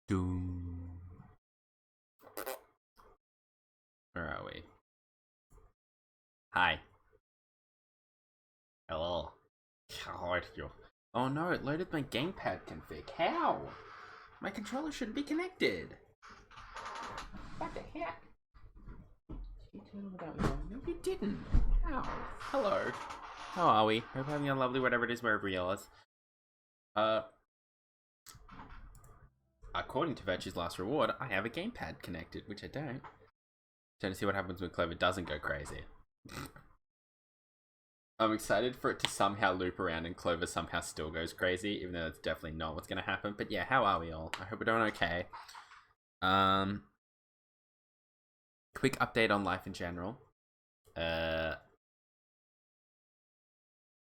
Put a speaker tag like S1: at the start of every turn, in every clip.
S1: Doom. Where are we? Hi. Hello. How are you? Oh no, it loaded my gamepad config. How? My controller shouldn't be connected. What the heck? You told me about me. No, you didn't. How? Hello. How are we? Hope having a lovely whatever it is wherever you are. According to Vetch's last reward, I have a gamepad connected, which I don't. Trying to see what happens when Clover doesn't go crazy. I'm excited for it to somehow loop around and Clover somehow still goes crazy, even though that's definitely not what's going to happen. But yeah, how are we all? I hope we're doing okay. Quick update on life in general.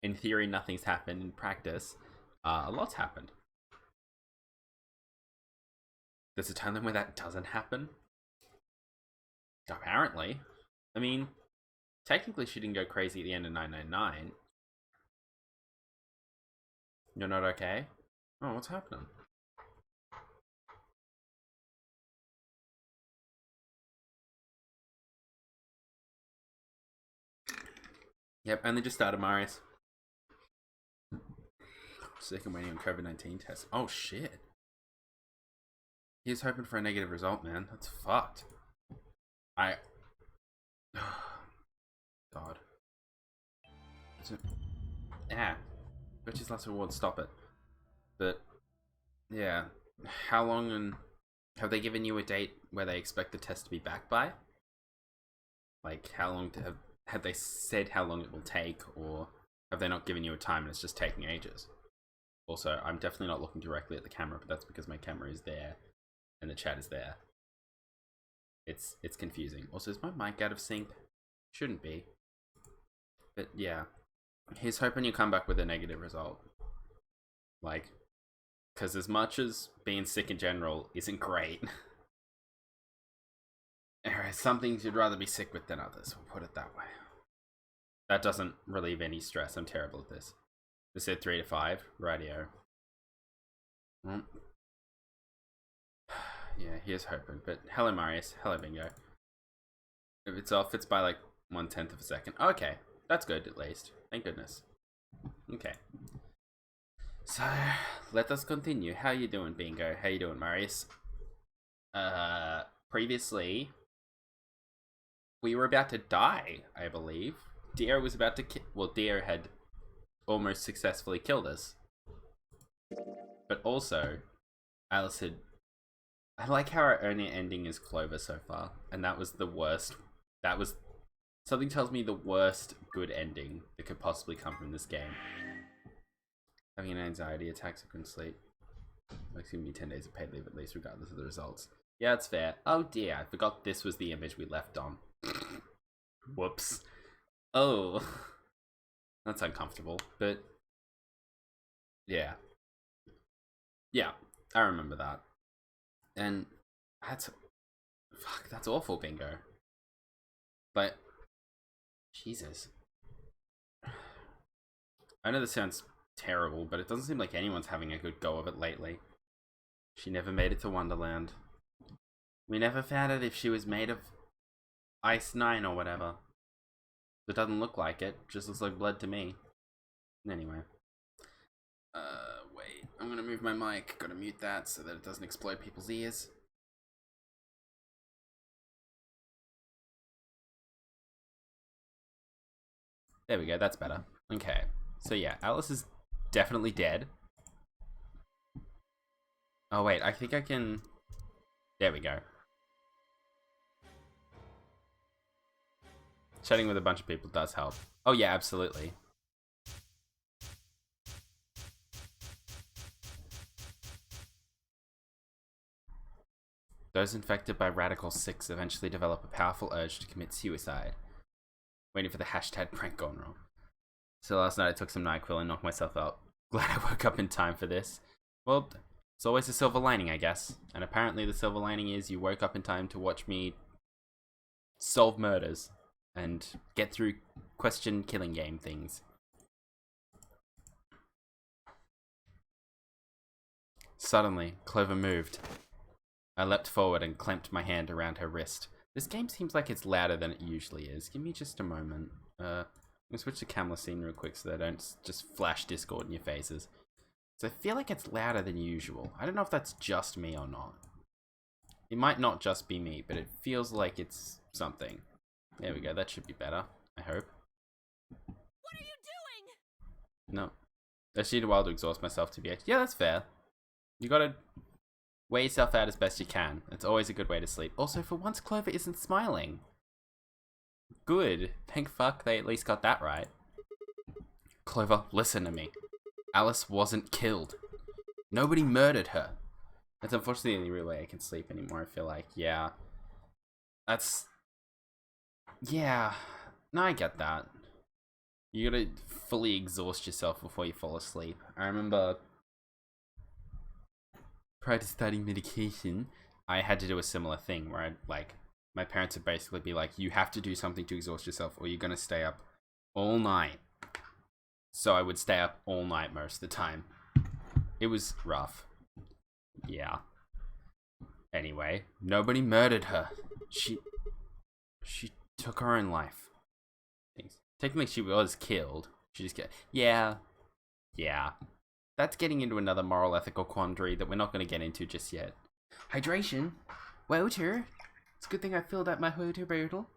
S1: In theory, nothing's happened. In practice, a lot's happened. There's a time where that doesn't happen. Apparently. I mean, technically she didn't go crazy at the end of 999. You're not okay? Oh, what's happening? Yep, only just started, Marius. Second waiting on COVID-19 test. Oh, shit. He was hoping for a negative result, man. That's fucked. God. Yeah. Bitch's last reward, stop it. But, yeah. How long and... Have they given you a date where they expect the test to be back by? Like, how long to have they said how long it will take, or have they not given you a time and it's just taking ages? Also, I'm definitely not looking directly at the camera, but that's because my camera is there and the chat is there. It's confusing. Also, is my mic out of sync? Shouldn't be. But yeah, he's hoping you come back with a negative result. Like, because as much as being sick in general isn't great, Some things you'd rather be sick with than others, we'll put it that way. That doesn't relieve any stress. I'm terrible at this. They said 3 to 5. Rightio. Yeah, here's hoping. But hello, Marius. Hello, Bingo. If it's off, it's by like 1/10 of a second. Okay, that's good at least. Thank goodness. Okay. So, let us continue. How you doing, Bingo? How you doing, Marius? Previously, we were about to die, I believe. Deer was about to well, Deer had almost successfully killed us. But also, Alice had... I like how our only ending is Clover so far. And that was the worst. That was... Something tells me the worst good ending that could possibly come from this game. Having an anxiety attack so I couldn't sleep. Like, giving me 10 days of paid leave at least, regardless of the results. Yeah, that's fair. Oh dear, I forgot this was the image we left on. Whoops. Oh. That's uncomfortable, but... Yeah. Yeah, I remember that. And that's... Fuck, that's awful, Bingo. But... Jesus. I know this sounds terrible, but it doesn't seem like anyone's having a good go of it lately. She never made it to Wonderland. We never found out if she was made of Ice 9 or whatever. It doesn't look like it. Just looks like blood to me. Anyway. Wait. I'm gonna move my mic. Gotta mute that so that it doesn't explode people's ears. There we go. That's better. Okay. So yeah, Alice is definitely dead. Oh wait, I think I can... There we go. Chatting with a bunch of people does help. Oh yeah, absolutely. Those infected by Radical 6 eventually develop a powerful urge to commit suicide. Waiting for the hashtag prank gone wrong. So last night I took some NyQuil and knocked myself out. Glad I woke up in time for this. Well, it's always a silver lining, I guess. And apparently the silver lining is you woke up in time to watch me solve murders and get through question killing game things. Suddenly, Clover moved. I leapt forward and clamped my hand around her wrist. This game seems like it's louder than it usually is. Give me just a moment. I'm gonna switch to camera scene real quick so that I don't just flash Discord in your faces. So I feel like it's louder than usual. I don't know if that's just me or not. It might not just be me, but it feels like it's something. There we go, that should be better, I hope.
S2: What are you doing?
S1: No. I just need a while to exhaust myself to be... Yeah, that's fair. You gotta wear yourself out as best you can. It's always a good way to sleep. Also, for once, Clover isn't smiling. Good. Thank fuck they at least got that right. Clover, listen to me. Alice wasn't killed. Nobody murdered her. That's unfortunately the only real way I can sleep anymore, I feel like. Yeah. That's... Yeah. No, I get that. You gotta fully exhaust yourself before you fall asleep. I remember... prior to starting medication, I had to do a similar thing where I'd, like... My parents would basically be like, you have to do something to exhaust yourself or you're gonna stay up all night. So I would stay up all night most of the time. It was rough. Yeah. Anyway, nobody murdered her. She took her own life. Technically she was killed. She just Yeah. That's getting into another moral ethical quandary that we're not going to get into just yet. Hydration? Water? It's a good thing I filled up my water bottle.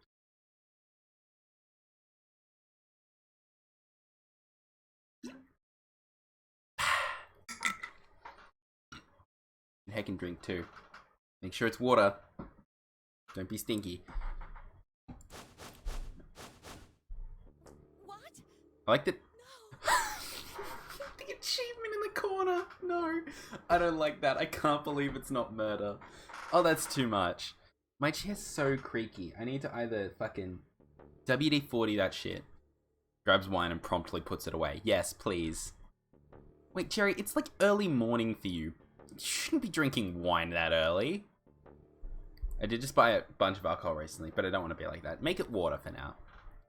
S1: And heck and drink too. Make sure it's water. Don't be stinky.
S2: What?
S1: I like that.
S2: No.
S1: The achievement in the corner. No, I don't like that. I can't believe it's not murder. Oh, that's too much. My chair's so creaky. I need to either fucking WD-40 that shit. Grabs wine and promptly puts it away. Yes, please. Wait, Jerry, it's like early morning for you. You shouldn't be drinking wine that early. I did just buy a bunch of alcohol recently, but I don't want to be like that. Make it water for now.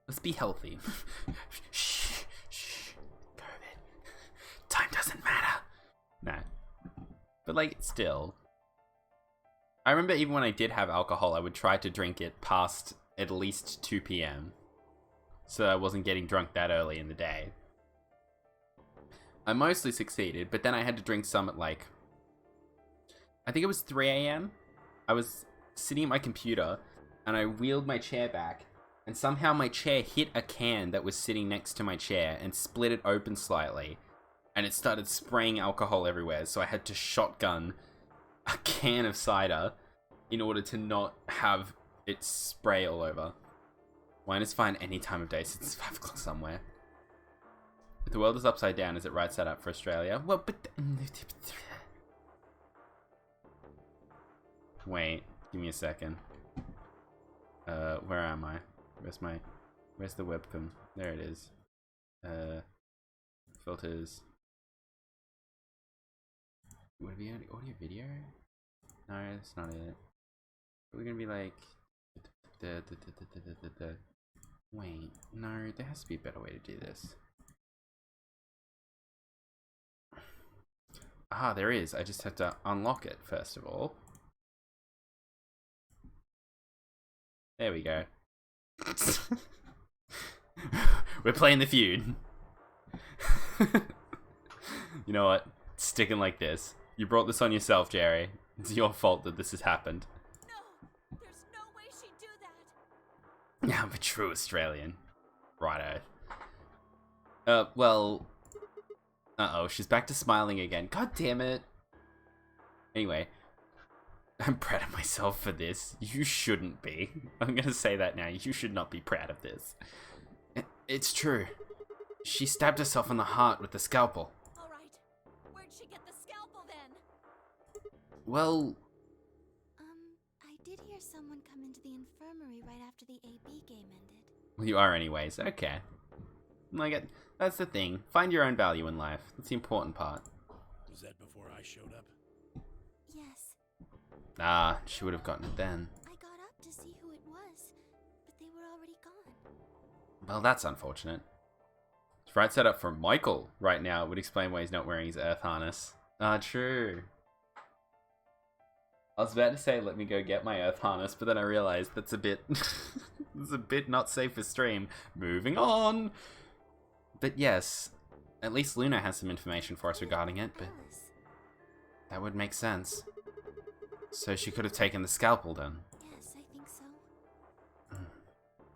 S1: Let's be healthy. Shh. COVID. Time doesn't matter. Nah. But, like, still. I remember even when I did have alcohol, I would try to drink it past at least 2 p.m. So I wasn't getting drunk that early in the day. I mostly succeeded, but then I had to drink some at, like, I think it was 3 a.m. I was sitting at my computer, and I wheeled my chair back, and somehow my chair hit a can that was sitting next to my chair and split it open slightly, and it started spraying alcohol everywhere, so I had to shotgun a can of cider in order to not have it spray all over. Wine is fine any time of day since it's 5 o'clock somewhere. If the world is upside down, is it right side up for Australia? Well, but... Wait, give me a second. Where am I? Where's the webcam? There it is. Filters. Would it be audio video? No, that's not it. We're gonna be like... Wait, no, there has to be a better way to do this. Ah, there is. I just have to unlock it first of all. There we go. We're playing the feud. You know what? It's sticking like this. You brought this on yourself, Jerry. It's your fault that this has happened.
S2: No, there's no way she'd do that.
S1: Yeah, I'm a true Australian. Righto. Well... Uh-oh, she's back to smiling again. God damn it. Anyway. I'm proud of myself for this. You shouldn't be. I'm gonna say that now. You should not be proud of this. It's true. She stabbed herself in the heart with the scalpel.
S2: Alright. Where'd she get the scalpel then?
S1: Well...
S3: I did hear someone come into the infirmary right after the AB game ended.
S1: Well, you are anyways. Okay. Like, that's the thing. Find your own value in life. That's the important part.
S4: Was that before I showed up?
S3: Yes.
S1: Ah, she would have gotten it then.
S3: I got up to see who it was, but they were already gone.
S1: Well, that's unfortunate. It's right set up for Michael right now. It would explain why he's not wearing his earth harness. Ah, true. I was about to say, let me go get my earth harness, but then I realized that's a bit... it's a bit not safe for stream. Moving on! But yes, at least Luna has some information for us regarding it, but
S3: Alice.
S1: that would make sense. So she could have taken the scalpel then.
S3: Yes, I think so.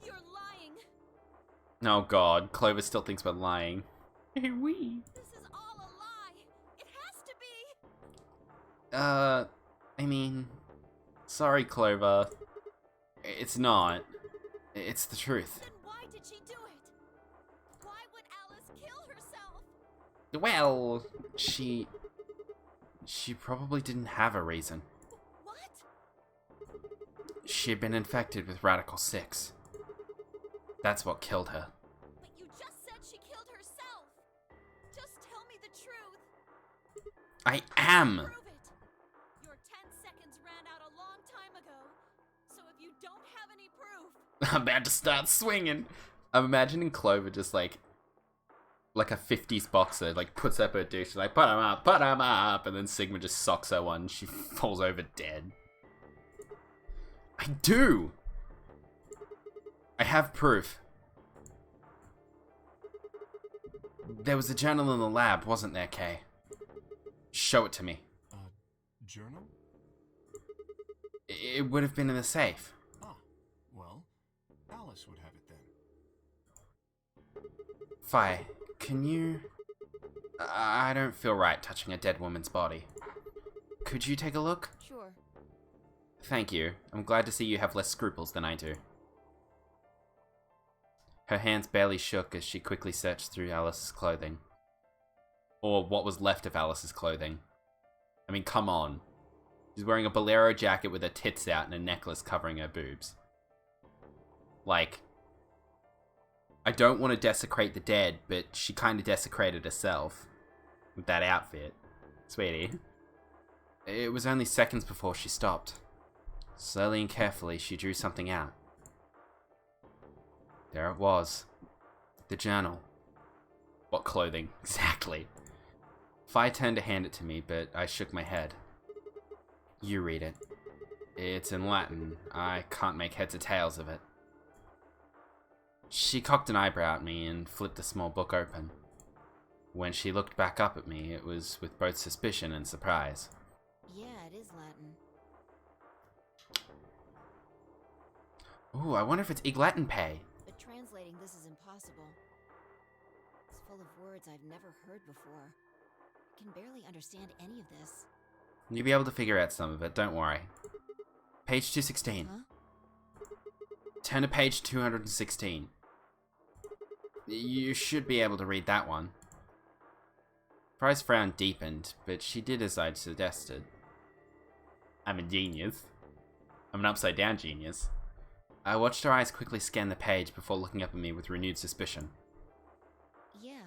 S2: You're lying.
S1: Oh god, Clover still thinks we're lying. Wee.
S2: This is all a lie. It has to be.
S1: I mean... Sorry, Clover. It's not. It's the truth.
S2: Then why did she do it? Why would Alice kill herself?
S1: Well, she probably didn't have a reason.
S2: What?
S1: She had been infected with Radical 6. That's what killed her.
S2: But you just said she killed herself. Just tell me the truth.
S1: I am!
S2: Prove it. Your 10 seconds ran out a long time ago. So if you don't have any proof...
S1: I'm about to start swinging. I'm imagining Clover just like a 50s boxer, like puts up her dick, she's like, put him up, and then Sigma just socks her one, she falls over dead. I do! I have proof. There was a journal in the lab, wasn't there, Kay? Show it to me.
S4: Journal?
S1: It would have been in the safe.
S4: Ah, well, Alice would have it then.
S1: Fi, can you... I don't feel right touching a dead woman's body. Could you take a look?
S3: Sure.
S1: Thank you. I'm glad to see you have less scruples than I do. Her hands barely shook as she quickly searched through Alice's clothing. Or what was left of Alice's clothing. I mean, come on. She's wearing a bolero jacket with her tits out and a necklace covering her boobs. Like, I don't want to desecrate the dead, but she kind of desecrated herself with that outfit. Sweetie. It was only seconds before she stopped. Slowly and carefully, she drew something out. There it was. The journal. What clothing? Exactly. Fi turned to hand it to me, but I shook my head. You read it. It's in Latin. I can't make heads or tails of it. She cocked an eyebrow at me and flipped the small book open. When she looked back up at me, it was with both suspicion and surprise.
S3: Yeah, it is Latin.
S1: Ooh, I wonder if it's Ig Latin pay.
S3: But translating this is impossible. It's full of words I've never heard before. I can barely understand any of this.
S1: You'll be able to figure out some of it, don't worry. Page 216.
S3: Huh?
S1: Turn to page 216. You should be able to read that one. Fry's frown deepened, but she did as I'd suggested. I'm a genius. I'm an upside-down genius. I watched her eyes quickly scan the page before looking up at me with renewed suspicion.
S3: Yeah,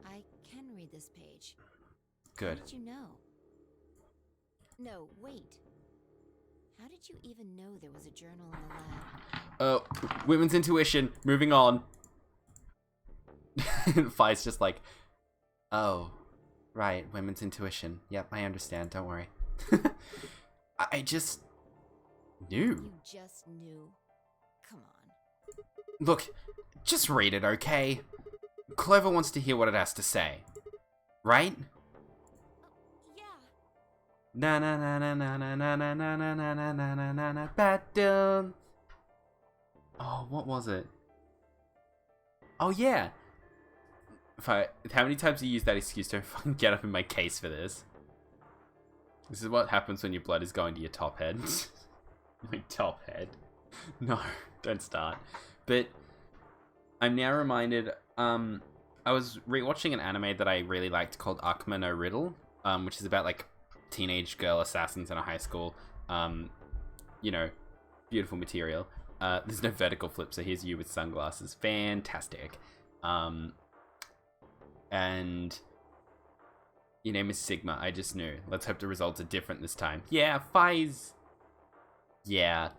S3: I can read this page.
S1: Good.
S3: How did you know? No, wait. How did you even know there was a journal in the lab?
S1: Oh, women's intuition. Moving on. Fi's just like, oh, right, women's intuition. Yep, I understand. Don't worry. I just knew.
S3: You just knew. Come on.
S1: Look, just read it, okay? Clover wants to hear what it has to say. Right?
S2: Yeah.
S1: Na na na na na na na na na na na na na na na na battle. Oh, what was it? Oh yeah. How many times do you use that excuse to fucking get up in my case for this? This is what happens when your blood is going to your top head. My top head. No, don't start. But I'm now reminded, I was rewatching an anime that I really liked called Akuma no Riddle, which is about like teenage girl assassins in a high school. You know, beautiful material. There's no vertical flip, so here's you with sunglasses. Fantastic. And your name is Sigma. I just knew. Let's hope the results are different this time. Yeah, Fi's. Yeah.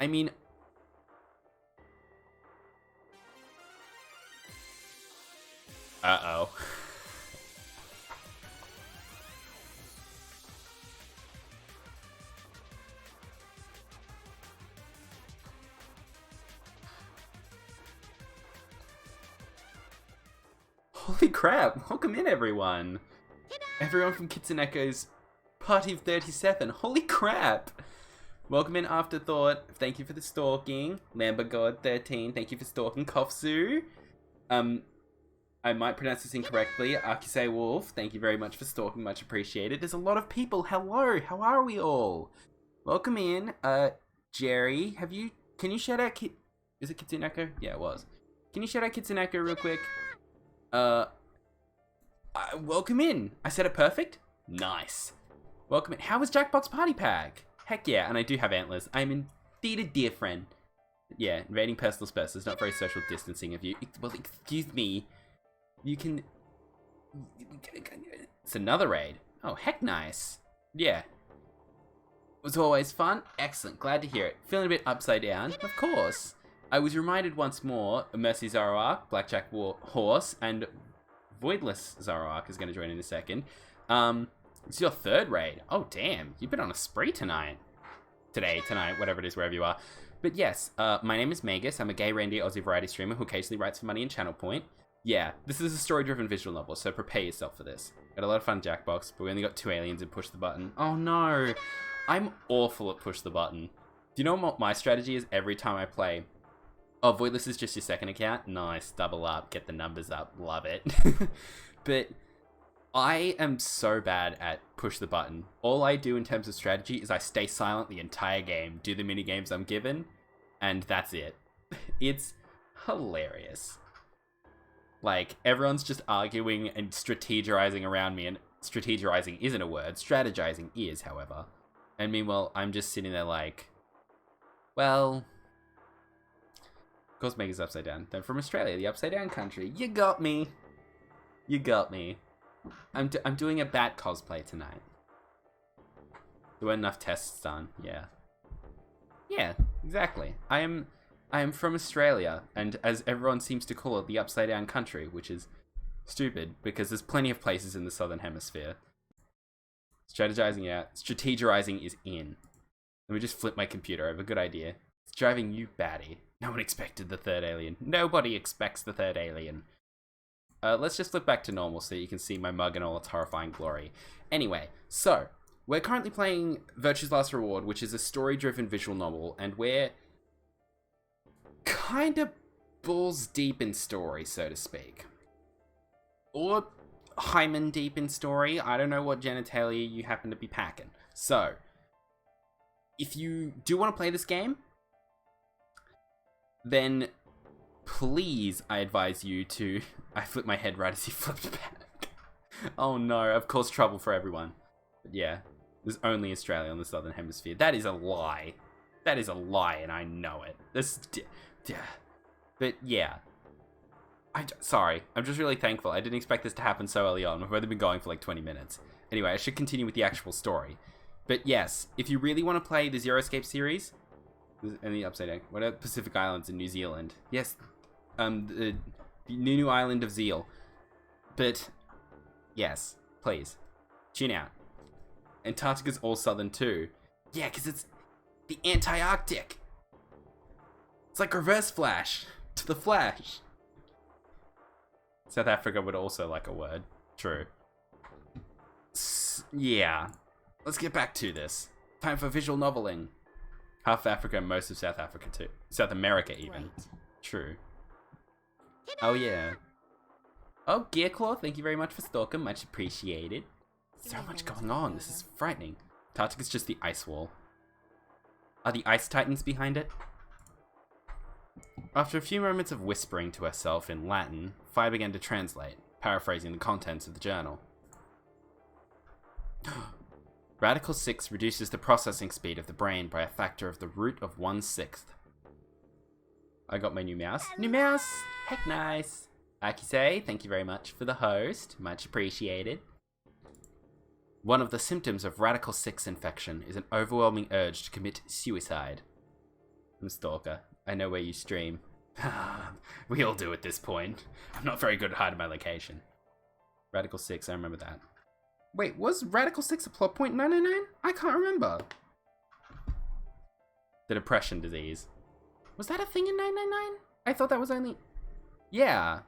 S1: I mean, uh-oh. Holy crap! Welcome in, everyone! Everyone from Kitsuneko's Party of 37. Holy crap! Welcome in, Afterthought. Thank you for the stalking. Lambagod13, thank you for stalking. Kofsu. I might pronounce this incorrectly. Akise Wolf, thank you very much for stalking. Much appreciated. There's a lot of people. Hello! How are we all? Welcome in. Jerry, can you shout out is it Kitsuneko? Yeah, it was. Can you shout out Kitsuneko real quick? Welcome in. I said it perfect? Nice. Welcome in. How was Jackbox Party Pack? Heck yeah, and I do have antlers. I'm indeed a dear friend. Yeah, invading personal space is not very social distancing of you. Well, excuse me. You can... It's another raid. Oh, heck nice. Yeah. It was always fun. Excellent. Glad to hear it. Feeling a bit upside down? Of course. I was reminded once more, Mercy Zoroark, Blackjack Horse, and Voidless Zoroark is going to join in a second. It's your third raid. Oh, damn. You've been on a spree tonight. Tonight, whatever it is, wherever you are. But yes, my name is Magus. I'm a gay reindeer Aussie variety streamer who occasionally writes for money in Channel Point. Yeah, this is a story-driven visual novel, so prepare yourself for this. Got a lot of fun Jackbox, but we only got 2 aliens in Push the Button. Oh no! I'm awful at Push the Button. Do you know what my strategy is every time I play? Oh, Voidless is just your second account? Nice, double up, get the numbers up, love it. But I am so bad at Push the Button. All I do in terms of strategy is I stay silent the entire game, do the minigames I'm given, and that's it. It's hilarious. Like, everyone's just arguing and strategizing around me, and strategizing isn't a word, strategizing is, however. And meanwhile, I'm just sitting there like, well... Cosmeg is upside down. Then from Australia, the upside down country. You got me. You got me. I'm doing a bat cosplay tonight. There weren't enough tests done. Yeah. Yeah, exactly. I am from Australia, and as everyone seems to call it, the upside down country, which is stupid because there's plenty of places in the southern hemisphere. Strategizing is in. Let me just flip my computer over. Good idea. It's driving you batty. No one expected the third alien. Nobody expects the third alien. Let's just flip back to normal so you can see my mug in all its horrifying glory. Anyway, so we're currently playing Virtue's Last Reward, which is a story-driven visual novel, and we're kind of balls deep in story, so to speak. Or hymen deep in story. I don't know what genitalia you happen to be packing. So, if you do want to play this game, then please, I advise you to... I flipped my head right as he flipped back. Oh no, I've caused trouble for everyone. But yeah, there's only Australia on the Southern Hemisphere. That is a lie. That is a lie, and I know it. But yeah. Sorry, I'm just really thankful. I didn't expect this to happen so early on. We've only been going for like 20 minutes. Anyway, I should continue with the actual story. But yes, if you really want to play the Zero Escape series, and the Upside Down, what are Pacific Islands in New Zealand? Yes, the Nunu Island of Zeal. But yes, please, tune out. Antarctica's all southern too. Yeah, because it's the Antarctic. It's like Reverse Flash to the Flash. South Africa would also like a word. True. Yeah. Let's get back to this. Time for visual noveling. Half Africa and most of South Africa too. South America even.
S3: Right.
S1: True. Oh yeah. Oh, Gearclaw, thank you very much for stalking. Much appreciated. So much going on. This is frightening. Antarctica's just the ice wall. Are the ice titans behind it? After a few moments of whispering to herself in Latin, Fi began to translate, paraphrasing the contents of the journal. Radical 6 reduces the processing speed of the brain by a factor of the root of 1/6. I got my new mouse. New mouse! Heck nice! Akise, thank you very much for the host. Much appreciated. One of the symptoms of Radical 6 infection is an overwhelming urge to commit suicide. I'm Stalker. I know where you stream. We all do at this point. I'm not very good at hiding my location. Radical 6, I remember that. Wait, was Radical 6 a plot point in 999? I can't remember. The depression disease. Was that a thing in 999? I thought that was only... Yeah.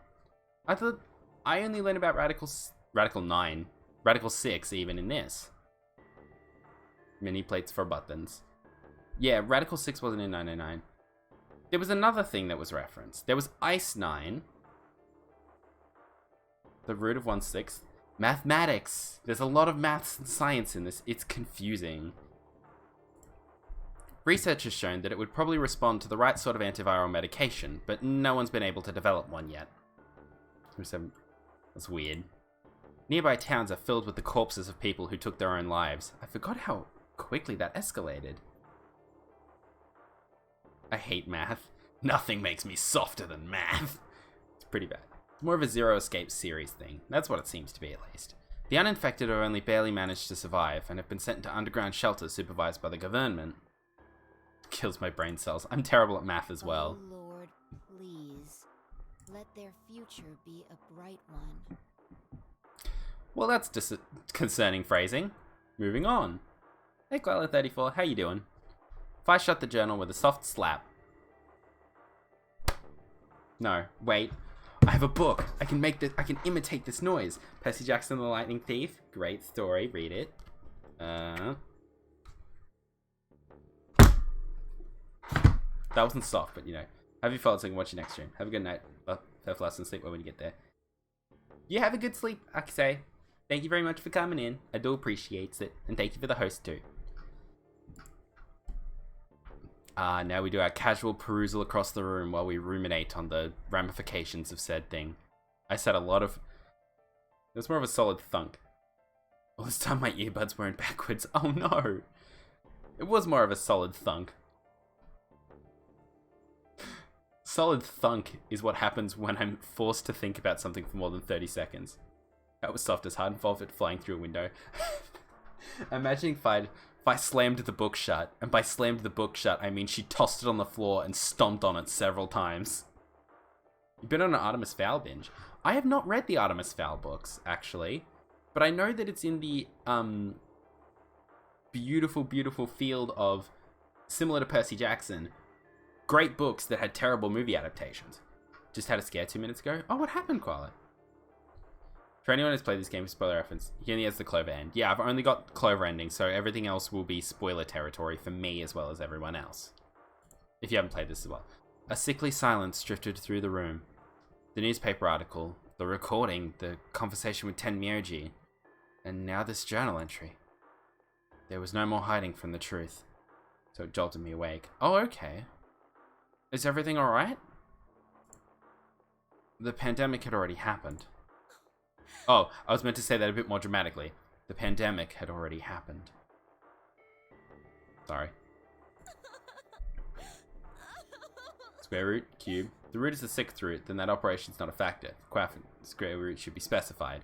S1: I thought I only learned about Radical 9. Radical 6 even in this. Mini plates for buttons. Yeah, Radical 6 wasn't in 999. There was another thing that was referenced. There was Ice 9. The root of 1/6. Mathematics. There's a lot of maths and science in this. It's confusing. Research has shown that it would probably respond to the right sort of antiviral medication, but no one's been able to develop one yet. That's weird. Nearby towns are filled with the corpses of people who took their own lives. I forgot how quickly that escalated. I hate math. Nothing makes me softer than math. It's pretty bad. It's more of a Zero Escape series thing. That's what it seems to be, at least. The uninfected have only barely managed to survive and have been sent to underground shelters supervised by the government. Kills my brain cells. I'm terrible at math as well.
S3: Oh Lord, please. Let their future be a bright one.
S1: Well, that's concerning phrasing. Moving on. Hey, Guala34, how you doing? If I shut the journal with a soft slap. No, wait. I have a book. I can imitate this noise. Percy Jackson the Lightning Thief. Great story. Read it. That wasn't soft, but you know. Have you felt so I can watch your next stream. Have a good night. Have less and sleep well when you get there. You have a good sleep, I can say. Thank you very much for coming in. I do appreciate it. And thank you for the host too. Now we do our casual perusal across the room while we ruminate on the ramifications of said thing. I said a lot of... It was more of a solid thunk. All this time my earbuds weren't backwards. Oh no! It was more of a solid thunk. Solid thunk is what happens when I'm forced to think about something for more than 30 seconds. That was soft as hard and velvet flying through a window. Imagining Fide by slammed the book shut. And by slammed the book shut, I mean she tossed it on the floor and stomped on it several times. You've been on an Artemis Fowl binge. I have not read the Artemis Fowl books, actually. But I know that it's in the beautiful, beautiful field of, similar to Percy Jackson, great books that had terrible movie adaptations. Just had a scare 2 minutes ago. Oh, what happened, Koala? For anyone who's played this game, spoiler reference, he only has the Clover end. Yeah, I've only got Clover ending, so everything else will be spoiler territory for me as well as everyone else. If you haven't played this as well. A sickly silence drifted through the room. The newspaper article, the recording, the conversation with Tenmyoji, and now this journal entry. There was no more hiding from the truth, so it jolted me awake. Oh, okay. Is everything alright? The pandemic had already happened. Oh, I was meant to say that a bit more dramatically. The pandemic had already happened. Sorry. Square root, cube. The root is the sixth root, then that operation's not a factor. The square root should be specified.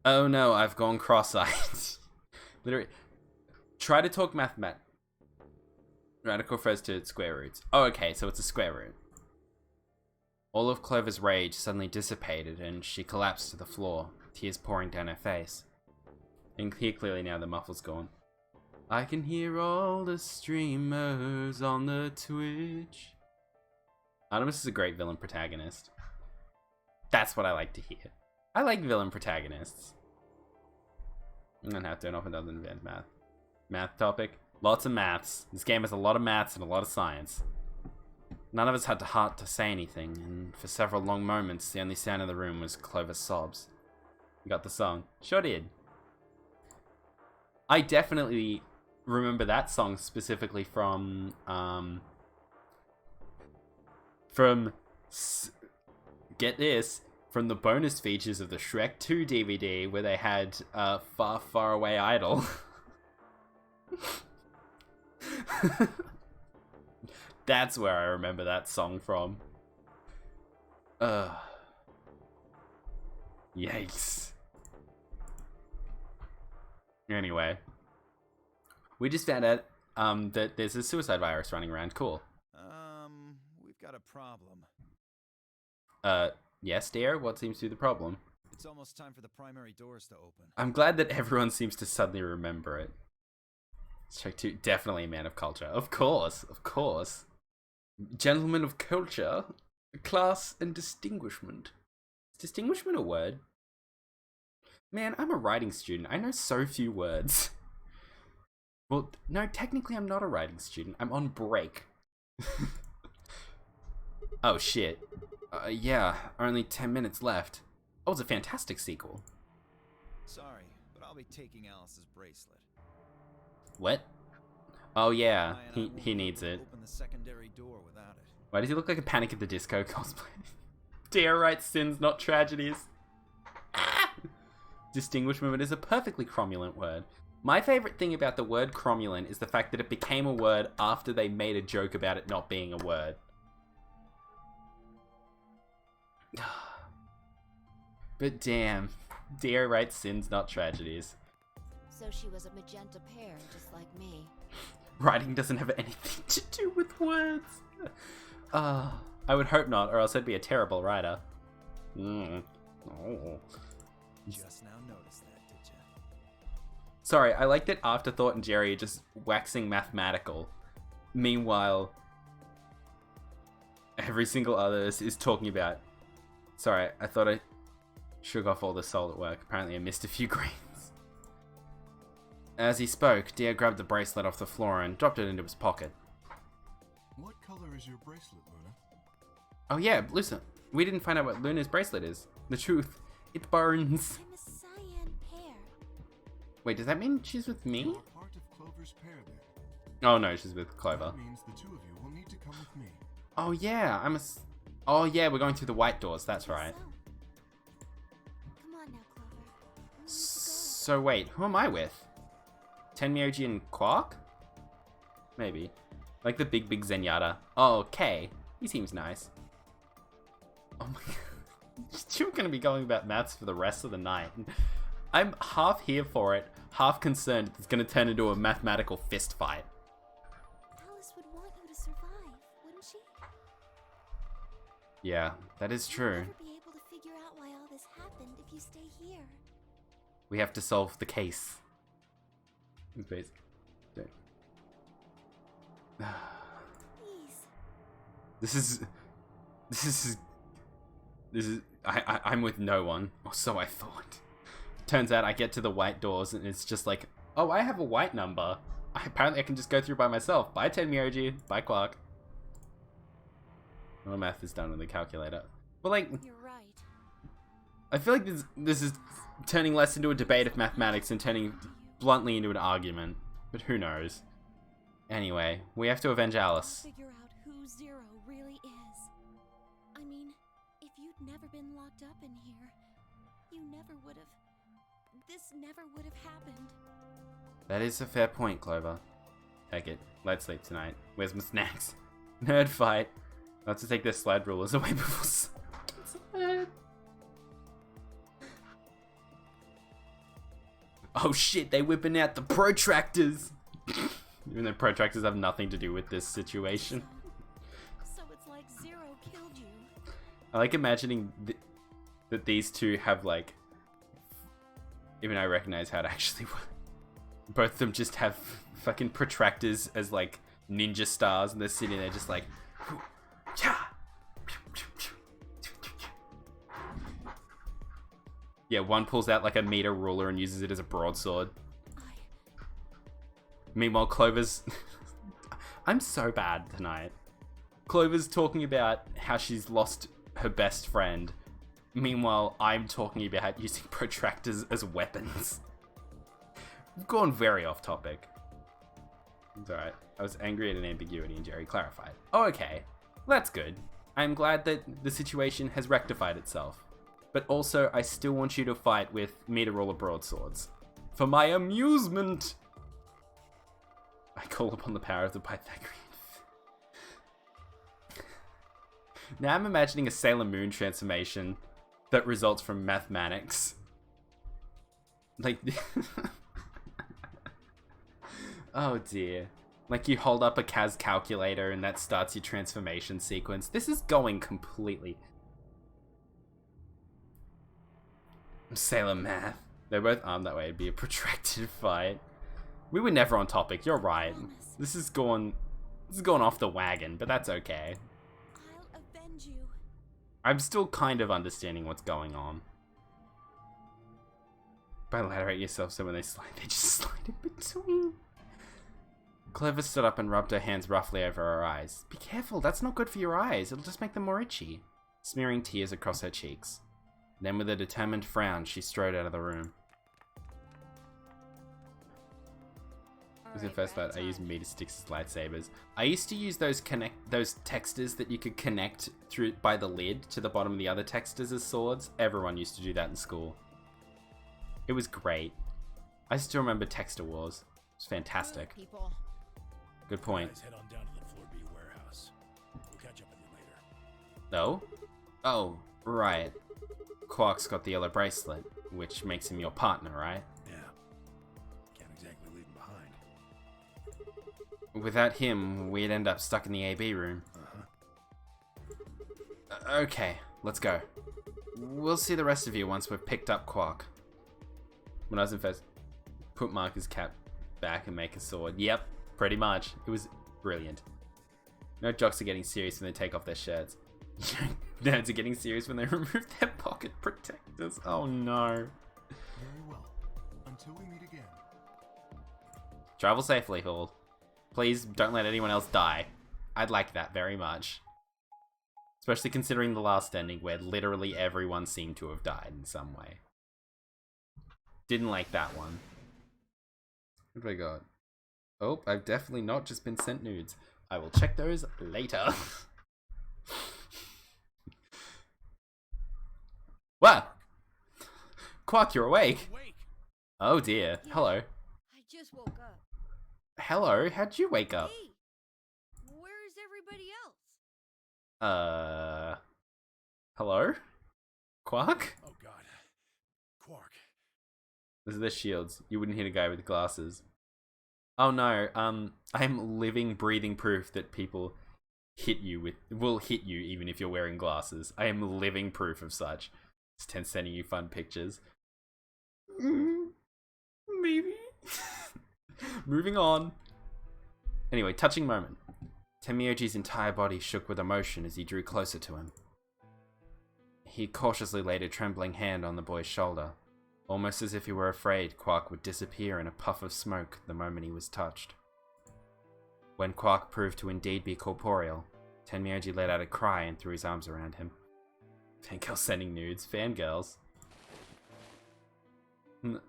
S1: Oh no, I've gone cross-eyed. Literally. Try to talk mathematics. Radical refers to square roots. Oh, okay, so it's a square root. All of Clover's rage suddenly dissipated and she collapsed to the floor, tears pouring down her face. You can hear clearly now the muffle's gone. I can hear all the streamers on the Twitch. Artemis is a great villain protagonist. That's what I like to hear. I like villain protagonists. I'm gonna have to turn off another advanced math. Math topic. Lots of maths. This game has a lot of maths and a lot of science. None of us had the heart to say anything, and for several long moments, the only sound in the room was Clover's sobs. You got the song? Sure did. I definitely remember that song specifically from get this, from the bonus features of the Shrek 2 DVD where they had Far, Far Away Idol. That's where I remember that song from. Yikes. Anyway. We just found out that there's a suicide virus running around. Cool.
S5: We've got a problem.
S1: Yes, dear? What seems to be the problem?
S5: It's almost time for the primary doors to open.
S1: I'm glad that everyone seems to suddenly remember it. Check 2, definitely a man of culture. Of course, of course. Gentleman of culture, class, and distinguishment. Is distinguishment a word? Man, I'm a writing student. I know so few words. Well, no, technically I'm not a writing student. I'm on break. Oh, shit. Yeah, only 10 minutes left. Oh, it's a fantastic sequel.
S5: Sorry, but I'll be taking Alice's bracelet.
S1: What? Oh yeah, he needs it.
S5: Open the secondary door without it.
S1: Why does he look like a Panic at the Disco cosplay? Dear writes sins, not tragedies. Ah! Distinguishment is a perfectly cromulent word. My favorite thing about the word cromulent is the fact that it became a word after they made a joke about it not being a word. But damn, dear writes sins, not tragedies.
S3: So she was a magenta pear, just like me.
S1: Writing doesn't have anything to do with words. I would hope not, or else I'd be a terrible writer. Oh.
S5: Just now noticed that, did you?
S1: Sorry, I like that Afterthought and Jerry are just waxing mathematical. Meanwhile, every single other is talking about... Sorry, I thought I shook off all the salt at work. Apparently I missed a few grains. As he spoke, Deer grabbed the bracelet off the floor and dropped it into his pocket.
S4: What color is your bracelet, Luna?
S1: Oh yeah, listen, we didn't find out what Luna's bracelet is. The truth, it burns.
S2: I'm a cyan pear.
S1: Wait, does that mean she's with me?
S4: You are part of Clover's pair, then.
S1: Oh no, she's with Clover.
S4: That means the two of you will need to come with me.
S1: Oh yeah, Oh yeah, we're going through the white doors, that's right.
S2: So, come on now, Clover. We need to go.
S1: So wait, who am I with? Tenmyoji and Quark? Maybe. Like the big Zenyatta. Oh, Kay. He seems nice. Oh my god. You're gonna be going about maths for the rest of the night. I'm half here for it, half concerned it's gonna turn into a mathematical fist fight.
S3: Alice would want you to survive, wouldn't she?
S1: Yeah, that is
S3: You'll
S1: true.
S3: never be able to figure out why all this happened if you stay here.
S1: We have to solve the case. Please. Don't.
S3: Please.
S1: This is. I'm with no one, or so I thought. Turns out I get to the white doors and it's just like, oh, I have a white number. Apparently I can just go through by myself. Bye, Tenmyoji. Bye, Quark. My math is done with the calculator. But like,
S2: You're right.
S1: I feel like this is turning less into a debate of mathematics and turning bluntly into an argument. But who knows? Anyway, we have to avenge Alice.
S2: Figure out who Zero really is. I mean, if you'd never been locked up in here, you never would have. This never would have happened.
S1: That is a fair point, Clover. Heck it, let's sleep tonight. Where's my snacks? Nerd fight. I'll have to take their slide rulers away before. Oh shit, they whipping out the protractors! Even though protractors have nothing to do with this situation.
S2: So it's like Zero killed you.
S1: I like imagining that these two have like... Even I recognize how it actually works. Both of them just have fucking protractors as like ninja stars and they're sitting there just like... Yeah, one pulls out like a meter ruler and uses it as a broadsword. Meanwhile, Clover's... I'm so bad tonight. Clover's talking about how she's lost her best friend. Meanwhile, I'm talking about using protractors as weapons. We've gone very off topic. It's alright. I was angry at an ambiguity and Jerry clarified. Oh, okay. That's good. I'm glad that the situation has rectified itself. But also, I still want you to fight with meter ruler broadswords. For my amusement! I call upon the power of the Pythagorean. Now I'm imagining a Sailor Moon transformation that results from mathematics. Like... Oh dear. Like you hold up a Kaz calculator and that starts your transformation sequence. This is going completely... Sailor math. They're both armed that way. It'd be a protracted fight. We were never on topic. You're right. This is going off the wagon, but that's okay.
S2: I'll avenge you.
S1: I'm still kind of understanding what's going on. Bilaterate yourself so when they slide, they just slide in between. Clover stood up and rubbed her hands roughly over her eyes. Be careful, that's not good for your eyes. It'll just make them more itchy. Smearing tears across her cheeks. Then with a determined frown, she strode out of the room. Was the first that I use meter sticks as lightsabers. I used to use those texters that you could connect through by the lid to the bottom of the other texters as swords. Everyone used to do that in school. It was great. I still remember Texter Wars. It was fantastic.
S3: People.
S1: Good point.
S6: Guys, head on down to the Floor B warehouse. We'll catch up with you later.
S1: No? Oh, right. Quark's got the yellow bracelet, which makes him your partner, right?
S6: Yeah. Can't exactly leave him behind.
S1: Without him, we'd end up stuck in the AB room. Okay, let's go. We'll see the rest of you once we've picked up Quark. When I was in first, put Marker's cap back and make a sword. Yep, pretty much. It was brilliant. No jocks are getting serious when they take off their shirts. Nerds are getting serious when they remove their pocket protectors. Oh no.
S4: Very well. Until we meet again.
S1: Travel safely, Hall. Please don't let anyone else die. I'd like that very much. Especially considering the last ending where literally everyone seemed to have died in some way. Didn't like that one. What have I got? Oh, I've definitely not just been sent nudes. I will check those later. Wow! Quark, you're awake! Oh dear. Hello.
S2: I just woke up.
S1: Hello, how'd you wake up?
S2: Hey, where's everybody else?
S1: Hello? Quark?
S6: Oh god. Quark.
S1: Those are the shields. You wouldn't hit a guy with glasses. Oh no, I'm living, breathing proof that people will hit you even if you're wearing glasses. I am living proof of such. It's Ten sending you fun pictures. Maybe. Moving on. Anyway, touching moment. Tenmyoji's entire body shook with emotion as he drew closer to him. He cautiously laid a trembling hand on the boy's shoulder, almost as if he were afraid Quark would disappear in a puff of smoke the moment he was touched. When Quark proved to indeed be corporeal, Tenmyoji let out a cry and threw his arms around him. Fangirls sending nudes. Fangirls.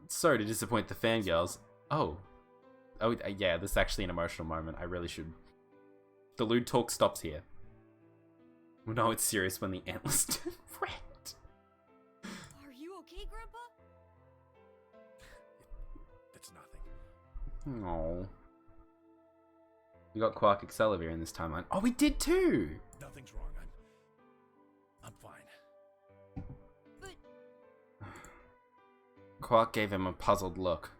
S1: Sorry to disappoint the fangirls. Oh, yeah, this is actually an emotional moment. I really should. The lewd talk stops here. No, it's serious when the antlers turn red.
S2: Are you okay, Grandpa?
S6: It's nothing.
S1: Oh. We got Quark Accelavir in this timeline. Oh, we did too!
S6: Nothing's wrong. I'm fine.
S2: But
S1: Quark gave him a puzzled look.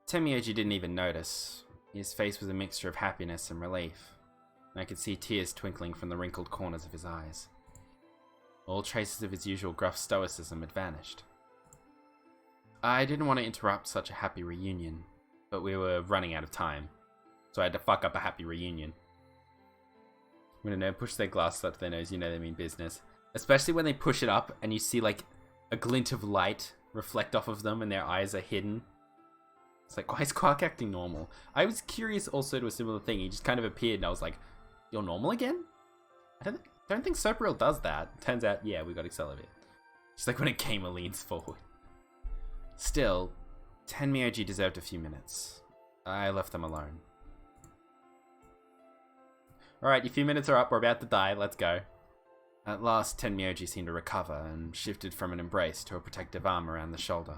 S1: Tenmyoji didn't even notice. His face was a mixture of happiness and relief, and I could see tears twinkling from the wrinkled corners of his eyes. All traces of his usual gruff stoicism had vanished. I didn't want to interrupt such a happy reunion, but we were running out of time, so I had to fuck up a happy reunion. When a nerd pushes their glasses up to their nose, you know they mean business. Especially when they push it up and you see like a glint of light reflect off of them and their eyes are hidden. It's like, why is Quark acting normal? I was curious also to a similar thing. He just kind of appeared and I was like, you're normal again? I don't think Soapreal does that. Turns out, yeah, we got Accelavir. Just like when a gamer leans forward. Still, Tenmyoji deserved a few minutes. I left them alone. Alright, your few minutes are up. We're about to die. Let's go. At last, Tenmyoji seemed to recover and shifted from an embrace to a protective arm around the shoulder.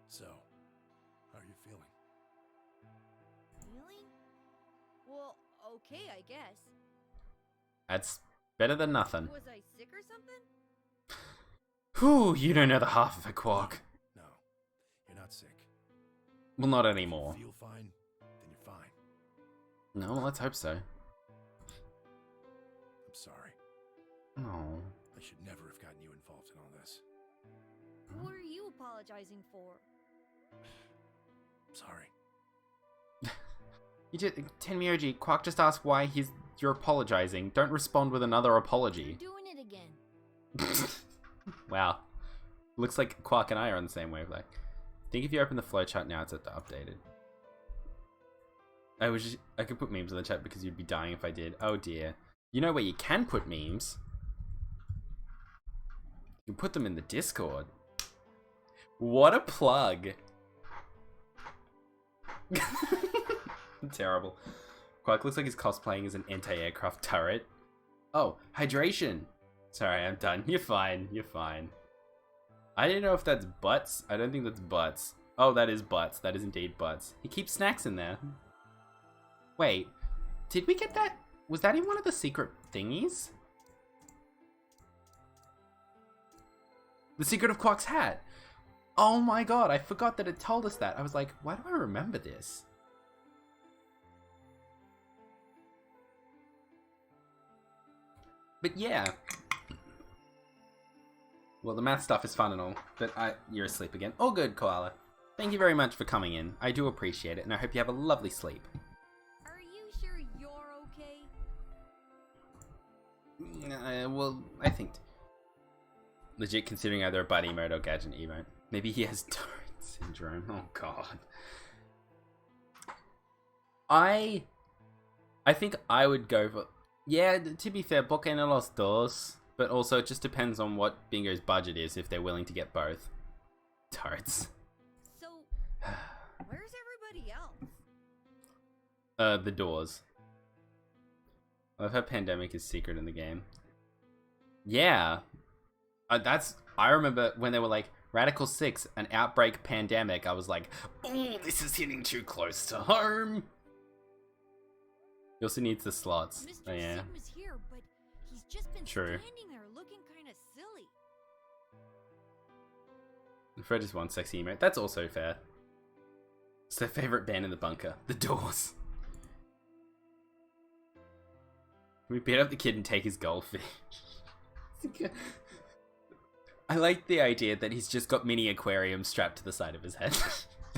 S6: So, how are you feeling?
S2: feeling? Well, okay, I guess.
S1: That's better than nothing.
S2: Was I sick or something?
S1: Whew, you don't know the half of it, Quark.
S6: No, you're not sick.
S1: Well, not
S6: If
S1: anymore.
S6: you feel fine, then you're fine.
S1: No, let's hope so.
S6: I'm sorry.
S1: Oh.
S6: I should never have gotten you involved in all this.
S2: What are you apologizing for?
S6: Sorry.
S1: You did, Tenmyoji, Quark just asked why you're apologizing. Don't respond with another
S2: You're
S1: apology.
S2: doing it again.
S1: Wow. Looks like Quark and I are on the same wavelength. I think if you open the flowchart now, it's updated. I could put memes in the chat because you'd be dying if I did. Oh dear. You know where you can put memes? You can put them in the Discord. What a plug. Terrible. Quark looks like he's cosplaying as an anti-aircraft turret. Oh, hydration. Sorry, I'm done. You're fine. You're fine. I didn't know if that's butts. I don't think that's butts. Oh, that is butts. That is indeed butts. He keeps snacks in there. Wait, did we get that? Was that in one of the secret thingies? The secret of Quark's hat. Oh my god, I forgot that it told us that. I was like, why do I remember this? But yeah. Well, the math stuff is fun and all, but you're asleep again. All good, Koala. Thank you very much for coming in. I do appreciate it, and I hope you have a lovely sleep.
S2: Are you sure you're okay?
S1: Well, I think... Legit considering either a body emote or gadget emote. Maybe he has Tourette syndrome. Oh god. I think I would go for... Yeah, to be fair, Boca en los dos. But also, it just depends on what Bingo's budget is, if they're willing to get both. Turrets.
S2: So, where's everybody else?
S1: The doors. I love how Pandemic is secret in the game. Yeah. I remember when they were like, Radical 6, an outbreak pandemic, I was like, oh, this is hitting too close to home. He also needs the slots.
S2: Mr.
S1: Oh, yeah.
S2: Sigma's here, but he's just been
S1: True.
S2: standing there looking kind of silly.
S1: Fred just wants sexy emote. That's also fair. It's their favorite band in the bunker. The Doors. We beat up the kid and take his goldfish. I like the idea that he's just got mini aquariums strapped to the side of his head.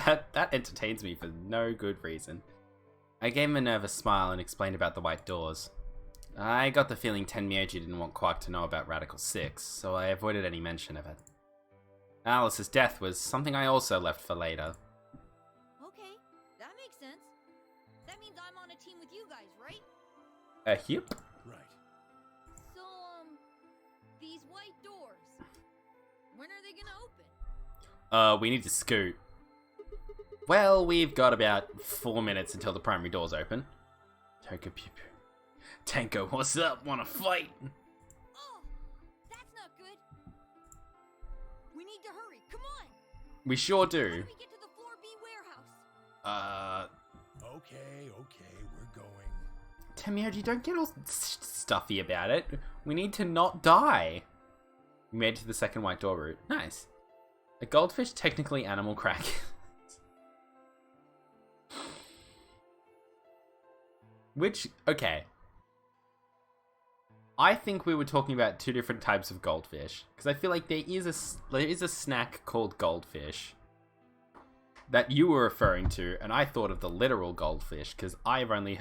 S1: that entertains me for no good reason. I gave him a nervous smile and explained about the white doors. I got the feeling Tenmyoji didn't want Quark to know about Radical 6, so I avoided any mention of it. Alice's death was something I also left for later.
S7: Okay, that makes sense. That means I'm on a team with you guys, right?
S1: Yep.
S6: Right.
S7: So, these white doors, when are they gonna open?
S1: We need to scoot. Well, we've got about 4 minutes until the primary doors open. Tanko, what's up? Wanna fight?
S7: Oh, that's not good. We need to hurry, come on!
S1: We sure
S7: How
S1: do.
S7: do we get to the floor B warehouse?
S6: Okay, we're going.
S1: Tenmyoji, don't get all stuffy about it. We need to not die. We made it to the second white door route. Nice. A goldfish technically animal crack. Which, okay. I think we were talking about two different types of goldfish. Because I feel like there is a snack called goldfish that you were referring to, and I thought of the literal goldfish, because I only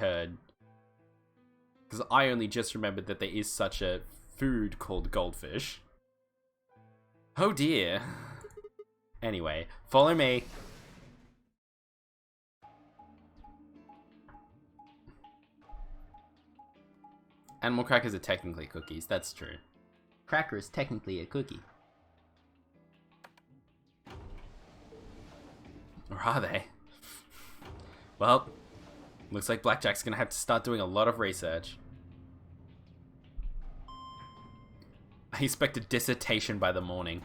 S1: just remembered that there is such a food called goldfish. Oh dear. Anyway, follow me. Animal crackers are technically cookies, that's true. Cracker is technically a cookie. Or are they? Well, looks like Blackjack's gonna have to start doing a lot of research. I expect a dissertation by the morning.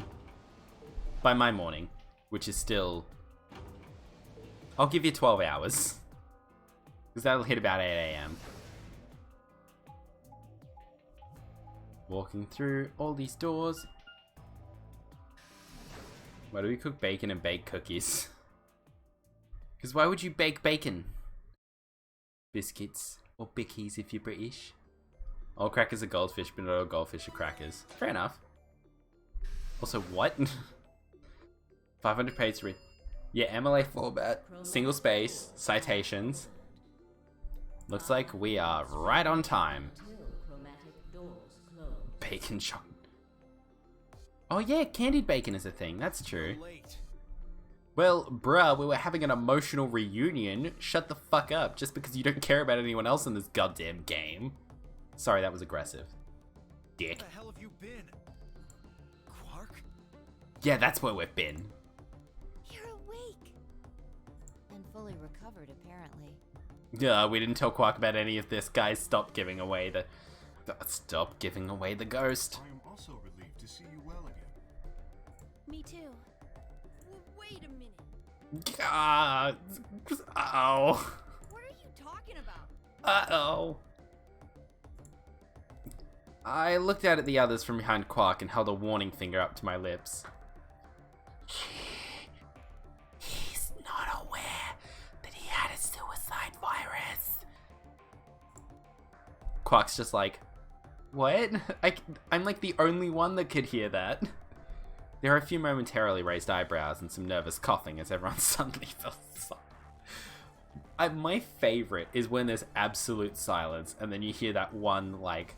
S1: By my morning, which is still... I'll give you 12 hours. Because that'll hit about 8 AM. Walking through all these doors. Why do we cook bacon and bake cookies? Because why would you bake bacon? Biscuits. Or bickies if you're British. All crackers are goldfish, but not all goldfish are crackers. Fair enough. Also, what? 500 page 3. Yeah, MLA format. Single space. Citations. Looks like we are right on time. Bacon shot. Oh yeah, candied bacon is a thing. That's true.
S5: Late.
S1: Well, bruh, we were having an emotional reunion. Shut the fuck up, just because you don't care about anyone else in this goddamn game. Sorry, that was aggressive. Dick.
S5: Where the hell have you been? Quark?
S1: Yeah, that's where we've been.
S3: You're awake! And fully recovered, apparently.
S1: Yeah, we didn't tell Quark about any of this. Guys, stop giving away the... Stop giving away the ghost.
S4: I am also relieved to see you well again.
S2: Me too.
S7: Wait a minute.
S1: God. Uh-oh.
S7: What are you talking about?
S1: Uh-oh. I looked out at the others from behind Quark and held a warning finger up to my lips. He's not aware that he had a suicide virus. Quark's just like, what? I'm like the only one that could hear that. There are a few momentarily raised eyebrows and some nervous coughing as everyone suddenly fell silent. My favorite is when there's absolute silence and then you hear that one, like,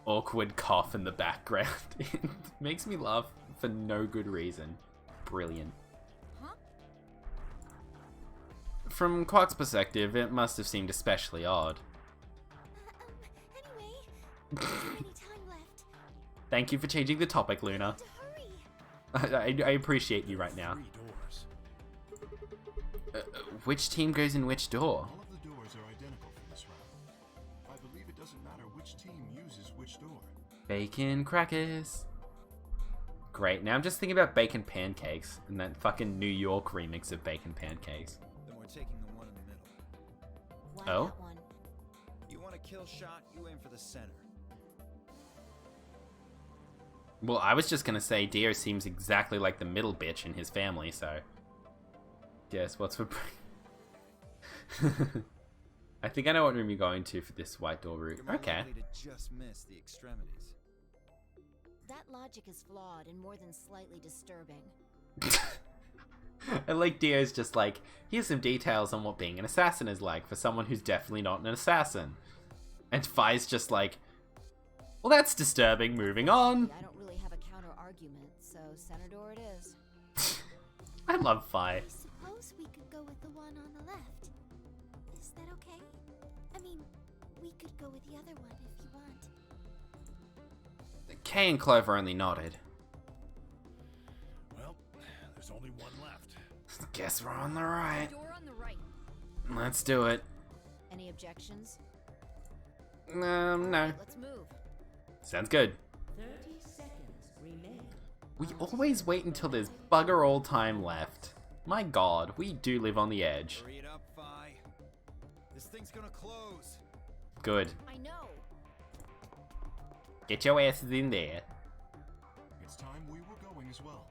S1: awkward cough in the background. It makes me laugh for no good reason. Brilliant.
S7: Huh?
S1: From Quark's perspective, it must have seemed especially odd.
S2: Anyway, we don't have any time left.
S1: Thank you for changing the topic, Luna.
S2: To hurry.
S1: I appreciate you right now.
S6: 3 doors.
S1: Which team goes in which door?
S4: All of the doors are identical for this round. I believe it doesn't matter which team uses which door.
S1: Bacon crackers. Great. Now I'm just thinking about bacon pancakes and that fucking New York remix of bacon pancakes.
S5: Then we're taking the one in the middle.
S3: Why
S1: Oh?
S3: that one?
S5: You want a kill shot, you aim for the center.
S1: Well, I was just gonna say Dio seems exactly like the middle bitch in his family, so... Guess what's for... I think I know what room you're going to for this white door route.
S5: You're more
S1: Okay.
S5: likely to just miss the extremities.
S3: That logic is flawed and more than slightly disturbing.
S1: I like Dio's just like, here's some details on what being an assassin is like for someone who's definitely not an assassin. And Fi's just like, well, that's disturbing, moving on.
S3: I don't really have a counter argument, so center door it is.
S1: I love Fi.
S2: I suppose we could go with the one on the left. Is that okay? I mean, we could go with the other one if you want.
S1: Kay and Clover only nodded.
S6: Well, there's only one left.
S1: Guess we're on the right.
S7: Door on the right.
S1: Let's do it.
S3: Any objections?
S1: No.
S3: Let's move.
S1: Sounds good.
S8: 30 seconds remain.
S1: We always wait until there's bugger all time left. My god, we do live on the edge.
S5: Hurry it up, Fi. This thing's gonna close.
S1: Good.
S3: I know.
S1: Get your asses in there.
S4: It's time we were going as well.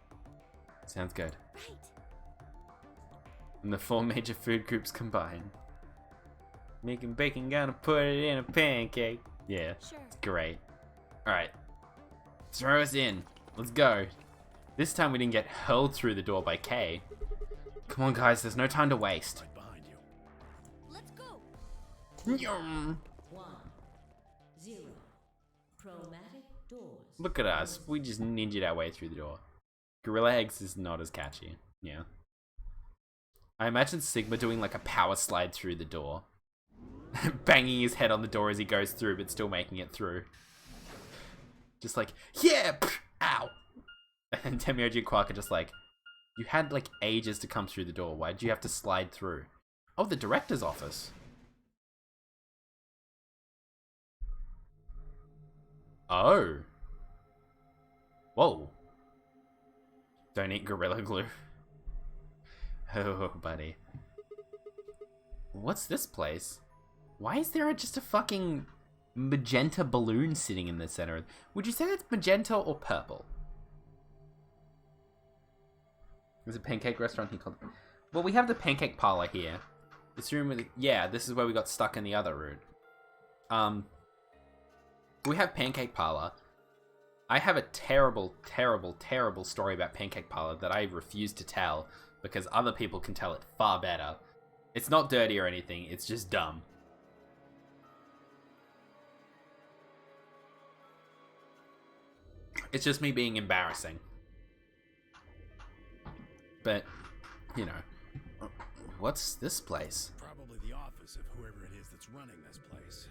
S1: Sounds good.
S2: Right.
S1: And the 4 major food groups combine. Making bacon, gonna put it in a pancake. Yeah,
S2: Sure.
S1: it's great. Alright. Throw us in. Let's go. This time we didn't get hurled through the door by Kay. Come on guys, there's no time to waste.
S6: Right behind you.
S7: Let's go.
S1: Yum.
S8: 1, 0. Chromatic doors.
S1: Look at us. We just ninja'd our way through the door. Gorilla Eggs is not as catchy. Yeah. I imagine Sigma doing like a power slide through the door. Banging his head on the door as he goes through, but still making it through. Just like, yeah! Pff, ow! And Temioji and Quark are just like, you had like ages to come through the door. Why'd you have to slide through? Oh, the director's office. Oh. Whoa. Don't eat Gorilla Glue. Oh, buddy. What's this place? Why is there just a fucking magenta balloon sitting in the center? Would you say that's magenta or purple? There's a pancake restaurant he called... Well, we have the pancake parlor here. This room with... Yeah, this is where we got stuck in the other route. We have pancake parlor. I have a terrible, terrible, terrible story about pancake parlor that I refuse to tell because other people can tell it far better. It's not dirty or anything, it's just dumb. It's just me being embarrassing. But, you know. What's this place?
S6: Probably the office of whoever it is that's running this place.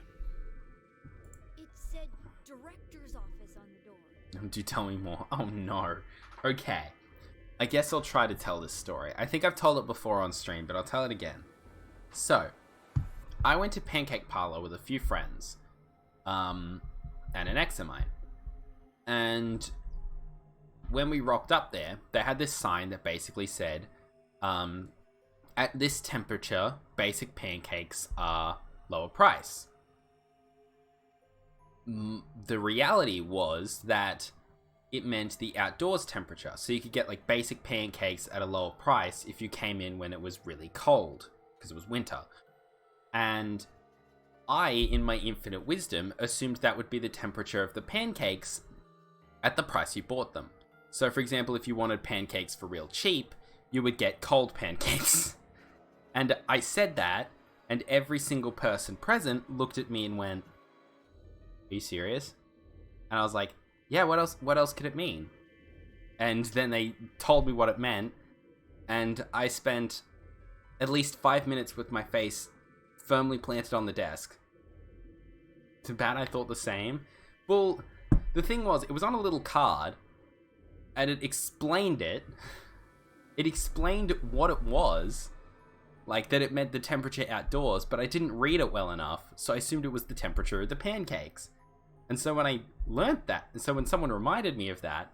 S7: It said director's office on the door.
S1: Do tell me more. Oh no. Okay. I guess I'll try to tell this story. I think I've told it before on stream, but I'll tell it again. So, I went to Pancake Parlor with a few friends. And an ex of mine. And when we rocked up there, they had this sign that basically said, at this temperature, basic pancakes are lower price. The reality was that it meant the outdoors temperature. So you could get like basic pancakes at a lower price if you came in when it was really cold, because it was winter. And I, in my infinite wisdom, assumed that would be the temperature of the pancakes at the price you bought them. So for example, if you wanted pancakes for real cheap, you would get cold pancakes. And I said that, and every single person present looked at me and went, "Are you serious?" And I was like, "Yeah, what else could it mean?" And then they told me what it meant, and I spent at least 5 minutes with my face firmly planted on the desk. To that, I thought the same. Well, the thing was, it was on a little card, and it explained it. It explained what it was, like that it meant the temperature outdoors, but I didn't read it well enough, so I assumed it was the temperature of the pancakes. And so when I learnt that, and so when someone reminded me of that,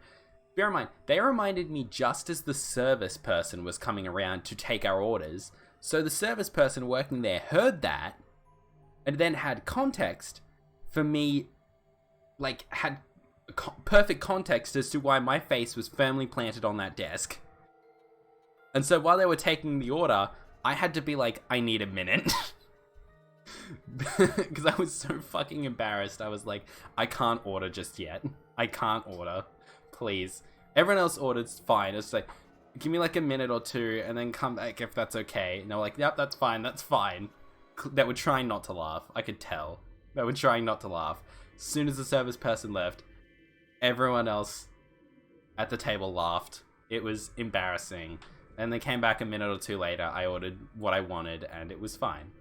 S1: bear in mind, they reminded me just as the service person was coming around to take our orders, so the service person working there heard that, and then had context for me, like, had perfect context as to why my face was firmly planted on that desk. And so while they were taking the order, I had to be like, I need a minute. Because I was so fucking embarrassed. I was like, I can't order just yet. I can't order. Please. Everyone else ordered fine. It's like, give me like a minute or two and then come back if that's okay. And they're like, yep, that's fine, that's fine. They were trying not to laugh. I could tell. They were trying not to laugh. As soon as the service person left, everyone else at the table laughed. It was embarrassing. And they came back a minute or two later. I ordered what I wanted and it was fine.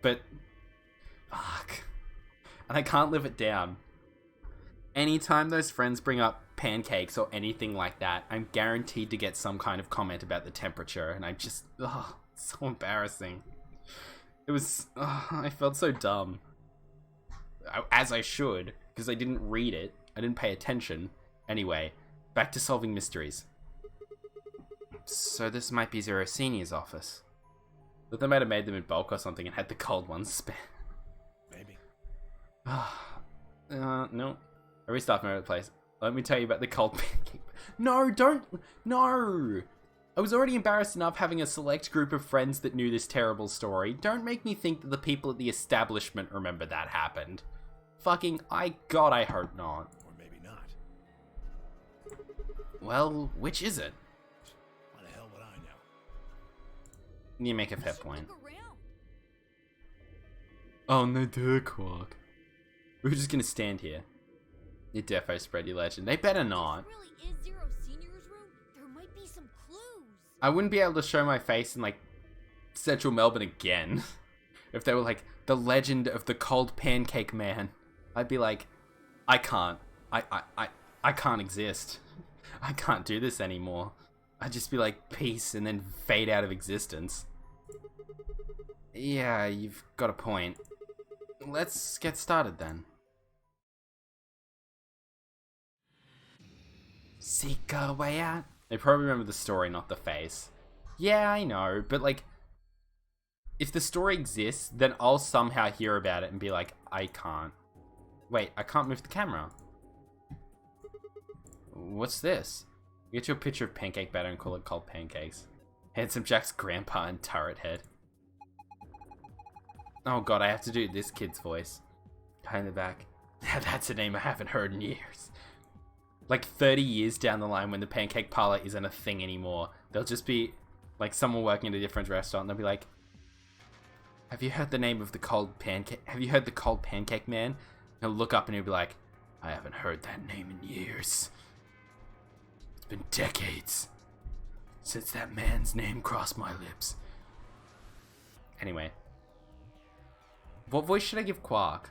S1: But, fuck. And I can't live it down. Anytime those friends bring up pancakes or anything like that, I'm guaranteed to get some kind of comment about the temperature. And I just, it's so embarrassing. It was, I felt so dumb. As I should, because I didn't read it. I didn't pay attention. Anyway, back to solving mysteries. So this might be Zero Senior's office. But they might have made them in bulk or something and had the cold ones spare.
S6: Maybe.
S1: No. I restarted my place. Let me tell you about the cold pancake. No, don't. No. I was already embarrassed enough having a select group of friends that knew this terrible story. Don't make me think that the people at the establishment remember that happened. Fucking, God, I hope not.
S6: Or maybe not.
S1: Well, which is it?
S6: Why the hell would I know?
S1: You make a fair
S7: Should
S1: point.
S7: look around.
S1: Oh, no, dear Quark. We're just gonna stand here. You defo spread your legend. They better not.
S7: This really is Zero Senior's room? There might be some clues.
S1: I wouldn't be able to show my face in, like, central Melbourne again. If they were like, the legend of the cold pancake man. I'd be like, I can't. I can't exist. I can't do this anymore. I'd just be like, peace, and then fade out of existence. Yeah, you've got a point. Let's get started then. Seek a way out. They probably remember the story, not the face. Yeah, I know, but like, if the story exists, then I'll somehow hear about it and be like, I can't. Wait, I can't move the camera. What's this? Get you a picture of pancake batter and call it cold pancakes. Handsome Jack's grandpa and turret head. Oh god, I have to do this kid's voice. Behind the back. That's a name I haven't heard in years. Like 30 years down the line when the pancake parlor isn't a thing anymore, there'll just be like someone working at a different restaurant and they'll be like, have you heard the name of the cold pancake? Have you heard the cold pancake man? He'll look up and he'll be like, I haven't heard that name in years. It's been decades since that man's name crossed my lips. Anyway. What voice should I give Quark?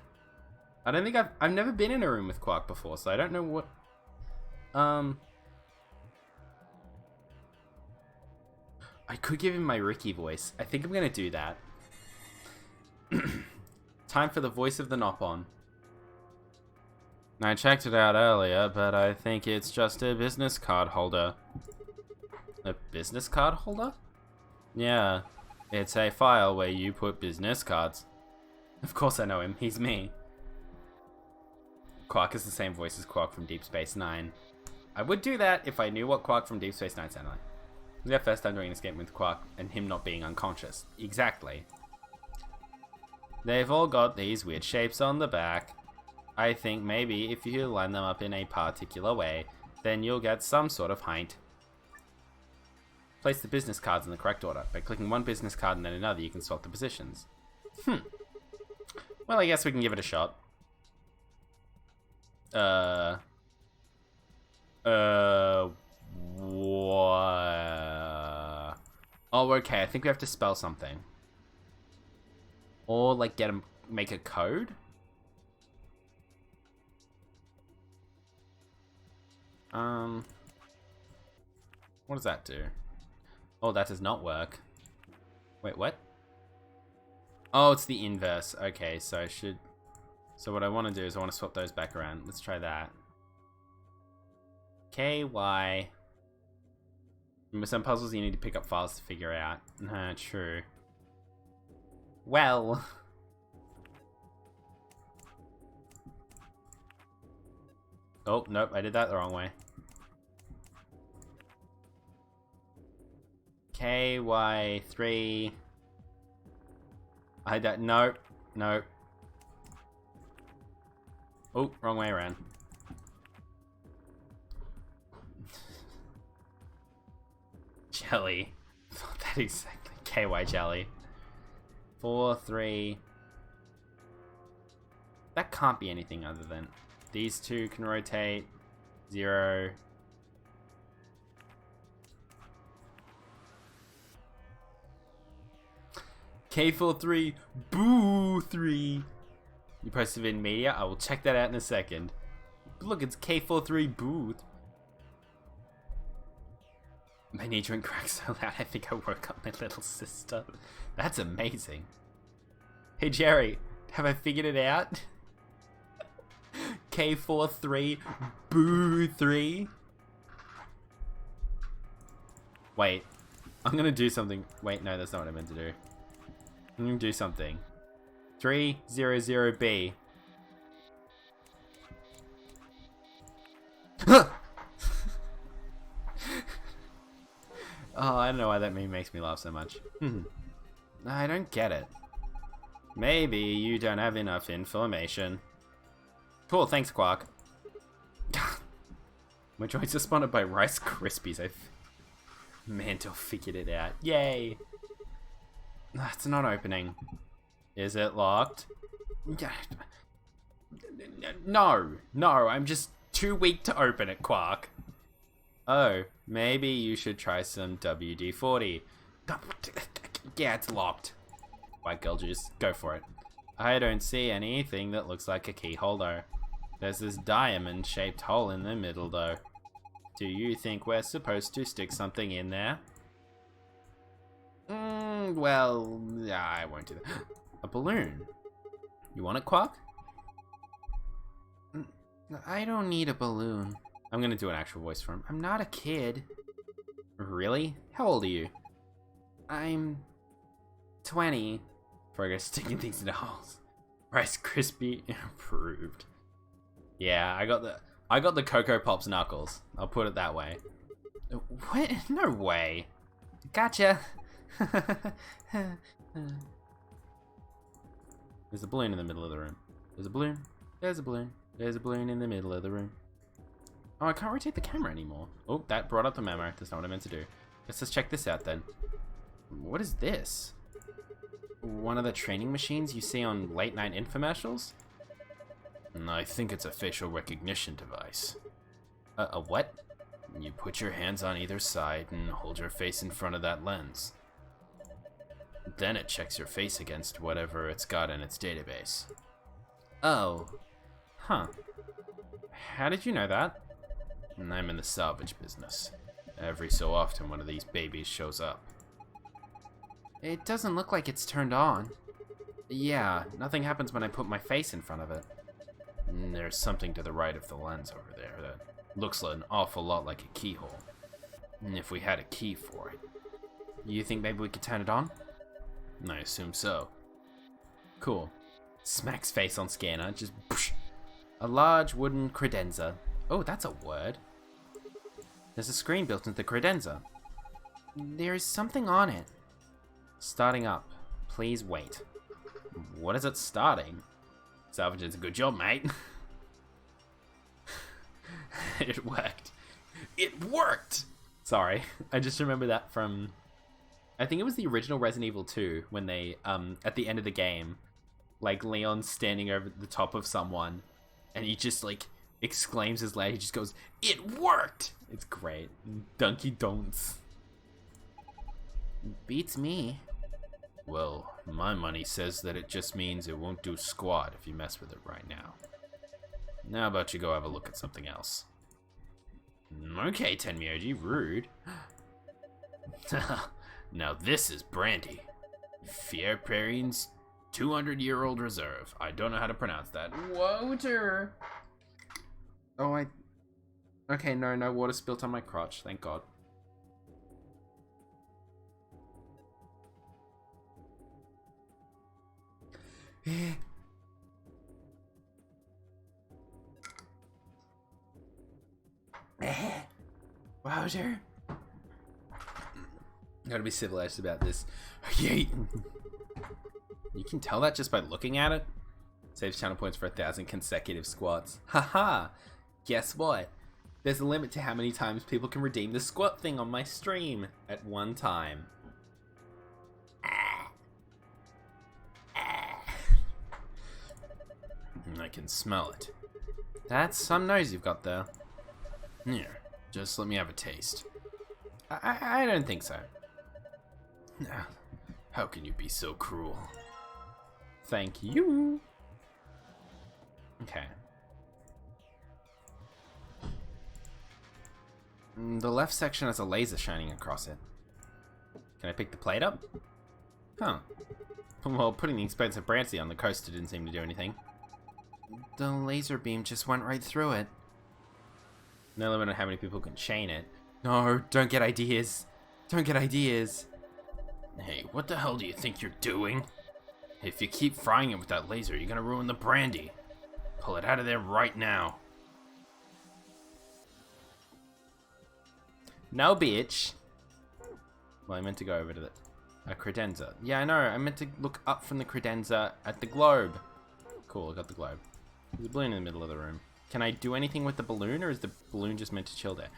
S1: I don't think I've never been in a room with Quark before, so I don't know what... I could give him my Ricky voice. I think I'm gonna do that. Time for the voice of the Nopon. I checked it out earlier, but I think it's just a business card holder. A business card holder? Yeah, it's a file where you put business cards. Of course I know him, he's me. Quark is the same voice as Quark from Deep Space Nine. I would do that if I knew what Quark from Deep Space Nine sounded like. This is our first time doing this game with Quark and him not being unconscious. Exactly. They've all got these weird shapes on the back. I think maybe if you line them up in a particular way, then you'll get some sort of hint. Place the business cards in the correct order. By clicking one business card and then another, you can swap the positions. Well, I guess we can give it a shot. What? Oh, okay. I think we have to spell something. Or, like, make a code? What does that do? Oh, that does not work. Wait, what? Oh, it's the inverse. Okay, so I should... So what I want to do is I want to swap those back around. Let's try that. KY. With some puzzles you need to pick up files to figure out. Nah, true. Well... Oh, nope, I did that the wrong way. KY3. I don't. Nope. Nope. Oh, wrong way around. Jelly. Not that exactly. KY jelly. 4, 3. That can't be anything other than these two can rotate. 0. K43 Boo 3. You posted in media? I will check that out in a second. Look, it's K43 Boo. My knee joint cracked so loud I think I woke up my little sister. That's amazing. Hey Jerry, have I figured it out? K43 Boo 3. Wait, I'm gonna do something. Wait, no, that's not what I meant to do. I'm gonna do something. 300B. Oh, I don't know why that meme makes me laugh so much. I don't get it. Maybe you don't have enough information. Cool, thanks, Quark. My joints are spotted by Rice Krispies. Mantle figured it out. Yay! It's not opening. Is it locked? No, I'm just too weak to open it, Quark. Oh, maybe you should try some WD-40. Yeah, it's locked. White girl juice, go for it. I don't see anything that looks like a keyhole though. There's this diamond-shaped hole in the middle though. Do you think we're supposed to stick something in there? Well, I won't do that. A balloon. You want it, Quark? I don't need a balloon. I'm gonna do an actual voice for him. I'm not a kid. Really? How old are you? I'm 20. Before I go sticking things in holes. Rice Krispie approved. Yeah, I got the Cocoa Pops knuckles. I'll put it that way. What? No way. Gotcha. There's a balloon in the middle of the room. There's a balloon. There's a balloon. There's a balloon in the middle of the room. Oh, I can't rotate the camera anymore. Oh, that brought up the memo. That's not what I meant to do. Let's just check this out then. What is this? One of the training machines you see on late night infomercials? I think it's a facial recognition device. A what? You put your hands on either side and hold your face in front of that lens. Then it checks your face against whatever it's got in its database. Oh. Huh. How did you know that? I'm in the salvage business. Every so often one of these babies shows up. It doesn't look like it's turned on. Yeah, nothing happens when I put my face in front of it. There's something to the right of the lens over there that looks an awful lot like a keyhole. If we had a key for it. You think maybe we could turn it on? I assume so. Cool. Smacks face on scanner, just poosh. A large wooden credenza. Oh, that's a word. There's a screen built into the credenza. There is something on it. Starting up. Please wait. What is it starting? Salvage's a good job, mate. It worked. It worked! Sorry, I just remember that from... I think it was the original Resident Evil 2 when they, at the end of the game, like, Leon's standing over the top of someone and he just, like, exclaims his loud. He just goes, "It worked!" It's great. Dunky Don'ts. Beats me. Well, my money says that it just means it won't do squat if you mess with it right now. How about you go have a look at something else? Okay, Tenmyoji, rude. Now this is brandy. Fier Prairine's 200-year-old reserve. I don't know how to pronounce that. Water! Oh, Okay, no water spilt on my crotch, thank God. exposure. Gotta be civilized about this. Yeet. You can tell that just by looking at it. Saves channel points for 1,000 consecutive squats. Haha! Guess what? There's a limit to how many times people can redeem the squat thing on my stream at one time. I can smell it. That's some nose you've got there. Here, just let me have a taste. I don't think so. How can you be so cruel? Thank you. Okay. The left section has a laser shining across it. Can I pick the plate up? Huh. Well, putting the expensive brandy on the coaster didn't seem to do anything. The laser beam just went right through it. No limit on how many people can chain it. No, don't get ideas. Don't get ideas. Hey, what the hell do you think you're doing? If you keep frying it with that laser, you're gonna ruin the brandy. Pull it out of there right now. No, bitch. Well, I meant to go over to the credenza. Yeah, I know. I meant to look up from the credenza at the globe. Cool, I got the globe. There's a balloon in the middle of the room. Can I do anything with the balloon, or is the balloon just meant to chill there?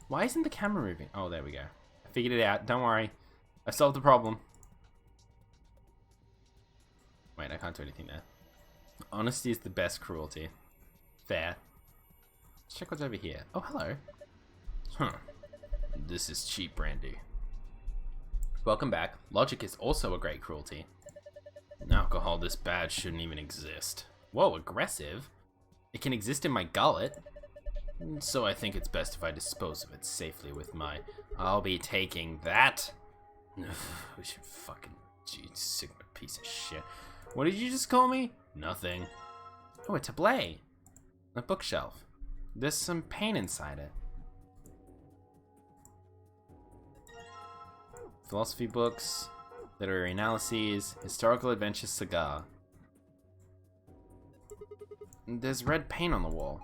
S1: Why isn't the camera moving? Oh, there we go. I figured it out. Don't worry. I solved the problem. Wait, I can't do anything there. Honesty is the best cruelty. Fair. Let's check what's over here. Oh, hello. Huh. This is cheap brandy. Welcome back. Logic is also a great cruelty. Alcohol this bad shouldn't even exist. Whoa, aggressive. It can exist in my gullet. So I think it's best if I dispose of it safely with my... I'll be taking that. We should fucking... Gee, Sigma piece of shit. What did you just call me? Nothing. Oh, a tablet. A bookshelf. There's some paint inside it. Philosophy books, literary analyses, historical adventures cigar. There's red paint on the wall.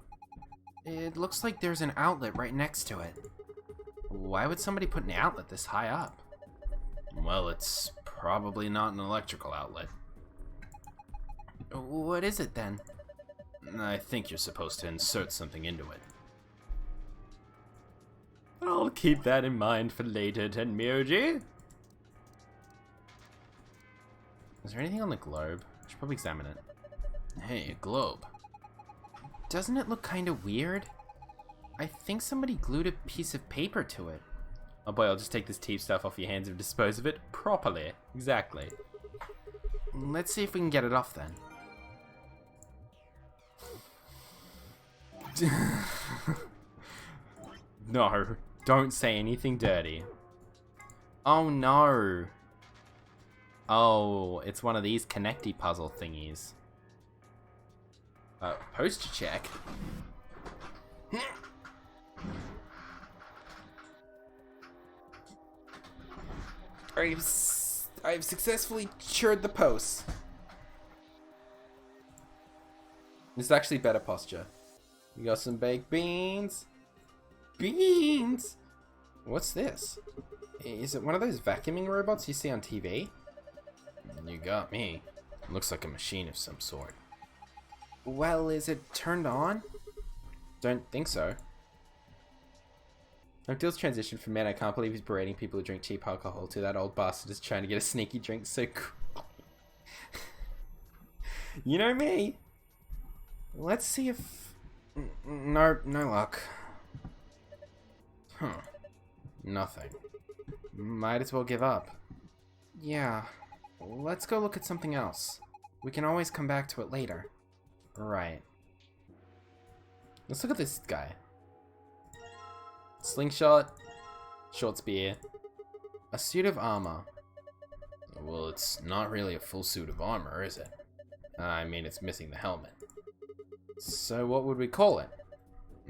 S1: It looks like there's an outlet right next to it. Why would somebody put an outlet this high up? Well, it's probably not an electrical outlet. What is it then? I think you're supposed to insert something into it. I'll keep that in mind for later, Tenmyoji. Is there anything on the globe? I should probably examine it. Hey, a globe. Doesn't it look kind of weird? I think somebody glued a piece of paper to it. Oh boy, I'll just take this teeth stuff off your hands and dispose of it properly. Exactly. Let's see if we can get it off then. No, don't say anything dirty. Oh no. Oh, it's one of these connecty puzzle thingies. Poster check. I've successfully cured the post. This is actually better posture. You got some baked beans. Beans! What's this? Is it one of those vacuuming robots you see on TV? You got me. Looks like a machine of some sort. Well, is it turned on? Don't think so. Until's transition from man, I can't believe he's berating people who drink cheap alcohol, to that old bastard is trying to get a sneaky drink so cool. You know me. Let's see if... No luck. Huh. Nothing. Might as well give up. Yeah. Let's go look at something else. We can always come back to it later. Right. Let's look at this guy. Slingshot. Short spear. A suit of armor. Well, it's not really a full suit of armor, is it? I mean, it's missing the helmet. So what would we call it?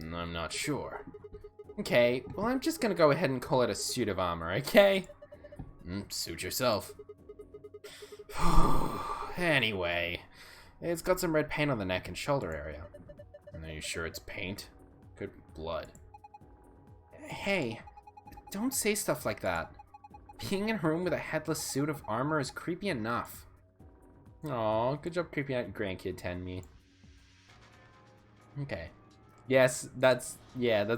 S1: I'm not sure. Okay, well I'm just gonna go ahead and call it a suit of armor, okay? Suit yourself. Anyway, it's got some red paint on the neck and shoulder area. Are you sure it's paint? Could be blood. Hey, Don't say stuff like that. Being in a room with a headless suit of armor is creepy enough. Aw, good job creeping out your grandkid, Tenmi. Okay. Yes, that's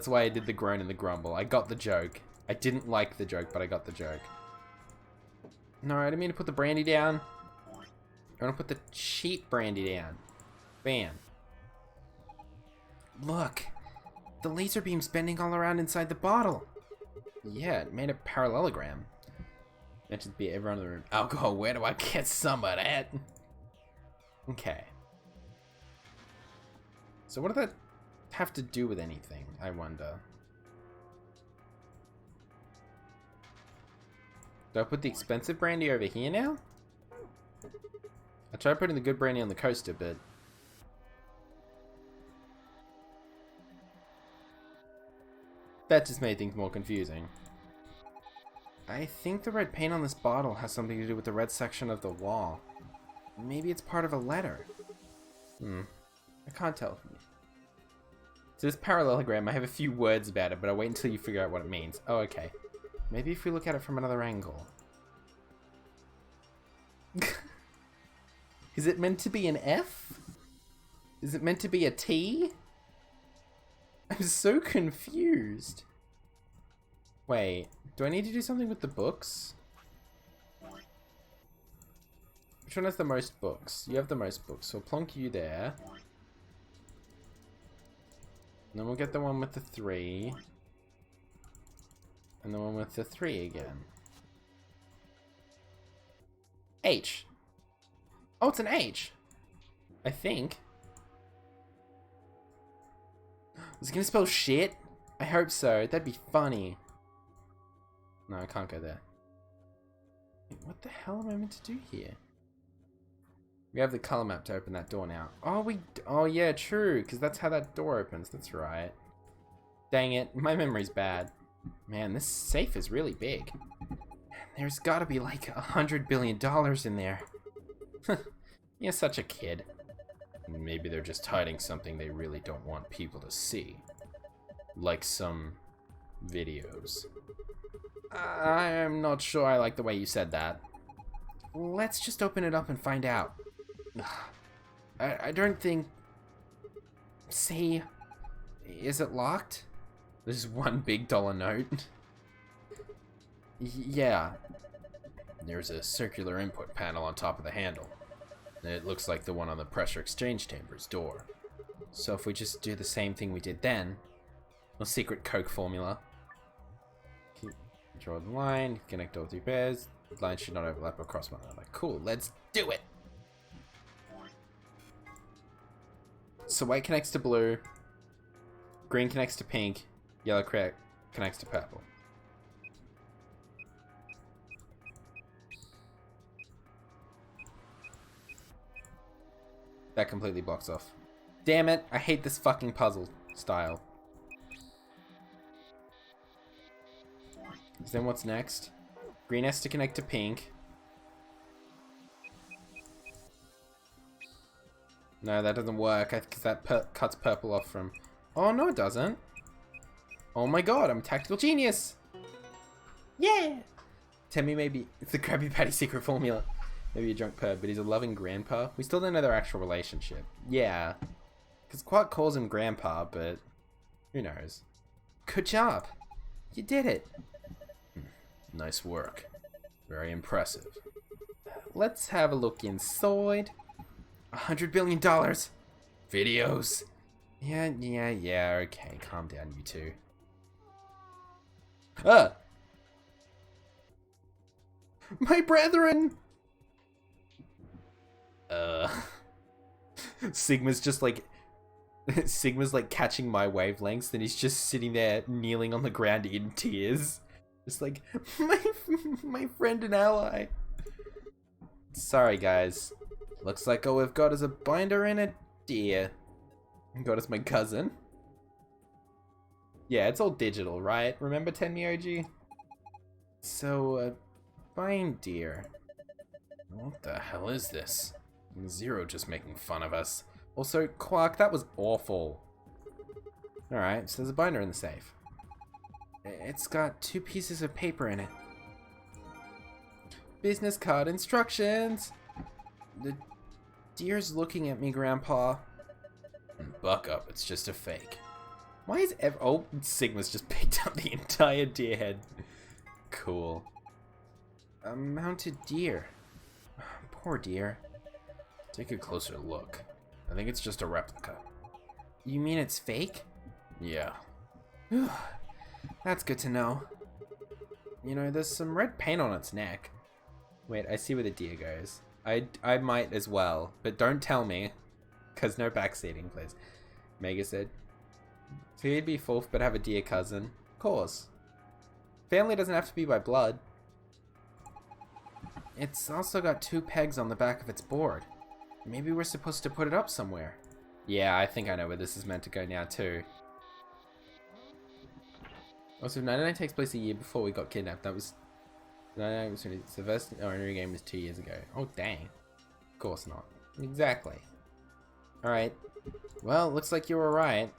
S1: why I did the groan and the grumble. I got the joke. I didn't like the joke, but I got the joke. No, I didn't mean to put the brandy down. I want to put the cheap brandy down. Bam. Look. The laser beam's bending all around inside the bottle. Yeah, it made a parallelogram. That should be everyone in the room. Alcohol, where do I get some of that? Okay. So what does that have to do with anything, I wonder? Do I put the expensive brandy over here now? I tried putting the good brandy on the coaster, but... that just made things more confusing. I think the red paint on this bottle has something to do with the red section of the wall. Maybe it's part of a letter. I can't tell. So this parallelogram, I have a few words about it, but I'll wait until you figure out what it means. Oh, okay. Maybe if we look at it from another angle. Is it meant to be an F? Is it meant to be a T? I'm so confused. Wait, do I need to do something with the books? Which one has the most books? You have the most books, so I'll plonk you there. And then we'll get the one with the 3. And the one with the 3 again. H. Oh, it's an H. I think. Is it gonna spell shit? I hope so. That'd be funny. No, I can't go there. Wait, what the hell am I meant to do here? We have the color map to open that door now. Oh yeah, true, because that's how that door opens. That's right. Dang it, my memory's bad. Man, this safe is really big. There's gotta be like $100 billion in there. You're such a kid. Maybe they're just hiding something they really don't want people to see. Like some videos. I'm not sure I like the way you said that. Let's just open it up and find out. I don't think... See? Is it locked? There's one big dollar note. Yeah. There's a circular input panel on top of the handle. It looks like the one on the pressure exchange chamber's door. So if we just do the same thing we did then, a secret Coke formula. Draw the line, connect all 3 pairs. The lines should not overlap across one another. Cool, let's do it! So white connects to blue, green connects to pink, yellow connects to purple. That completely blocks off. Damn it, I hate this fucking puzzle style. So then what's next? Green has to connect to pink. No, that doesn't work, because that cuts purple off from... Oh, no it doesn't. Oh my god, I'm a tactical genius! Yeah! Tell me maybe it's the Krabby Patty secret formula. Maybe a drunk perv, but he's a loving grandpa. We still don't know their actual relationship. Yeah. Because Quark calls him grandpa, but who knows. Good job. You did it. Nice work. Very impressive. Let's have a look inside. $100 billion. Videos. Yeah, okay. Calm down, you two. Ah! My brethren! Sigma's just like... Sigma's like catching my wavelengths and he's just sitting there kneeling on the ground in tears. Just like, my friend and ally. Sorry guys. Looks like all we've got is a binder and a deer. God, it's my cousin. Yeah, it's all digital, right? Remember Tenmi OG? So, binder. What the hell is this? Zero just making fun of us. Also, Quark, that was awful. Alright, so there's a binder in the safe. It's got 2 pieces of paper in it. Business card instructions! The deer's looking at me, Grandpa. Buck up, it's just a fake. Why is oh, Sigma's just picked up the entire deer head. Cool. A mounted deer. Poor deer. Take a closer look. I think it's just a replica. You mean it's fake? Yeah. That's good to know. You know, there's some red paint on its neck. Wait, I see where the deer goes. I might as well, but don't tell me. Because no backseating, please. Mega said. So he'd be fourth, but have a dear cousin. Of course. Family doesn't have to be by blood. It's also got 2 pegs on the back of its board. Maybe we're supposed to put it up somewhere. Yeah, I think I know where this is meant to go now, too. Also, 99 takes place a year before we got kidnapped. That was... 99 was... The first ordinary game was 2 years ago. Oh, dang. Of course not. Exactly. Alright. Well, looks like you were right.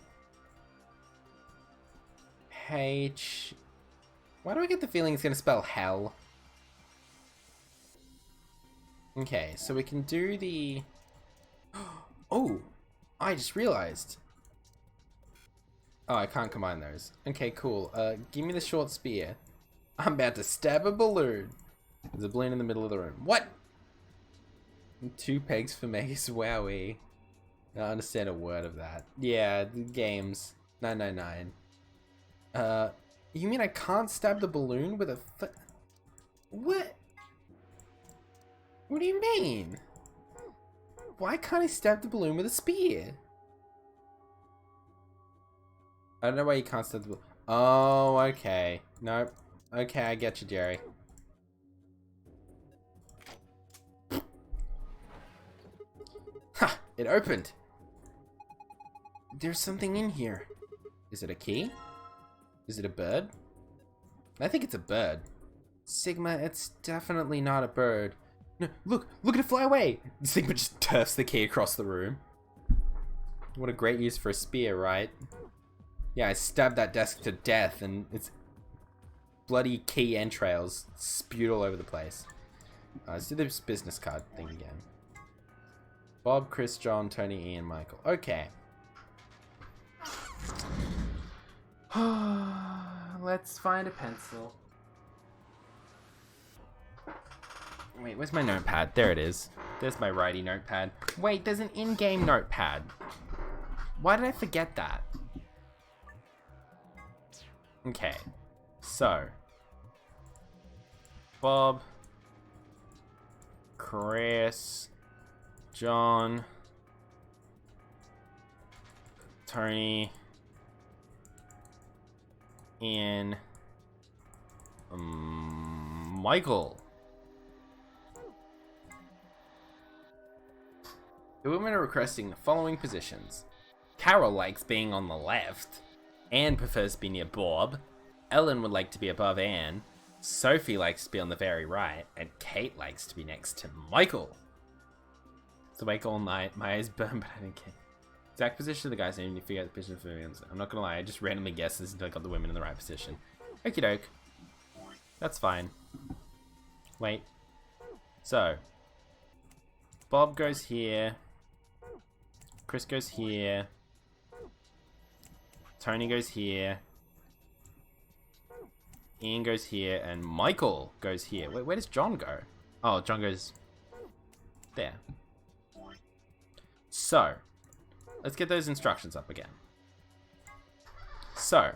S1: H... Why do I get the feeling it's going to spell hell? Okay, so we can do the... Oh! I just realized. Oh, I can't combine those. Okay, cool. Give me the short spear. I'm about to stab a balloon. There's a balloon in the middle of the room. What? 2 pegs for Megas. Wowie. I don't understand a word of that. Yeah, the games. 999. You mean I can't stab the balloon with a What? What do you mean? Why can't I stab the balloon with a spear? I don't know why you can't stab the balloon. Oh, okay. Nope. Okay, I get you, Jerry. Ha! It opened! There's something in here. Is it a key? Is it a bird? I think it's a bird. Sigma, it's definitely not a bird. No, look at it fly away! Sigma just turfs the key across the room. What a great use for a spear, right? Yeah, I stabbed that desk to death and it's bloody key entrails spewed all over the place. Let's do this business card thing again. Bob, Chris, John, Tony, Ian, Michael. Okay. Let's find a pencil. Wait, where's my notepad? There it is. There's my righty notepad. Wait, there's an in-game notepad. Why did I forget that? Okay. So. Bob. Chris. John. Tony. Ian. Michael. The women are requesting the following positions. Carol likes being on the left. Anne prefers to be near Bob. Ellen would like to be above Anne. Sophie likes to be on the very right. And Kate likes to be next to Michael. So wake all night. My eyes burn, but I don't care. Exact position of the guys name, you figure out the position of the women. I'm not gonna lie, I just randomly guessed this until I got the women in the right position. Okie doke. That's fine. Wait. So. Bob goes here. Chris goes here. Tony goes here. Ian goes here. And Michael goes here. Wait, where does John go? Oh, John goes there. So. Let's get those instructions up again. So.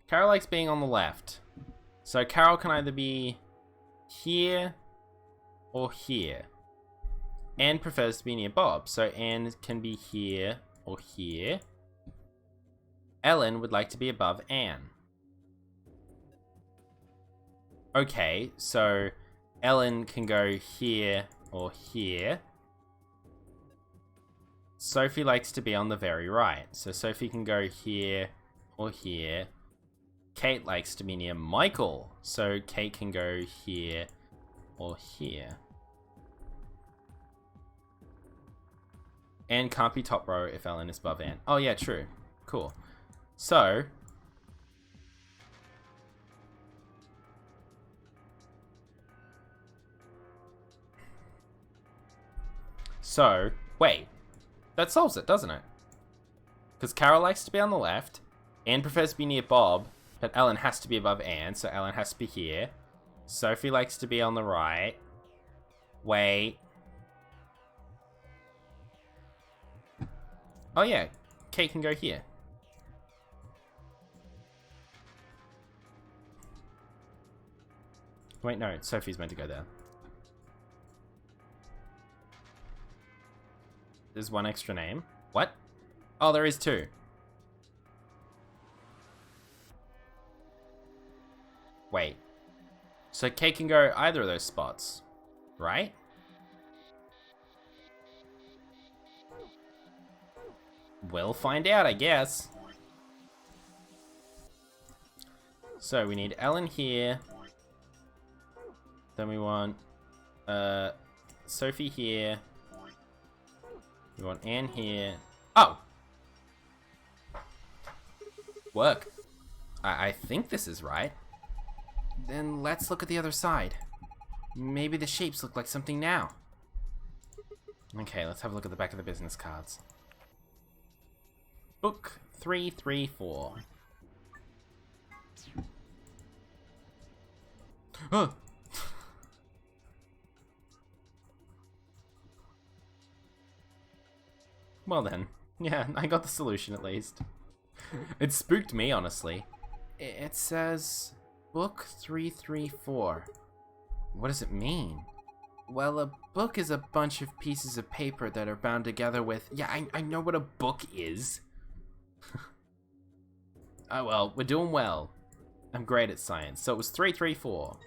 S1: Carol likes being on the left. So Carol can either be here or here. Anne prefers to be near Bob, so Anne can be here or here. Ellen would like to be above Anne. Okay, so Ellen can go here or here. Sophie likes to be on the very right, so Sophie can go here or here. Kate likes to be near Michael, so Kate can go here or here. Anne can't be top row if Ellen is above Anne. Oh yeah, true. Cool. So, So, wait. That solves it, doesn't it? Because Carol likes to be on the left. Anne prefers to be near Bob. But Ellen has to be above Anne, so Ellen has to be here. Sophie likes to be on the right. Wait. Oh yeah, Kate can go here. Wait, no, Sophie's meant to go there. There's one extra name. What? Oh, there is two. Wait. So Kate can go either of those spots, right? We'll find out, I guess. So we need Ellen here. Then we want Sophie here. We want Anne here. Oh! Work. I think this is right. Then let's look at the other side. Maybe the shapes look like something now. Okay, let's have a look at the back of the business cards. Book 334. Oh! Well then. Yeah, I got the solution at least. It spooked me, honestly. It says... Book 334. What does it mean? Well, a book is a bunch of pieces of paper that are bound together with... Yeah, I know what a book is. Oh well, we're doing well. I'm great at science. So it was 334.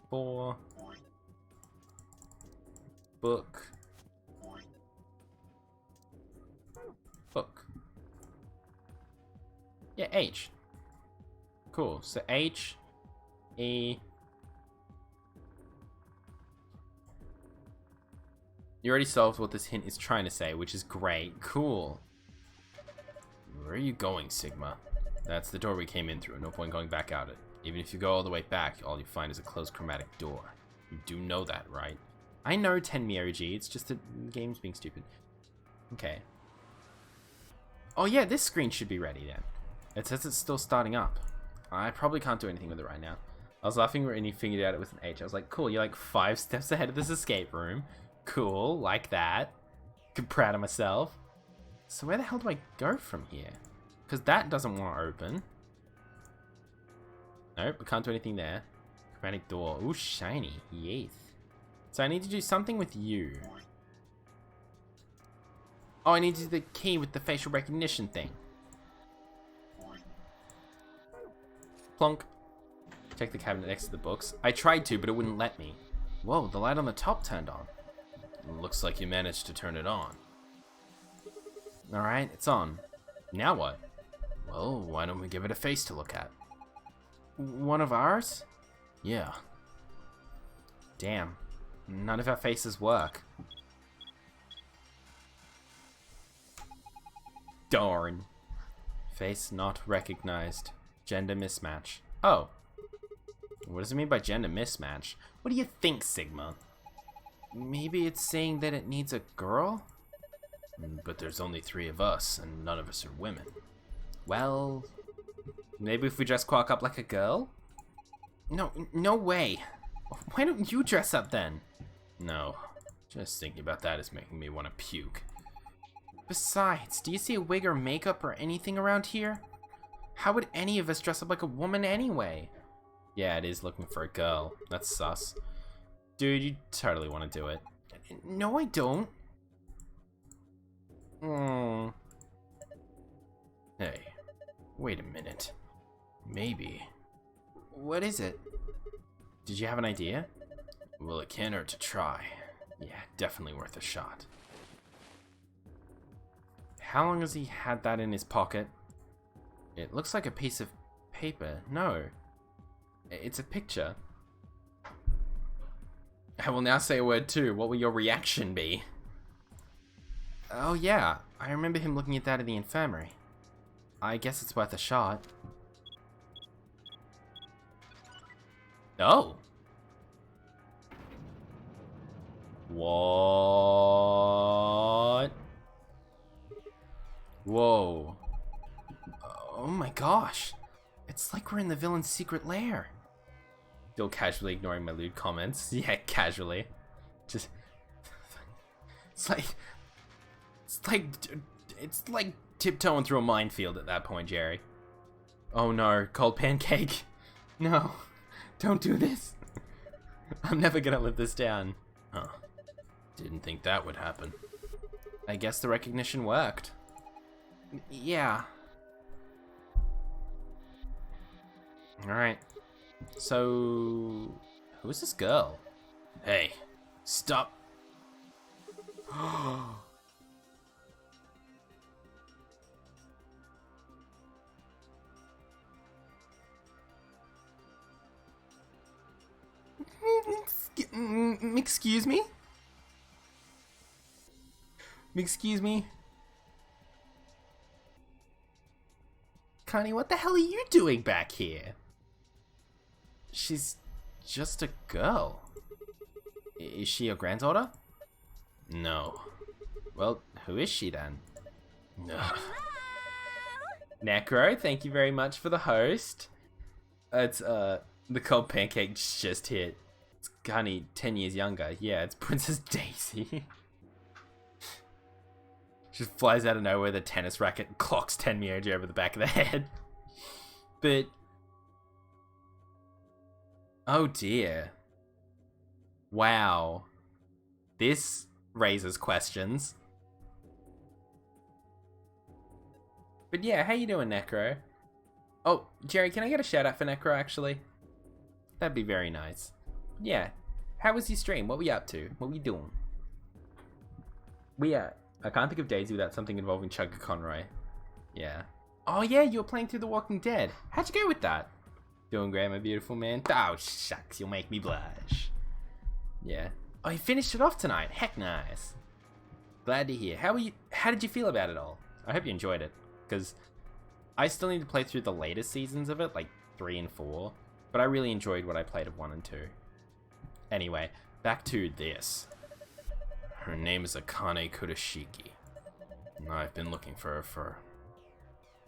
S1: 4. Book. Book. Yeah, H. Cool. So H, E. You already solved what this hint is trying to say, which is great. Cool. Where are you going, Sigma? That's the door we came in through. No point going back out it. Even if you go all the way back, all you find is a closed chromatic door. You do know that, right? I know Tenmyoji, it's just that the game's being stupid. Okay. Oh yeah, this screen should be ready then. It says it's still starting up. I probably can't do anything with it right now. I was laughing when you figured out it was an H. I was like, cool, you're like 5 steps ahead of this escape room. Cool, like that. Good, proud of myself. So where the hell do I go from here? Because that doesn't want to open. Nope, we can't do anything there. Chromatic door. Ooh, shiny. Yes. So I need to do something with you. Oh, I need to do the key with the facial recognition thing. Plonk. Check the cabinet next to the books. I tried to, but it wouldn't let me. Whoa, the light on the top turned on. Looks like you managed to turn it on. Alright, it's on. Now what? Well, why don't we give it a face to look at? One of ours? Yeah. Damn. None of our faces work. Darn. Face not recognized. Gender mismatch. Oh. What does it mean by gender mismatch? What do you think, Sigma? Maybe it's saying that it needs a girl? But there's only 3 of us, and none of us are women. Well, maybe if we dress Quark up like a girl? No way. Why don't you dress up then? No. Just thinking about that is making me want to puke. Besides, do you see a wig or makeup or anything around here? How would any of us dress up like a woman anyway? Yeah, it is looking for a girl. That's sus. Dude, you totally want to do it. No, I don't. Hey, wait a minute. Maybe. What is it? Did you have an idea? Well, it can't hurt to try. Yeah, definitely worth a shot. How long has he had that in his pocket? It looks like a piece of paper. No. It's a picture. I will now say a word too. What will your reaction be? Oh yeah, I remember him looking at that in the infirmary. I guess it's worth a shot. Oh. What? Whoa. Oh my gosh. It's like we're in the villain's secret lair. Still casually ignoring my lewd comments. Yeah, casually. Just... It's like tiptoeing through a minefield at that point, Jerry. Oh no, cold pancake. No, don't do this. I'm never gonna live this down. Huh. Didn't think that would happen. I guess the recognition worked. Yeah. Alright. So... who is this girl? Hey, stop. Excuse me? Excuse me? Connie, what the hell are you doing back here? She's just a girl. Is she your granddaughter? No. Well, who is she then? No. Necro, thank you very much for the host. It's, the cold pancake just hit. It's Connie, 10 years younger. Yeah, it's Princess Daisy. Just flies out of nowhere, the tennis racket clocks Tenmyoji over the back of the head. But... oh dear. Wow. This raises questions. But yeah, how you doing, Necro? Oh, Jerry, can I get a shout out for Necro, actually? That'd be very nice. Yeah. How was your stream? What were you up to? What were you doing? I can't think of days without something involving Chugga Conroy. Yeah. Oh yeah, you were playing through The Walking Dead. How'd you go with that? Doing great, my beautiful man. Oh, shucks, you'll make me blush. Yeah. Oh, you finished it off tonight. Heck nice. Glad to hear. How did you feel about it all? I hope you enjoyed it. Because I still need to play through the later seasons of it, like 3 and 4. But I really enjoyed what I played of 1 and 2. Anyway, back to this. Her name is Akane Kurashiki. And I've been looking for her for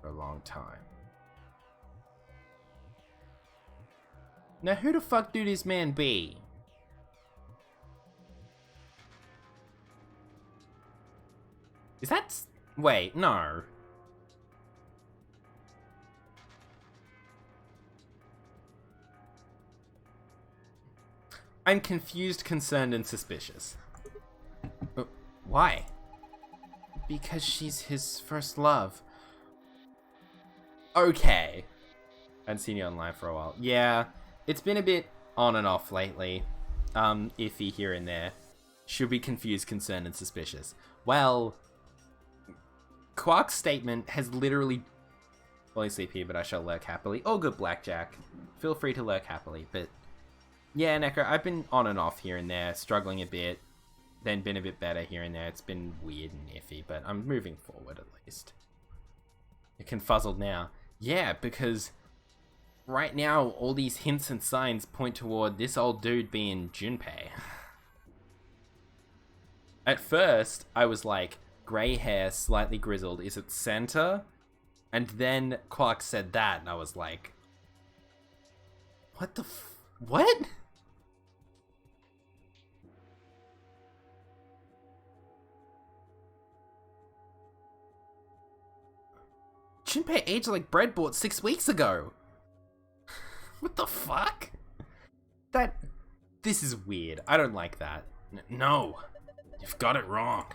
S1: a long time. Now who the fuck do this man be? Is that... wait, no. I'm confused, concerned, and suspicious. Why? Because she's his first love. Okay. I haven't seen you online for a while. Yeah, it's been a bit on and off lately. Iffy here and there. Should be confused, concerned, and suspicious. Well, Quark's statement has literally... well, I sleep here, but I shall lurk happily. Oh, good blackjack. Feel free to lurk happily, but... yeah, Necro, I've been on and off here and there, struggling a bit. Then been a bit better here and there. It's been weird and iffy, but I'm moving forward at least. You're confuzzled now. Yeah, because right now all these hints and signs point toward this old dude being Junpei. At first, I was like, grey hair, slightly grizzled, is it Santa? And then Quark said that, and I was like, what the what? Junpei aged like bread bought 6 weeks ago. What the fuck? This is weird. I don't like that. No, you've got it wrong.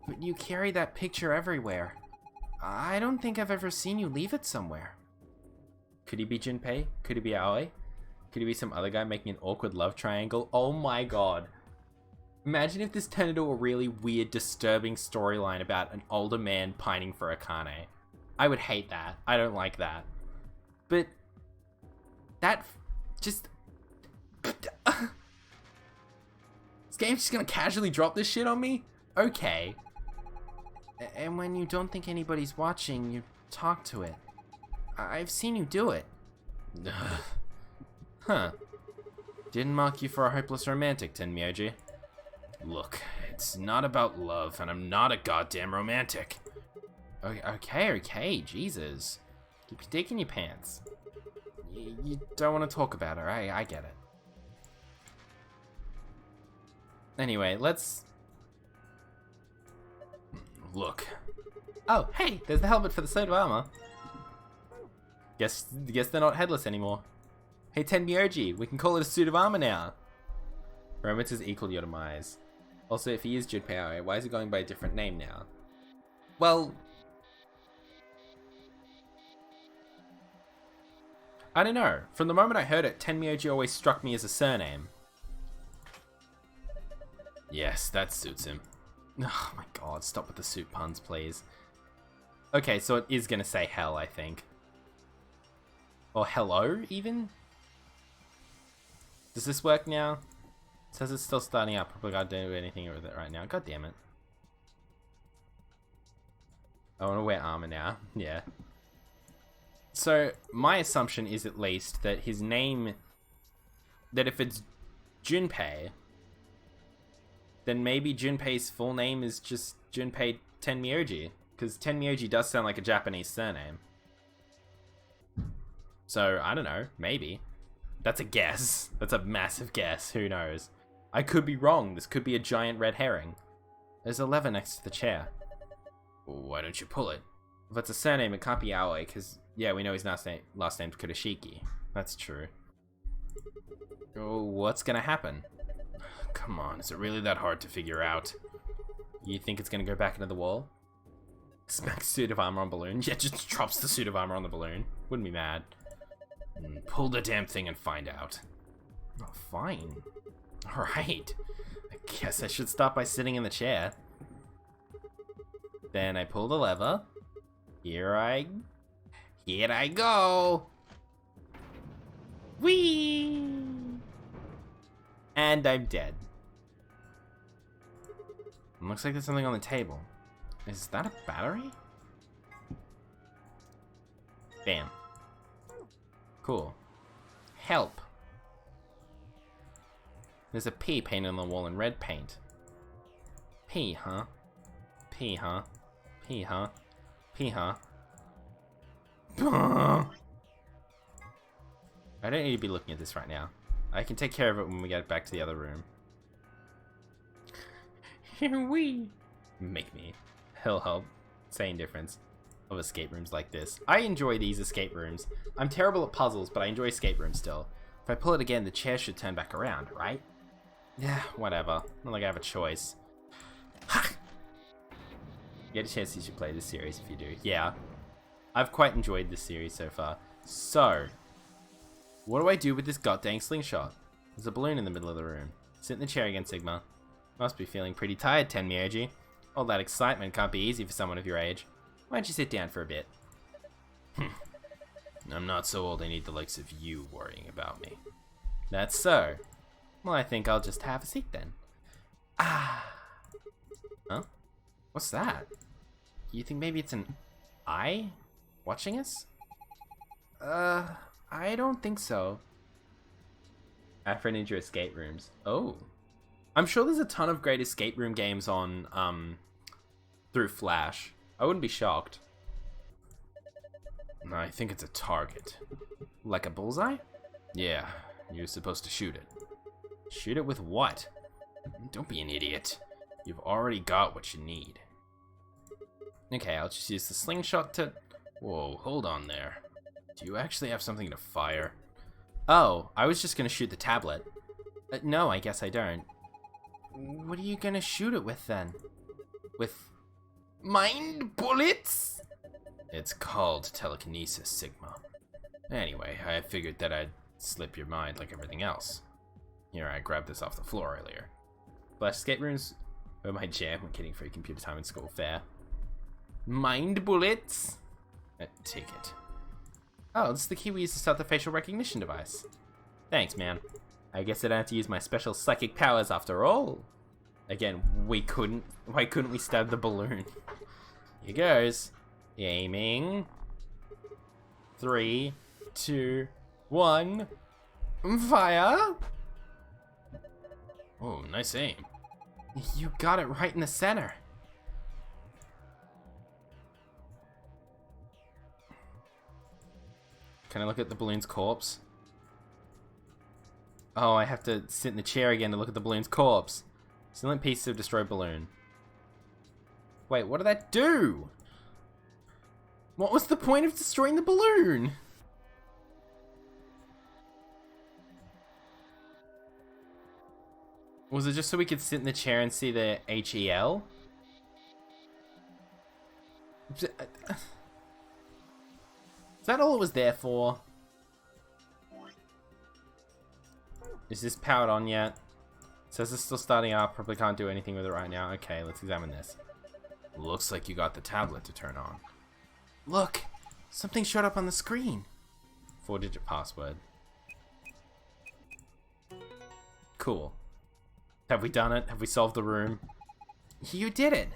S1: But you carry that picture everywhere. I don't think I've ever seen you leave it somewhere. Could he be Junpei? Could he be Aoi? Could he be some other guy making an awkward love triangle? Oh my god. Imagine if this turned into a really weird, disturbing storyline about an older man pining for Akane. I would hate that. I don't like that. But that just... this game's just gonna casually drop this shit on me? Okay. And when you don't think anybody's watching, you talk to it. I've seen you do it. Huh. Didn't mark you for a hopeless romantic, Tenmyoji. Look, it's not about love, and I'm not a goddamn romantic. Okay, Jesus. Keep your dick in your pants. You don't want to talk about her, I get it. Anyway, let's... Look. Oh, hey, there's the helmet for the suit of armor. Guess they're not headless anymore. Hey, Tenmyoji, we can call it a suit of armor now. Romance is equal to your demise. Also, if he is Junpei, why is he going by a different name now? Well... I don't know. From the moment I heard it, Tenmyoji always struck me as a surname. Yes, that suits him. Oh my god, stop with the suit puns, please. Okay, so it is gonna say hell, I think. Or hello, even? Does this work now? It says it's still starting up. Probably can't do anything with it right now. God damn it. I want to wear armor now. Yeah. So, my assumption is at least that his name... That if it's Junpei, then maybe Junpei's full name is just Junpei Tenmyoji. Because Tenmyoji does sound like a Japanese surname. So, I don't know. Maybe. That's a guess. That's a massive guess. Who knows? I could be wrong. This could be a giant red herring. There's a lever next to the chair. Why don't you pull it? If it's a surname, it can't be Aoi, because, yeah, we know his last name's Kurashiki. That's true. Oh, what's gonna happen? Come on, is it really that hard to figure out? You think it's gonna go back into the wall? Smacks suit of armor on balloon? Yeah, just drops the suit of armor on the balloon. Wouldn't be mad. Pull the damn thing and find out. Oh, fine. Alright. I guess I should start by sitting in the chair. Then I pull the lever. Here I go. Whee! And I'm dead. Looks like there's something on the table. Is that a battery? Bam. Cool. Help. There's a P painted on the wall in red paint. P, huh? P, huh? P, huh? P, huh? I don't need to be looking at this right now. I can take care of it when we get back to the other room. Here we make me. Hell help. Same difference of escape rooms like this. I enjoy these escape rooms. I'm terrible at puzzles, but I enjoy escape rooms still. If I pull it again, the chair should turn back around, right? Yeah, whatever. Not like I have a choice. Ha! You get a chance you should play this series if you do. Yeah. I've quite enjoyed this series so far. So, what do I do with this goddamn slingshot? There's a balloon in the middle of the room. Sit in the chair again, Sigma. Must be feeling pretty tired, Tenmyoji. All that excitement can't be easy for someone of your age. Why don't you sit down for a bit? I'm not so old I need the likes of you worrying about me. That's so. Well, I think I'll just have a seat then. Ah. Huh? What's that? You think maybe it's an eye watching us? I don't think so. Afro Ninja escape rooms. Oh. I'm sure there's a ton of great escape room games on, through Flash. I wouldn't be shocked. I think it's a target. Like a bullseye? Yeah, you're supposed to shoot it. Shoot it with what? Don't be an idiot. You've already got what you need. Okay, I'll just use the slingshot to... Whoa, hold on there. Do you actually have something to fire? Oh, I was just gonna shoot the tablet. No, I guess I don't. What are you gonna shoot it with then? With... mind bullets? It's called telekinesis, Sigma. Anyway, I figured that I'd slip your mind like everything else. Here, I grabbed this off the floor earlier. Flash escape rooms were my jam when getting free computer time in school. Fair. Mind bullets? Take it. Oh, this is the key we use to start the facial recognition device. Thanks, man. I guess I don't have to use my special psychic powers after all. Again, why couldn't we stab the balloon? Here goes. Aiming. 3, 2, 1. Fire! Oh, nice aim. You got it right in the center. Can I look at the balloon's corpse? Oh, I have to sit in the chair again to look at the balloon's corpse. Silent pieces of destroyed balloon. Wait, what did that do? What was the point of destroying the balloon? Was it just so we could sit in the chair and see the HEL? Is that all it was there for? Is this powered on yet? It says it's still starting up. Probably can't do anything with it right now. Okay, let's examine this. Looks like you got the tablet to turn on. Look! Something showed up on the screen. 4-digit password. Cool. Have we done it? Have we solved the room? You did it!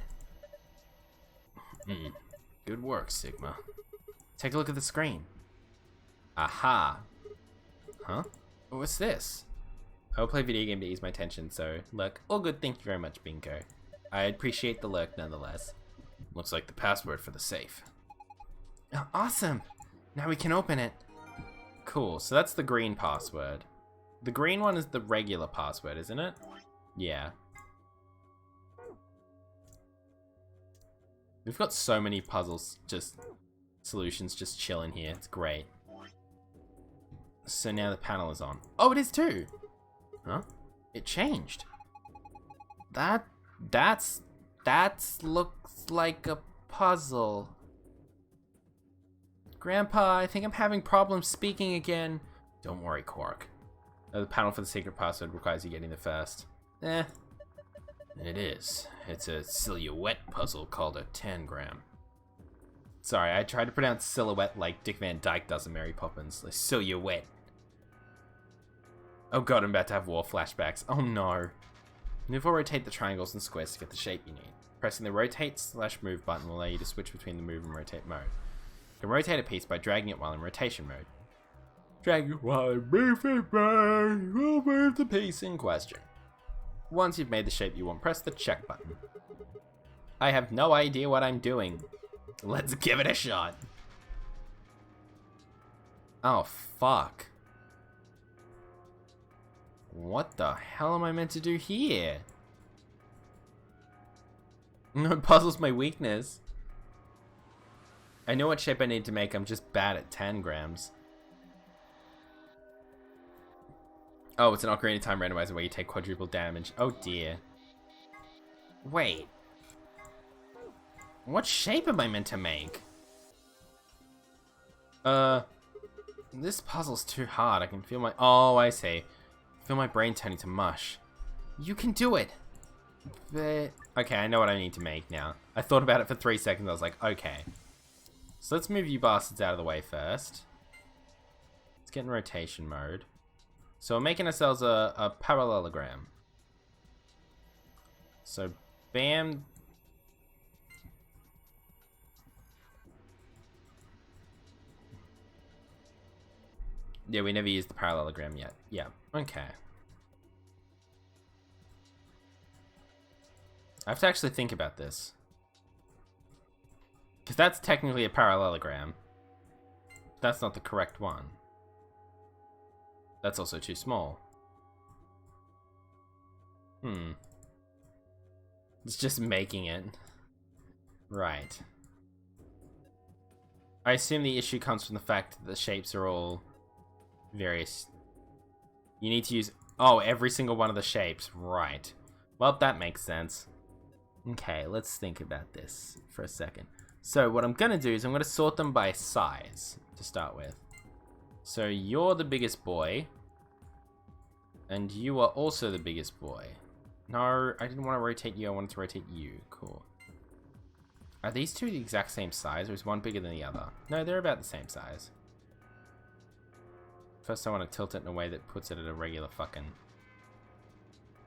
S1: Good work, Sigma. Take a look at the screen. Aha! Huh? What's this? I'll play video game to ease my tension, so look, all good, thank you very much, Bingo. I appreciate the lurk nonetheless. Looks like the password for the safe. Oh, awesome! Now we can open it. Cool, so that's the green password. The green one is the regular password, isn't it? Yeah. We've got so many puzzles, solutions just chilling here. It's great. So now the panel is on. Oh, it is too! Huh? It changed. That's looks like a puzzle. Grandpa, I think I'm having problems speaking again. Don't worry, Quark. The panel for the secret password requires you getting the first. It is. It's a silhouette puzzle called a tangram. Sorry, I tried to pronounce silhouette like Dick Van Dyke does in Mary Poppins. Like silhouette. Oh god, I'm about to have war flashbacks. Oh no. Move or rotate the triangles and squares to get the shape you need. Pressing the rotate/move button will allow you to switch between the move and rotate mode. You can rotate a piece by dragging it while in rotation mode. Drag it while in moving mode will move the piece in question. Once you've made the shape you want, press the check button. I have no idea what I'm doing. Let's give it a shot. Oh, fuck. What the hell am I meant to do here? No, puzzle's my weakness. I know what shape I need to make, I'm just bad at tangrams. Oh, it's an Ocarina of Time randomizer where you take quadruple damage. Oh dear. Wait. What shape am I meant to make? This puzzle's too hard. I can feel my... Oh, I see. I feel my brain turning to mush. You can do it! But... Okay, I know what I need to make now. I thought about it for 3 seconds. I was like, okay. So let's move you bastards out of the way first. Let's get in rotation mode. So we're making ourselves a parallelogram. So, bam. Yeah, we never used the parallelogram yet. Yeah, okay. I have to actually think about this. Because that's technically a parallelogram. That's not the correct one. That's also too small. It's just making it. Right. I assume the issue comes from the fact that the shapes are all various. You need to use... Oh, every single one of the shapes. Right. Well, that makes sense. Okay, let's think about this for a second. So what I'm going to do is I'm going to sort them by size to start with. So you're the biggest boy. And you are also the biggest boy. No, I didn't want to rotate you. I wanted to rotate you. Cool. Are these two the exact same size, or is one bigger than the other? No, they're about the same size. First I want to tilt it in a way that puts it at a regular fucking...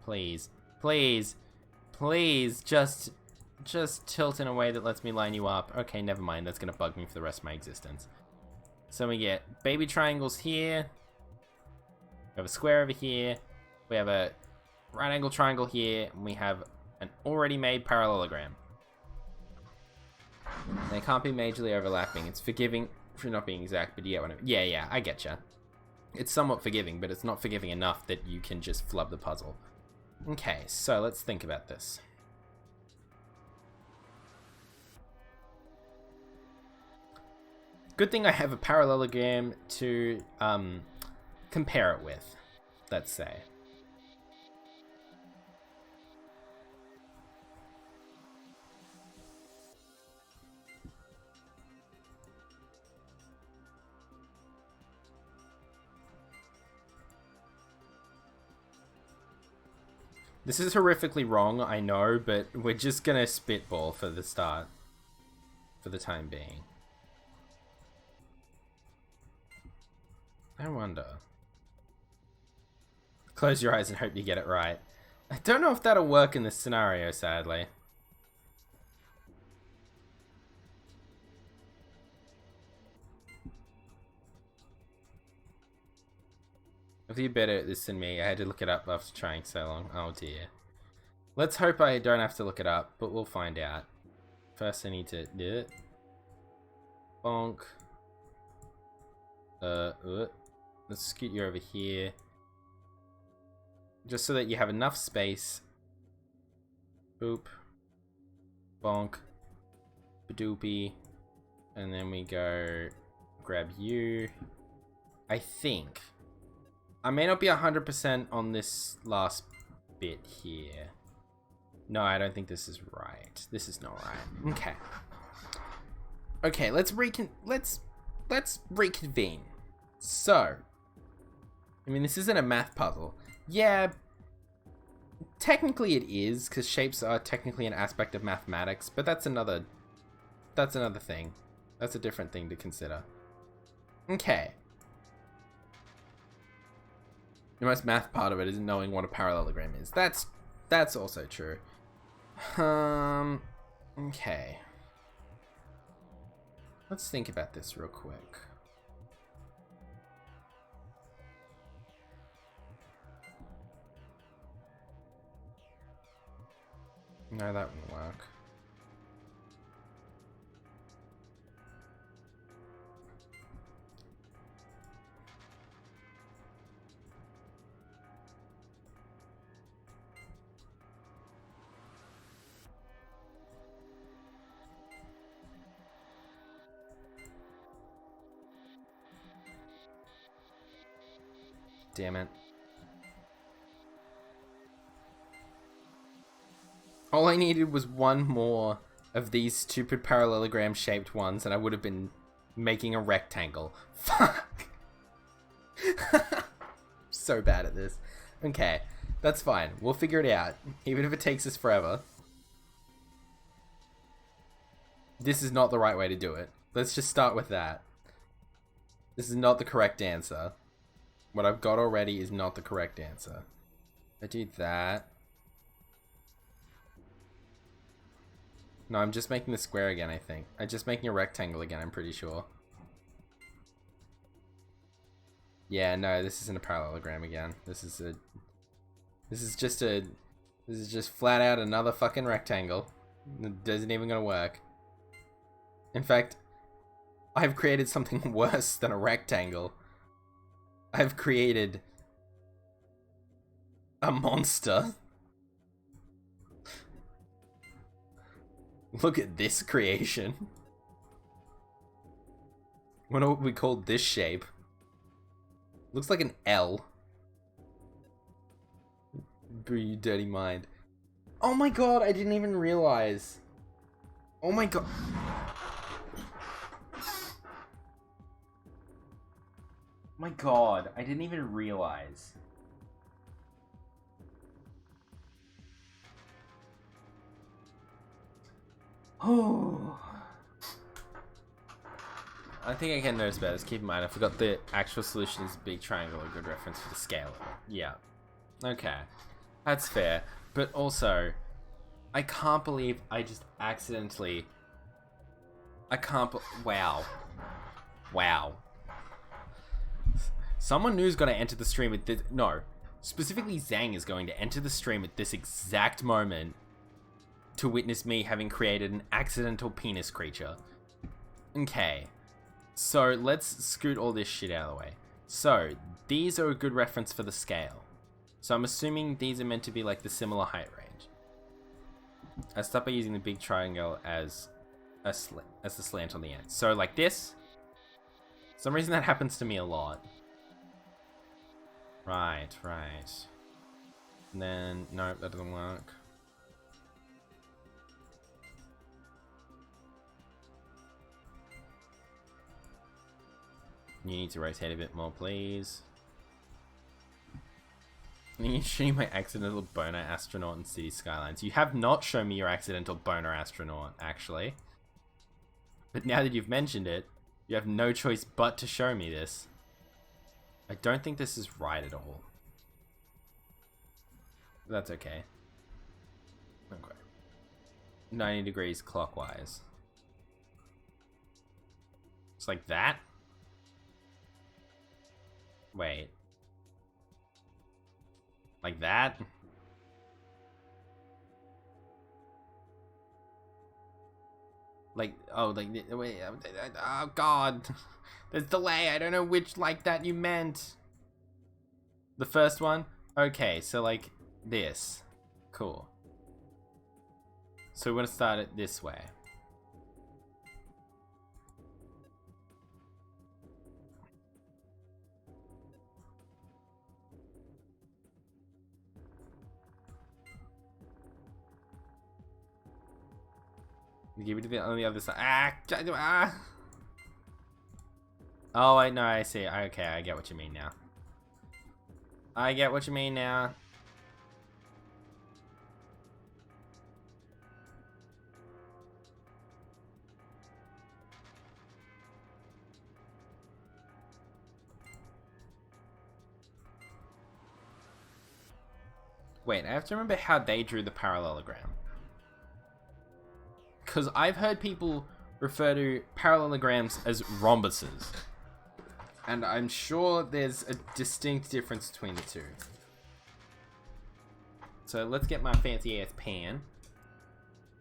S1: Please. Please. Please. Just tilt in a way that lets me line you up. Okay, never mind. That's going to bug me for the rest of my existence. So we get baby triangles here. We have a square over here. We have a right angle triangle here. And we have An already made parallelogram. They can't be majorly overlapping. It's forgiving for not being exact, but yeah, yeah, I getcha. It's somewhat forgiving, but it's not forgiving enough that you can just flub the puzzle. Okay, so let's think about this. Good thing I have a parallelogram to compare it with, let's say. This is horrifically wrong, I know, but we're just gonna spitball for the start. For the time being. I wonder. Close your eyes and hope you get it right. I don't know if that'll work in this scenario, sadly. If you're better at this than me, I had to look it up after trying so long. Oh dear. Let's hope I don't have to look it up, but we'll find out. First I need to do it. Bonk. Let's scoot you over here. Just so that you have enough space. Boop. Bonk. Badoopy. And then we go grab you. I think. I may not be 100% on this last bit here. No, I don't think this is right. This is not right. Okay. Okay, let's reconvene. So, I mean, this isn't a math puzzle. Yeah, technically it is, because shapes are technically an aspect of mathematics, but that's another thing. That's a different thing to consider. Okay. The most math part of it is knowing what a parallelogram is. That's also true. Okay. Let's think about this real quick. No, that wouldn't work. Damn it. All I needed was one more of these stupid parallelogram shaped ones and I would have been making a rectangle. Fuck. So bad at this. Okay, that's fine. We'll figure it out. Even if it takes us forever. This is not the right way to do it. Let's just start with that. This is not the correct answer. What I've got already is not the correct answer. I do that. No, I'm just making the square again, I think. I'm just making a rectangle again, I'm pretty sure. Yeah, no, this isn't a parallelogram again. This is just flat out another fucking rectangle. It isn't even gonna work. In fact, I've created something worse than a rectangle. I've created a monster. Look at this creation. What would we call this shape? Looks like an L. Boo, you dirty mind. Oh my god, I didn't even realize. Oh my god. My god, I didn't even realize. Oh. I think I can notice better. Just keep in mind, I forgot the actual solution is big triangle, a good reference for the scale of it. Yeah. Okay. That's fair. But also, I can't believe I just accidentally... Wow. Wow. Someone new is going to enter the stream at this... No. Specifically, Zhang is going to enter the stream at this exact moment to witness me having created an accidental penis creature. Okay. So, let's scoot all this shit out of the way. So, these are a good reference for the scale. So, I'm assuming these are meant to be like the similar height range. I start by using the big triangle as the slant on the end. So, like this. For some reason that happens to me a lot. Right. And then, no, that doesn't work. You need to rotate a bit more, please. I need to show you my accidental boner astronaut in City Skylines. You have not shown me your accidental boner astronaut, actually. But now that you've mentioned it, you have no choice but to show me this. I don't think this is right at all. That's okay. Okay. 90 degrees clockwise. It's like that? Wait. Like that? Like, oh, like, wait, oh god. There's delay, I don't know which like that you meant. The first one? Okay, so like this. Cool. So we're gonna start it this way. Give it to the on the other side. Oh, I know. I see. Okay, I get what you mean now. I get what you mean now. Wait, I have to remember how they drew the parallelogram. Because I've heard people refer to parallelograms as rhombuses. And I'm sure there's a distinct difference between the two. So let's get my fancy ass pan.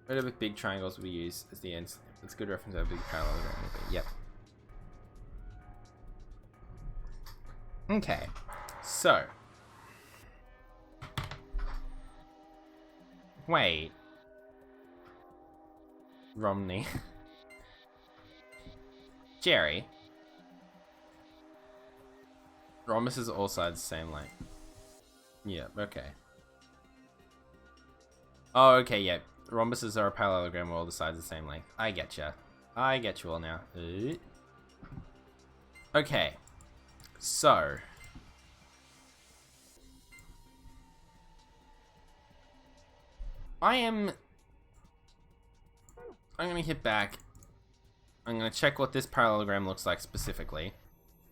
S1: Whatever big triangles we use as the ends. It's a good reference to a big parallelogram. Yep. Okay. So. Wait. Romney. Jerry. Rhombus is all sides the same length. Yeah, okay. Oh, okay, yeah. Rhombuses are a parallelogram where all the sides are the same length. I getcha. I get you all now. Okay. So. I'm gonna hit back. I'm gonna check what this parallelogram looks like specifically.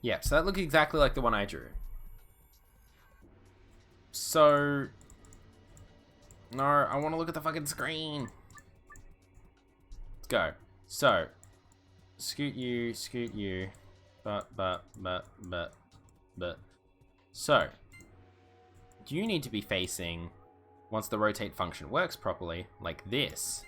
S1: Yeah, so that looks exactly like the one I drew. So... No, I want to look at the fucking screen. Let's go. So, scoot you. But. So, you need to be facing, once the rotate function works properly, like this.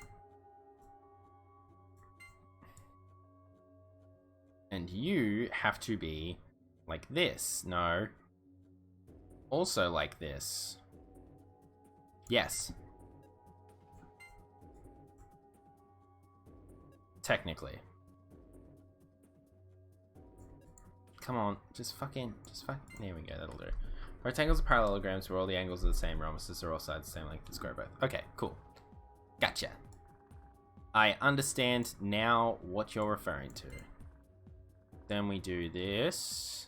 S1: And you have to be like this. No. Also like this. Yes. Technically. Come on. Just fucking. There we go. That'll do. Rectangles are parallelograms where all the angles are the same. Rhombuses are all sides the same length. Square both. Okay, cool. Gotcha. I understand now what you're referring to. Then we do this.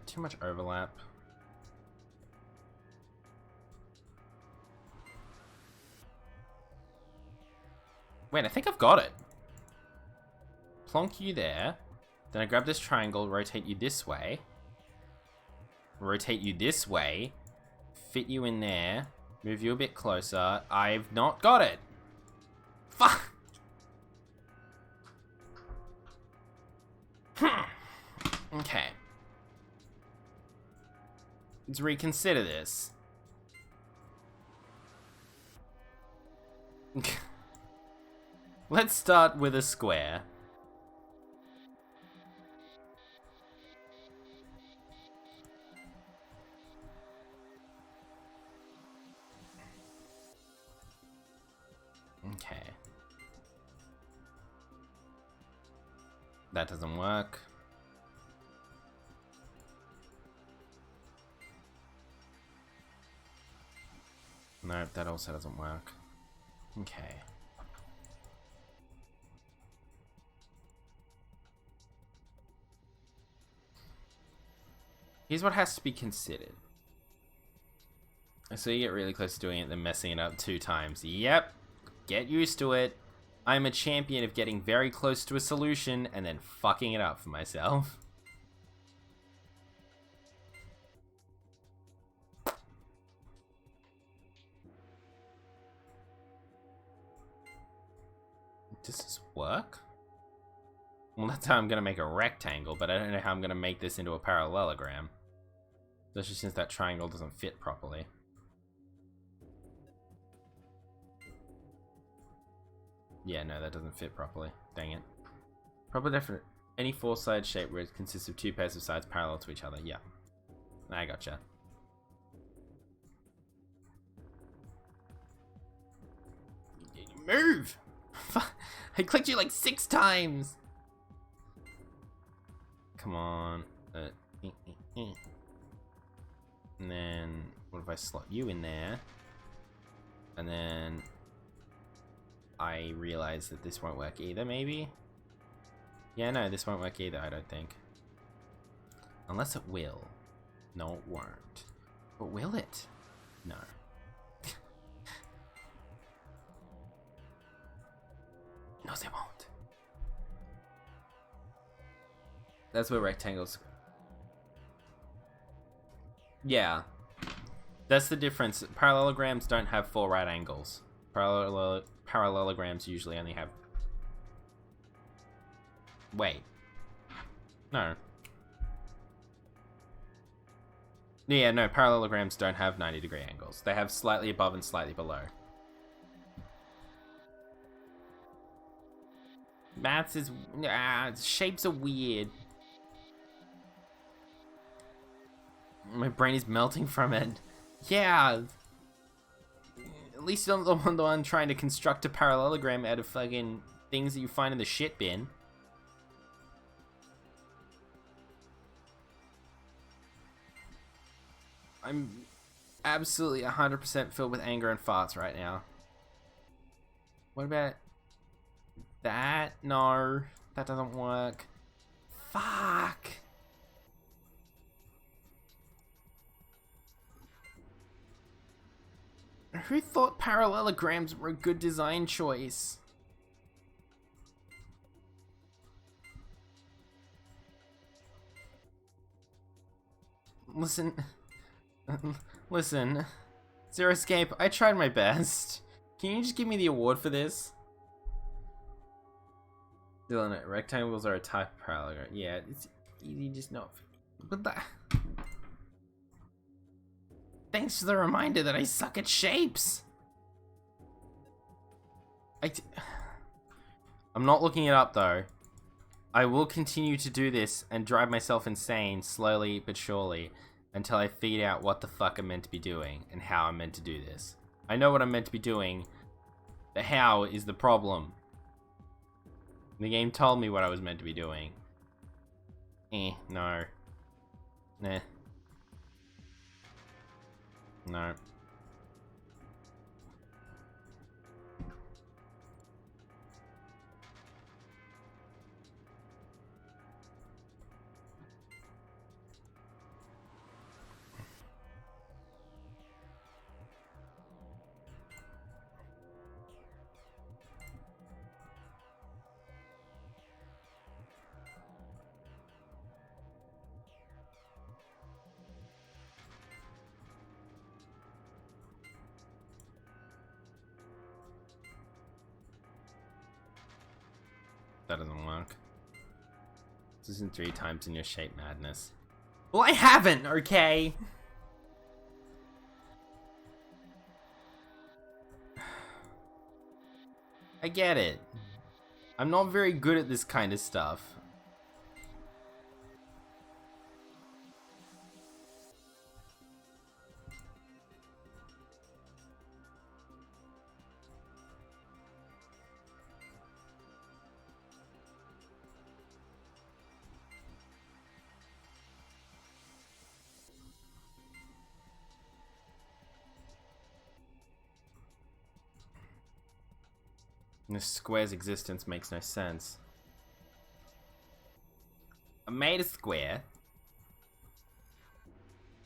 S1: Too much overlap. Wait, I think I've got it. Plonk you there. Then I grab this triangle, rotate you this way. Rotate you this way. Fit you in there. Move you a bit closer. I've not got it. Fuck. Okay. Let's reconsider this. Let's start with a square. Okay. That doesn't work. No, that also doesn't work. Okay. Here's what has to be considered. So you get really close to doing it, then messing it up 2 times. Yep. Get used to it. I'm a champion of getting very close to a solution and then fucking it up for myself. Does this work? Well, that's how I'm gonna make a rectangle, but I don't know how I'm gonna make this into a parallelogram. Especially since that triangle doesn't fit properly. Yeah, no, that doesn't fit properly. Dang it. Proper definite. Any 4-sided shape where it consists of 2 pairs of sides parallel to each other. Yeah. I gotcha. Move! I clicked you like 6 times! Come on. And then, what if I slot you in there? And then I realize that this won't work either, maybe? Yeah, no, this won't work either, I don't think. Unless it will. No, it won't. But will it? No. No, they won't. That's where rectangles... Yeah. That's the difference. Parallelograms don't have 4 right angles. Parallelograms usually only have... Wait. No. Yeah, no, parallelograms don't have 90-degree angles. They have slightly above and slightly below. Maths is... shapes are weird. My brain is melting from it. Yeah. At least I'm the one trying to construct a parallelogram out of fucking things that you find in the shit bin. I'm absolutely 100% filled with anger and farts right now. What about that? No, that doesn't work. Fuck. Who thought parallelograms were a good design choice? Listen. Listen. Zero Escape, I tried my best. Can you just give me the award for this? Dylan, rectangles are a type of parallelogram. Yeah, it's easy, just not... But that... Thanks for the reminder that I suck at shapes! I'm not looking it up, though. I will continue to do this and drive myself insane, slowly but surely, until I figure out what the fuck I'm meant to be doing, and how I'm meant to do this. I know what I'm meant to be doing. The how is the problem. The game told me what I was meant to be doing. No. Nah. No. That doesn't work. This isn't 3 times in your shape madness. Well, I haven't, okay? I get it. I'm not very good at this kind of stuff. And this square's existence makes no sense. I made a square.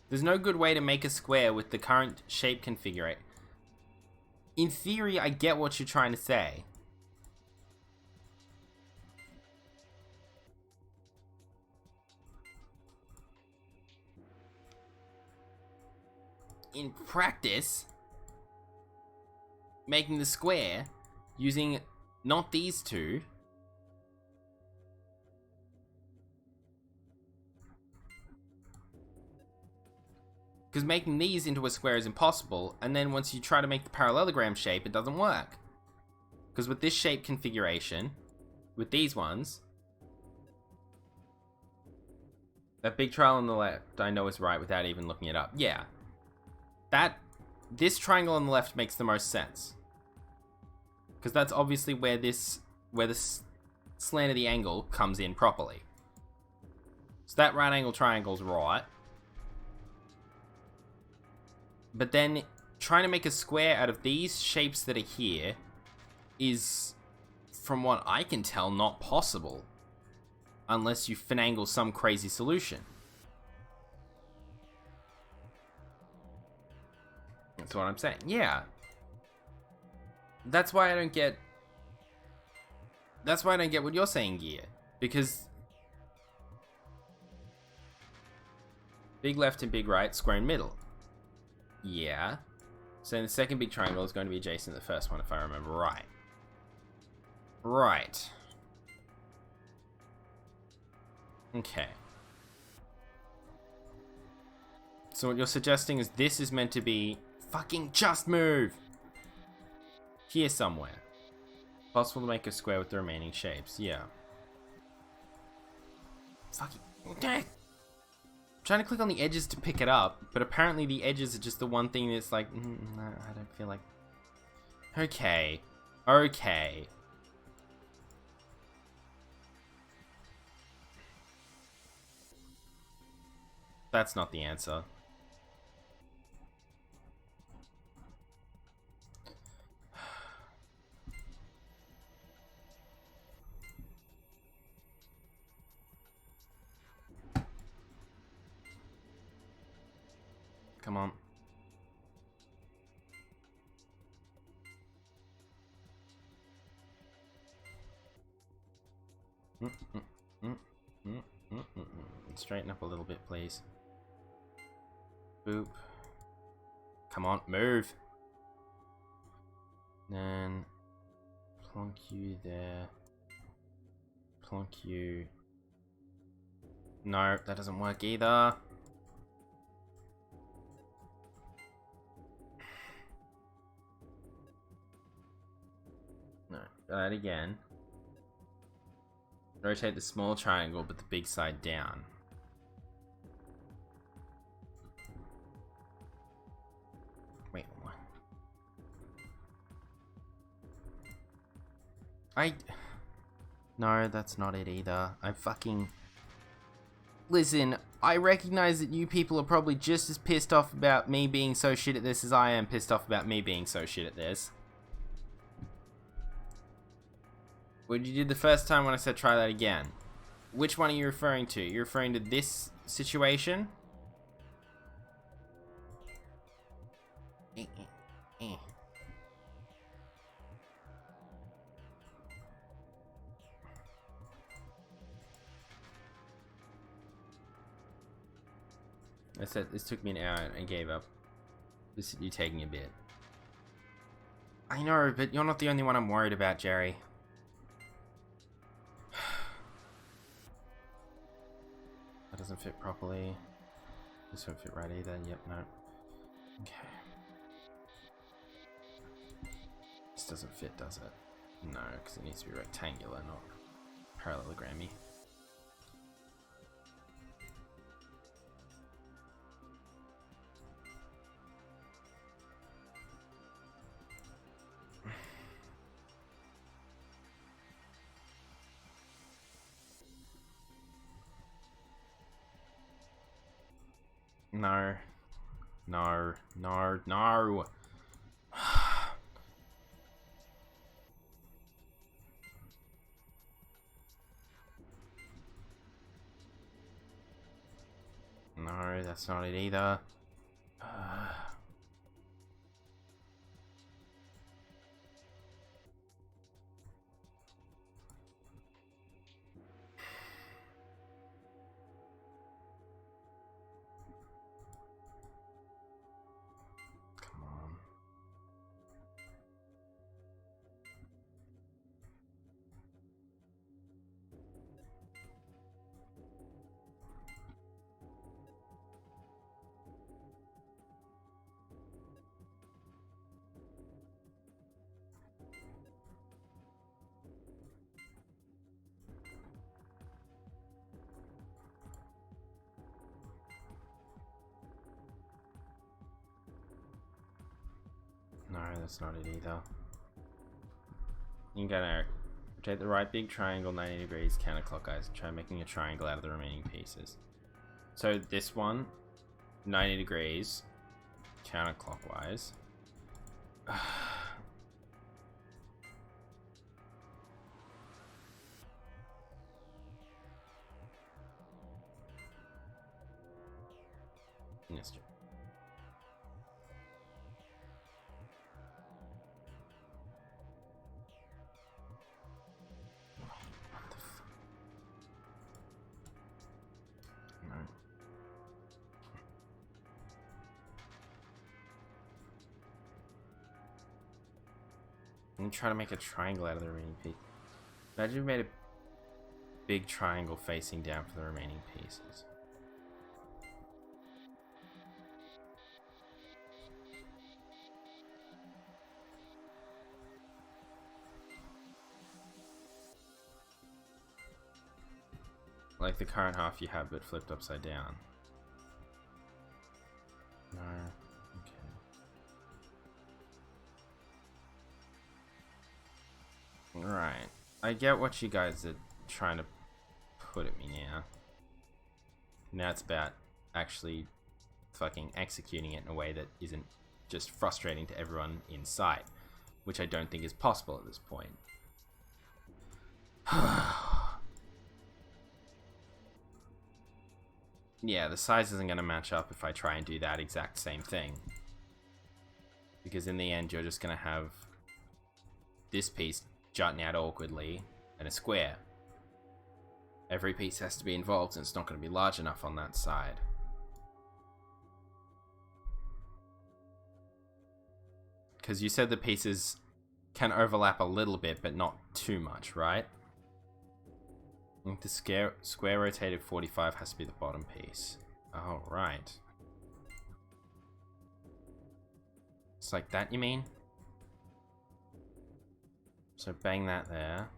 S1: There's no good way to make a square with the current shape configuration. In theory, I get what you're trying to say. In practice, making the square using not these two, because making these into a square is impossible, and then once you try to make the parallelogram shape, it doesn't work. Because with this shape configuration, with these ones, that big triangle on the left, I know is right without even looking it up. Yeah. This triangle on the left makes the most sense. Because that's obviously where the slant of the angle comes in properly. So that right angle triangle's right. But then trying to make a square out of these shapes that are here is, from what I can tell, not possible. Unless you finagle some crazy solution. That's what I'm saying. Yeah. That's why I don't get what you're saying, Gear. Because big left and big right, square in middle. Yeah. So the second big triangle is going to be adjacent to the first one, if I remember right. Right. Okay. So what you're suggesting is this is meant to be fucking just move! Here somewhere. Possible to make a square with the remaining shapes, yeah. Fucking... I'm trying to click on the edges to pick it up, but apparently the edges are just the one thing that's like, I don't feel like... Okay. Okay. That's not the answer. Come on. Straighten up a little bit, please. Boop. Come on, move. Then plonk you there. Plonk you. No, that doesn't work either. No, that again. Rotate the small triangle, but the big side down. Wait, what? No, that's not it either. I fucking... Listen, I recognize that you people are probably just as pissed off about me being so shit at this as I am pissed off about me being so shit at this. What you did the first time when I said try that again? Which one are you referring to? You're referring to this situation? I said this took me an hour and gave up. This is you taking a bit. I know, but you're not the only one I'm worried about, Jerry. That doesn't fit properly. This won't fit right either. Yep, no. Okay. This doesn't fit, does it? No, because it needs to be rectangular, not parallelogrammy. No. No. No. No. No, that's not it either. Come on. No, that's not it either. You're gonna rotate the right big triangle 90 degrees counterclockwise and try making a triangle out of the remaining pieces. So this one, 90 degrees counterclockwise. Yes, sir. What the fuck? No. I'm trying to make a triangle out of the remaining piece. Imagine we made a big triangle facing down for the remaining pieces. Like the current half you have, but flipped upside down. No. Okay. Right. I get what you guys are trying to put at me now. Now it's about actually fucking executing it in a way that isn't just frustrating to everyone in sight, which I don't think is possible at this point. Yeah, the size isn't going to match up if I try and do that exact same thing. Because in the end, you're just going to have this piece jutting out awkwardly and a square. Every piece has to be involved and it's not going to be large enough on that side. Because you said the pieces can overlap a little bit, but not too much, right? The square rotated 45 has to be the bottom piece. Oh, right. It's like that, you mean? So bang that there.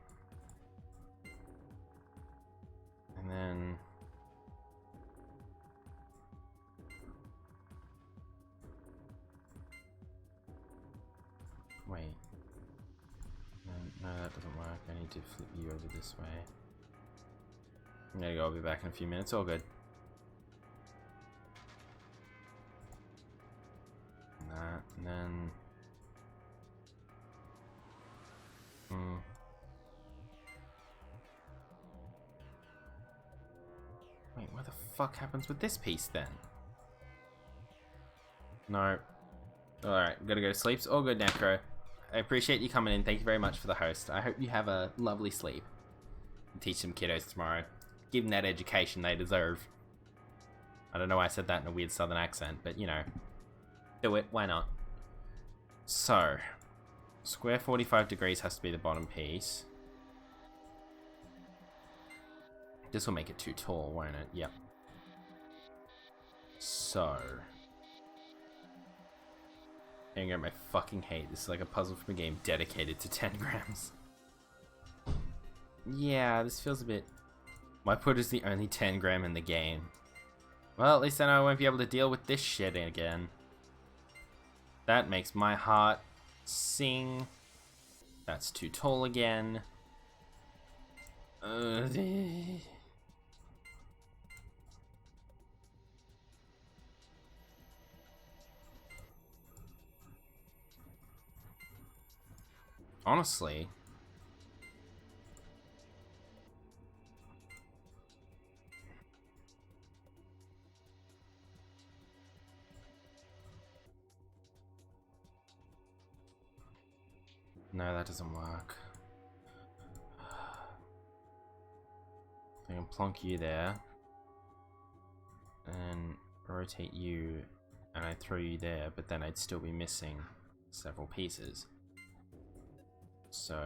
S1: And then... Wait. No, that doesn't work. I need to flip you over this way. I'm gonna go, I'll be back in a few minutes, all good. And that, and then... Wait, what the fuck happens with this piece then? No. Alright, gotta go to sleep. It's all good, Necro. I appreciate you coming in. Thank you very much for the host. I hope you have a lovely sleep. And teach some kiddos tomorrow. Give them that education they deserve. I don't know why I said that in a weird southern accent, but you know. Do it, why not? So, square 45 degrees has to be the bottom piece. This will make it too tall, won't it? Yep. So... Hang on, I fucking hate this. Is like a puzzle from a game dedicated to 10 grams. Yeah, this feels a bit... My put is the only 10 gram in the game. Well, at least I know I won't be able to deal with this shit again. That makes my heart sing. That's too tall again. Honestly... No, that doesn't work. I can plonk you there. And rotate you, and I throw you there, but then I'd still be missing several pieces. So...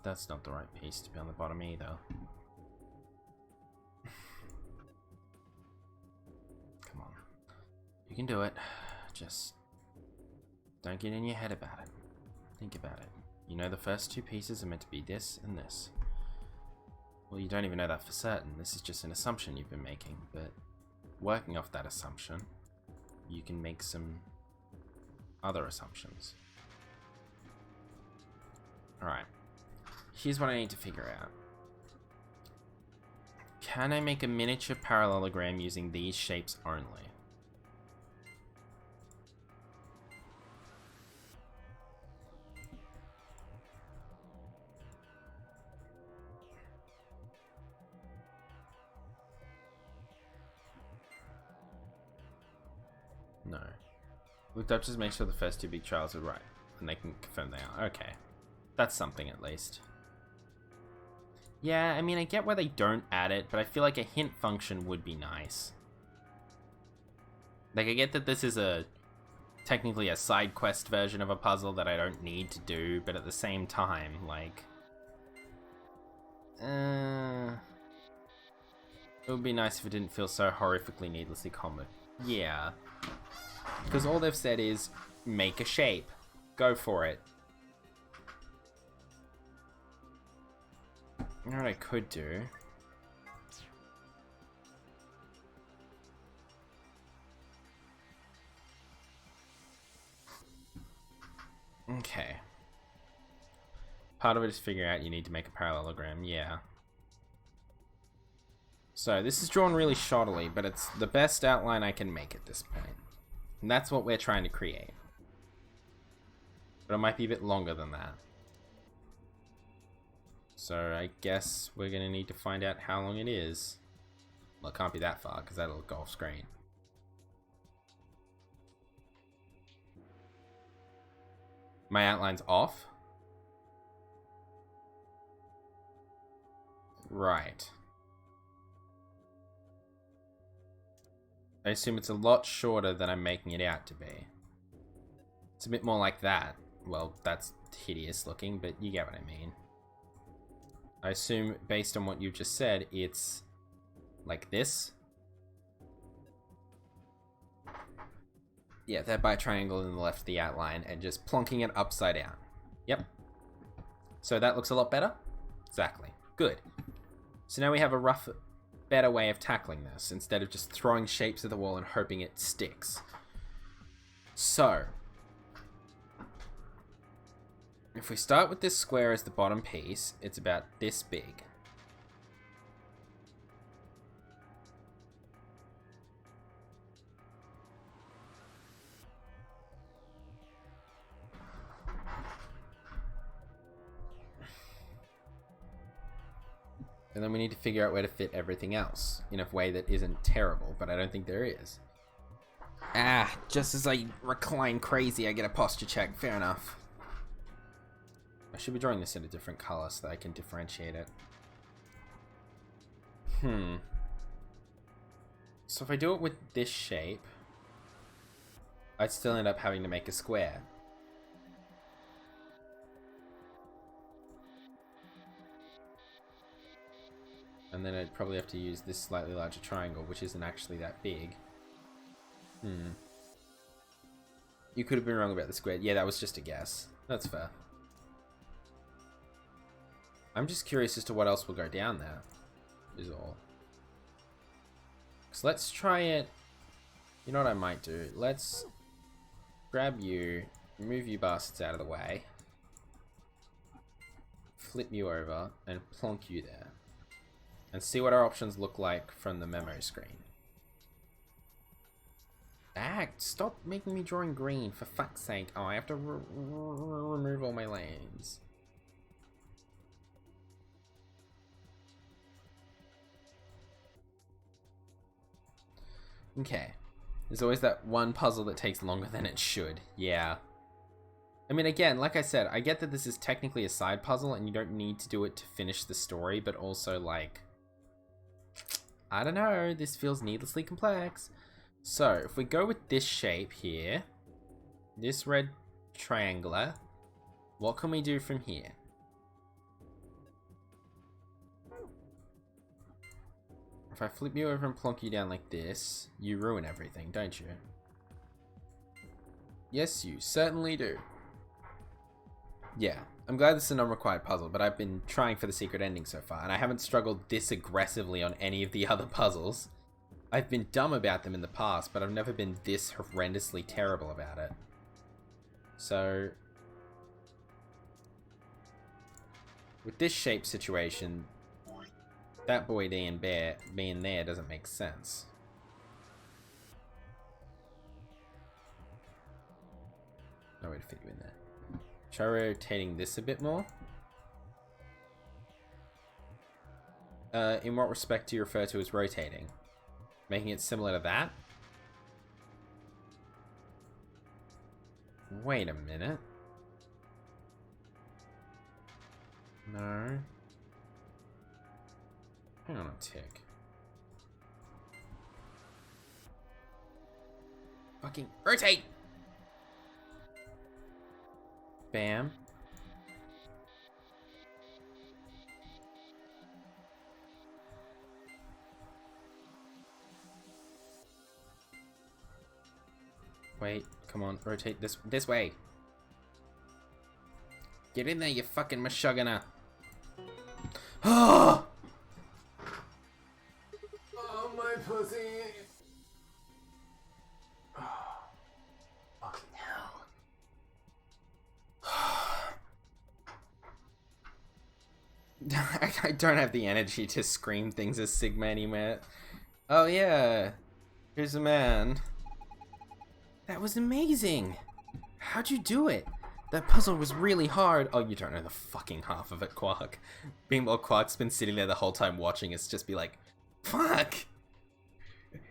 S1: That's not the right piece to be on the bottom either. Come on. You can do it. Just... don't get in your head about it. Think about it. You know the first two pieces are meant to be this and this. Well, you don't even know that for certain. This is just an assumption you've been making, but working off that assumption, you can make some other assumptions. Alright. Here's what I need to figure out. Can I make a miniature parallelogram using these shapes only? No. Looked up just make sure the first two big trials are right, and they can confirm they are. Okay. That's something at least. Yeah, I mean, I get why they don't add it, but I feel like a hint function would be nice. Like, I get that this is technically a side quest version of a puzzle that I don't need to do, but at the same time, like... it would be nice if it didn't feel so horrifically needlessly common. Yeah. Because all they've said is, make a shape. Go for it. You know what I could do? Okay. Part of it is figuring out you need to make a parallelogram, yeah. So, this is drawn really shoddily, but it's the best outline I can make at this point. And that's what we're trying to create. But it might be a bit longer than that. So, I guess we're going to need to find out how long it is. Well, it can't be that far, because that'll go off screen. My outline's off? Right. I assume it's a lot shorter than I'm making it out to be. It's a bit more like that. Well, that's hideous looking, but you get what I mean. I assume, based on what you've just said, it's like this. Yeah, that bi-triangle in the left of the outline, and just plonking it upside down. Yep. So that looks a lot better? Exactly. Good. So now we have a rough, better way of tackling this, instead of just throwing shapes at the wall and hoping it sticks. So, if we start with this square as the bottom piece, it's about this big. And then we need to figure out where to fit everything else in a way that isn't terrible, but I don't think there is. Ah, just as I recline crazy, I get a posture check. Fair enough. I should be drawing this in a different color so that I can differentiate it. So if I do it with this shape, I'd still end up having to make a square. And then I'd probably have to use this slightly larger triangle, which isn't actually that big. You could have been wrong about the square. Yeah, that was just a guess. That's fair. I'm just curious as to what else will go down there, is all. So let's try it. You know what I might do? Let's grab you, move you bastards out of the way, flip you over, and plonk you there. And see what our options look like from the memo screen. Stop making me drawing green, for fuck's sake. Oh, I have to remove all my lanes. Okay. There's always that one puzzle that takes longer than it should. Yeah. I mean, again, like I said, I get that this is technically a side puzzle and you don't need to do it to finish the story, but also, like, I don't know, this feels needlessly complex. So, if we go with this shape here, this red triangular, what can we do from here? If I flip you over and plonk you down like this, you ruin everything, don't you? Yes, you certainly do. Yeah, I'm glad this is a non-required puzzle, but I've been trying for the secret ending so far, and I haven't struggled this aggressively on any of the other puzzles. I've been dumb about them in the past, but I've never been this horrendously terrible about it. So, with this shape situation, that boy being there doesn't make sense. No way to fit you in there. Try rotating this a bit more. In what respect do you refer to as rotating? Making it similar to that? Wait a minute. No. Hang on a tick. Fucking rotate! Bam. Wait, come on, rotate this way. Get in there, you fucking mashugana. Oh! Oh, my pussy. Oh, fucking hell. I don't have the energy to scream things as Sigma anymore. Oh yeah, here's a man. That was amazing! How'd you do it? That puzzle was really hard. Oh, you don't know the fucking half of it, Quark. Meanwhile, Quark's been sitting there the whole time watching us just be like, fuck!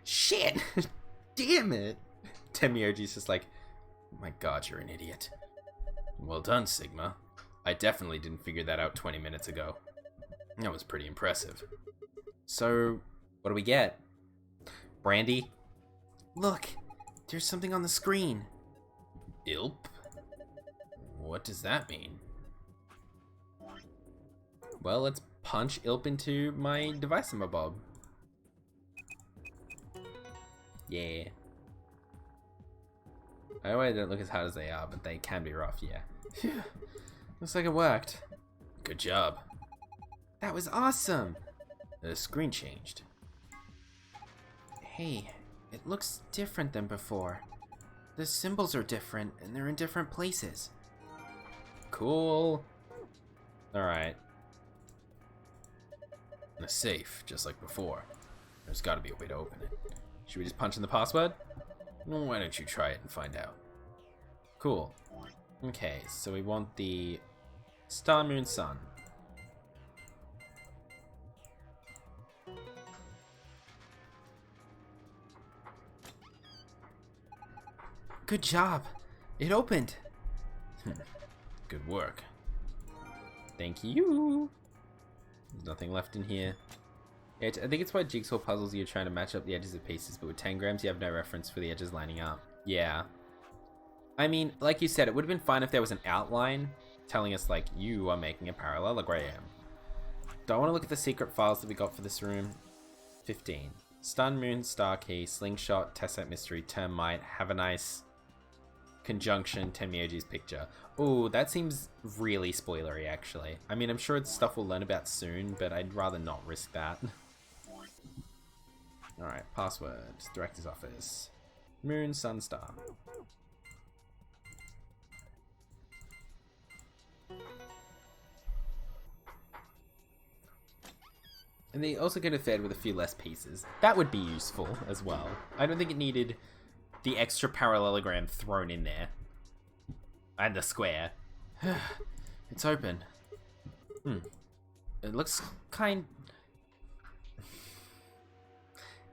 S1: Shit! Damn it! Temioji's just like, my god, you're an idiot. Well done, Sigma. I definitely didn't figure that out 20 minutes ago. That was pretty impressive. So, what do we get? Brandy? Look! There's something on the screen. Ilp? What does that mean? Well, let's punch Ilp into my device in my bob. Yeah. I know they don't look as hard as they are, but they can be rough, yeah. Phew. Looks like it worked. Good job. That was awesome! The screen changed. Hey. It looks different than before. The symbols are different, and they're in different places. Cool. Alright. A safe, just like before. There's gotta be a way to open it. Should we just punch in the password? Why don't you try it and find out? Cool. Okay, so we want the Star, Moon, Sun. Good job. It opened. Good work. Thank you. There's nothing left in here. I think it's why jigsaw puzzles you're trying to match up the edges of pieces, but with 10 grams you have no reference for the edges lining up. Yeah. I mean, like you said, it would have been fine if there was an outline telling us, like, you are making a parallelogram. Do I want to look at the secret files that we got for this room? 15. Stun, Moon, Star Key, Slingshot, Tessite Mystery, Termite, Have a Nice, Conjunction, Tenmyoji's Picture. Ooh, that seems really spoilery, actually. I mean, I'm sure it's stuff we'll learn about soon, but I'd rather not risk that. Alright, password. Director's office. Moon, Sun, Star. And they also could have fared with a few less pieces. That would be useful as well. I don't think it needed the extra parallelogram thrown in there. And the square. It's open. It looks kind...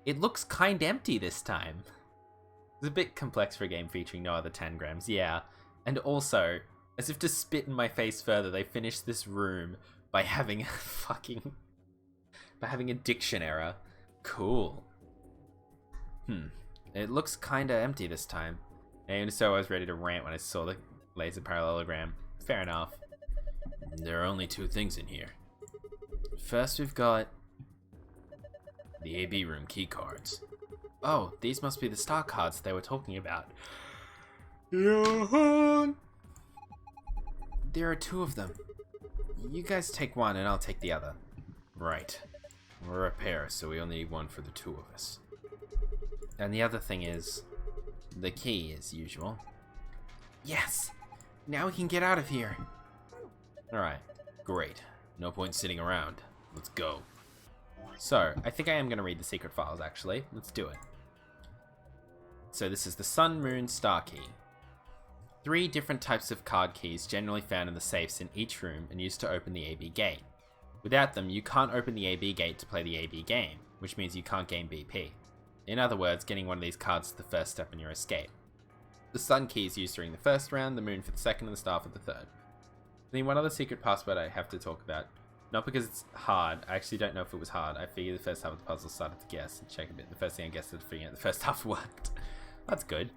S1: It looks kind empty this time. It's a bit complex for a game featuring no other tangrams, yeah. And also, as if to spit in my face further, they finished this room by having a fucking... by having a diction error. Cool. It looks kinda empty this time. And so I was ready to rant when I saw the laser parallelogram. Fair enough. There are only two things in here. First we've got the AB room key cards. Oh, these must be the star cards they were talking about. Johan! There are two of them. You guys take one and I'll take the other. Right. We're a pair, so we only need one for the two of us. And the other thing is the key, as usual. Yes! Now we can get out of here! Alright, great. No point sitting around. Let's go. So, I think I am going to read the secret files, actually. Let's do it. So this is the Sun, Moon, Star Key. 3 different types of card keys generally found in the safes in each room and used to open the AB gate. Without them, you can't open the AB gate to play the AB game, which means you can't gain BP. In other words, getting one of these cards is the first step in your escape. The Sun key is used during the first round, the Moon for the second, and the Star for the third. Then one other secret password I have to talk about. Not because it's hard, I actually don't know if it was hard. I figured the first half of the puzzle started to guess and check a bit. The first thing I guessed was figuring out the first half worked. That's good.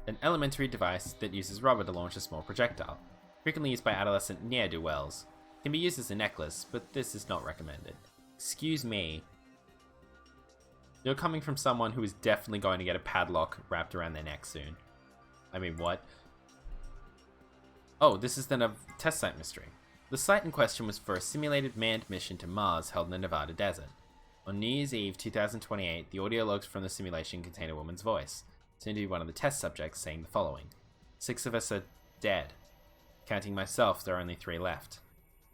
S1: An elementary device that uses rubber to launch a small projectile. Frequently used by adolescent ne'er-do-wells. Can be used as a necklace, but this is not recommended. Excuse me. You're coming from someone who is definitely going to get a padlock wrapped around their neck soon. I mean, what? Oh, this is the test site mystery. The site in question was for a simulated manned mission to Mars held in the Nevada desert. On New Year's Eve 2028, the audio logs from the simulation contain a woman's voice, soon to be one of the test subjects, saying the following. 6 of us are dead. Counting myself, there are only 3 left.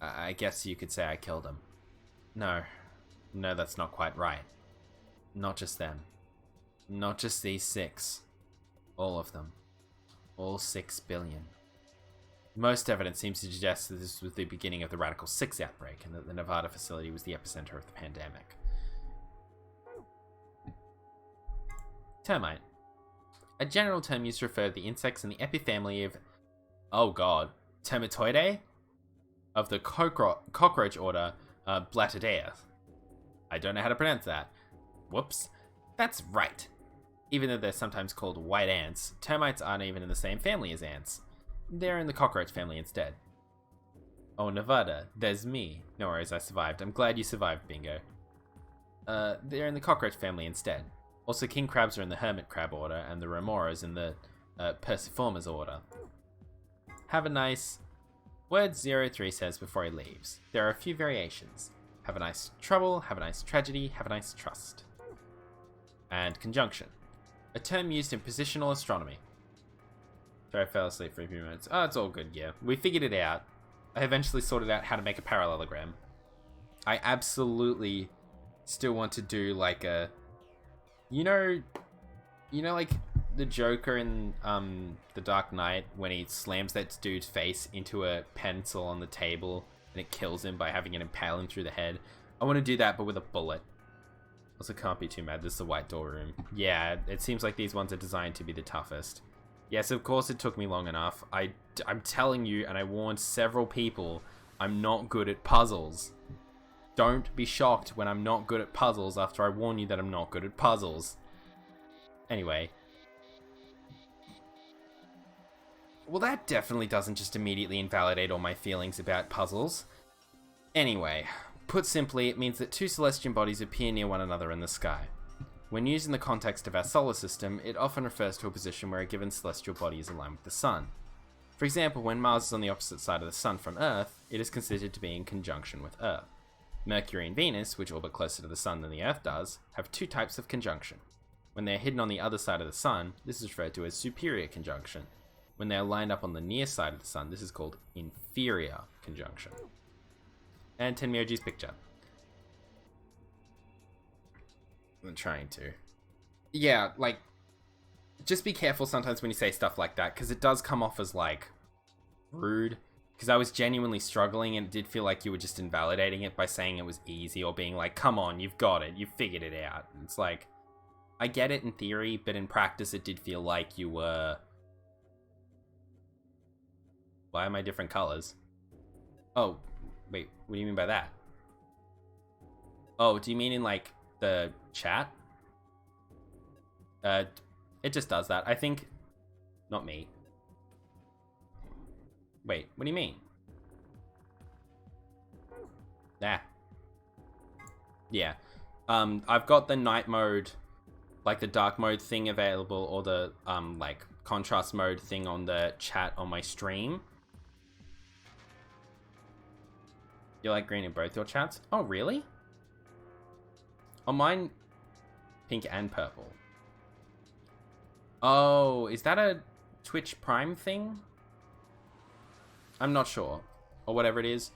S1: I guess you could say I killed them. No, that's not quite right. Not just them. Not just these 6. All of them. All 6 billion. Most evidence seems to suggest that this was the beginning of the Radical 6 outbreak, and that the Nevada facility was the epicenter of the pandemic. Termite. A general term used to refer to the insects in the epifamily of... oh god. Termitoidae? Of the cockroach order, Blattidae. I don't know how to pronounce that. Whoops. That's right. Even though they're sometimes called white ants, termites aren't even in the same family as ants. They're in the cockroach family instead. Oh, Nevada, there's me. No worries, I survived. I'm glad you survived, Bingo. They're in the cockroach family instead. Also, king crabs are in the hermit crab order, and the remoras in the perciformes order. Have a nice... Word 03 says before he leaves. There are a few variations. Have a nice trouble, have a nice tragedy, have a nice trust. And conjunction. A term used in positional astronomy. Sorry, I fell asleep for a few minutes. Oh, it's all good, yeah. We figured it out. I eventually sorted out how to make a parallelogram. I absolutely still want to do like a... You know like the Joker in The Dark Knight when he slams that dude's face into a pencil on the table and it kills him by having it impale him through the head? I want to do that, but with a bullet. Also, can't be too mad. This is the white door room. Yeah, it seems like these ones are designed to be the toughest. Yes, of course it took me long enough. I'm telling you, and I warned several people, I'm not good at puzzles. Don't be shocked when I'm not good at puzzles after I warn you that I'm not good at puzzles. Anyway. Well, that definitely doesn't just immediately invalidate all my feelings about puzzles. Anyway, put simply, it means that two celestial bodies appear near one another in the sky. When used in the context of our solar system, it often refers to a position where a given celestial body is aligned with the Sun. For example, when Mars is on the opposite side of the Sun from Earth, it is considered to be in conjunction with Earth. Mercury and Venus, which orbit closer to the Sun than the Earth does, have two types of conjunction. When they are hidden on the other side of the Sun, this is referred to as superior conjunction. When they are lined up on the near side of the Sun, this is called inferior conjunction. And Tenmyoji's picture. I'm trying to. Yeah, like, just be careful sometimes when you say stuff like that, because it does come off as, like, rude. Because I was genuinely struggling, and it did feel like you were just invalidating it by saying it was easy, or being like, come on, you've got it, you've figured it out. And it's like, I get it in theory, but in practice it did feel like you were... Why am I different colors? Oh, wait, what do you mean by that? Oh, do you mean in, like, the chat? It just does that. I think... Not me. Wait, what do you mean? Nah. Yeah. I've got the night mode, like the dark mode thing available, or the, like, contrast mode thing on the chat on my stream. You like green in both your chats? Oh, really? On mine, pink and purple. Oh, is that a Twitch Prime thing? I'm not sure. Or whatever it is.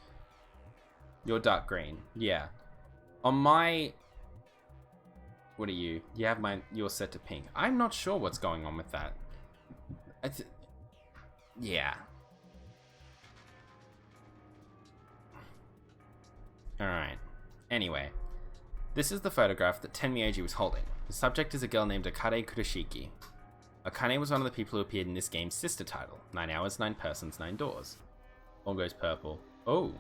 S1: You're dark green. Yeah. On my... What are you? You have mine... You're set to pink. I'm not sure what's going on with that. Yeah. Alright. Anyway. This is the photograph that Tenmyoji was holding. The subject is a girl named Akane Kuroshiki. Akane was one of the people who appeared in this game's sister title, 9 Hours, 9 Persons, 9 Doors. All goes purple. Oh.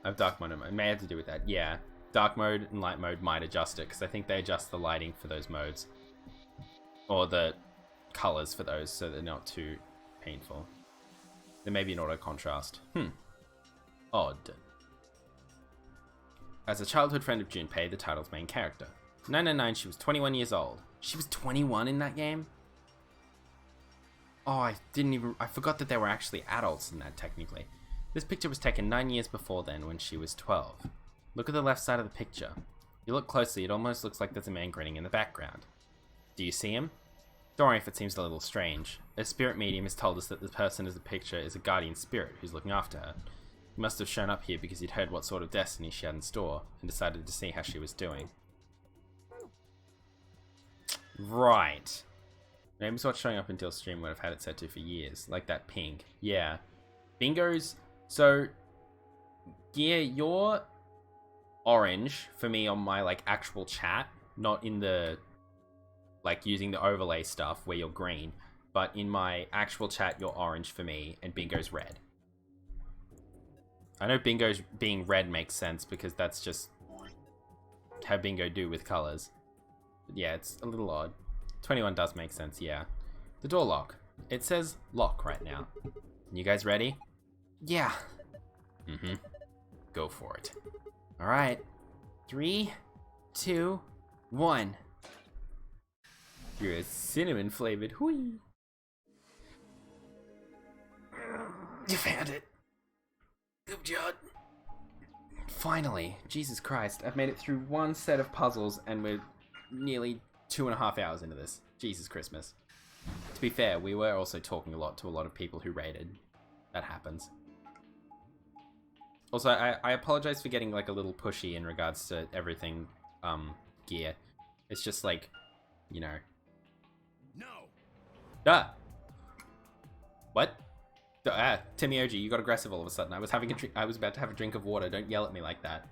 S1: I have dark mode. It may have to do with that. Yeah. Dark mode and light mode might adjust it, because I think they adjust the lighting for those modes. Or the colors for those, so they're not too painful. There may be an auto contrast. Odd. As a childhood friend of Junpei, the title's main character. 999, she was 21 years old. She was 21 in that game? Oh, I forgot that they were actually adults in that, technically. This picture was taken 9 years before then, when she was 12. Look at the left side of the picture. If you look closely, it almost looks like there's a man grinning in the background. Do you see him? Don't worry if it seems a little strange. A spirit medium has told us that the person in the picture is a guardian spirit who's looking after her. He must have shown up here because he'd heard what sort of destiny she had in store, and decided to see how she was doing. Right. Maybe what's showing up until stream would have had it set to for years. Like that pink. Yeah. Bingo's... So... Yeah, you're... orange for me on my, like, actual chat. Not in the... like, using the overlay stuff where you're green. But in my actual chat, you're orange for me, and Bingo's red. I know Bingo's being red makes sense, because that's just... how Bingo do with colors. But yeah, it's a little odd. 21 does make sense, yeah. The door lock. It says lock right now. You guys ready? Yeah. Go for it. Alright. 3, 2, 1. You're a cinnamon flavored. Hui. You found it. Good job. Finally. Jesus Christ. I've made it through one set of puzzles and we're nearly 2.5 hours into this. Jesus Christmas. To be fair, we were also talking a lot to a lot of people who raided. That happens. Also, I apologize for getting like a little pushy in regards to everything, gear. It's just like, you know.
S6: No.
S1: Ah! What? Tenmyoji, you got aggressive all of a sudden. I was having I was about to have a drink of water. Don't yell at me like that.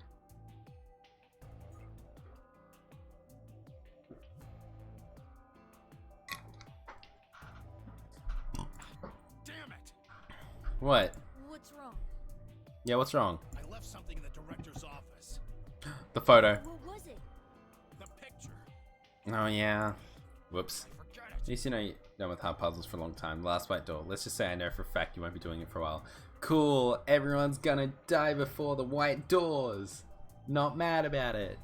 S6: Damn it!
S1: What?
S7: What's wrong?
S1: Yeah, what's wrong?
S6: I left something in the director's office.
S1: The photo.
S7: What was it?
S6: The picture.
S1: Oh yeah. Whoops.
S6: Forget
S1: At
S6: it.
S1: least you know you've done with hard puzzles for a long time. The last white door. Let's just say I know for a fact you won't be doing it for a while. Cool, everyone's gonna die before the white doors. Not mad about it.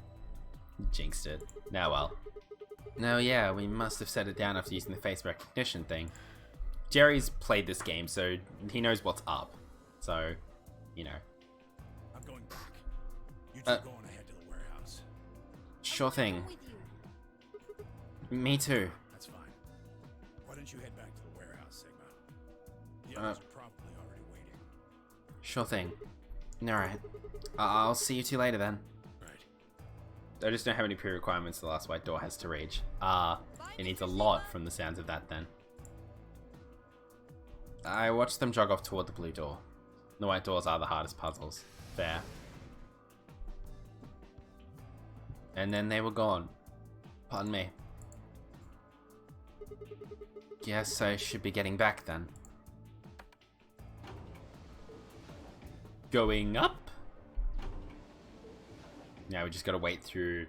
S1: Jinxed it. Now well. No, yeah, we must have set it down after using the face recognition thing. Jerry's played this game, so he knows what's up. So, you know.
S6: I'm going back. You two go on ahead to the warehouse.
S1: Sure thing.
S7: With you.
S1: Me too.
S6: That's fine. Why don't you head back to the warehouse, Sigma? The others are probably already waiting.
S1: Sure thing. Alright. I'll see you two later then.
S6: Right.
S1: I just don't have any pre-requirements the last white door has to reach. It needs a lot from the sounds of that then. I watched them jog off toward the blue door. The white doors are the hardest puzzles. Fair. And then they were gone. Pardon me. Guess I should be getting back then. Going up? Now we just gotta wait through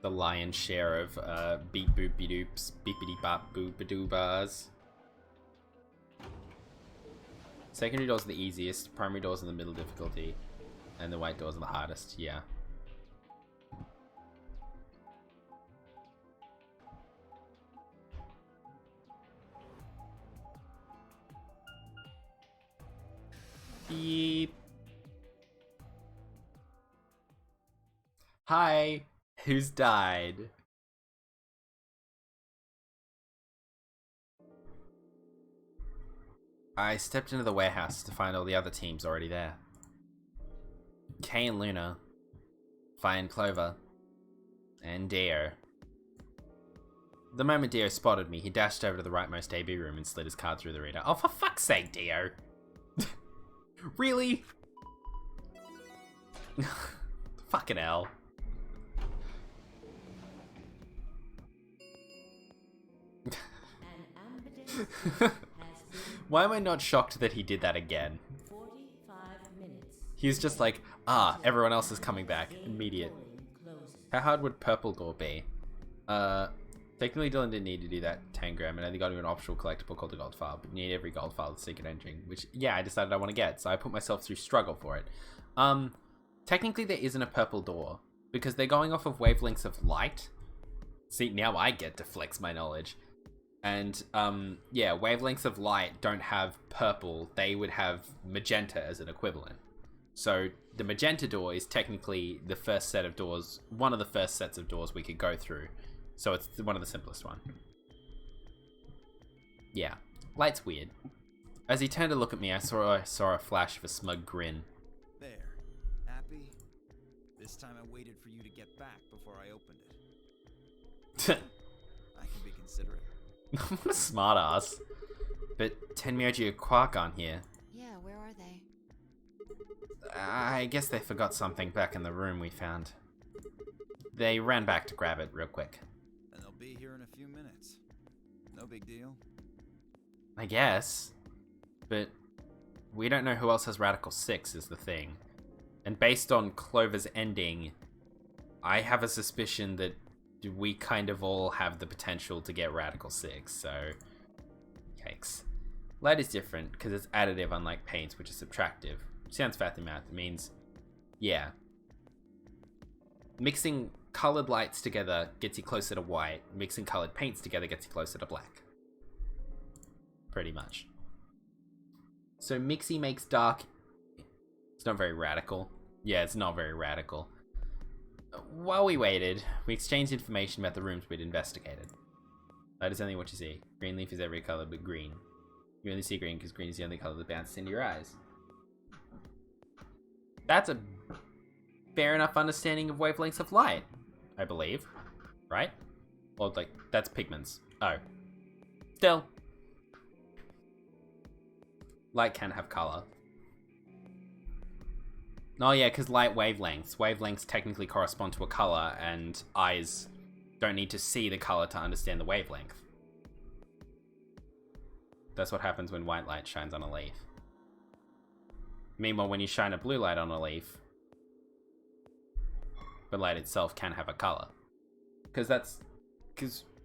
S1: the lion's share of beep boopy doops, beepity bop boop bars. Secondary doors are the easiest, primary doors are the middle difficulty, and the white doors are the hardest, yeah. Beep. Hi, who's died? I stepped into the warehouse to find all the other teams already there. Kay and Luna, Vi and Clover, and Dio. The moment Dio spotted me, he dashed over to the rightmost AB room and slid his card through the reader. Oh, for fuck's sake, Dio! Really? Fucking hell. Why am I not shocked that he did that again?
S8: 45 minutes.
S1: He's just like, everyone else is coming back. Immediate. How hard would purple door be? Technically Dylan didn't need to do that tangram, and I only got him an optional collectible called the gold file, but you need every gold file with secret engine, which, yeah, I decided I want to get, so I put myself through struggle for it. Technically there isn't a purple door, because they're going off of wavelengths of light. See, now I get to flex my knowledge. And, yeah, wavelengths of light don't have purple, they would have magenta as an equivalent. So, the magenta door is technically the first set of doors, one of the first sets of doors we could go through. So it's one of the simplest one. Yeah, light's weird. As he turned to look at me, I saw a flash of a smug grin.
S5: There. Happy? This time I waited for you to get back before I opened it. I can be considerate.
S1: What a smart ass. But Tenmyoji and Quark aren't here.
S3: Yeah, where are they?
S1: I guess they forgot something back in the room we found. They ran back to grab it real quick.
S5: And they'll be here in a few minutes. No big deal.
S1: I guess. But we don't know who else has Radical 6 is the thing. And based on Clover's ending, I have a suspicion that we kind of all have the potential to get Radical 6, so yikes. Light is different because it's additive unlike paints, which is subtractive. Sounds fatty math. It means, yeah. Mixing colored lights together gets you closer to white. Mixing colored paints together gets you closer to black. Pretty much. So Mixie makes dark. It's not very radical. Yeah, it's not very radical. While we waited, we exchanged information about the rooms we'd investigated. That is only what you see. Green leaf is every color but green. You only see green because green is the only color that bounces into your eyes. That's a fair enough understanding of wavelengths of light, I believe. Right? Or, like, that's pigments. Oh. Still. Light can have color. Oh yeah, because light wavelengths. Wavelengths technically correspond to a color, and eyes don't need to see the color to understand the wavelength. That's what happens when white light shines on a leaf. Meanwhile, when you shine a blue light on a leaf, the light itself can have a color.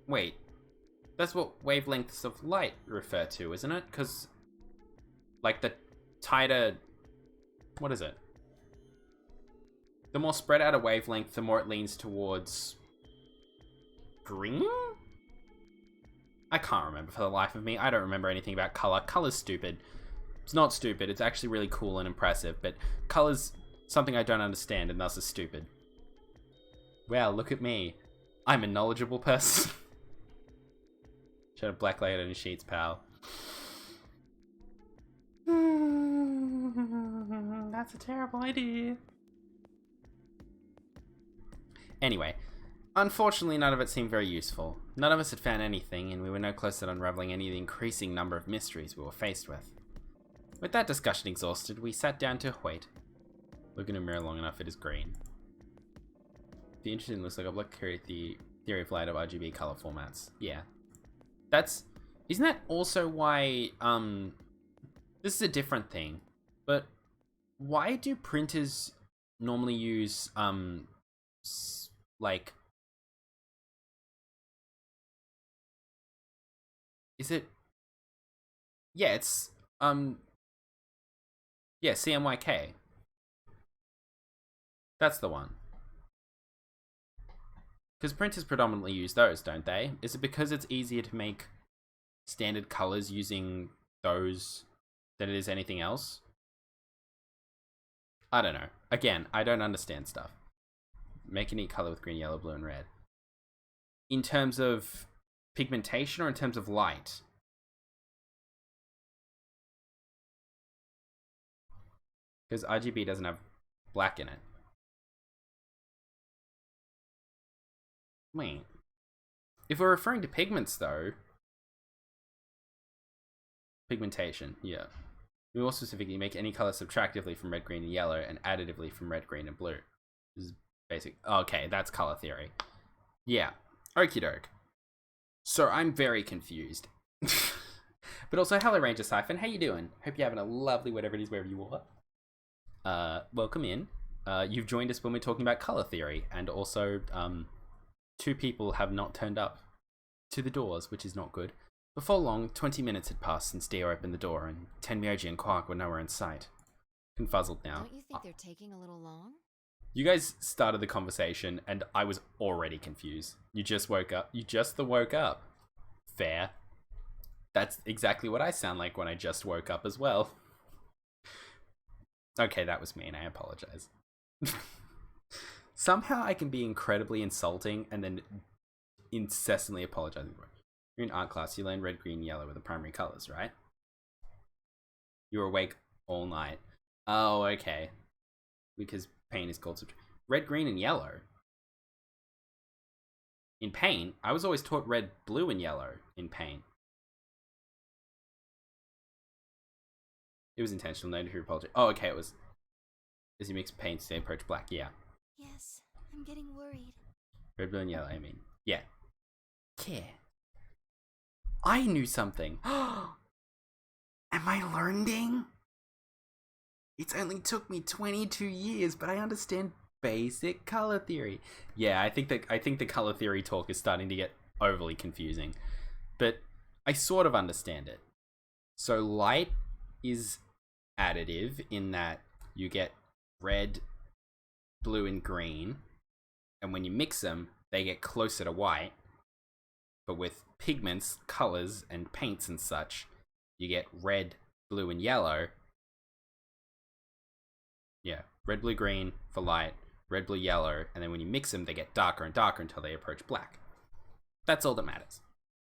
S1: Wait. That's what wavelengths of light refer to, isn't it? Because, like, the tighter... What is it? The more spread out a wavelength, the more it leans towards... green? I can't remember for the life of me. I don't remember anything about color. Color's stupid. It's not stupid. It's actually really cool and impressive, but color's something I don't understand and thus is stupid. Wow, look at me. I'm a knowledgeable person. Should have black light on his sheets, pal. That's a terrible idea. Anyway, unfortunately none of it seemed very useful. None of us had found anything, and we were no closer to unraveling any of the increasing number of mysteries we were faced with. With that discussion exhausted, we sat down to wait. Look in a mirror long enough, it is green. The interesting looks like a black theory of light of RGB color formats. Yeah. Isn't that also why, this is a different thing, but why do printers normally use, like, is it, yeah, it's, yeah, CMYK. That's the one. Because printers predominantly use those, don't they? Is it because it's easier to make standard colors using those than it is anything else? I don't know. Again, I don't understand stuff. Make a neat color with green, yellow, blue, and red. In terms of pigmentation or in terms of light? Because RGB doesn't have black in it. Wait. If we're referring to pigments, though... Pigmentation, yeah. We more specifically make any color subtractively from red, green, and yellow, and additively from red, green, and blue. This is basic. Okay, that's color theory. Yeah. Okie doke. So I'm very confused. But also, hello Ranger Siphon, how you doing? Hope you're having a lovely whatever it is wherever you are. Welcome in. You've joined us when we're talking about color theory, and also, 2 people have not turned up to the doors, which is not good. Before long, 20 minutes had passed since Dio opened the door, and Tenmyoji and Quark were nowhere in sight. Confuzzled now.
S3: Don't you think they're taking a little long?
S1: You guys started the conversation, and I was already confused. You just woke up. You just woke up. Fair. That's exactly what I sound like when I just woke up as well. Okay, that was mean. I apologize. Somehow I can be incredibly insulting and then incessantly apologizing for it. You're in art class, you learn red, green, yellow were the primary colors, right? You were awake all night. Oh, okay. Because paint is called red, green, and yellow. In paint, I was always taught red, blue, and yellow in paint. It was intentional, no need to apologize. Oh, okay, it was. As you mix paints, they approach black, yeah.
S2: Yes, I'm getting worried.
S1: Red, blue, and yellow, I mean. Yeah. Care. I knew something. Am I learning? It's only took me 22 years, but I understand basic color theory. Yeah, I think the color theory talk is starting to get overly confusing. But I sort of understand it. So light is additive in that you get red, blue, and green, and when you mix them, they get closer to white. But with pigments, colors, and paints and such, you get red, blue, and yellow. Yeah, red, blue, green for light, red, blue, yellow, and then when you mix them, they get darker and darker until they approach black. That's all that matters.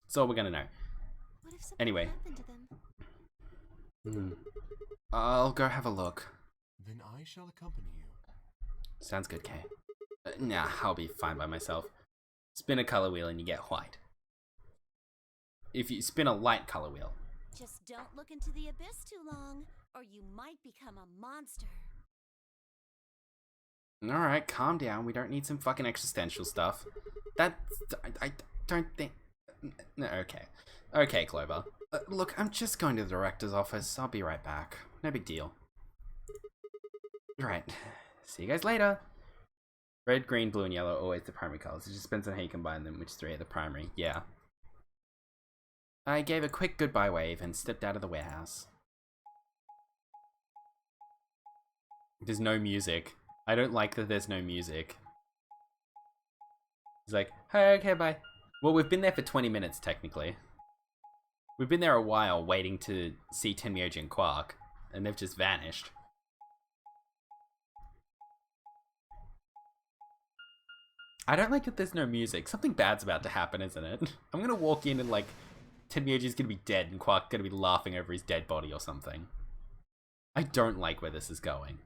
S1: That's all we're gonna know.
S2: What if something
S1: Anyway.
S2: happened to them?
S1: I'll go have a look.
S4: Then I shall accompany you.
S1: Sounds good, Kay. Nah, I'll be fine by myself. Spin a color wheel and you get white. If you spin a light color wheel.
S2: Just don't look into the abyss too long, or you might become a monster.
S1: Alright, calm down. We don't need some fucking existential stuff. I don't think... No, okay. Okay, Clover. Look, I'm just going to the director's office. I'll be right back. No big deal. Right. See you guys later. Red, green, blue, and yellow are always the primary colors. It just depends on how you combine them, which 3 are the primary. Yeah. I gave a quick goodbye wave and stepped out of the warehouse. There's no music. I don't like that there's no music. He's like, hey, okay, bye. Well, we've been there for 20 minutes, technically. We've been there a while, waiting to see Tenmyoji and Quark, and they've just vanished. I don't like that there's no music. Something bad's about to happen, isn't it? I'm gonna walk in and, like, Tenmyoji's gonna be dead and Quark's gonna be laughing over his dead body or something. I don't like where this is going.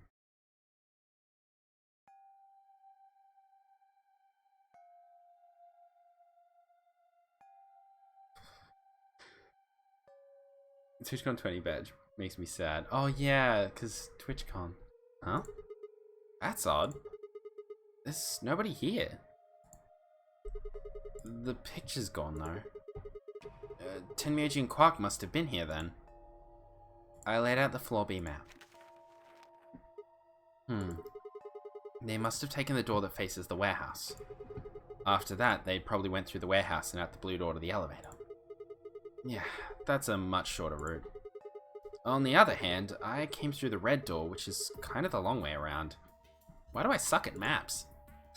S1: TwitchCon 20 badge makes me sad. Oh yeah, because TwitchCon. Huh? That's odd. There's nobody here. The picture's gone though. Tenmyoji and Quark must have been here then. I laid out the floor B map. They must have taken the door that faces the warehouse. After that, they probably went through the warehouse and out the blue door to the elevator. Yeah, that's a much shorter route. On the other hand, I came through the red door, which is kind of the long way around. Why do I suck at maps?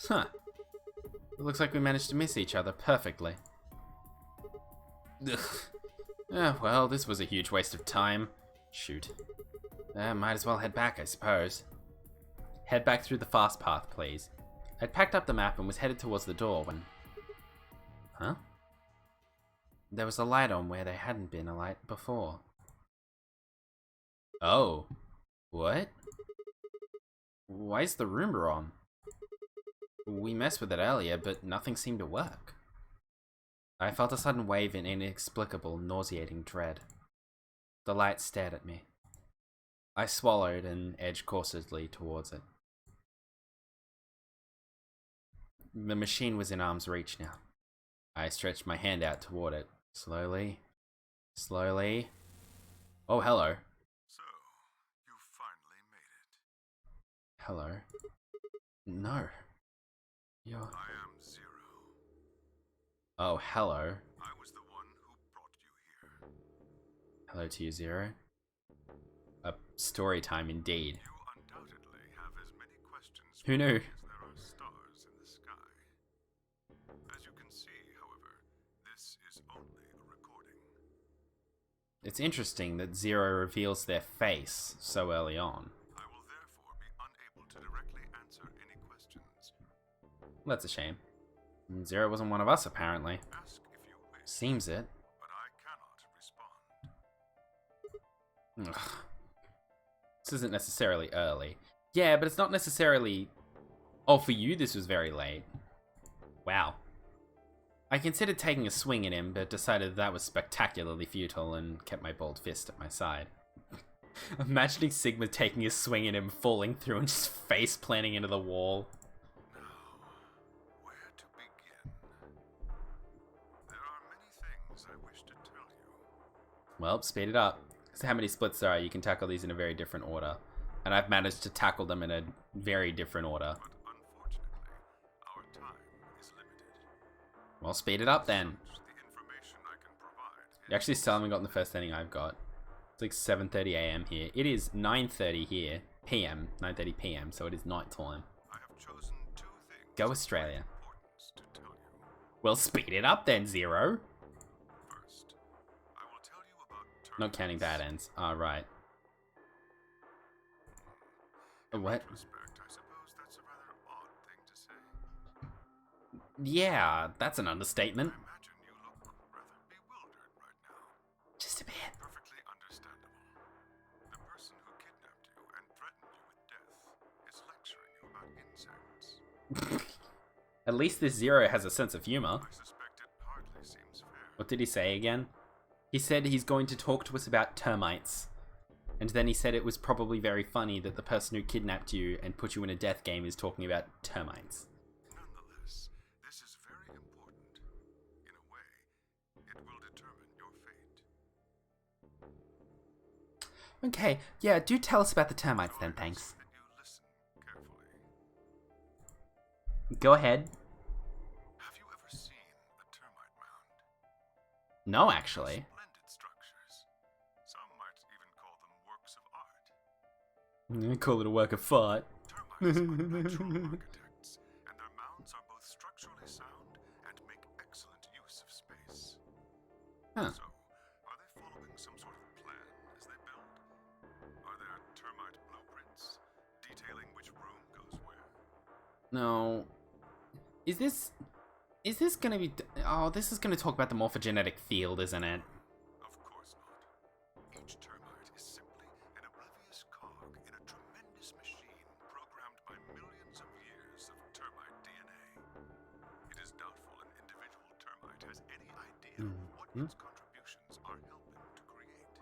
S1: Huh. It looks like we managed to miss each other perfectly. Ugh. Well, this was a huge waste of time. Shoot. Might as well head back, I suppose. Head back through the fast path, please. I'd packed up the map and was headed towards the door when... Huh? There was a light on where there hadn't been a light before. Oh. What? Why is the room on? We messed with it earlier, but nothing seemed to work. I felt a sudden wave in inexplicable, nauseating dread. The light stared at me. I swallowed and edged cautiously towards it. The machine was in arm's reach now. I stretched my hand out toward it. Slowly. Slowly. Oh, hello.
S4: So, you finally made it.
S1: Hello. No. You're...
S4: I am Zero.
S1: Oh, hello.
S4: I was the one who brought you here.
S1: Hello to you, Zero. A story time indeed.
S4: You undoubtedly have as many questions
S1: Who knew?
S4: as there are stars in the sky. As you can see, however, this is only a recording.
S1: It's interesting that Zero reveals their face so early on.
S4: I will therefore be unable to directly answer any questions.
S1: That's a shame. Zero wasn't one of us, apparently.
S4: Ask if you wish,
S1: Seems it.
S4: but I cannot respond.
S1: Ugh. This isn't necessarily early. Yeah, but it's not necessarily... Oh, for you this was very late. Wow. I considered taking a swing at him, but decided that was spectacularly futile and kept my bald fist at my side. Imagining Sigma taking a swing at him, falling through and just face planting into the wall.
S4: Now, where to begin? There are many things I wish to tell you.
S1: Well, speed it up. So how many splits there are, you can tackle these in a very different order. And I've managed to tackle them in a very different order.
S4: But unfortunately, our time is limited.
S1: Well, speed it up then.
S4: The information I can provide
S1: You actually still haven't gotten the first ending I've got. It's like 7:30 AM here. It is 9:30 here, PM, 9:30 PM, so it is night time.
S4: I have chosen two things
S1: Go
S4: of
S1: Australia.
S4: importance to tell you.
S1: Well, speed it up then, Zero.
S4: First, I will tell you about
S1: Not counting bad ends. Ah, right.
S4: In
S1: What?
S4: retrospect, I suppose that's a rather odd thing to say.
S1: Yeah, that's an understatement.
S4: I imagine you look rather bewildered right now.
S1: Just a bit.
S4: Perfectly understandable. The person who kidnapped you and threatened you with death is lecturing you about insects.
S1: At least this Zero has a sense of humor.
S4: I suspect it hardly seems fair.
S1: What did he say again? He said he's going to talk to us about termites. And then he said it was probably very funny that the person who kidnapped you and put you in a death game is talking about termites.
S4: Nonetheless, this is very important. In a way, it will determine your fate.
S1: Okay, yeah, do tell us about the termites then, thanks.
S4: That you listen carefully.
S1: Go ahead.
S4: Have you ever seen a termite mound?
S1: No, actually.
S4: Splendid structures. Some might even call them works of art.
S1: I call it a work of art.
S4: Termites are natural architects, and their mounds are both structurally sound and make excellent use of space.
S1: Huh.
S4: So, are they following some sort of plan as they build? Are there termite blueprints detailing which room goes where?
S1: No. Is this gonna be... Oh, this is gonna talk about the morphogenetic field, isn't it?
S4: Of course not. Each termite is simply an oblivious cog in a tremendous machine programmed by millions of years of termite DNA. It is doubtful an individual termite has any idea of what its contributions are helping to create.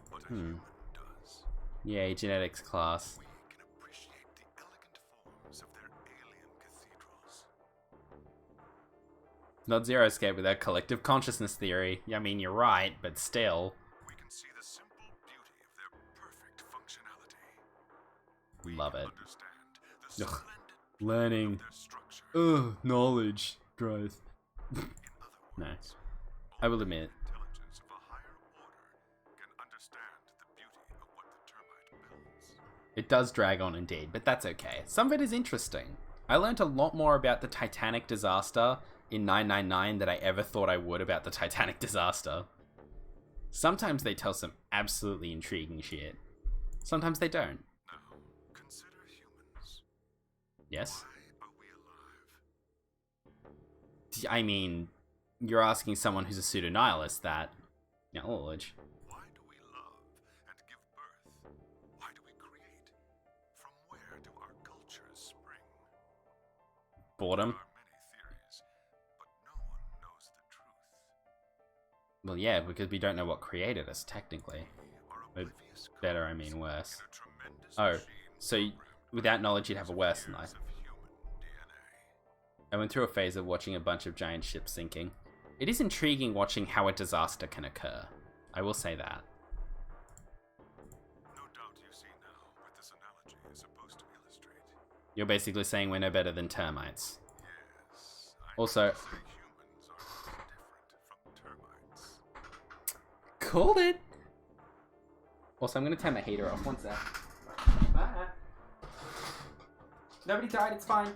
S4: But a human does.
S1: Yay, genetics class.
S4: We can appreciate the elegant forms of their alien cathedrals.
S1: Not Zero Escape without collective consciousness theory. I mean, you're right, but still.
S4: We can see the simple beauty of their perfect functionality. We
S1: Love
S4: can
S1: it.
S4: understand the
S1: Ugh.
S4: splendid
S1: Learning.
S4: of their structure.
S1: Ugh, knowledge. Growth.
S4: In other
S1: No.
S4: words,
S1: I will admit.
S4: intelligence of a higher order can understand the beauty of what the termite builds.
S1: It does drag on indeed, but that's okay. Some of it is interesting. I learned a lot more about the Titanic disaster in 999 than I ever thought I would about the Titanic disaster. Sometimes they tell some absolutely intriguing shit. Sometimes they don't.
S4: Now, consider humans.
S1: Yes?
S4: Why are we alive?
S1: I mean, you're asking someone who's a pseudo-nihilist that. Knowledge.
S4: Why do we love and give birth? Why do we create? From where do our cultures spring?
S1: Boredom?
S4: There are many theories, but no one knows the truth.
S1: Well, yeah, because we don't know what created us, technically.
S4: We are
S1: But
S4: oblivious
S1: better, I
S4: cogs
S1: mean worse.
S4: in a tremendous
S1: Oh,
S4: machine
S1: so
S4: programmed
S1: without knowledge you'd have a worse
S4: years
S1: life.
S4: of human DNA.
S1: I went through a phase of watching a bunch of giant ships sinking. It is intriguing watching how a disaster can occur. I will say that.
S4: No doubt you see now what this analogy is supposed to illustrate.
S1: You're basically saying we're no better than termites.
S4: Yes, I
S1: Also-
S4: might say humans are different from termites.
S1: Called it! Also, I'm gonna turn my heater off. One sec. Bye. Nobody died, it's fine.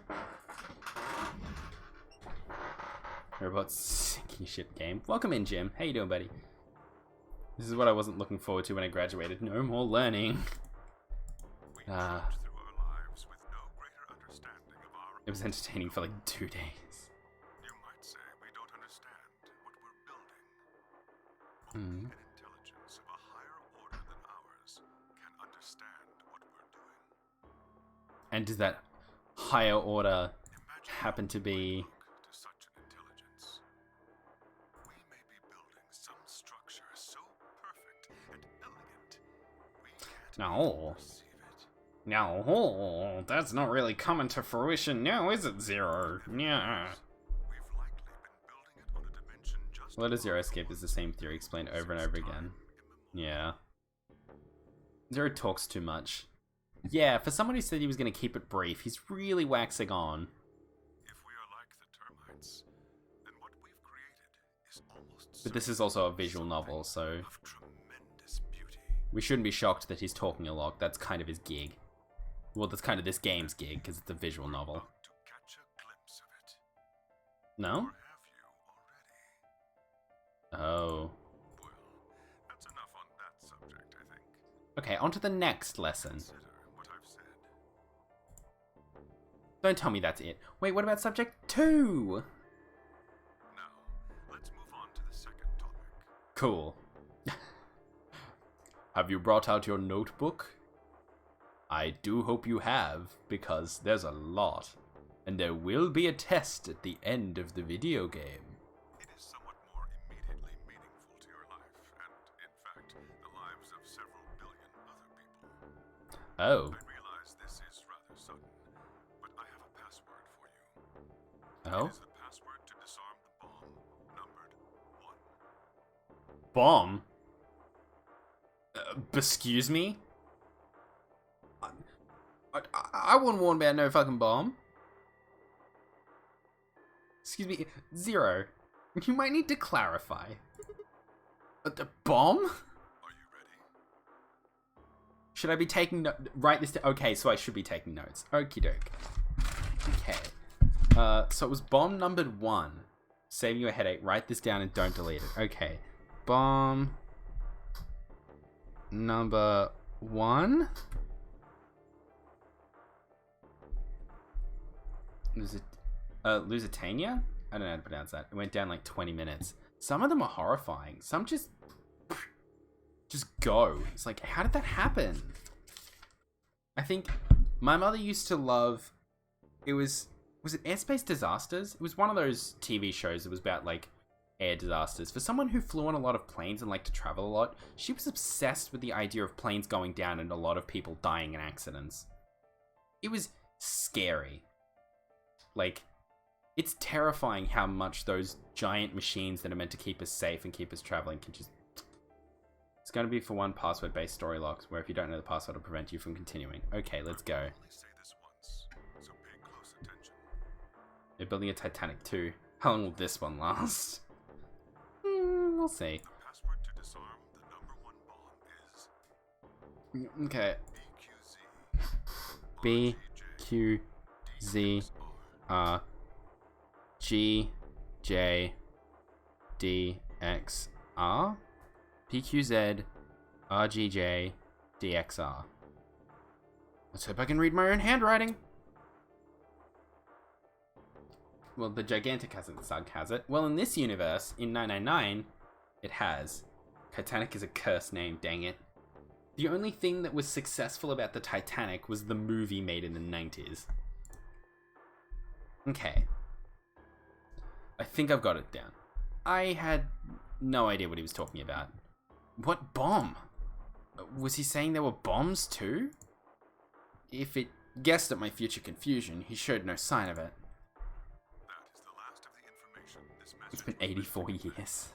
S1: Robots sinking ship game. Welcome in, Jim. How you doing, buddy? This is what I wasn't looking forward to when I graduated. No more learning.
S4: We
S1: Ah.
S4: trudge through our lives with no greater understanding of our
S1: It was entertaining for like 2 days.
S4: You might say we don't understand what we're building.
S1: Hmm.
S4: Only an intelligence of a higher order than ours can understand what we're doing.
S1: And does that higher order
S4: Imagine
S1: happen to
S4: how we
S1: be...
S4: look to such an intelligence. We may be building some structure so perfect and elegant we can't
S1: No.
S4: even perceive it.
S1: No, that's not really coming to fruition now, is it, Zero? Yeah.
S4: We've likely been building it on a dimension just
S1: Let a Zero
S4: above
S1: Escape is the same theory explained over and over again. Yeah. Zero talks too much. Yeah, for someone who said he was going to keep it brief, he's really waxing on.
S4: If we are like the termites, then what we've created is almost
S1: But this is also a visual novel, so
S4: of tremendous beauty.
S1: we shouldn't be shocked that he's talking a lot. That's kind of his gig. Well, that's kind of this game's gig, because it's a visual novel.
S4: About to catch a glimpse of it.
S1: No?
S4: Or have you already?
S1: Oh.
S4: Well, that's enough on that subject, I think.
S1: Okay, on to the next lesson.
S4: Consider what I've said.
S1: Don't tell me that's it. Wait, what about subject 2?
S4: Now, let's move on to the second topic.
S1: Cool. Have you brought out your notebook? I do hope you have, because there's a lot. And there will be a test at the end of the video game.
S4: It is somewhat more immediately meaningful to your life, and, in fact, the lives of several billion other people.
S1: Oh.
S4: I realize this is rather sudden, but I have a password for you.
S1: Oh?
S4: It is the password to disarm the bomb, numbered 1.
S1: Bomb? Excuse me? I wasn't warned about no fucking bomb. Excuse me, Zero. You might need to clarify. The bomb?
S4: Are you ready?
S1: Should I be taking write this down? Okay, so I should be taking notes. Okie doke. Okay. So it was bomb numbered 1. Saving you a headache. Write this down and don't delete it. Okay. Bomb number 1. Lusitania? I don't know how to pronounce that. It went down like 20 minutes. Some of them are horrifying. Some just go. It's like, how did that happen? I think my mother used to love, was it Airspace Disasters? It was one of those TV shows that was about like air disasters. For someone who flew on a lot of planes and liked to travel a lot, she was obsessed with the idea of planes going down and a lot of people dying in accidents. It was scary. Like, it's terrifying how much those giant machines that are meant to keep us safe and keep us traveling can just... It's going to be for one password-based story locks, where if you don't know the password, it'll prevent you from continuing. Okay, let's go.
S4: Only say this once, so pay close attention.
S1: They're building a Titanic too. How long will this one last? We'll see.
S4: The password to disarm the number 1 bomb is
S1: Okay.
S4: BQZ.
S1: BQZ GJDXR. PQZ RGJ DXR. Let's hope I can read my own handwriting. Well, the Gigantic Sug has it. Well, in this universe, in 999, it has. Titanic is a cursed name, dang it. The only thing that was successful about the Titanic was the movie made in the 90s. Okay. I think I've got it down. I had no idea what he was talking about. What bomb? Was he saying there were bombs too? If it guessed at my future confusion, he showed no sign of it.
S4: That is the last of the information this message
S1: It's been 84 years.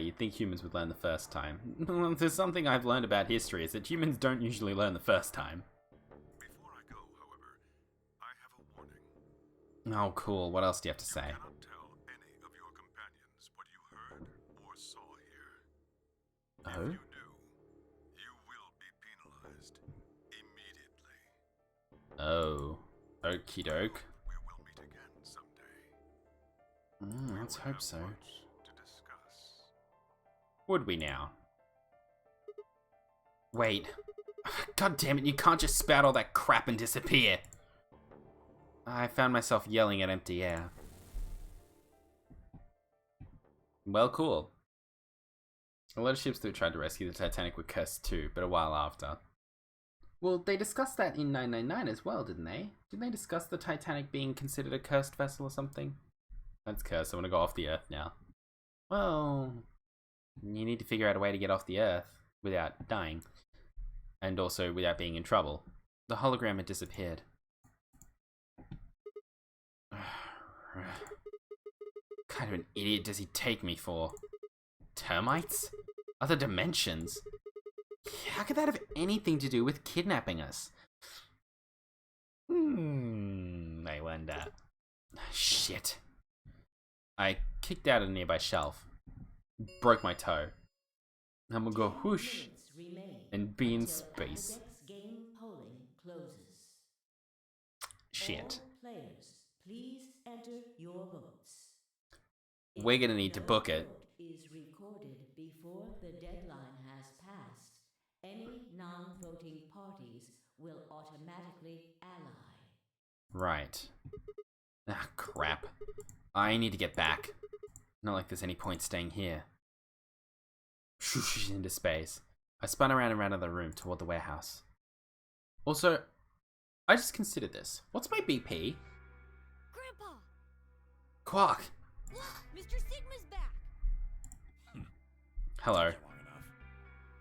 S1: You'd think humans would learn the first time. Well, there's something I've learned about history, is that humans don't usually learn the first time.
S4: Before I go, however, I have a warning.
S1: Oh, cool. What else do you have to say?
S4: You cannot tell any of your companions what you heard or saw here.
S1: Oh?
S4: If you do, you will be penalized immediately.
S1: Oh. Okie doke.
S4: We will meet again someday.
S1: Let's
S4: We will
S1: hope
S4: have
S1: so.
S4: much to discuss.
S1: Would we now? Wait. God damn it, you can't just spout all that crap and disappear. I found myself yelling at empty air. Well, cool. A lot of ships that tried to rescue the Titanic were cursed too, but a while after. Well, they discussed that in 999 as well, didn't they? Didn't they discuss the Titanic being considered a cursed vessel or something? That's cursed, I want to go off the Earth now. Well, you need to figure out a way to get off the Earth without dying. And also without being in trouble. The hologram had disappeared. What kind of an idiot does he take me for? Termites? Other dimensions? How could that have anything to do with kidnapping us? I wonder. Shit. I kicked out a nearby shelf. Broke my toe. I'm gonna go whoosh and be in space.
S8: Game polling closes.
S1: Shit.
S8: All players, please enter your votes.
S1: We're gonna need to book it.
S8: Vote is recorded before the deadline has passed. Any non-voting parties will automatically ally.
S1: Right. Ah, crap. I need to get back. Not like there's any point staying here. Shoosh into space. I spun around and ran out of the room toward the warehouse. Also, I just considered this. What's my BP?
S7: Grandpa!
S1: Quark!
S7: Look! Mr. Sigma's back!
S1: Hello.
S6: Long enough.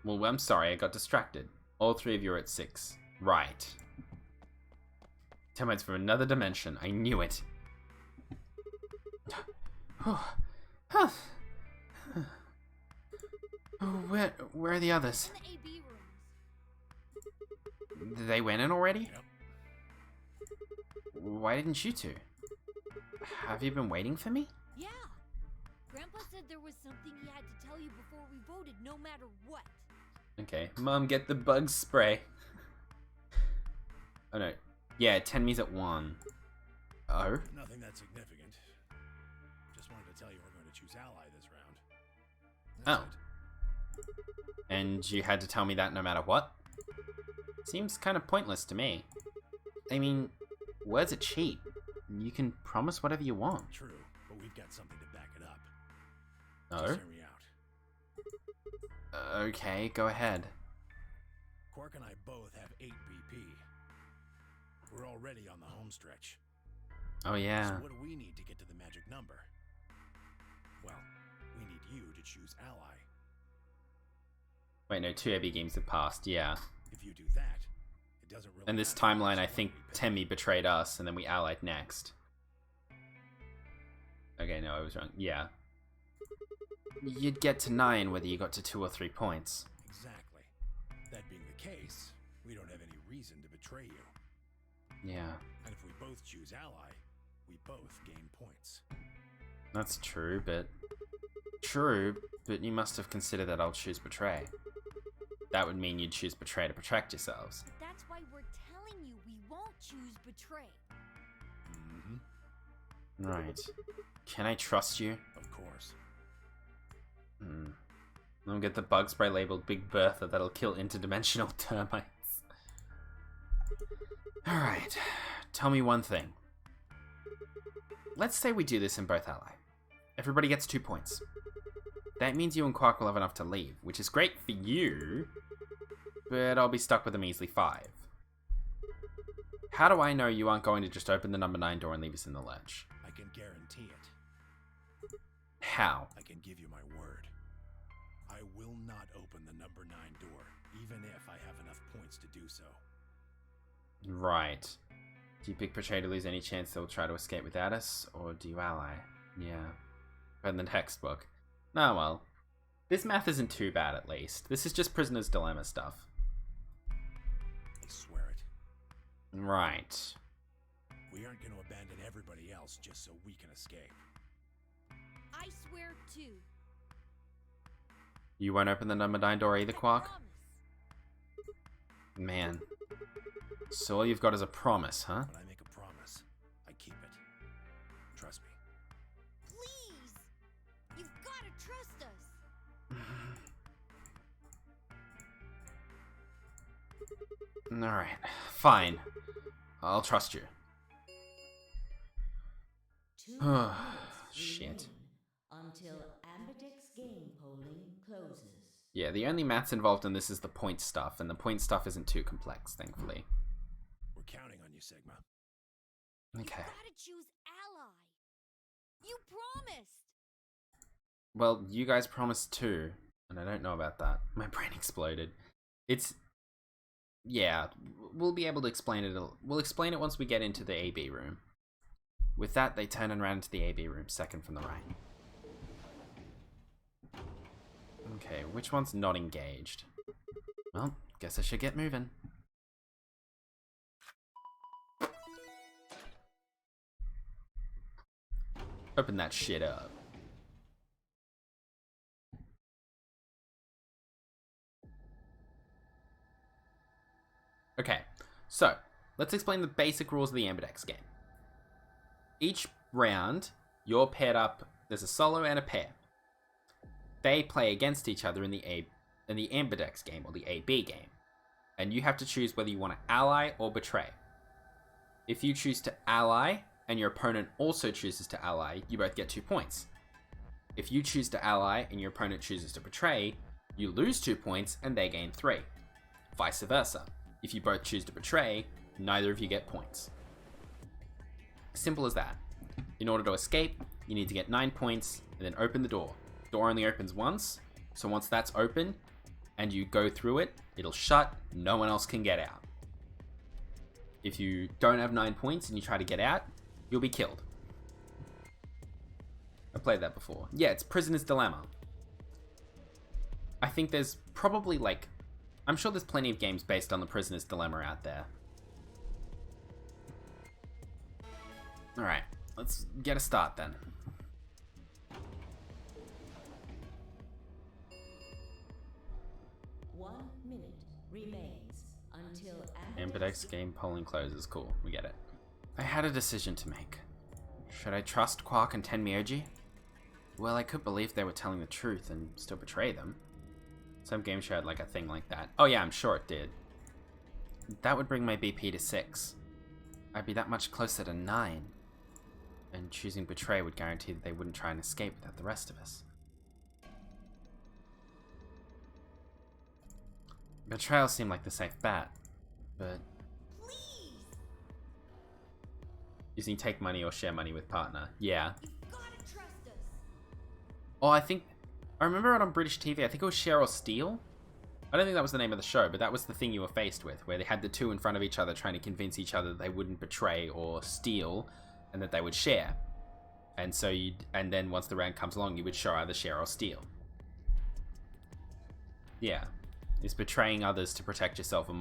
S1: Well, I'm sorry, I got distracted. All 3 of you are at 6. Right. Termites from another dimension. I knew it. Where are the others?
S7: In the AB rooms.
S1: They went in already?
S6: Yep.
S1: Why didn't you two? Have you been waiting for me?
S7: Yeah! Grandpa said there was something he had to tell you before we voted, no matter what.
S1: Okay, Mom, get the bug spray. Oh no. Yeah, Tenmi's at 1. Oh?
S6: Nothing that significant. Just wanted to tell you we're going to choose ally this round. That's
S1: Oh.
S6: it.
S1: And you had to tell me that no matter what? Seems kind of pointless to me. I mean, words are cheap. You can promise whatever you want.
S6: True, but we've got something to back it up.
S1: Oh?
S6: Just hear me out.
S1: Okay, go ahead.
S6: Quark and I both have 8 BP. We're already on the home stretch.
S1: Oh yeah.
S6: So what do we need to get to the magic number? Well, we need you to choose ally.
S1: Wait, no, 2 AB games have passed, yeah.
S6: If you do that, it doesn't really
S1: And this
S6: matter
S1: timeline, I
S6: which one
S1: think
S6: we pick.
S1: Tenmi betrayed us, and then we allied next. Okay, no, I was wrong. Yeah. You'd get to 9 whether you got to 2 or 3 points.
S6: Exactly. That being the case, we don't have any reason to betray you.
S1: Yeah,
S6: And if we both choose ally, we both gain points.
S1: that's true, but... True, but you must have considered that I'll choose Betray. That would mean you'd choose Betray to protect yourselves.
S7: But that's why we're telling you we won't choose betray.
S6: Mm-hmm.
S1: Right. Can I trust you?
S6: Of course.
S1: I'll get the bug spray labeled Big Bertha that'll kill interdimensional termites. Alright, tell me one thing. Let's say we do this in both ally. Everybody gets 2 points. That means you and Quark will have enough to leave, which is great for you, but I'll be stuck with a measly 5. How do I know you aren't going to just open the number 9 door and leave us in the lurch?
S6: I can guarantee it.
S1: How?
S6: I can give you my word. I will not open the number 9 door, even if I have enough points to do so.
S1: Right. Do you pick Betray to lose any chance they'll try to escape without us, or do you ally? Yeah. Better than textbook. Oh well. This math isn't too bad, at least. This is just Prisoner's Dilemma stuff.
S6: I swear it.
S1: Right.
S6: We aren't going to abandon everybody else just so we can escape.
S7: I swear too.
S1: You won't open the number 9 door either,
S7: I
S1: Quark?
S7: promise.
S1: Man. So all you've got is a promise, huh?
S6: When I make a promise, I keep it. Trust me.
S7: Please! You've got to trust us!
S1: Alright. Fine. I'll trust you.
S8: 2
S1: Oh,
S8: minutes
S1: shit.
S8: remain until Ambidex game polling closes.
S1: Yeah, the only maths involved in this is the point stuff, and the point stuff isn't too complex, thankfully.
S6: We're counting on you, Sigma.
S1: Okay.
S7: You gotta choose ally! You promised!
S1: Well, you guys promised too, and I don't know about that. My brain exploded. It's... Yeah, we'll be able to explain it. We'll explain it once we get into the AB room. With that, they turn and ran into the AB room, second from the right. Okay, which one's not engaged? Well, guess I should get moving. Open that shit up. Okay, so let's explain the basic rules of the Ambidex game. Each round, you're paired up. There's a solo and a pair. They play against each other in the Ambidex game, or the AB game, and you have to choose whether you want to ally or betray. If you choose to ally and your opponent also chooses to ally, you both get 2 points. If you choose to ally and your opponent chooses to betray, you lose 2 points and they gain 3. Vice versa. If you both choose to betray, neither of you get points. Simple as that. In order to escape, you need to get 9 points and then open the door. Door only opens once, so once that's open and you go through it, it'll shut, no one else can get out. If you don't have 9 points and you try to get out, you'll be killed. I played that before. Yeah, it's Prisoner's Dilemma. I think there's probably I'm sure there's plenty of games based on the Prisoner's Dilemma out there. Alright, let's get a start then.
S8: One remains until
S1: Ambidex game polling closes. Cool, we get it. I had a decision to make. Should I trust Quark and Tenmyoji? Well, I could believe they were telling the truth and still betray them. Some game show had like a thing like that. Oh yeah, I'm sure it did. That would bring my BP to 6. I'd be that much closer to 9. And choosing betray would guarantee that they wouldn't try and escape without the rest of us. Betrayal seemed like the safe bet, but...
S7: Please!
S1: Using take money or share money with partner. Yeah.
S7: You've gotta trust us.
S1: Oh, I remember it on British TV. I think it was Share or Steal. I don't think that was the name of the show, but that was the thing you were faced with, where they had the two in front of each other trying to convince each other that they wouldn't betray or steal, and that they would share. And so and then once the round comes along, you would show either share or steal. Yeah. Is betraying others to protect yourself a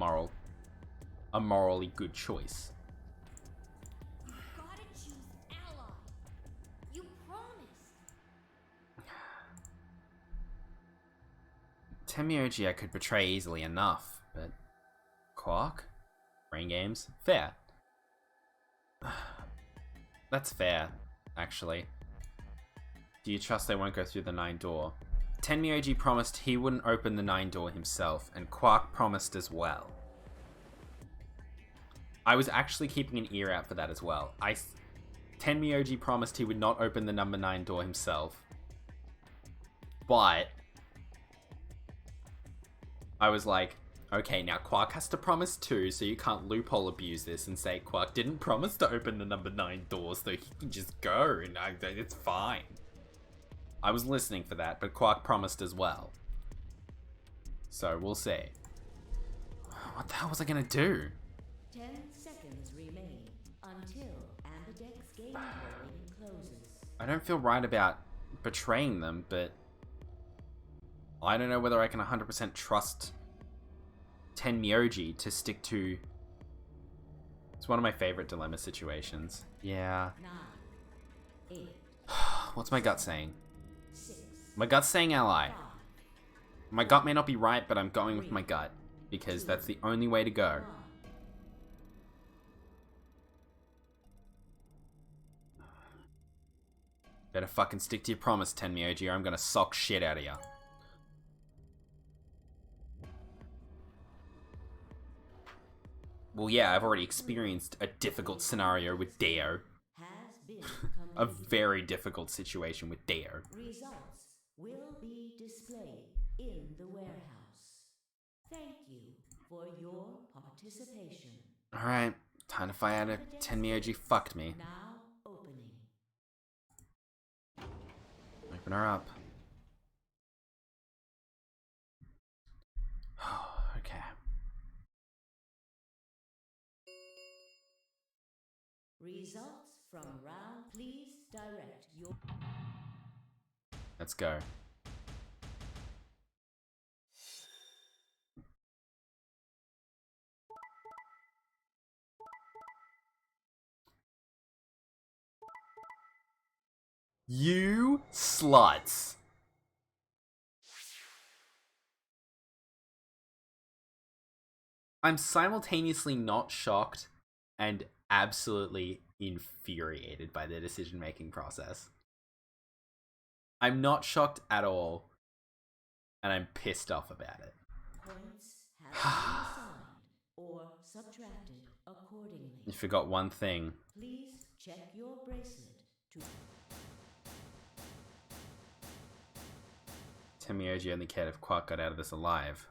S1: morally good choice?
S7: You've gotta choose ally. You promised.
S1: Tenmyoji I could betray easily enough, but Quark? Brain games? Fair. That's fair, actually. Do you trust they won't go through the 9 door? Tenmyoji promised he wouldn't open the 9 door himself, and Quark promised as well. I was actually keeping an ear out for that as well. Tenmyoji promised he would not open the number 9 door himself, but I was like, okay, now Quark has to promise too, so you can't loophole abuse this and say Quark didn't promise to open the number 9 door, so he can just go, and it's fine. I was listening for that, but Quark promised as well. So, we'll see. What the hell was I gonna do?
S8: 10 seconds remain until Ambidex game polling closes.
S1: I don't feel right about betraying them, but I don't know whether I can 100% trust Tenmyoji to stick to... It's one of my favorite dilemma situations. Yeah.
S8: 9, 8,
S1: What's my gut saying?
S8: 6,
S1: My gut's saying ally.
S8: 5,
S1: My gut may not be right, but I'm going with my gut. Because that's the only way to go.
S8: 1.
S1: Better fucking stick to your promise, Tenmyoji, or I'm gonna sock shit out of you. Well, yeah, I've already experienced a difficult scenario with Deo.
S8: Has been
S1: A
S8: completed.
S1: very difficult situation with Deo.
S8: Results will be displayed in the warehouse. Thank you for your participation.
S1: Alright, time to find out if Tenmyoji fucked me.
S8: Now opening.
S1: Open her up. Okay.
S8: Results from round. Please direct your.
S1: Let's go. You sluts. I'm simultaneously not shocked and absolutely infuriated by the decision-making process. I'm not shocked at all, and I'm pissed off about it.
S8: Points have been assigned or subtracted accordingly.
S1: You forgot one thing.
S8: Please check your bracelet to.
S1: Tenmyoji only cared if Quark got out of this alive.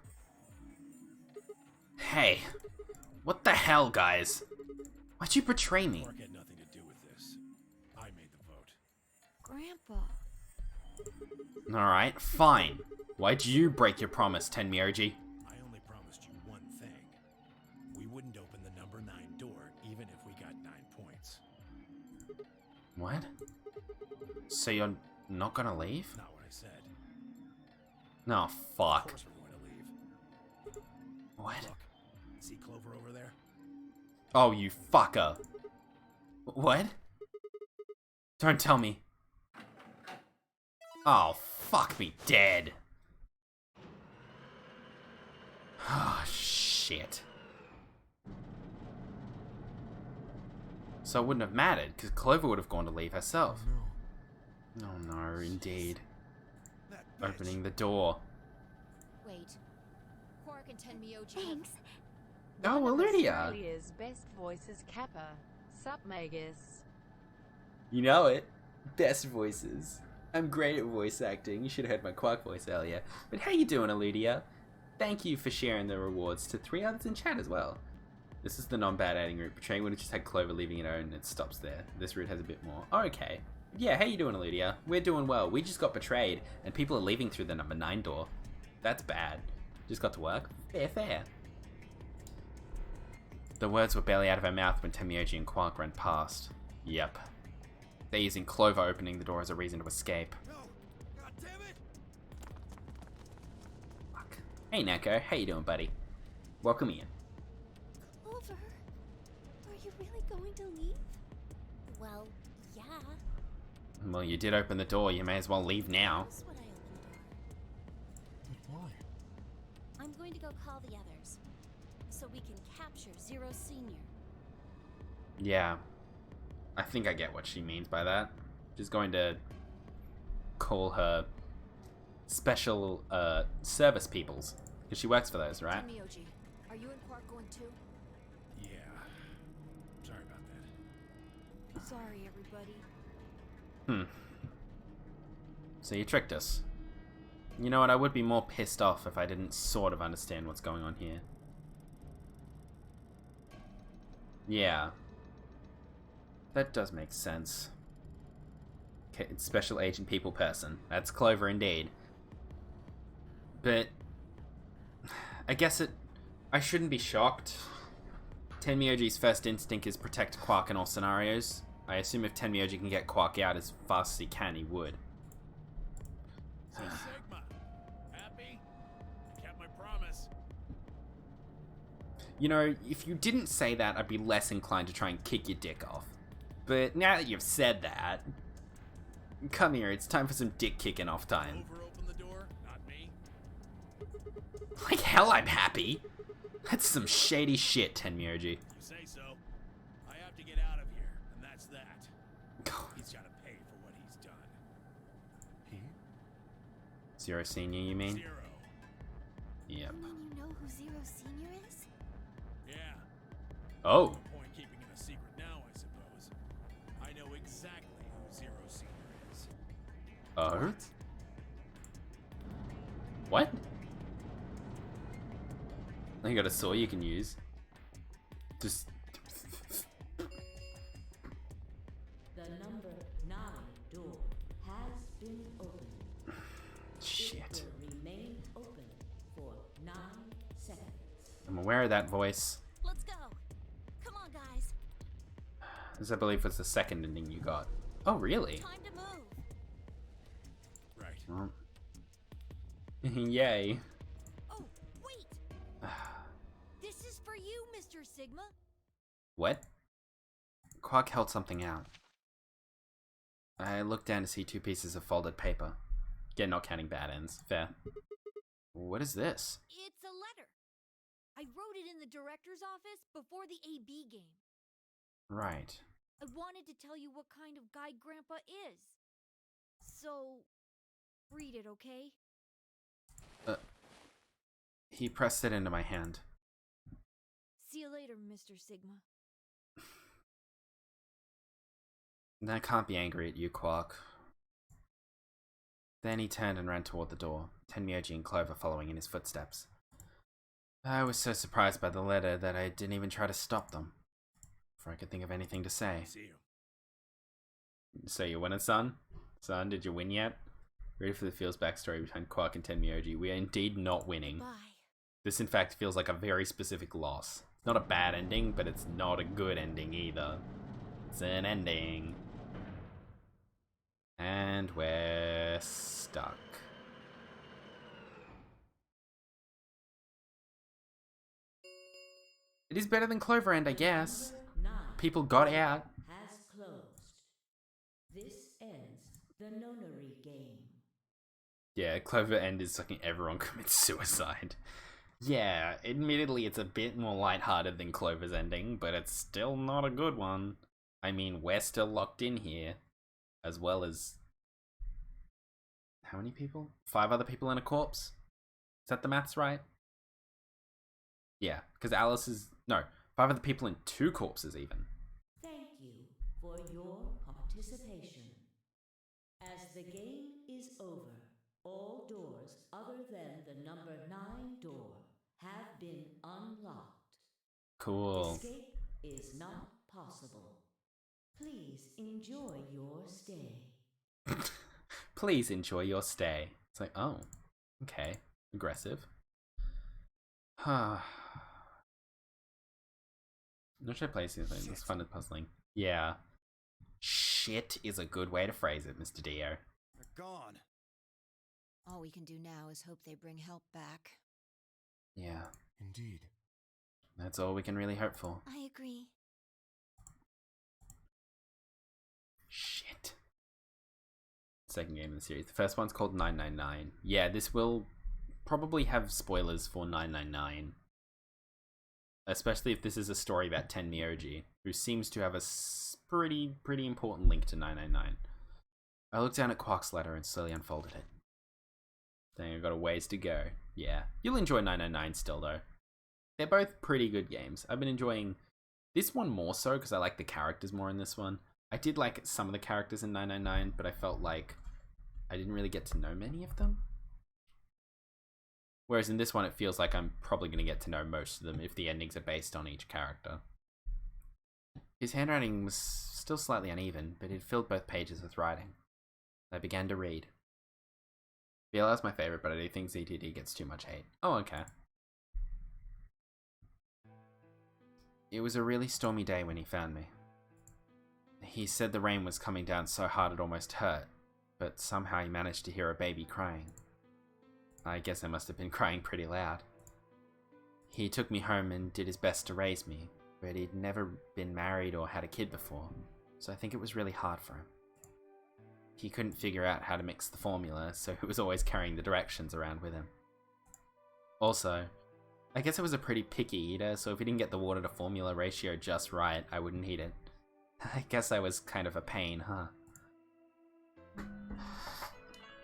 S1: Hey, what the hell, guys? Why'd you betray me?
S6: Quark had nothing to do with this. I made the vote.
S2: Grandpa.
S1: Alright, fine. Why'd you break your promise, Tenmyoji?
S6: I only promised you one thing. We wouldn't open the number 9 door, even if we got 9 points.
S1: What? So you're not gonna leave?
S6: Not what I said.
S1: No,
S6: Of
S1: fuck.
S6: course we're going to leave.
S1: What?
S6: Look, see Clover over there?
S1: Oh, you fucker. What? Don't tell me. Oh, fuck me dead. Oh, shit. shit. So it wouldn't have mattered, because Clover would have gone to leave herself.
S6: No.
S1: Oh no, indeed.
S6: That bitch.
S1: Opening the door.
S3: Wait. Quark and Tenmyoji.
S2: Thanks.
S1: Oh,
S9: One of
S1: Lydia.
S9: Australia's best voices, Kappa. Sup, Magus?
S1: You know it. Best voices. I'm great at voice acting. You should have heard my Quark voice earlier. But how you doing, Eludia? Thank you for sharing the rewards to 3 others in chat as well. This is the non-bad adding route. Betraying would have just had Clover leaving it own and it stops there. This route has a bit more. Oh, okay. Yeah, how you doing, Eludia? We're doing well. We just got betrayed and people are leaving through the number 9 door. That's bad. Just got to work. Fair. The words were barely out of her mouth when Tenmyoji and Quark ran past. Yep. They're using Clover opening the door as a reason to escape.
S6: No! God damn it!
S1: Fuck. Hey, Neko. How you doing, buddy? Welcome in.
S2: Clover, are you really going to leave? Well, yeah.
S1: Well, you did open the door. You may as well leave now.
S2: Else would I open the door?
S6: But why?
S2: I'm going to go call the others, so we can capture Zero Senior.
S1: Yeah. I think I get what she means by that. She's going to call her special service peoples. Because she works for those, right?
S3: Tenmyoji, are you and Quark going too?
S6: Yeah. Sorry about that.
S3: Sorry, everybody.
S1: So you tricked us. You know what, I would be more pissed off if I didn't sort of understand what's going on here. Yeah. That does make sense. Okay, it's Special Agent People Person. That's Clover indeed. But I guess I shouldn't be shocked. Tenmyoji's first instinct is protect Quark in all scenarios. I assume if Tenmyoji can get Quark out as fast as he can, he would.
S6: So Sigma, happy? Kept my promise.
S1: You know, if you didn't say that, I'd be less inclined to try and kick your dick off. But now that you've said that, come here, it's time for some dick kicking off time.
S6: Over open the door, not me.
S1: Like hell I'm happy. That's some shady shit, Tenmyoji.
S6: You say so. I have to get out of here, and that's that. He's gotta pay for what he's done. He?
S1: Zero Senior, you mean?
S6: Zero.
S1: Yep.
S2: You mean you know who Zero Senior is?
S6: Yeah.
S1: Oh.
S6: No point keeping it a secret now, I suppose. I know exactly who Zero Senior is.
S1: Oh? What? I got a saw you can use. Just...
S8: The number 9 door has been opened.
S1: Shit.
S8: It will remain open for 9 seconds.
S1: I'm aware of that voice.
S2: Let's go. Come on, guys.
S1: This, I believe, was the second ending you got. Oh, really?
S2: Time to move.
S6: Right.
S1: Well, yay.
S7: Oh, wait! This is for you, Mr. Sigma.
S1: What? Quark held something out. I looked down to see 2 pieces of folded paper. Again, not counting bad ends. Fair. What is this?
S7: It's a letter. I wrote it in the director's office before the AB game.
S1: Right.
S7: I wanted to tell you what kind of guy Grandpa is. So, read it, okay?
S1: He pressed it into my hand.
S7: See you later, Mr. Sigma.
S1: I can't be angry at you, Quark. Then he turned and ran toward the door, Tenmyoji and Clover following in his footsteps. I was so surprised by the letter that I didn't even try to stop them, before I could think of anything to say.
S6: See you.
S1: So you winning, son? Son, did you win yet? Ready for the feels backstory behind Quark and Tenmyoji. We are indeed not winning.
S2: Bye.
S1: This, in fact, feels like a very specific loss. It's not a bad ending, but it's not a good ending either. It's an ending. And we're stuck. It is better than Clover End, I guess.
S8: Number 9
S1: People got out.
S8: has closed. This ends the nonary game.
S1: Yeah, Clover End is like everyone commits suicide. Yeah, admittedly it's a bit more lighthearted than Clover's ending, but it's still not a good one. I mean, we're still locked in here, as well as... How many people? 5 other people in a corpse? Is that the maths right? Yeah, because Alice is... No, 5 other people in 2 corpses even.
S8: Thank you for your participation. As the game is over, all doors other than the number 9 door have been unlocked.
S1: Cool.
S8: Escape is not possible. Please enjoy your stay.
S1: Please enjoy your stay. It's like, oh, okay. Aggressive. Not sure I play something. It's fun and puzzling. Yeah. Shit is a good way to phrase it, Mr. Dio.
S5: They're gone.
S3: All we can do now is hope they bring help back.
S1: Yeah.
S4: Indeed.
S1: That's all we can really hope for.
S2: I agree.
S1: Shit. Second game in the series. The first one's called 999. Yeah, this will probably have spoilers for 999. Especially if this is a story about Ten Myoji, who seems to have a pretty important link to 999. I looked down at Quark's letter and slowly unfolded it. Dang, I've got a ways to go. Yeah. You'll enjoy 999 still, though. They're both pretty good games. I've been enjoying this one more so because I like the characters more in this one. I did like some of the characters in 999, but I felt like I didn't really get to know many of them. Whereas in this one, it feels like I'm probably going to get to know most of them if the endings are based on each character. His handwriting was still slightly uneven, but it filled both pages with writing. I began to read. VLR's my favorite, but I do think ZTD gets too much hate. Oh, okay. It was a really stormy day when he found me. He said the rain was coming down so hard it almost hurt, but somehow he managed to hear a baby crying. I guess I must have been crying pretty loud. He took me home and did his best to raise me, but he'd never been married or had a kid before, so I think it was really hard for him. He couldn't figure out how to mix the formula, so he was always carrying the directions around with him. Also, I guess I was a pretty picky eater, so if he didn't get the water to formula ratio just right, I wouldn't eat it. I guess I was kind of a pain, huh?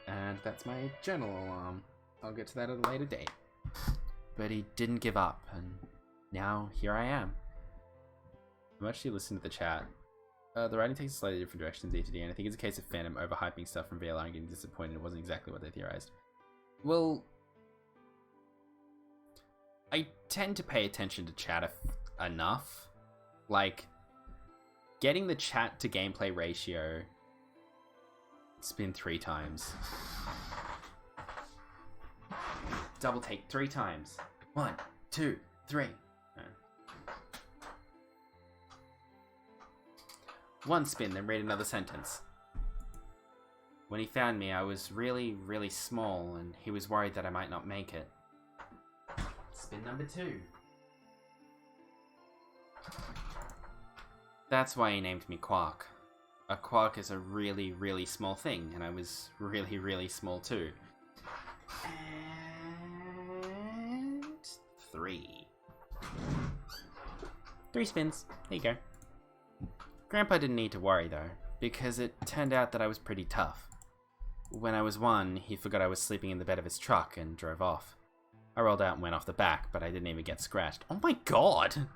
S1: And that's my journal alarm. I'll get to that at a later date. But he didn't give up, and now here I am. I'm actually listening to the chat. The writing takes a slightly different direction than ZTD, and I think it's a case of fandom overhyping stuff from VLR and getting disappointed it wasn't exactly what they theorized. Well, I tend to pay attention to chat enough. Like, getting the chat to gameplay ratio, it's been 3 times. Double take 3 times. 1, 2, 3. One spin, then read another sentence. When he found me, I was really small, and he was worried that I might not make it. Spin number 2. That's why he named me Quark. A quark is a really small thing, and I was really small too. And 3. 3 spins. There you go. Grandpa didn't need to worry though, because it turned out that I was pretty tough. When I was 1, he forgot I was sleeping in the bed of his truck and drove off. I rolled out and went off the back, but I didn't even get scratched. Oh my god!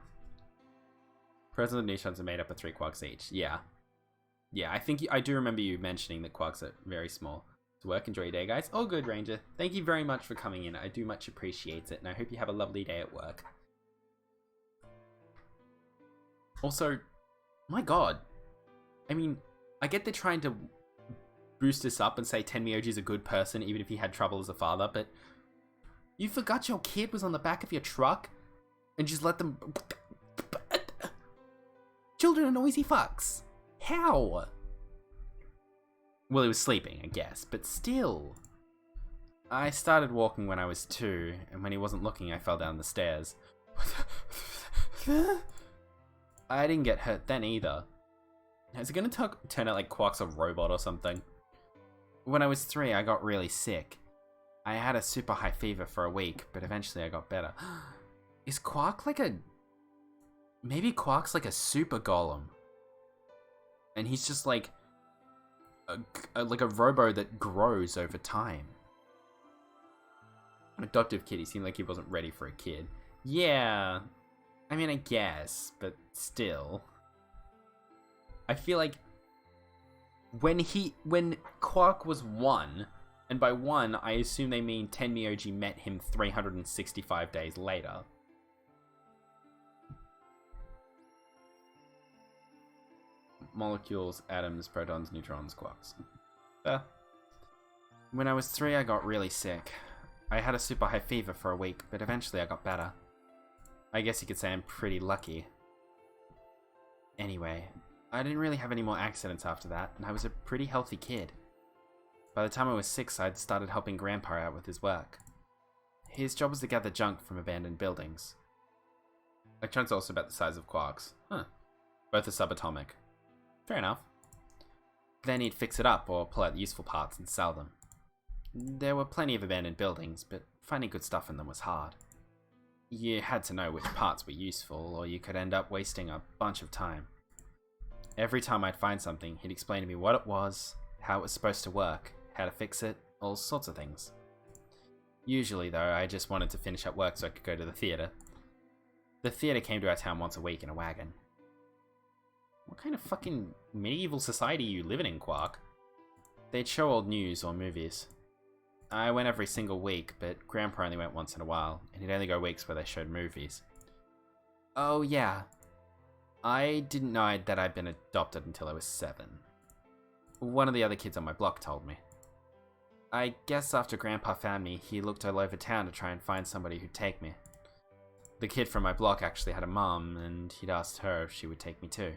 S1: President Nishans are made up of 3 quarks each. Yeah. Yeah, I do remember you mentioning that quarks are very small. To work, enjoy your day, guys. All good, Ranger. Thank you very much for coming in. I do much appreciate it, and I hope you have a lovely day at work. Also, my god. I mean, I get they're trying to boost us up and say Tenmyoji's a good person, even if he had trouble as a father, but you forgot your kid was on the back of your truck and just let them... Children are noisy fucks. How? Well, he was sleeping, I guess, but still. I started walking when I was 2, and when he wasn't looking, I fell down the stairs. I didn't get hurt then either. Is it gonna turn out like Quark's a robot or something? When I was 3, I got really sick. I had a super high fever for a week, but eventually I got better. Is Quark like a... Maybe Quark's like a super golem. And he's just like a robo that grows over time. Adoptive kid, he seemed like he wasn't ready for a kid. Yeah, I mean, I guess, but still. I feel like when Quark was 1, and by 1, I assume they mean Tenmyoji met him 365 days later. Molecules, atoms, protons, neutrons, quarks. When I was 3, I got really sick. I had a super high fever for a week, but eventually I got better. I guess you could say I'm pretty lucky. Anyway, I didn't really have any more accidents after that, and I was a pretty healthy kid. By the time I was 6, I'd started helping Grandpa out with his work. His job was to gather junk from abandoned buildings. Electrons are also about the size of quarks. Huh. Both are subatomic. Fair enough. Then he'd fix it up or pull out the useful parts and sell them. There were plenty of abandoned buildings, but finding good stuff in them was hard. You had to know which parts were useful, or you could end up wasting a bunch of time. Every time I'd find something, he'd explain to me what it was, how it was supposed to work, how to fix it, all sorts of things. Usually, though, I just wanted to finish up work so I could go to the theatre. The theatre came to our town once a week in a wagon. What kind of fucking medieval society are you living in, Quark? They'd show old news or movies. I went every single week, but Grandpa only went once in a while, and he'd only go weeks where they showed movies. Oh yeah, I didn't know that I'd been adopted until I was 7. One of the other kids on my block told me. I guess after Grandpa found me, he looked all over town to try and find somebody who'd take me. The kid from my block actually had a mum, and he'd asked her if she would take me too.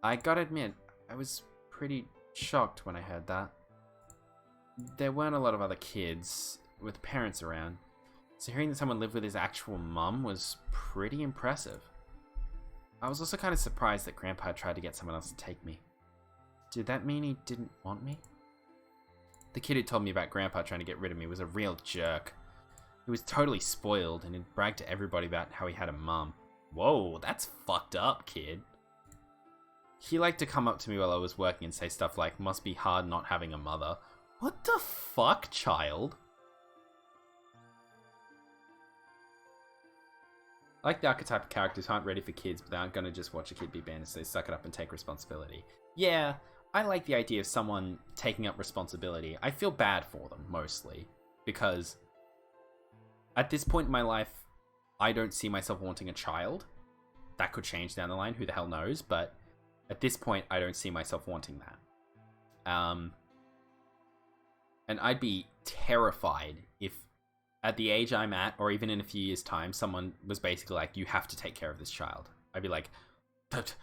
S1: I gotta admit, I was pretty shocked when I heard that. There weren't a lot of other kids with parents around, so hearing that someone lived with his actual mum was pretty impressive. I was also kind of surprised that Grandpa tried to get someone else to take me. Did that mean he didn't want me? The kid who told me about Grandpa trying to get rid of me was a real jerk. He was totally spoiled and he'd bragged to everybody about how he had a mum. Whoa, that's fucked up, kid. He liked to come up to me while I was working and say stuff like, "Must be hard not having a mother." What the fuck, child? I like the archetype of characters who aren't ready for kids, but they aren't gonna just watch a kid be banished, so they suck it up and take responsibility. Yeah, I like the idea of someone taking up responsibility. I feel bad for them, mostly, because at this point in my life, I don't see myself wanting a child. That could change down the line, who the hell knows, but at this point, I don't see myself wanting that. And I'd be terrified if, at the age I'm at, or even in a few years' time, someone was basically like, "You have to take care of this child." I'd be like, that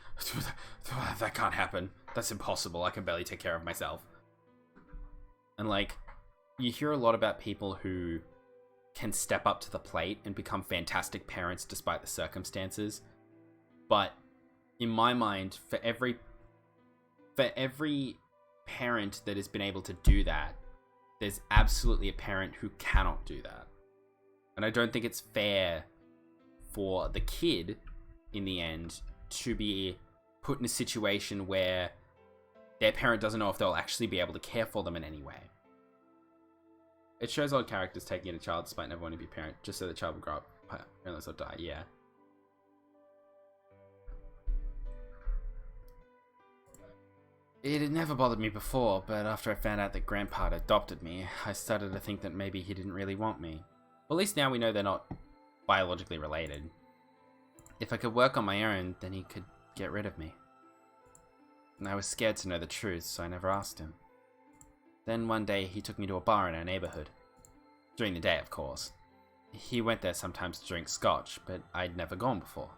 S1: can't happen. That's impossible. I can barely take care of myself. And like, you hear a lot about people who can step up to the plate and become fantastic parents despite the circumstances. But in my mind, for every parent that has been able to do that, there's absolutely a parent who cannot do that. And I don't think it's fair for the kid, in the end, to be put in a situation where their parent doesn't know if they'll actually be able to care for them in any way. It shows odd characters taking in a child despite never wanting to be a parent, just so the child will grow up, unless they'll die, yeah. It had never bothered me before, but after I found out that Grandpa had adopted me, I started to think that maybe he didn't really want me. Well, at least now we know they're not biologically related. If I could work on my own, then he could get rid of me. And I was scared to know the truth, so I never asked him. Then one day, he took me to a bar in our neighborhood. During the day, of course. He went there sometimes to drink scotch, but I'd never gone before.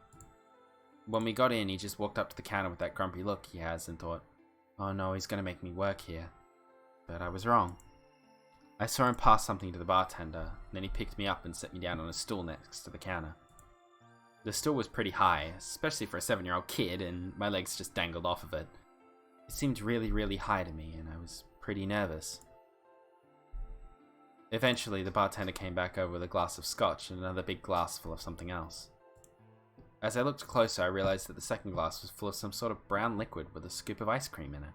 S1: When we got in, he just walked up to the counter with that grumpy look he has and thought, "Oh no, he's gonna make me work here." But I was wrong. I saw him pass something to the bartender, and then he picked me up and set me down on a stool next to the counter. The stool was pretty high, especially for a 7-year-old kid, and my legs just dangled off of it. It seemed really, really high to me, and I was pretty nervous. Eventually, the bartender came back over with a glass of scotch and another big glass full of something else. As I looked closer, I realized that the second glass was full of some sort of brown liquid with a scoop of ice cream in it.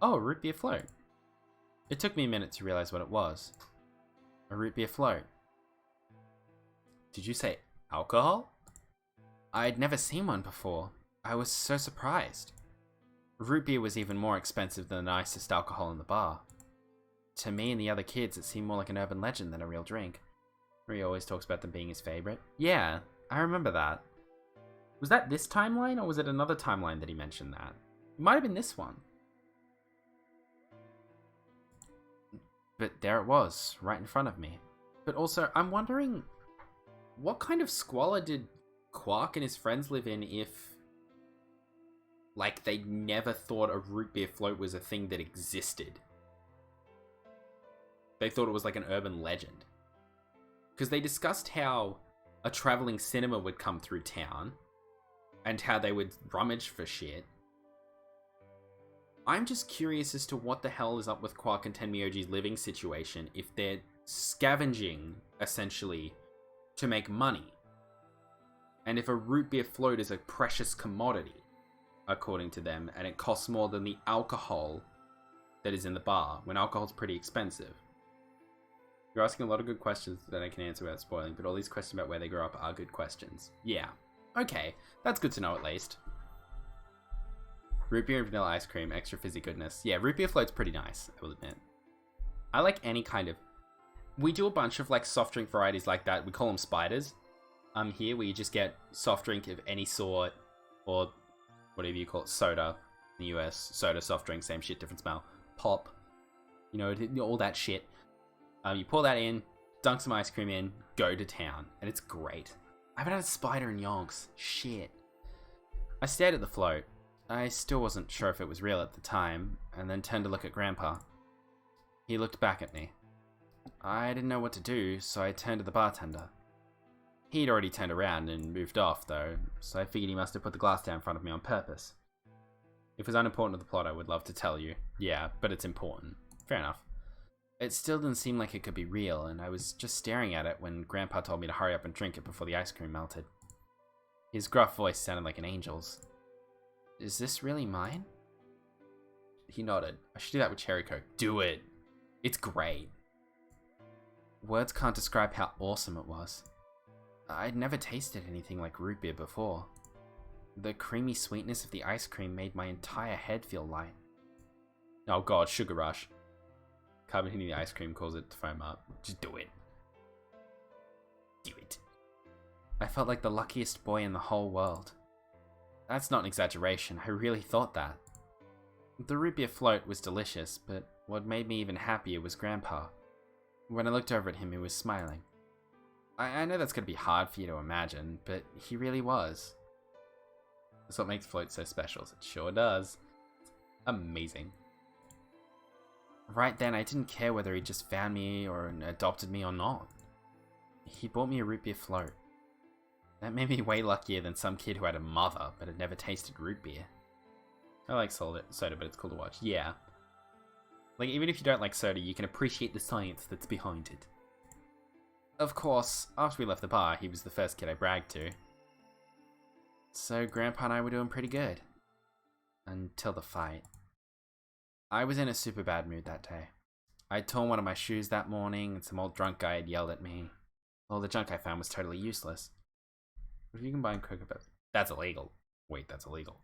S1: Oh, a root beer float. It took me a minute to realize what it was. A root beer float. Did you say alcohol? I had never seen one before. I was so surprised. Root beer was even more expensive than the nicest alcohol in the bar. To me and the other kids, it seemed more like an urban legend than a real drink. He always talks about them being his favorite. Yeah, I remember that. Was that this timeline, or was it another timeline that he mentioned that? It might have been this one. But there it was, right in front of me. But also, I'm wondering, what kind of squalor did Quark and his friends live in if, like, they never thought a root beer float was a thing that existed? They thought it was like an urban legend. Because they discussed how a traveling cinema would come through town, and how they would rummage for shit. I'm just curious as to what the hell is up with Quark and Tenmyoji's living situation if they're scavenging, essentially, to make money. And if a root beer float is a precious commodity, according to them, and it costs more than the alcohol that is in the bar, when alcohol's pretty expensive. You're asking a lot of good questions that I can answer without spoiling, but all these questions about where they grew up are good questions. Yeah. Okay, that's good to know at least. Root beer and vanilla ice cream, extra fizzy goodness. Yeah, root beer float's pretty nice, I will admit. I like any kind of... We do a bunch of like soft drink varieties like that. We call them spiders. Here where you just get soft drink of any sort, or whatever you call it, soda in the US. Soda, soft drink, same shit, different smell. Pop. You know, all that shit. You pour that in, dunk some ice cream in, go to town. And it's great. I haven't had a spider in yonks. Shit. I stared at the float. I still wasn't sure if it was real at the time, and then turned to look at Grandpa. He looked back at me. I didn't know what to do, so I turned to the bartender. He'd already turned around and moved off, though, so I figured he must have put the glass down in front of me on purpose. If it was unimportant to the plot, I would love to tell you. Yeah, but it's important. Fair enough. It still didn't seem like it could be real, and I was just staring at it when Grandpa told me to hurry up and drink it before the ice cream melted. His gruff voice sounded like an angel's. Is this really mine? He nodded. I should do that with Cherry Coke. Do it! It's great. Words can't describe how awesome it was. I'd never tasted anything like root beer before. The creamy sweetness of the ice cream made my entire head feel light. Oh god, sugar rush. Carbon hitting the ice cream causes it to foam up. Just do it. Do it. I felt like the luckiest boy in the whole world. That's not an exaggeration, I really thought that. The root beer float was delicious, but what made me even happier was Grandpa. When I looked over at him, he was smiling. I know that's going to be hard for you to imagine, but he really was. That's what makes floats so special. It sure does. Amazing. Right then, I didn't care whether he just found me or adopted me or not. He bought me a root beer float. That made me way luckier than some kid who had a mother but had never tasted root beer. I like soda, but it's cool to watch. Yeah. Like, even if you don't like soda, you can appreciate the science that's behind it. Of course, after we left the bar, he was the first kid I bragged to. So Grandpa and I were doing pretty good. Until the fight. I was in a super bad mood that day. I'd torn one of my shoes that morning, and some old drunk guy had yelled at me. All the junk I found was totally useless. What if you combine Cocoa Pebbles? That's illegal. Wait, that's illegal.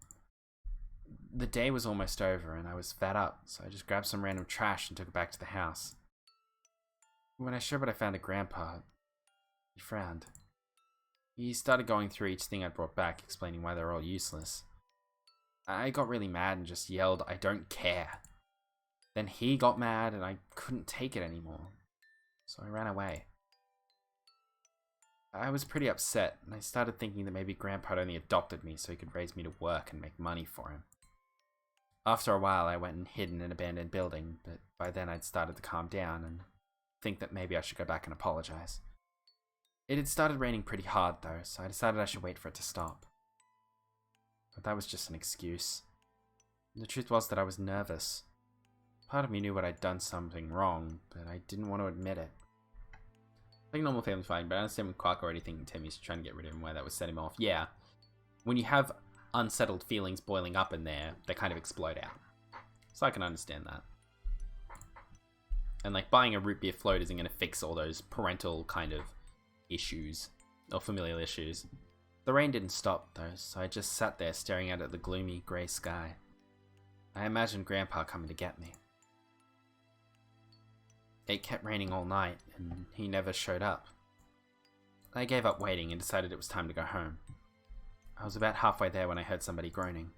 S1: The day was almost over, and I was fed up, so I just grabbed some random trash and took it back to the house. When I showed what I found to Grandpa, he frowned. He started going through each thing I brought back, explaining why they were all useless. I got really mad and just yelled, "I don't care." Then he got mad and I couldn't take it anymore, so I ran away. I was pretty upset, and I started thinking that maybe Grandpa had only adopted me so he could raise me to work and make money for him. After a while, I went and hid in an abandoned building, but by then I'd started to calm down and think that maybe I should go back and apologize. It had started raining pretty hard though, so I decided I should wait for it to stop. But that was just an excuse. The truth was that I was nervous. Part of me knew what I'd done something wrong, but I didn't want to admit it. Like normal family fighting, but I understand when Quark already thinking Timmy's trying to get rid of him, why that would set him off. Yeah, when you have unsettled feelings boiling up in there, they kind of explode out. So I can understand that. And like buying a root beer float isn't going to fix all those parental kind of issues, or familial issues. The rain didn't stop though, so I just sat there staring out at the gloomy grey sky. I imagined Grandpa coming to get me. It kept raining all night, and he never showed up. I gave up waiting and decided it was time to go home. I was about halfway there when I heard somebody groaning.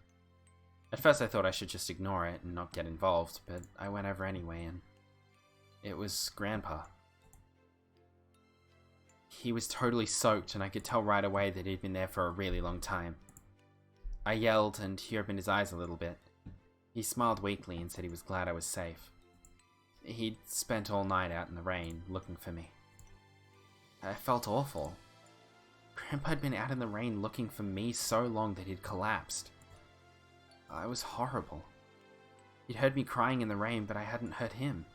S1: At first I thought I should just ignore it and not get involved, but I went over anyway, and it was Grandpa. He was totally soaked, and I could tell right away that he'd been there for a really long time. I yelled, and he opened his eyes a little bit. He smiled weakly and said he was glad I was safe. He'd spent all night out in the rain, looking for me. I felt awful. Grandpa had been out in the rain looking for me so long that he'd collapsed. I was horrible. He'd heard me crying in the rain, but I hadn't heard him.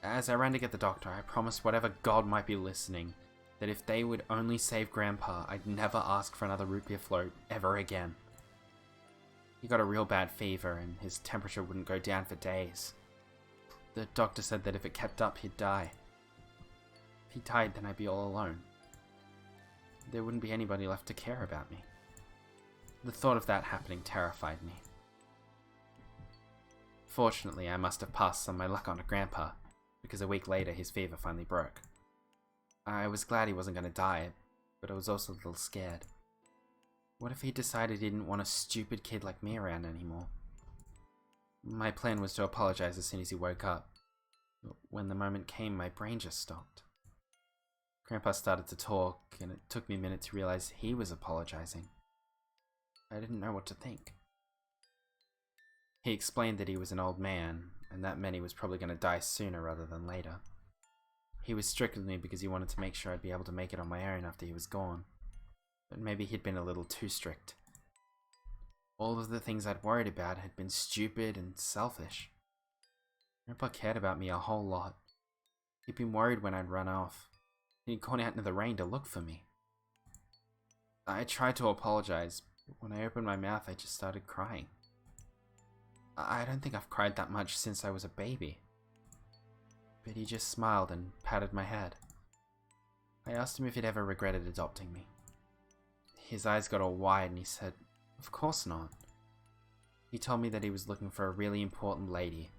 S1: As I ran to get the doctor, I promised whatever god might be listening that if they would only save Grandpa, I'd never ask for another root beer float ever again. He got a real bad fever, and his temperature wouldn't go down for days. The doctor said that if it kept up, he'd die. If he died, then I'd be all alone. There wouldn't be anybody left to care about me. The thought of that happening terrified me. Fortunately, I must have passed some of my luck on to Grandpa, because a week later his fever finally broke. I was glad he wasn't going to die, but I was also a little scared. What if he decided he didn't want a stupid kid like me around anymore? My plan was to apologize as soon as he woke up. But when the moment came, my brain just stopped. Grandpa started to talk, and it took me a minute to realize he was apologizing. I didn't know what to think. He explained that he was an old man, and that meant he was probably going to die sooner rather than later. He was strict with me because he wanted to make sure I'd be able to make it on my own after he was gone. But maybe he'd been a little too strict. All of the things I'd worried about had been stupid and selfish. Grandpa cared about me a whole lot. He'd been worried when I'd run off. He'd gone out into the rain to look for me. I tried to apologize, but when I opened my mouth I just started crying. I don't think I've cried that much since I was a baby. But he just smiled and patted my head. I asked him if he'd ever regretted adopting me. His eyes got all wide and he said, "Of course not." He told me that he was looking for a really important lady,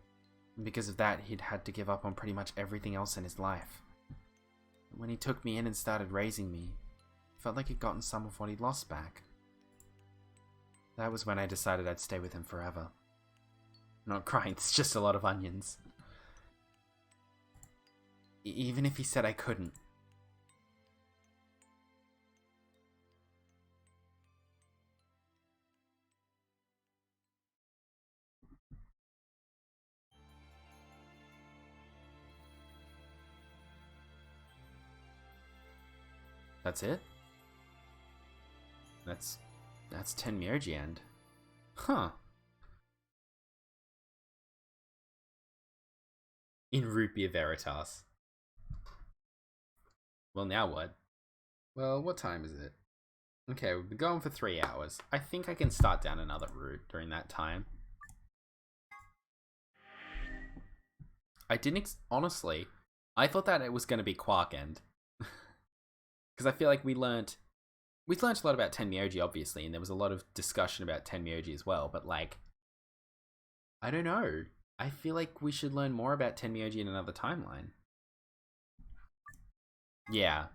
S1: and because of that he'd had to give up on pretty much everything else in his life. When he took me in and started raising me, it felt like he'd gotten some of what he'd lost back. That was when I decided I'd stay with him forever. I'm not crying, it's just a lot of onions. Even if he said I couldn't. That's it? That's Tenmyurgi end. Huh. In Root Beer Veritas. Well, now what? Well, what time is it? Okay, we've been going for 3 hours. I think I can start down another route during that time. I didn't honestly, I thought that it was going to be Quark End. Because I feel like we learnt a lot about Tenmyurgi, obviously, and there was a lot of discussion about Tenmyurgi as well, but like, I don't know. I feel like we should learn more about Tenmyurgi in another timeline. Yeah.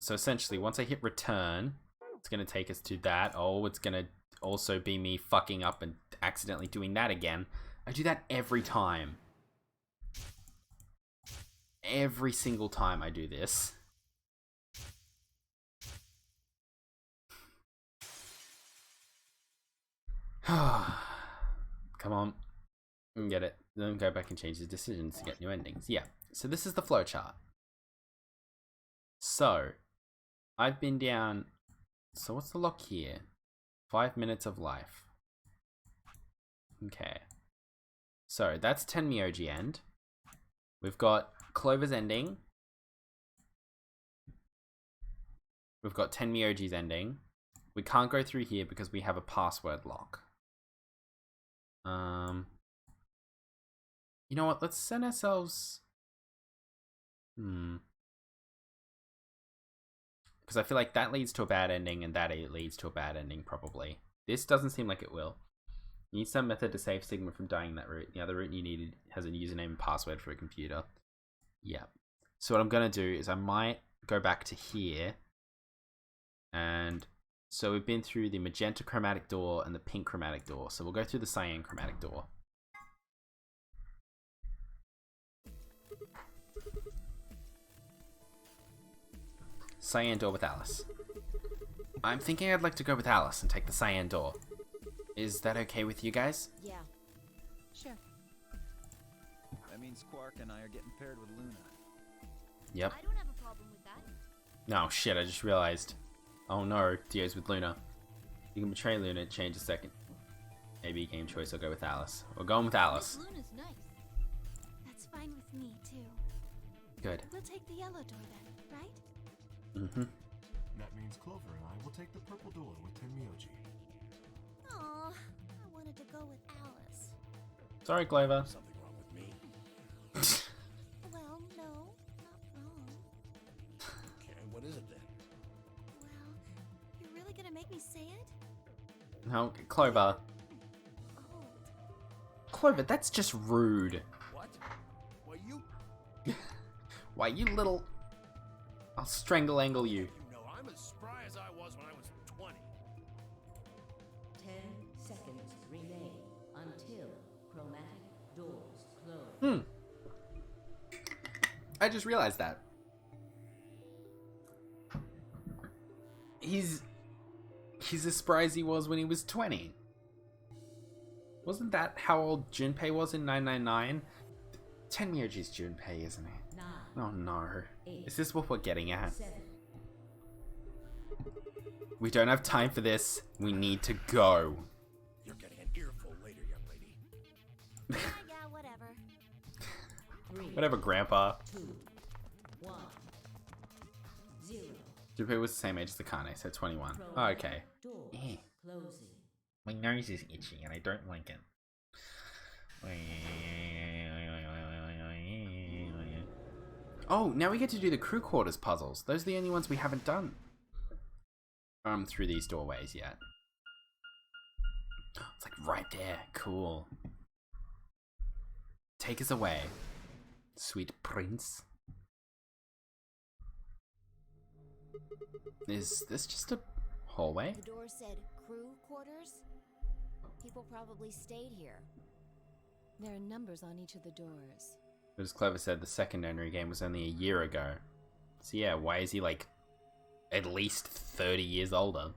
S1: So essentially, once I hit return, it's going to take us to that. Oh, it's going to also be me fucking up and accidentally doing that again. I do that every time. Every single time I do this. Come on. Get it. Then go back and change the decisions to get new endings. Yeah. So this is the flowchart. So, I've been down... So what's the lock here? 5 minutes of life. Okay. So, that's Tenmyoji End. We've got Clover's Ending. We've got Tenmyoji's Ending. We can't go through here because we have a password lock. You know what? Let's send ourselves... Because I feel like that leads to a bad ending and that leads to a bad ending, probably. This doesn't seem like it will. You need some method to save Sigma from dying that route. The other route you needed has a username and password for a computer. Yeah. So what I'm going to do is I might go back to here. And so we've been through the magenta chromatic door and the pink chromatic door. So we'll go through the cyan chromatic door. Cyan door with Alice. I'm thinking I'd like to go with Alice and take the cyan door. Is that okay with you guys?
S3: Yeah.
S2: Sure.
S5: That means Quark and I are getting paired with Luna.
S1: Yep.
S7: I don't have a problem with that.
S1: No, shit, I just realized. Oh no, Dio's with Luna. You can betray Luna, change a second. Maybe game choice, I'll go with Alice. We're going with Alice.
S7: Luna's nice.
S2: That's fine with me, too.
S1: Good.
S2: We'll take the yellow door then, right?
S1: Mm-hmm.
S4: That means Clover and I will take the purple door with Tenmyoji.
S2: Aw, I wanted to go with Alice.
S1: Sorry, Clover.
S6: Something wrong with me.
S2: Well, no, not wrong.
S6: Okay, what is it then?
S2: Well, you're really gonna make me say it?
S1: No, Clover.
S2: Cold.
S1: Clover, that's just rude.
S6: What? Well, you
S1: Why, you little... I'll strangle you.
S6: know I'm as spry as I was when I was 20.
S8: 10 seconds remain until chromatic doors close.
S1: I just realized that. He's as spry as he was when he was 20. Wasn't that how old Junpei was in 999? Tenmyoji's Junpei, isn't it?
S8: 9,
S1: Oh no.
S8: 8,
S1: Is this what we're getting at?
S8: 7.
S1: We don't have time for this. We need to go.
S6: You're getting an earful later, young lady.
S2: Yeah, whatever.
S8: 3,
S1: Whatever, Grandpa.
S8: 2, 1, 0.
S1: Junpei was the same age as Akane, so 21. Oh, okay.
S8: Doors
S1: Eh.
S8: closing.
S1: My nose is itchy and I don't like it. Oh, now we get to do the crew quarters puzzles. Those are the only ones we haven't done through these doorways yet. It's like right there. Cool. Take us away, sweet prince. Is this just a hallway?
S3: The door said crew quarters? People probably stayed here.
S2: There are numbers on each of the doors.
S1: But as Clever said, the second Onry game was only a year ago. So yeah, why is he like at least 30 years older?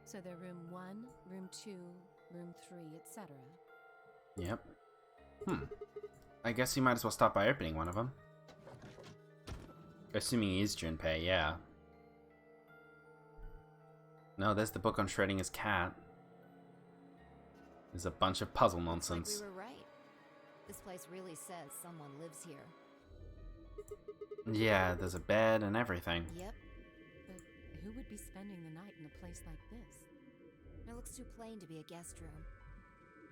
S2: So they're room 1, room 2, room 3, etc.
S1: Yep. I guess you might as well start by opening one of them. Assuming he is Junpei, yeah. No, there's the book on shredding his cat. There's a bunch of puzzle nonsense.
S3: Like we were right. This place really says someone lives here.
S1: Yeah, there's a bed and everything.
S3: Yep.
S2: But who would be spending the night in a place like this?
S3: It looks too plain to be a guest room.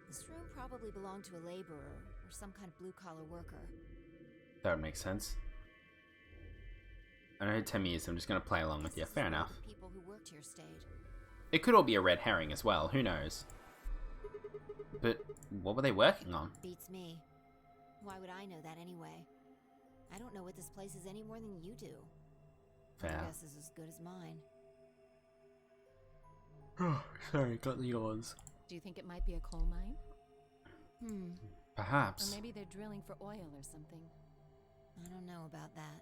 S3: This room probably belonged to a laborer or some kind of blue-collar worker.
S1: That would make sense. I know who Temmie is, so I'm just going to play along with you.
S3: This is
S1: Fair
S3: where
S1: enough.
S3: the people who worked here stayed.
S1: It could all be a red herring as well, who knows? But what were they working on?
S3: Beats me. Why would I know that anyway? I don't know what this place is any more than you do.
S1: Fair.
S3: Your guess is as good as mine.
S1: Oh, sorry, got the yawns.
S2: Do you think it might be a coal mine? Or
S1: Perhaps.
S2: maybe they're drilling for oil or something.
S3: I don't know about that.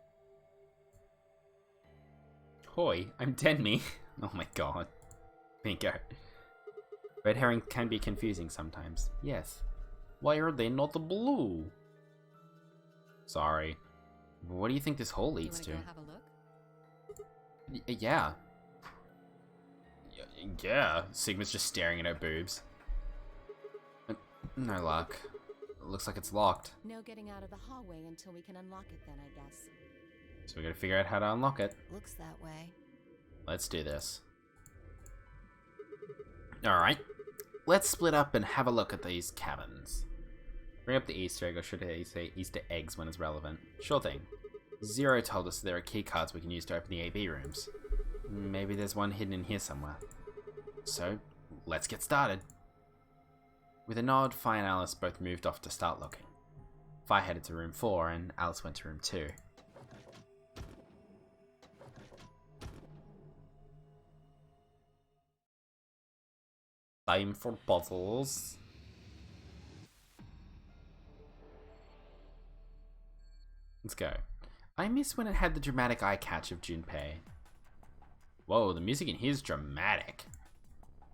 S1: Hoi, I'm Denmi. Oh my god. Bingo. Red herring can be confusing sometimes. Yes. Why are they not blue? Sorry. What do you think this hole
S2: Do you
S1: leads
S2: want
S1: to?
S2: to go have a look?
S1: Yeah. Yeah, Sigma's just staring at her boobs. No luck. Looks like it's locked.
S2: No getting out of the hallway until we can unlock it then, I guess.
S1: So we gotta figure out how to unlock it.
S3: Looks that way.
S1: Let's do this. Alright. Let's split up and have a look at these cabins. Bring up the Easter egg, or should I say Easter eggs when it's relevant? Sure thing. Zero told us there are key cards we can use to open the AB rooms. Maybe there's one hidden in here somewhere. So, let's get started. With a nod, Fi and Alice both moved off to start looking. Fi headed to room 4 and Alice went to room 2. Time for puzzles. Let's go. I miss when it had the dramatic eye catch of Junpei. Whoa, the music in here is dramatic.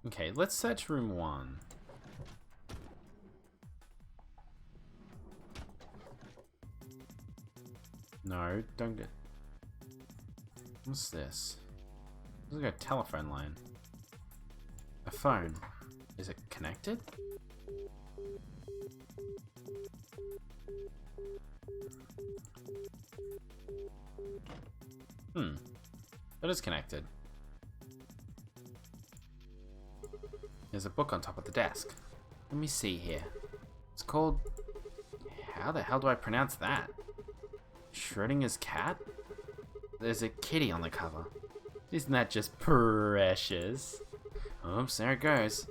S1: Okay, let's search room 1. No, don't get... What's this? Looks like a telephone line. A phone. Is it connected? It is connected. There's a book on top of the desk. Let me see here. It's called... How the hell do I pronounce that? Schrodinger's cat? There's a kitty on the cover. Isn't that just precious? Oops, there it goes.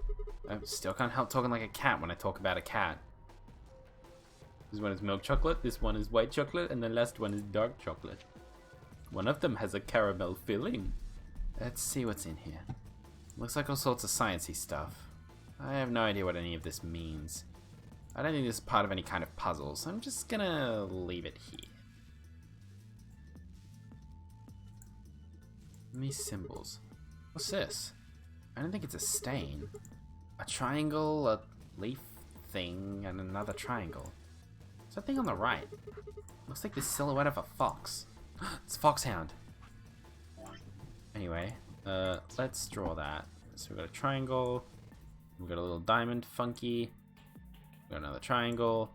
S1: I still can't help talking like a cat when I talk about a cat. This one is milk chocolate, this one is white chocolate, and the last one is dark chocolate. One of them has a caramel filling. Let's see what's in here. Looks like all sorts of sciencey stuff. I have no idea what any of this means. I don't think this is part of any kind of puzzle, so I'm just gonna leave it here. These symbols. What's this? I don't think it's a stain. A triangle, a leaf thing, and another triangle. There's a thing on the right. Looks like the silhouette of a fox. It's a foxhound. Anyway, let's draw that. So we've got a triangle, we've got a little diamond funky, we've got another triangle,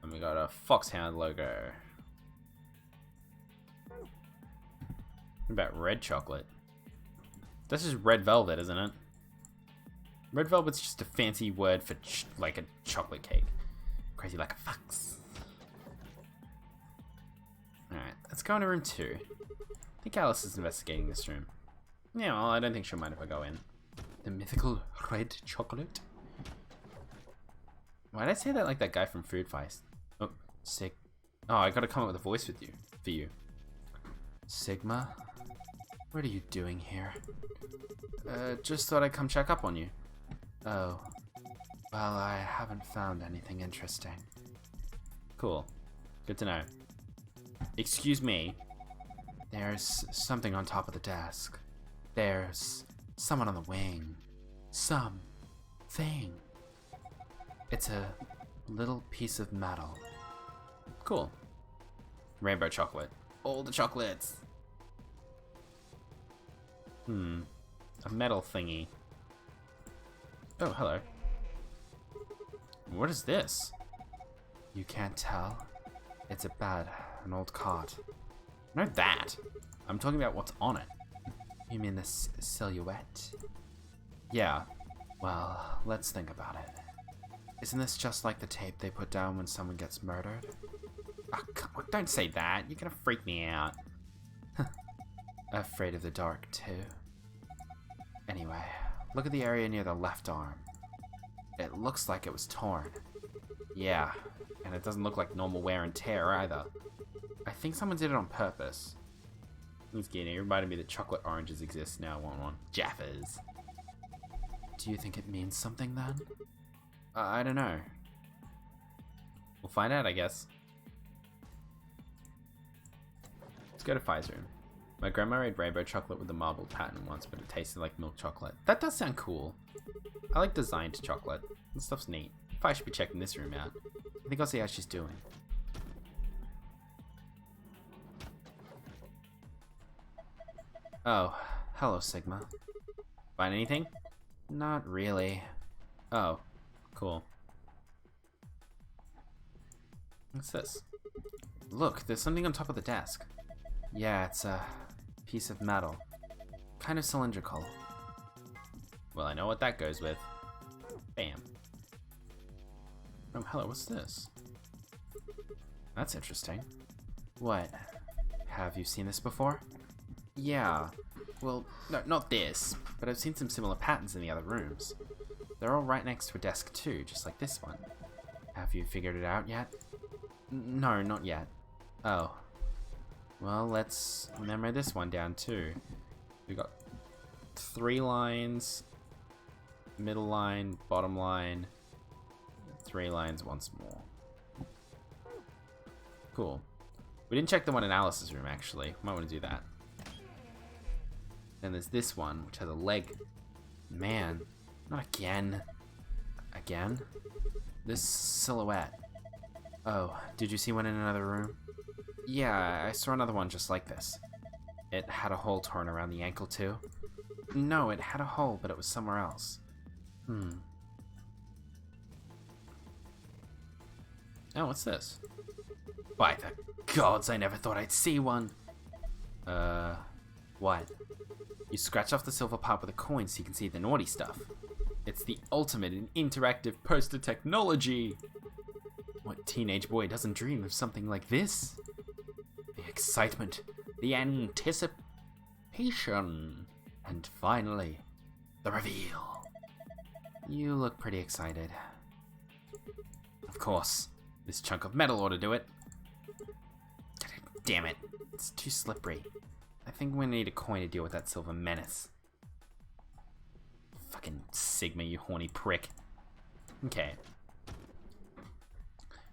S1: and we got a foxhound logo. What about red chocolate? This is red velvet, isn't it? Red velvet's just a fancy word for like a chocolate cake. Crazy like a fox. Alright, let's go into room 2. I think Alice is investigating this room. Yeah, well, I don't think she'll mind if I go in. The mythical red chocolate? Why did I say that like that guy from Food Feist? Oh, Oh, I gotta come up with a voice with you. For you. Sigma? What are you doing here? Just thought I'd come check up on you. Oh. Well, I haven't found anything interesting. Cool. Good to know. Excuse me. There's something on top of the desk. There's someone on the wing. Something. It's a little piece of metal. Cool. Rainbow chocolate. All the chocolates. A metal thingy. Oh, hello. What is this? You can't tell? It's an old cart. Not that. I'm talking about what's on it. You mean this silhouette? Yeah. Well, let's think about it. Isn't this just like the tape they put down when someone gets murdered? Oh, come on, don't say that. You're gonna freak me out. Afraid of the dark, too. Anyway, look at the area near the left arm. It looks like it was torn. Yeah, and it doesn't look like normal wear and tear either. I think someone did it on purpose. It's getting it reminded me that chocolate oranges exist now. Want one? Jaffas. Do you think it means something then? I don't know. We'll find out, I guess. Let's go to Fi's room. My grandma made rainbow chocolate with the marble pattern once, but it tasted like milk chocolate. That does sound cool. I like designed chocolate. This stuff's neat. Fi should be checking this room out. I think I'll see how she's doing. Oh, hello, Sigma. Find anything? Not really. Oh, cool. What's this? Look, there's something on top of the desk. Yeah, it's a piece of metal. Kind of cylindrical. Well, I know what that goes with. Bam. Oh, hello, what's this? That's interesting. What? Have you seen this before? Yeah. Well, no, not this, but I've seen some similar patterns in the other rooms. They're all right next to a desk too, just like this one. Have you figured it out yet? No, not yet. Oh. Well, let's remember this one down too. We got 3 lines, middle line, bottom line, 3 lines once more. Cool. We didn't check the one in Alice's room, actually. Might want to do that. Then there's this one, which has a leg. Man, not again. Again? This silhouette. Oh, did you see one in another room? Yeah, I saw another one just like this. It had a hole torn around the ankle, too. No, it had a hole, but it was somewhere else. Oh, what's this? By the gods, I never thought I'd see one. What? You scratch off the silver part with a coin so you can see the naughty stuff. It's the ultimate in interactive poster technology. What teenage boy doesn't dream of something like this? The excitement, the anticipation, and finally, the reveal. You look pretty excited. Of course, this chunk of metal ought to do it. Damn it, it's too slippery. I think we need a coin to deal with that silver menace. Fucking Sigma, you horny prick. Okay.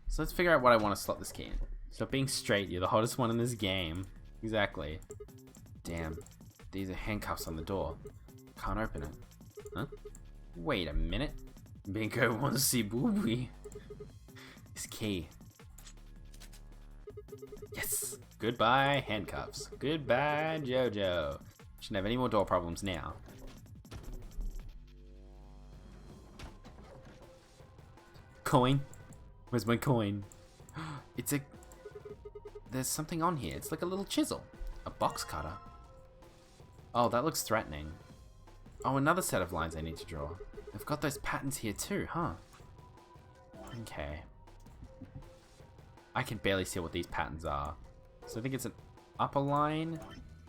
S1: So let's figure out what I want to slot this key in. Stop being straight, you're the hottest one in this game. Exactly. Damn. These are handcuffs on the door. Can't open it. Huh? Wait a minute. Bingo wants to see booby. This key. Yes! Goodbye, handcuffs. Goodbye, Jojo. Shouldn't have any more door problems now. Coin? Where's my coin? It's a... There's something on here. It's like a little chisel. A box cutter. Oh, that looks threatening. Oh, another set of lines I need to draw. I've got those patterns here too, huh? Okay. I can barely see what these patterns are. So I think it's an upper line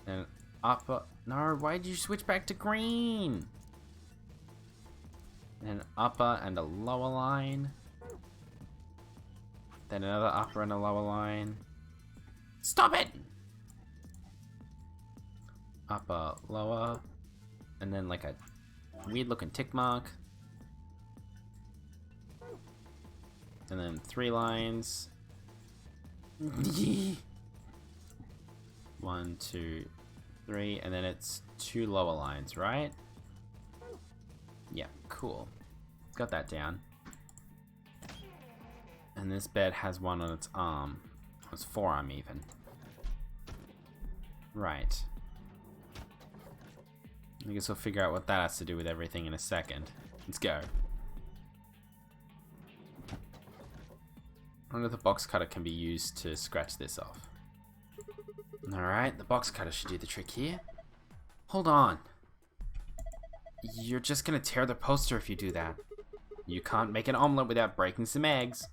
S1: and an upper... No, why did you switch back to green? An upper and a lower line. Then another upper and a lower line. Stop it! Upper, lower, and then like a weird looking tick mark. And then 3 lines. 1, 2, 3, and then it's 2 lower lines, right? Yeah, cool. Got that down. And this bed has one on its arm. Its forearm even. Right. I guess we'll figure out what that has to do with everything in a second. Let's go. I wonder if the box cutter can be used to scratch this off. Alright, the box cutter should do the trick here. Hold on. You're just gonna tear the poster if you do that. You can't make an omelet without breaking some eggs.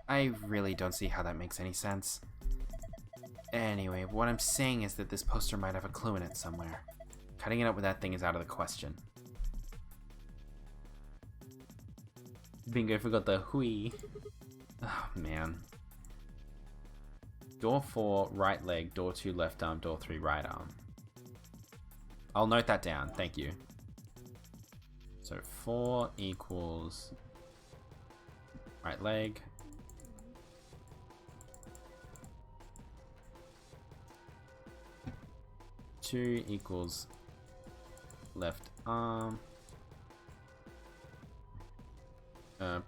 S1: I really don't see how that makes any sense. Anyway, what I'm saying is that this poster might have a clue in it somewhere. Cutting it up with that thing is out of the question. Bingo forgot the hui. Oh, man. Door 4, right leg. Door 2, left arm. Door 3, right arm. I'll note that down. Thank you. So 4 equals right leg. Two equals left arm. And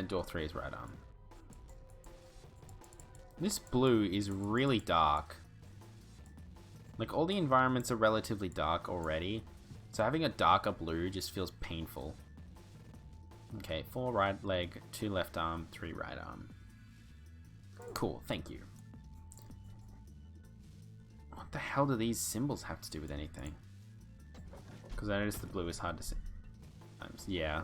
S1: door 3 is right arm. This blue is really dark. Like, all the environments are relatively dark already, so having a darker blue just feels painful. Okay, 4 right leg, 2 left arm, 3 right arm. Cool, thank you. What the hell do these symbols have to do with anything? Because I noticed the blue is hard to see. Yeah.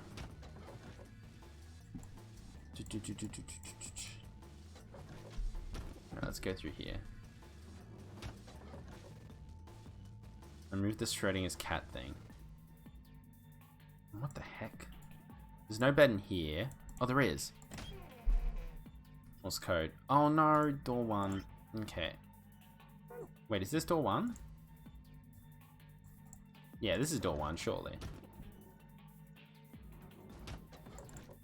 S1: Alright, let's go through here. Remove the shredding as cat thing. What the heck? There's no bed in here. Oh, there is. What's code? Oh no, door 1. Okay. Wait, is this door 1? Yeah, this is door 1, surely.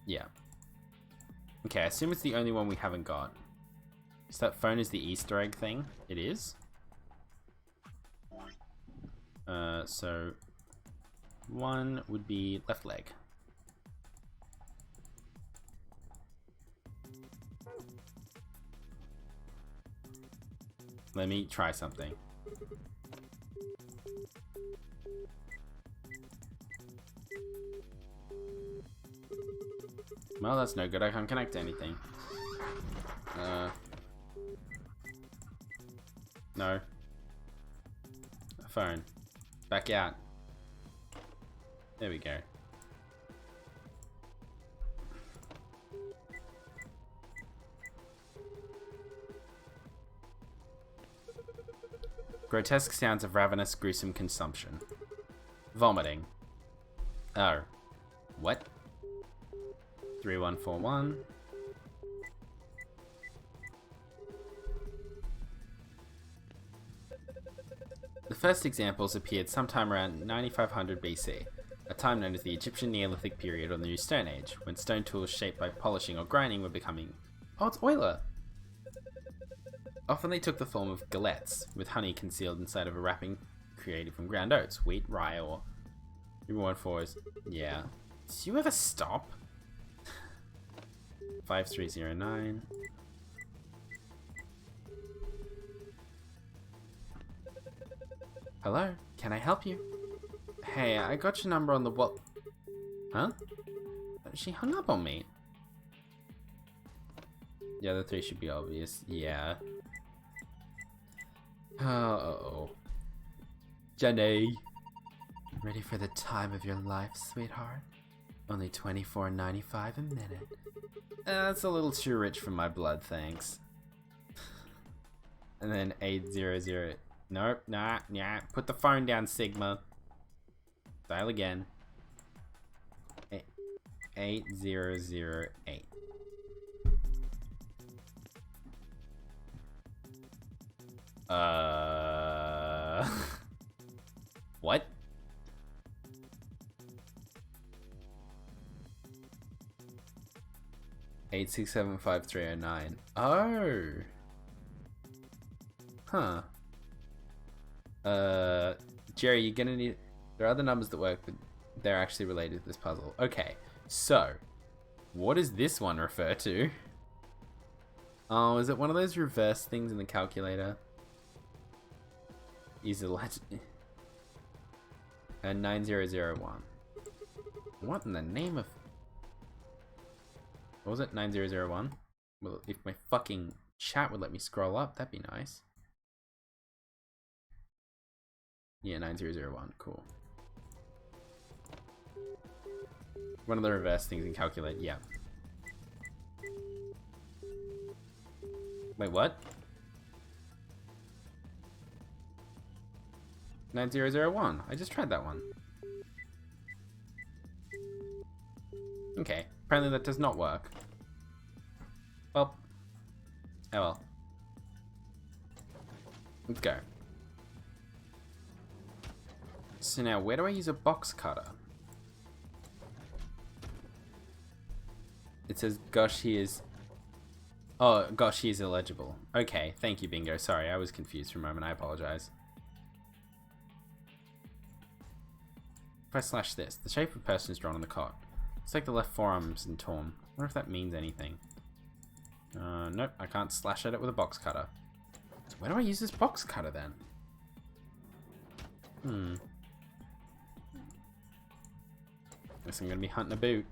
S1: Yeah. Okay, I assume it's the only one we haven't got. So that phone is the Easter egg thing? It is? So 1 would be left leg. Let me try something. Well, that's no good. I can't connect to anything. No. A phone. Back out. There we go. Grotesque sounds of ravenous, gruesome consumption. Vomiting. Oh. What? 3141. The first examples appeared sometime around 9500 BC, a time known as the Egyptian Neolithic period or the New Stone Age, when stone tools shaped by polishing or grinding were becoming... Oh, it's Euler! Often they took the form of galettes, with honey concealed inside of a wrapping created from ground oats, wheat, rye, or... 314 is... Yeah. Did you ever stop? 5309... Hello? Can I help you? Hey, I got your number on the what? Huh? She hung up on me. The other 3 should be obvious. Yeah. Uh-oh. Jenny! Ready for the time of your life, sweetheart? Only $24.95 a minute. That's a little too rich for my blood, thanks. And then 800... Nope, nah. Put the phone down, Sigma. Dial again. 8008. What? Eight 675 Oh. Huh. Jerry, you're gonna need... There are other numbers that work, but they're actually related to this puzzle. Okay, so... What does this one refer to? Oh, is it one of those reverse things in the calculator? Is it legend? And 9001. What in the name of... What was it? 9001? Well, if my fucking chat would let me scroll up, that'd be nice. Yeah, 9001. Cool. One of the reverse things in calculate. Yeah. Wait, what? 9001. I just tried that one. Okay. Apparently that does not work. Well. Oh well. Let's go. So now, where do I use a box cutter? It says, gosh, he is... Oh, gosh, he is illegible. Okay, thank you, Bingo. Sorry, I was confused for a moment. I apologize. If I slash this, the shape of a person is drawn on the cot. It's like the left forearm's in torn. I wonder if that means anything. Nope, I can't slash at it with a box cutter. So where do I use this box cutter then? Guess I'm gonna be hunting a boot.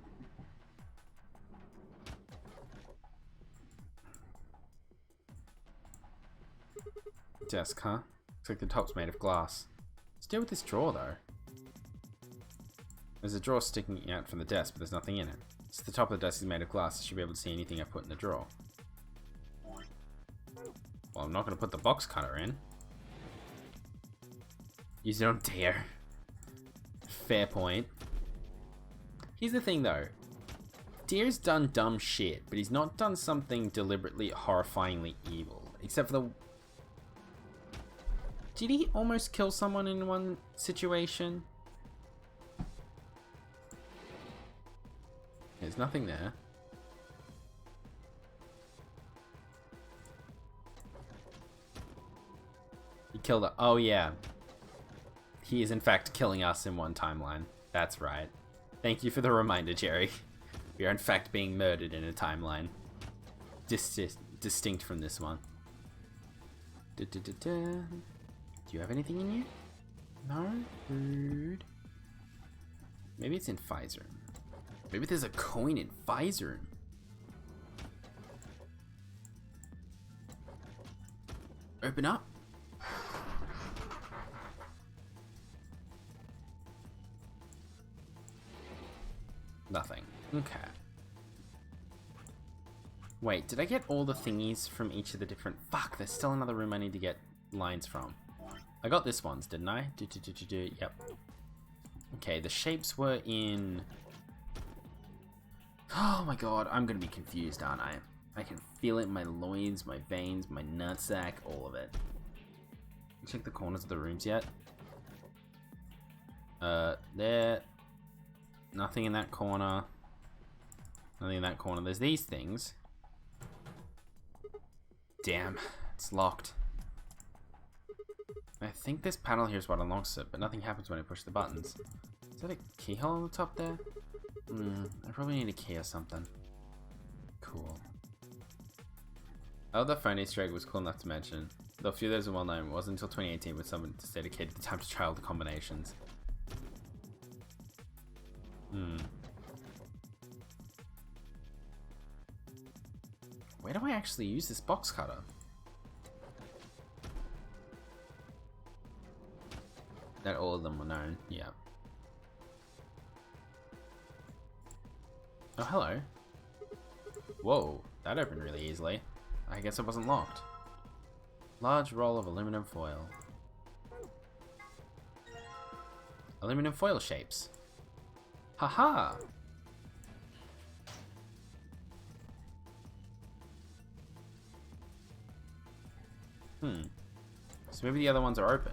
S1: Desk, huh? Looks like the top's made of glass. Let's deal with this drawer, though. There's a drawer sticking out from the desk, but there's nothing in it. So the top of the desk is made of glass. I should be able to see anything I put in the drawer. Well, I'm not going to put the box cutter in. Use it on deer. Fair point. Here's the thing, though. Deer's done dumb shit, but he's not done something deliberately horrifyingly evil. Except for the... Did he almost kill someone in one situation? There's nothing there. He killed her. Oh, yeah. He is, in fact, killing us in one timeline. That's right. Thank you for the reminder, Jerry. We are, in fact, being murdered in a timeline. Distinct from this one. Do you have anything in you? No? Rude. Maybe it's in Fi's room. Maybe there's a coin in Fi's room. Open up. Nothing. Okay. Wait, did I get all the thingies from each of the different... Fuck, there's still another room I need to get lines from. I got this ones, didn't I? Yep. Okay, the shapes were in... Oh my god, I'm gonna be confused, aren't I? I can feel it in my loins, my veins, my nutsack, all of it. Check the corners of the rooms yet. There. Nothing in that corner. Nothing in that corner. There's these things. Damn, it's locked. I think this panel here is what unlocks it, but nothing happens when I push the buttons. Is that a keyhole on the top there? I probably need a key or something. Cool. Oh, the phone Easter egg was cool enough to mention. Though a few of those are well known, it wasn't until 2018 when someone dedicated the time to try all the combinations. Where do I actually use this box cutter? That all of them were known, yeah. Oh, hello. Whoa, that opened really easily. I guess it wasn't locked. Large roll of aluminum foil. Aluminum foil shapes. Haha! So maybe the other ones are open.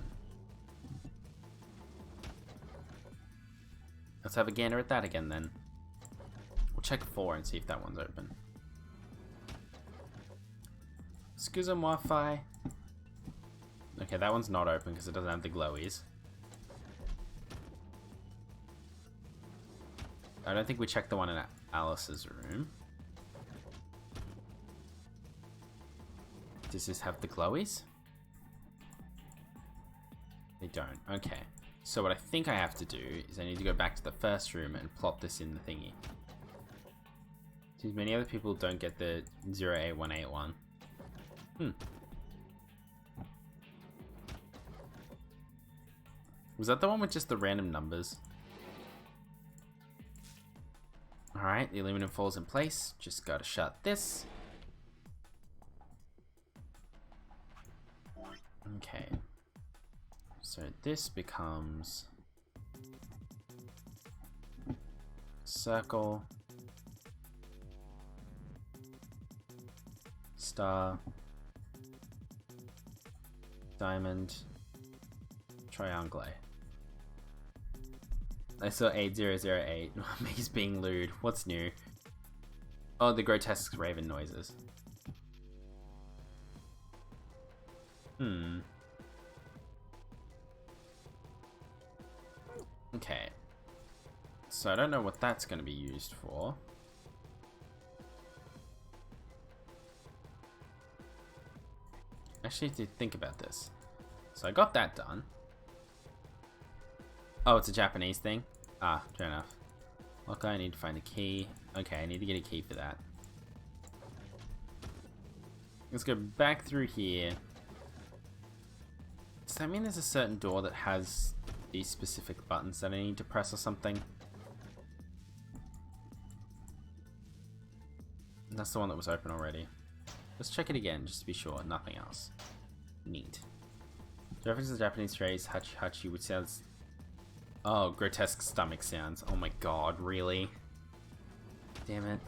S1: Let's have a gander at that again then. We'll check 4 and see if that one's open. Excuse-moi, Fi. Okay, that one's not open because it doesn't have the glowies. I don't think we checked the one in Alice's room. Does this have the glowies? They don't. Okay. So what I think I have to do is I need to go back to the first room and plop this in the thingy. Since many other people don't get the 08181. Was that the one with just the random numbers? Alright, the aluminum foil's in place. Just gotta shut this. Okay. So this becomes circle, star, diamond, triangle. I saw 8008. He's being lewd. What's new? Oh, the grotesque raven noises. Okay. So I don't know what that's going to be used for. Actually, to think about this. So I got that done. Oh, it's a Japanese thing? Ah, fair enough. Okay, I need to find a key. Okay, I need to get a key for that. Let's go back through here. Does that mean there's a certain door that has these specific buttons that I need to press or something? That's the one that was open already. Let's check it again, just to be sure. Nothing else. Neat. The reference to the Japanese phrase hachi hachi, which sounds... Oh, grotesque stomach sounds. Oh my god, really? Damn it.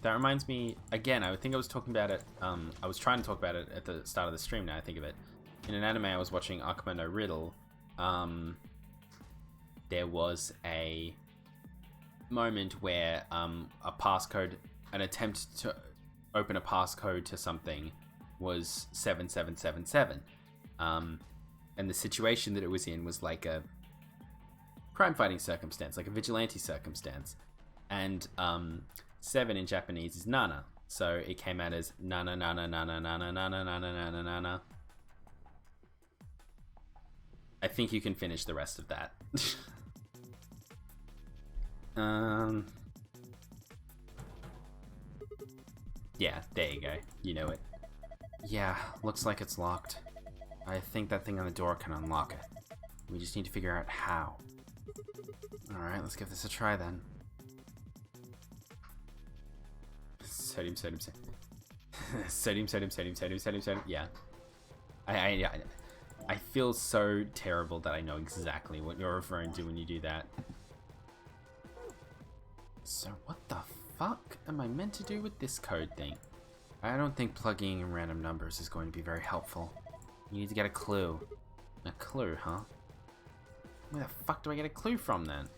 S1: That reminds me, again, I think I was talking about it, I was trying to talk about it at the start of the stream, now I think of it. In an anime I was watching, Akuma no Riddle, there was a moment where a passcode, an attempt to open a passcode to something was 7777. And the situation that it was in was like a crime fighting circumstance, like a vigilante circumstance. And 7 in Japanese is nana. So it came out as nana nana nana nana nana nana nana nana. I think you can finish the rest of that. Yeah, there you go. You know it. Yeah, looks like it's locked. I think that thing on the door can unlock it. We just need to figure out how. Alright, let's give this a try then. Sodium, sodium, sodium. Sodium, sodium, sodium, sodium, sodium, sodium. Yeah. I feel so terrible that I know exactly what you're referring to when you do that. So what the fuck am I meant to do with this code thing? I don't think plugging in random numbers is going to be very helpful. You need to get a clue. A clue, huh? Where the fuck do I get a clue from then?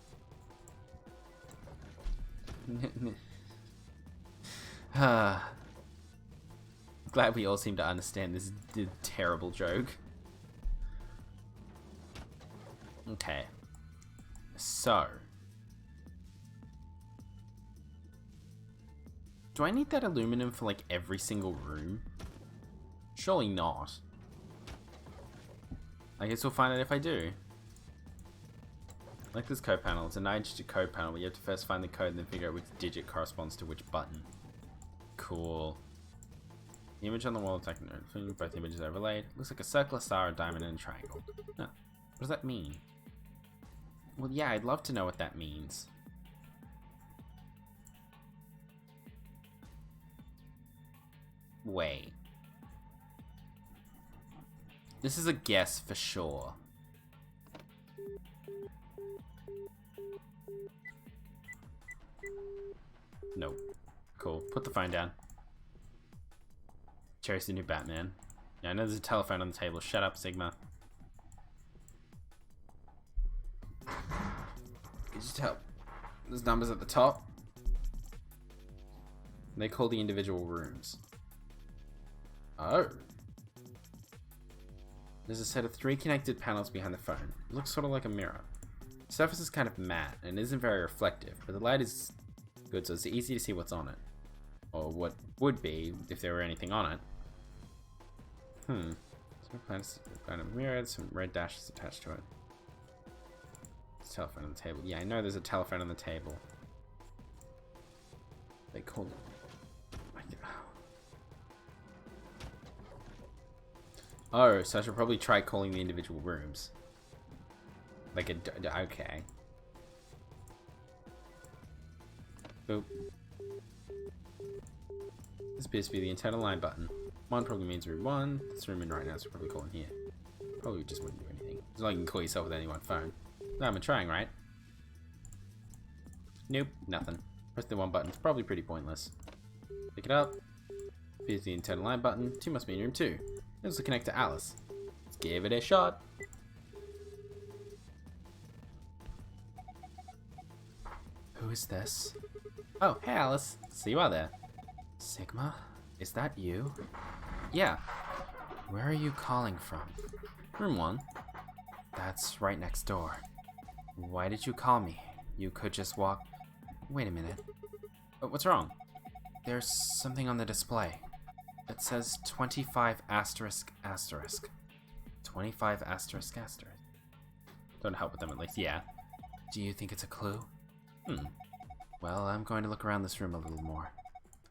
S1: Glad we all seem to understand this terrible joke. Okay. So. Do I need that aluminum for like every single room? Surely not. I guess we'll find out if I do. Like this code panel, it's a 9-digit code panel where you have to first find the code and then figure out which digit corresponds to which button. Cool. The image on the wall attacking both images overlaid. Looks like a circle, a star, a diamond, and a triangle. Huh. What does that mean? Well, yeah, I'd love to know what that means. Wait. This is a guess for sure. Nope. Cool. Put the phone down. Cherry's the new Batman. Yeah, I know there's a telephone on the table. Shut up, Sigma. Could you tell? There's numbers at the top. They call the individual rooms. Oh. There's a set of 3 connected panels behind the phone. It looks sort of like a mirror. The surface is kind of matte and isn't very reflective, but the light is good, so it's easy to see what's on it. Or what would be if there were anything on it. Some planets kind of mirrored, some red dashes attached to it. There's a telephone on the table. Yeah, I know there's a telephone on the table. They called it. Oh, so I should probably try calling the individual rooms. Like a... okay. Boop. This appears to be the internal line button. 1 probably means room 1. This room in right now, so probably call in here. Probably just wouldn't do anything. It's not like you can call yourself with any one phone. No, I'm trying, right? Nope, nothing. Press the 1 button. It's probably pretty pointless. Pick it up. Here's the internal line button. 2 must be in room 2. This will connect to Alice. Let's give it a shot. Who is this? Oh, hey Alice. So you are there. Sigma? Is that you? Yeah. Where are you calling from? Room 1. That's right next door. Why did you call me? You could just walk... Wait a minute. What's wrong? There's something on the display. It says 25 asterisk asterisk. 25 asterisk asterisk. Don't help with them at least. Yeah. Do you think it's a clue? Well, I'm going to look around this room a little more.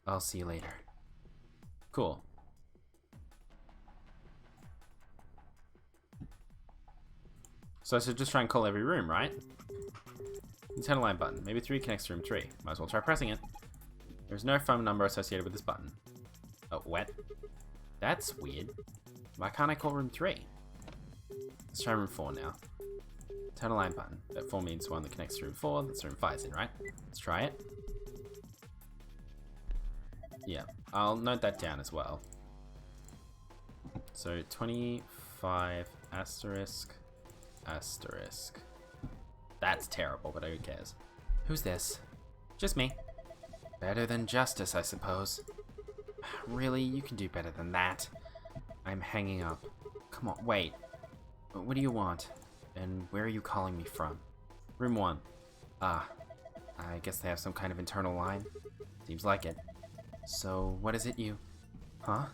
S1: I'll see you later. Cool. So I should just try and call every room, right? Internal line button. Maybe 3 connects to room 3. Might as well try pressing it. There's no phone number associated with this button. Oh, what? That's weird. Why can't I call room 3? Let's try room 4 now. Internal line button. That 4 means one that connects to room 4. That's room 5's in, right? Let's try it. Yeah, I'll note that down as well. So 25 asterisk. That's terrible, but who cares? Who's this? Just me. Better than justice, I suppose. Really? You can do better than that. I'm hanging up. Come on, wait. What do you want? And where are you calling me from? Room 1. Ah. I guess they have some kind of internal line. Seems like it. So, what is it you... Huh?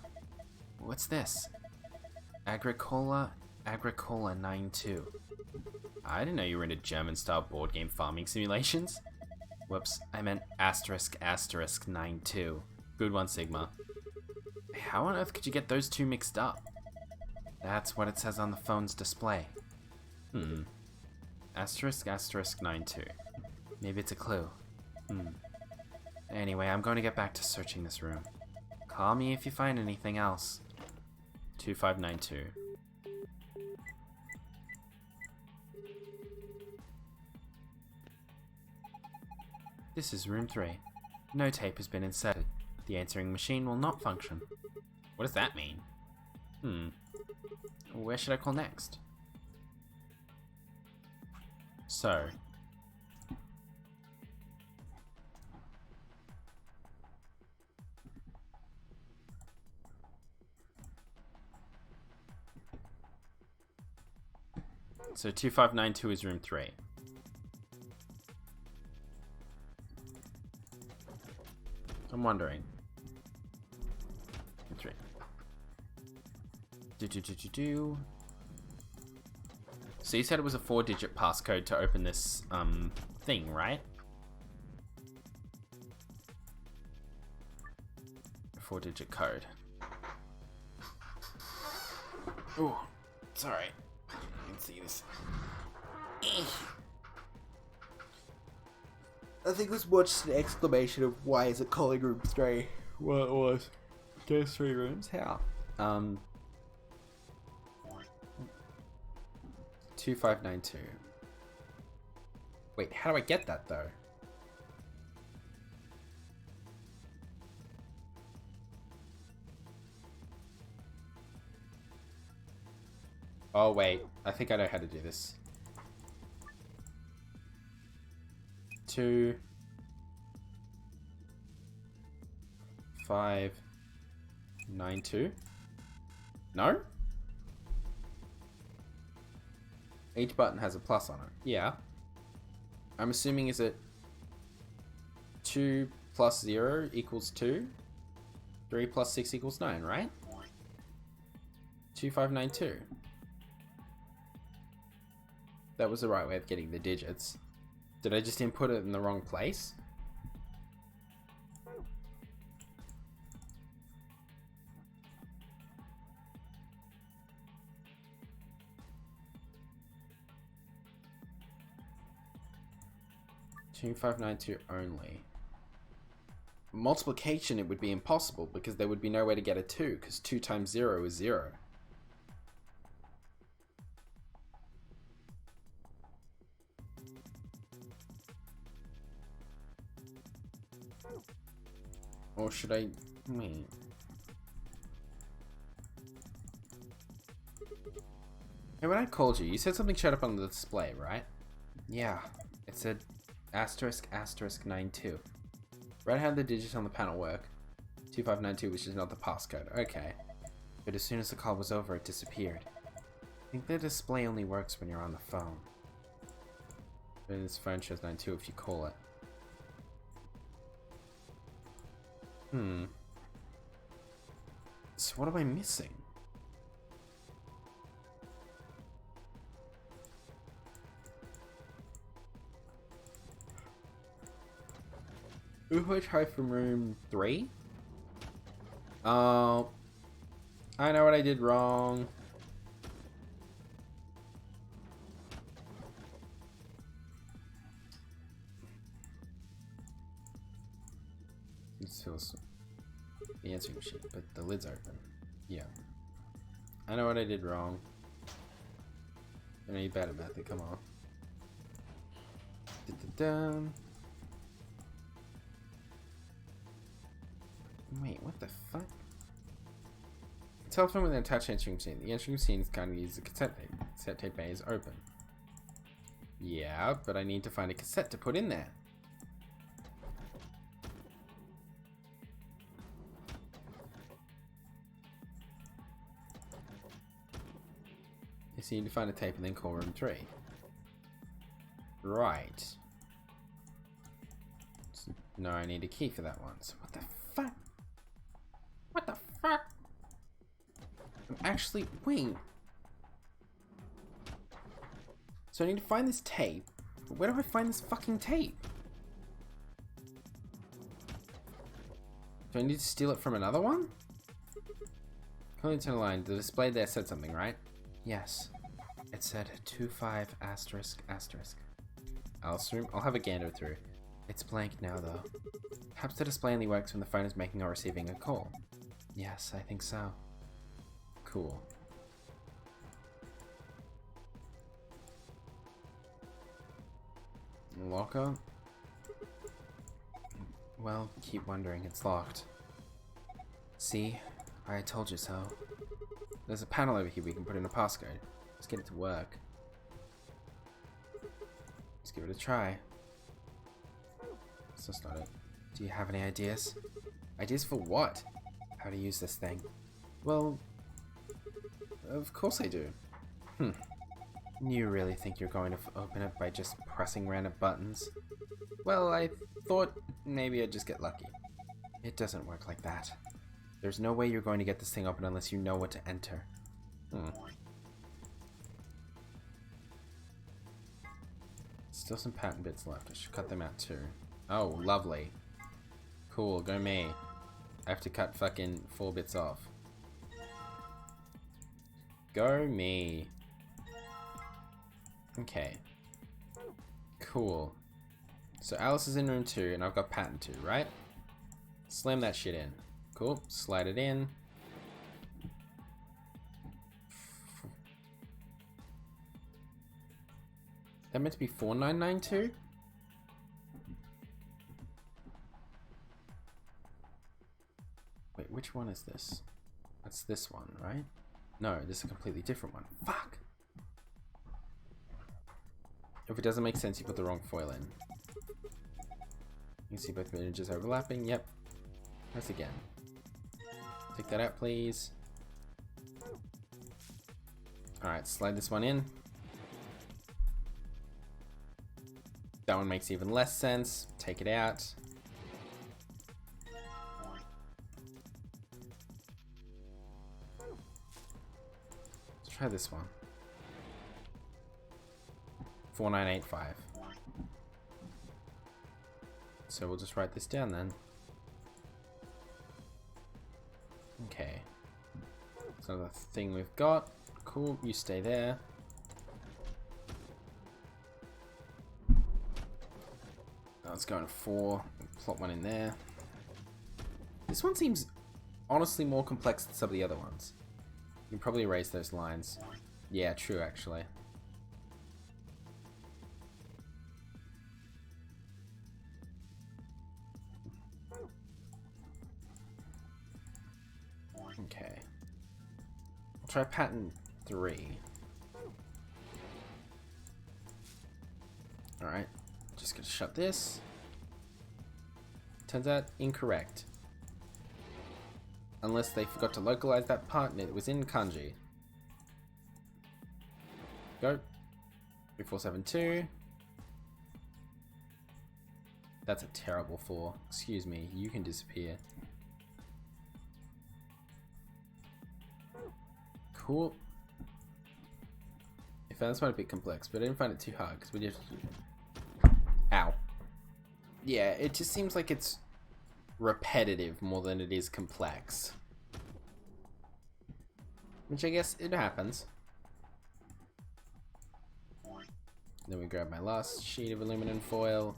S1: What's this? Agricola 92. I didn't know you were into German-style board game farming simulations. Whoops, I meant asterisk 92. Good one, Sigma. How on earth could you get those two mixed up? That's what it says on the phone's display. Asterisk 92. Maybe it's a clue. Anyway, I'm going to get back to searching this room. Call me if you find anything else. 2592. This is room 3. No tape has been inserted. The answering machine will not function. What does that mean? Where should I call next? So... So 2592 is room 3. I'm wondering. Room 3. So you said it was a 4-digit passcode to open this thing, right? 4-digit code. Oh, sorry. You can see this. I think it was more just an exclamation of why is it calling room 3? Well, it was. There's 3 rooms? How? 2592. Wait, how do I get that though? Oh wait, I think I know how to do this. 2 5 9 2. No? Each button has a plus on it. Yeah. I'm assuming is it 2 plus 0 equals 2? 3 plus 6 equals 9, right? 2592. That was the right way of getting the digits. Did I just input it in the wrong place? Two 592 only. Multiplication, it would be impossible because there would be no way to get a 2 because 2 times 0 is 0. Or should I... wait. Hey, when I called you, you said something showed up on the display, right? Yeah, it said asterisk 92. Right, how the digits on the panel work. 2592, which is not the passcode. Okay. But as soon as the call was over, it disappeared. I think the display only works when you're on the phone. But this phone shows 92 if you call it. So what am I missing? Who I try from room 3? Oh, I know what I did wrong. This feels the answering machine, but the lid's open. Yeah. I know what I did wrong. I need better method, come on. Da-da-dum. Wait, what the fuck? Telephone with an attached answering machine. The answering machine is kind of use a cassette tape. Cassette tape bay is open. Yeah, but I need to find a cassette to put in there. So you need to find a tape and then call room 3. Right. So, no, I need a key for that one. So what the fuck? What the fuck? I'm actually... Wait. So I need to find this tape. But where do I find this fucking tape? Do I need to steal it from another one? Calling to the line. The display there said something, right? Yes. It said 25 asterisk asterisk. Alice room? I'll have a gander through. It's blank now though. Perhaps the display only works when the phone is making or receiving a call. Yes, I think so. Cool. Locker? Well, keep wondering, it's locked. See? I told you so. There's a panel over here we can put in a passcode. Let's get it to work. Let's give it a try. That's not it. Do you have any ideas? Ideas for what? How to use this thing? Well, of course I do. You really think you're going to open it by just pressing random buttons? Well, I thought maybe I'd just get lucky. It doesn't work like that. There's no way you're going to get this thing open unless you know what to enter. Still some patent bits left. I should cut them out too. Oh, lovely. Cool, go me. I have to cut fucking 4 bits off. Go me. Okay. Cool. So Alice is in room 2 and I've got patent 2, right? Slam that shit in. Cool. Slide it in. That meant to be 4992? Wait, which one is this? That's this one, right? No, this is a completely different one. Fuck! If it doesn't make sense, you put the wrong foil in. You can see both images overlapping. Yep. Press again. Take that out, please. Alright, slide this one in. That one makes even less sense. Take it out. Let's try this one. 4985. So we'll just write this down then. Okay. So the thing we've got. Cool, you stay there. Let's go in 4. Plot one in there. This one seems honestly more complex than some of the other ones. You can probably erase those lines. Yeah, true actually. Okay. I'll try pattern 3. Alright. Just gonna shut this. Turns out incorrect. Unless they forgot to localize that part and it was in kanji. Go. 3472. That's a terrible 4. Excuse me, you can disappear. Cool. I found this one a bit complex, but I didn't find it too hard because we just... Ow. Yeah, it just seems like it's repetitive more than it is complex. Which I guess it happens. Then we grab my last sheet of aluminum foil,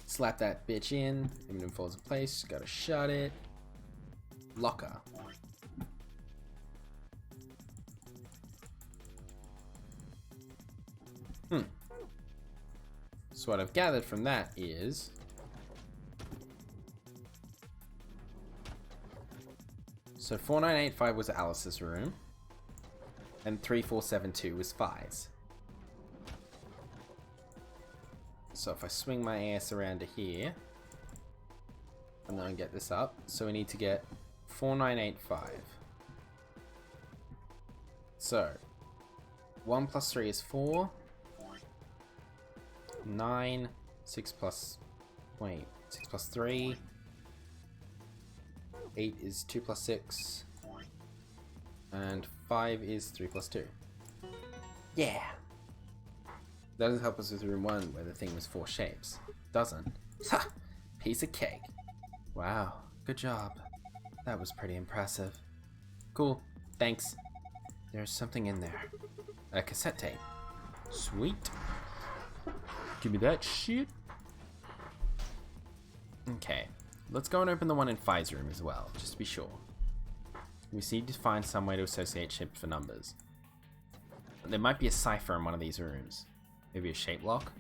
S1: slap that bitch in, aluminum foil's in place, gotta shut it. Locker. So what I've gathered from that is so 4985 was Alice's room, and 3472 was Fi's. So if I swing my ass around to here, and then get this up, so we need to get 4985. So 1 plus 3 is 4. 9, 6 plus 3, 8 is 2 plus 6, and 5 is 3 plus 2. Yeah! That doesn't help us with room 1 where the thing was 4 shapes. Doesn't. Ha! Piece of cake. Wow, good job. That was pretty impressive. Cool, thanks. There's something in there. A cassette tape. Sweet. Give me that shit. Okay, let's go and open the one in Fi's room as well, just to be sure. We need to find some way to associate shapes for numbers. There might be a cipher in one of these rooms. Maybe a shape lock?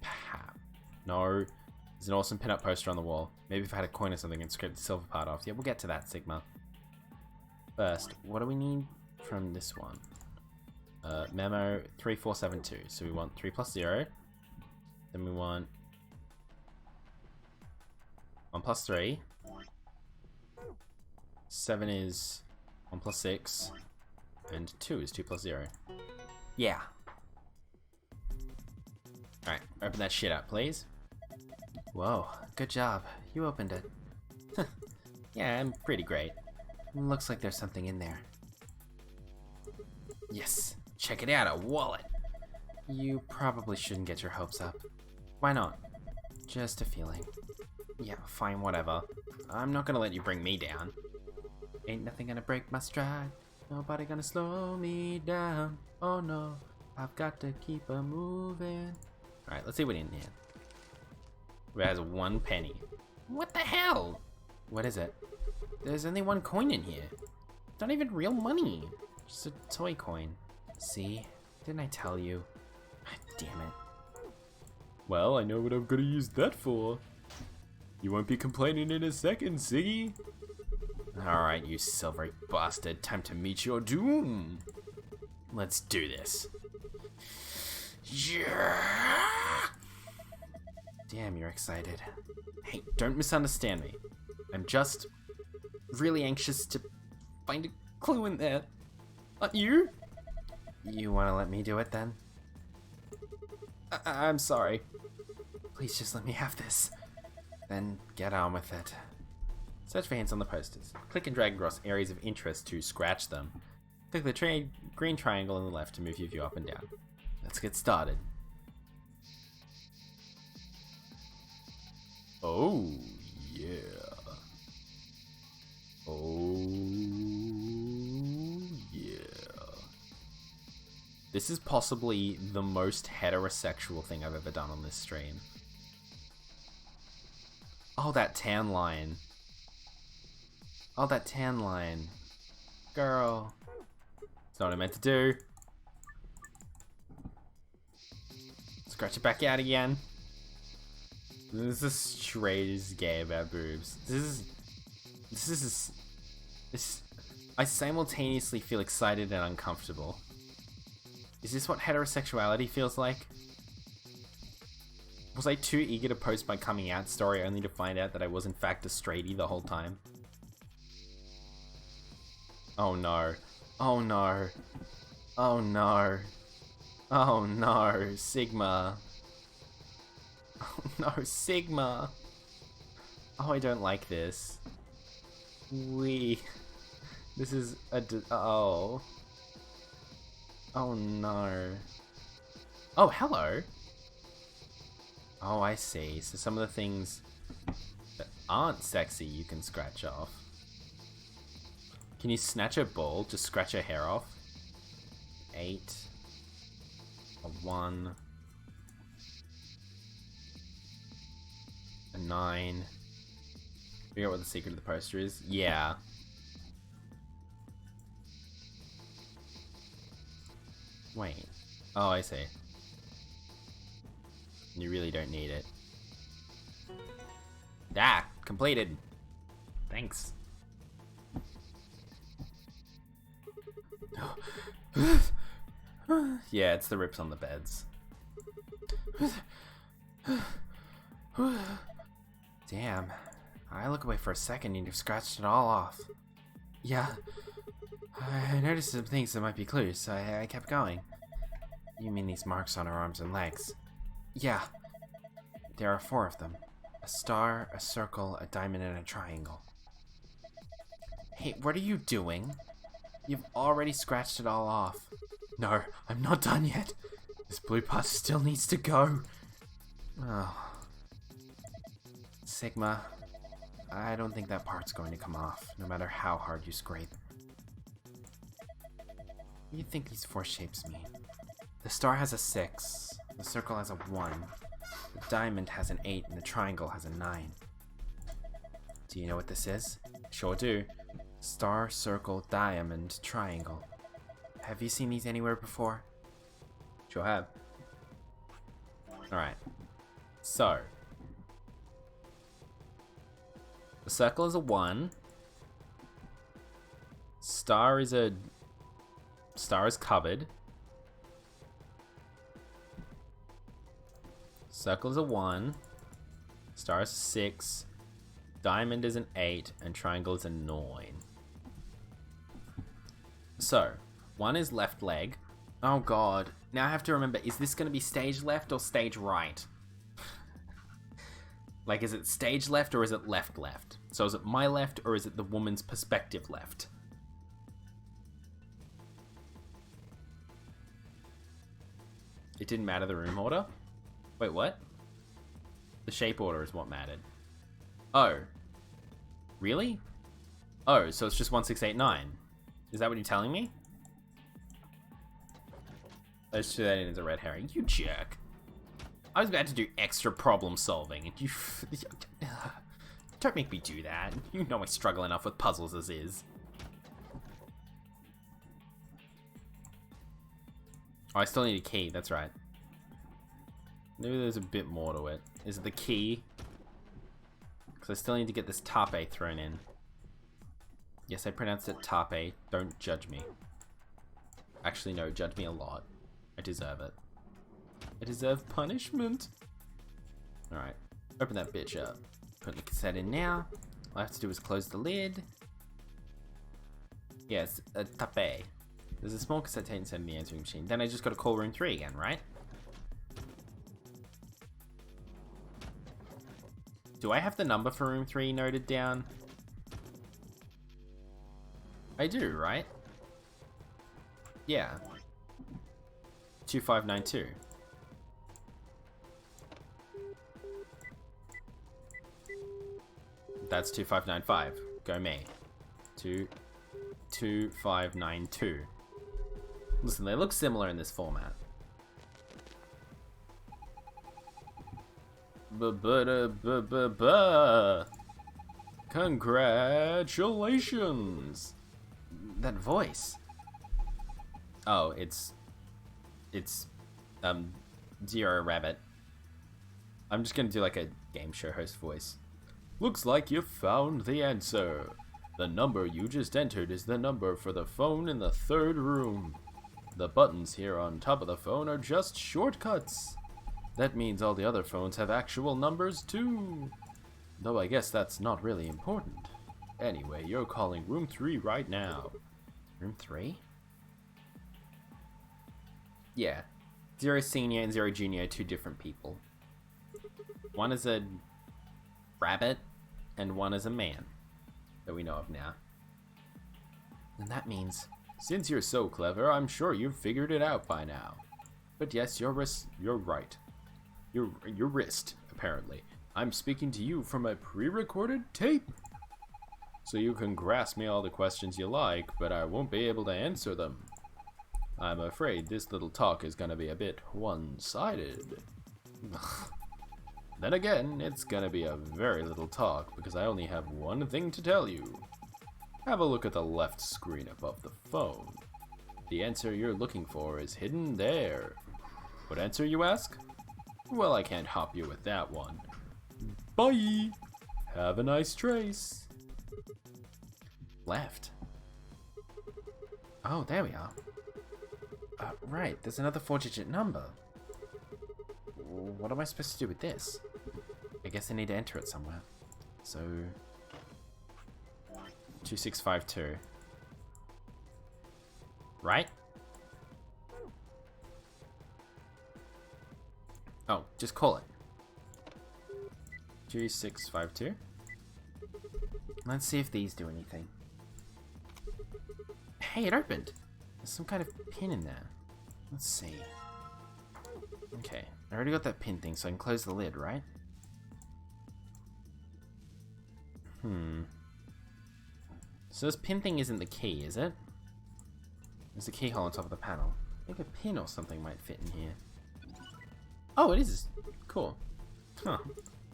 S1: Perhaps. No. There's an awesome pin-up poster on the wall. Maybe if I had a coin or something and scrape the silver part off. Yeah, we'll get to that, Sigma. First, what do we need from this one? Memo 3472. So we want 3 plus 0. Then we want 1 plus 3. 7 is 1 plus 6. And 2 is 2 plus 0. Yeah. Alright, open that shit up, please. Whoa, good job. You opened it. Yeah, I'm pretty great. Looks like there's something in there. Yes. Check it out, a wallet! You probably shouldn't get your hopes up. Why not? Just a feeling. Yeah, fine, whatever. I'm not gonna let you bring me down. Ain't nothing gonna break my stride. Nobody gonna slow me down. Oh no, I've got to keep a moving. Alright, let's see what in here. It has 1 penny. What the hell? What is it? There's only 1 coin in here. It's not even real money. Just a toy coin. See? Didn't I tell you? Damn it. Well, I know what I'm gonna use that for. You won't be complaining in a second, Siggy. Alright, you silvery bastard. Time to meet your doom. Let's do this. Yeah! Damn, you're excited. Hey, don't misunderstand me. I'm just really anxious to find a clue in there. Aren't you? You want to let me do it then? I'm sorry. Please just let me have this. Then get on with it. Search for hints on the posters. Click and drag across areas of interest to scratch them. Click the green triangle on the left to move your view up and down. Let's get started. Oh, yeah. Oh, yeah. This is possibly the most heterosexual thing I've ever done on this stream. Oh, that tan line. Oh, that tan line. Girl. That's not what I meant to do. Scratch it back out again. This is straight as gay about boobs. I simultaneously feel excited and uncomfortable. Is this what heterosexuality feels like? Was I too eager to post my coming out story only to find out that I was in fact a straightie the whole time? Oh no. Oh no. Oh no. Oh no, Sigma. Oh no, Sigma. Oh, I don't like this. This is oh. Oh no. Oh, hello. Oh, I see. So some of the things that aren't sexy you can scratch off. Can you snatch a ball? Just scratch her hair off? 8. A 1. A 9. Figure out what the secret of the poster is? Yeah. Wait. Oh, I see. You really don't need it. Ah! Completed! Thanks. Yeah, it's the rips on the beds. Damn. I look away for a second and you've scratched it all off. Yeah. I noticed some things that might be clues, so I kept going. You mean these marks on her arms and legs? Yeah. There are 4 of them. A star, a circle, a diamond, and a triangle. Hey, what are you doing? You've already scratched it all off. No, I'm not done yet. This blue part still needs to go. Oh. Sigma, I don't think that part's going to come off, no matter how hard you scrape. What do you think these 4 shapes mean? The star has a 6, the circle has a 1, the diamond has an 8, and the triangle has a 9. Do you know what this is? Sure do. Star, circle, diamond, triangle. Have you seen these anywhere before? Sure have. Alright. So. The circle is a 1. Star is covered. Circle is a 1. Star is a 6. Diamond is an 8. And triangle is a 9. So, 1 is left leg. Oh god. Now I have to remember, is this going to be stage left or stage right? Like, is it stage left or is it left left? So is it my left or is it the woman's perspective left? It didn't matter the room order? Wait, what? The shape order is what mattered. Oh. Really? Oh, so it's just 1, 6, 8, 9. Is that what you're telling me? Let's do that in as a red herring. You jerk. I was about to do extra problem solving, and you... Don't make me do that. You know I struggle enough with puzzles as is. Oh, I still need a key, that's right. Maybe there's a bit more to it. Is it the key? Because I still need to get this tape thrown in. Yes, I pronounced it tape. Don't judge me. Actually, no, judge me a lot. I deserve it. I deserve punishment. Alright, open that bitch up. Put the cassette in now. All I have to do is close the lid. Yes, a tape. There's a small cassette tape inside the answering machine. Then I just gotta call room 3 again, right? Do I have the number for room 3 noted down? I do, right? Yeah. 2592. That's 2595. Go me. 2592. Listen, they look similar in this format. Congratulations! That voice. Oh, it's Zero Rabbit. I'm just gonna do like a game show host voice. Looks like you found the answer. The number you just entered is the number for the phone in the 3rd room. The buttons here on top of the phone are just shortcuts. That means all the other phones have actual numbers too. Though I guess that's not really important. Anyway, you're calling room 3 right now. Room 3? Yeah. Zero Senior and Zero Junior are 2 different people. One is a rabbit, and one is a man. That we know of now. And that means, since you're so clever, I'm sure you've figured it out by now. But yes, you're right.
S10: Your wrist, apparently. I'm speaking to you from a pre-recorded tape. So you can grasp me all the questions you like, but I won't be able to answer them. I'm afraid this little talk is gonna be a bit one-sided. Then again, it's gonna be a very little talk because I only have one thing to tell you. Have a look at the left screen above the phone. The answer you're looking for is hidden there. What answer, you ask? Well, I can't hop you with that one. Bye! Have a nice trace.
S1: Left. Oh, there we are. Right, there's another 4-digit number. What am I supposed to do with this? I guess I need to enter it somewhere. So... 2652. Right? Oh, just call it. 2652. Let's see if these do anything. Hey, it opened! There's some kind of pin in there. Let's see. Okay, I already got that pin thing, so I can close the lid, right? So this pin thing isn't the key, is it? There's a keyhole on top of the panel. I think a pin or something might fit in here. Oh, it is! Cool. Huh.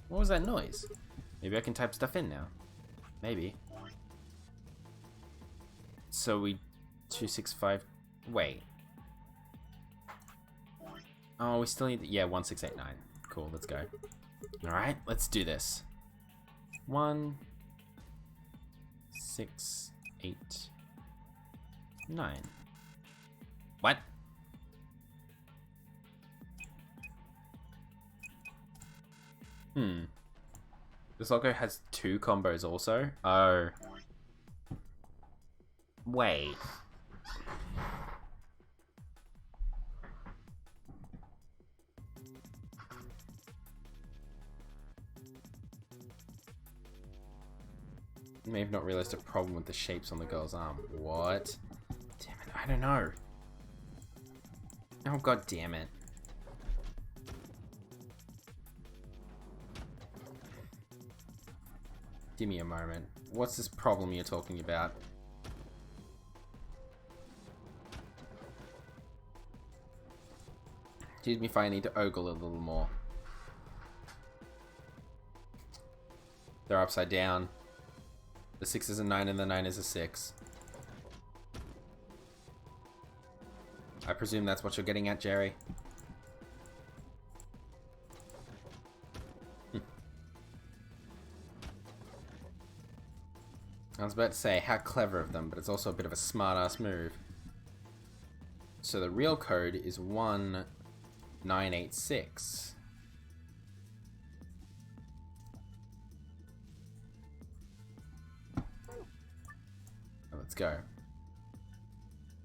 S1: What was that noise? Maybe I can type stuff in now. Maybe. So we... 265... Wait. Oh, we still need... Yeah, 1689. Cool, let's go. Alright, let's do this. 1... 6... 8... 9. What? This logo has 2 combos also? Oh. Wait. May have not realized a problem with the shapes on the girl's arm. What? Damn it, I don't know. Oh, god damn it. Give me a moment. What's this problem you're talking about? Excuse me if I need to ogle a little more. They're upside down. The 6 is a 9 and the 9 is a 6. I presume that's what you're getting at, Jerry. I was about to say, how clever of them, but it's also a bit of a smart-ass move. So the real code is 1986. Let's go.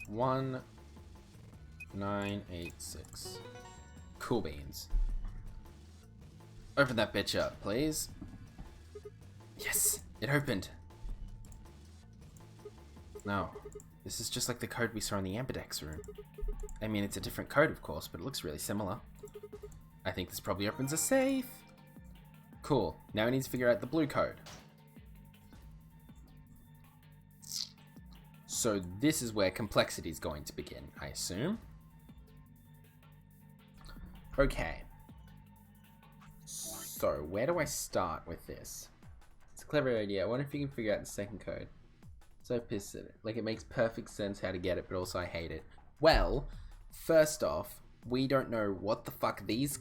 S1: 1986. Cool beans. Open that bitch up, please. Yes, it opened. No, this is just like the code we saw in the Amberdex room. I mean, it's a different code, of course, but it looks really similar. I think this probably opens a safe. Cool, now we need to figure out the blue code. So this is where complexity is going to begin, I assume. Okay. So, where do I start with this? It's a clever idea. I wonder if you can figure out the second code. So pissed at it. Like, it makes perfect sense how to get it, but also I hate it. Well, first off, we don't know what the fuck these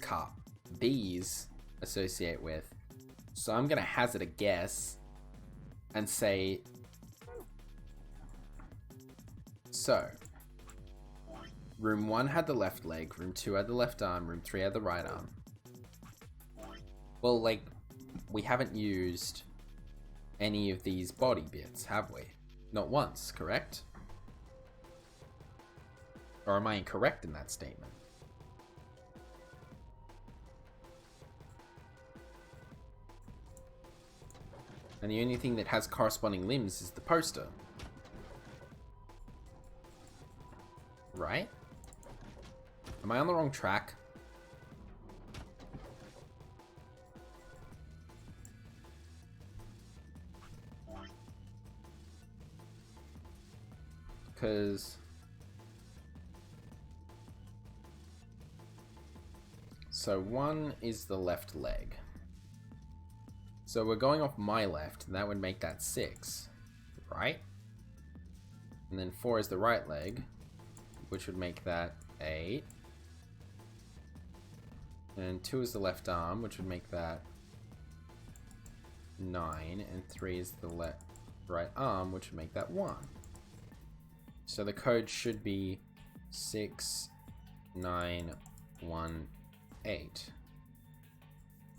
S1: associate with. So I'm gonna hazard a guess and say... So, room 1 had the left leg, room 2 had the left arm, room 3 had the right arm. Well, like, we haven't used any of these body bits, have we? Not once, correct? Or am I incorrect in that statement? And the only thing that has corresponding limbs is the poster. Right? Am I on the wrong track? because... So 1 is the left leg. So we're going off my left, and that would make that 6, right? And then 4 is the right leg, which would make that 8. And 2 is the left arm, which would make that 9. And 3 is the right arm, which would make that 1. So the code should be 6, 9, 1, 8.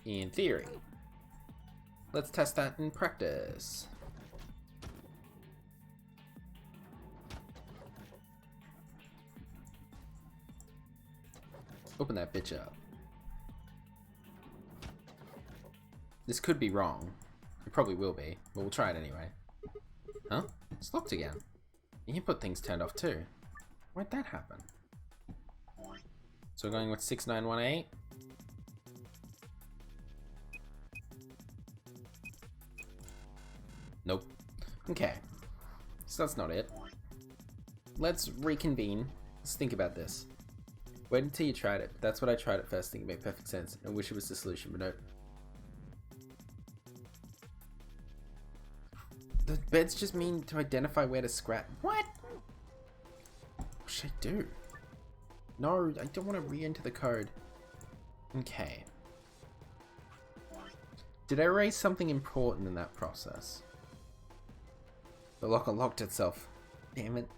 S1: In theory. Let's test that in practice. Open that bitch up. This could be wrong. It probably will be, but we'll try it anyway. Huh? It's locked again. You can put things turned off too. Why'd that happen? So we're going with 6918. Nope. Okay. So that's not it. Let's reconvene. Let's think about this. Wait until you tried it. That's what I tried at first, thinking it made perfect sense. I wish it was the solution, but no. The beds just mean to identify where to scratch. What? What should I do? No, I don't want to re-enter the code. Okay. Did I erase something important in that process? The lock unlocked itself. Damn it.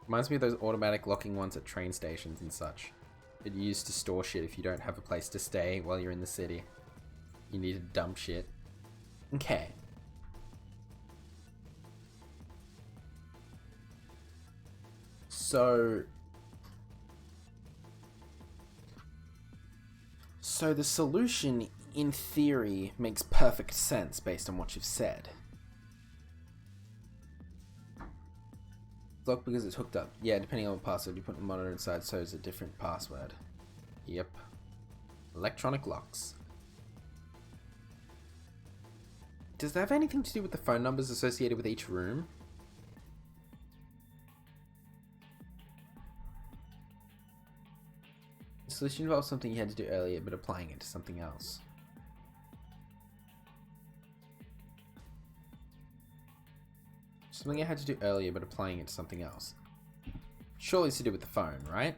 S1: Reminds me of those automatic locking ones at train stations and such. It used to store shit if you don't have a place to stay while you're in the city. You need to dump shit. Okay. So the solution, in theory, makes perfect sense based on what you've said. Locked because it's hooked up. Yeah, depending on the password you put the monitor inside, so it's a different password. Yep. Electronic locks. Does that have anything to do with the phone numbers associated with each room? The solution involves something you had to do earlier, but applying it to something else. Something I had to do earlier, but applying it to something else. Surely it's to do with the phone, right?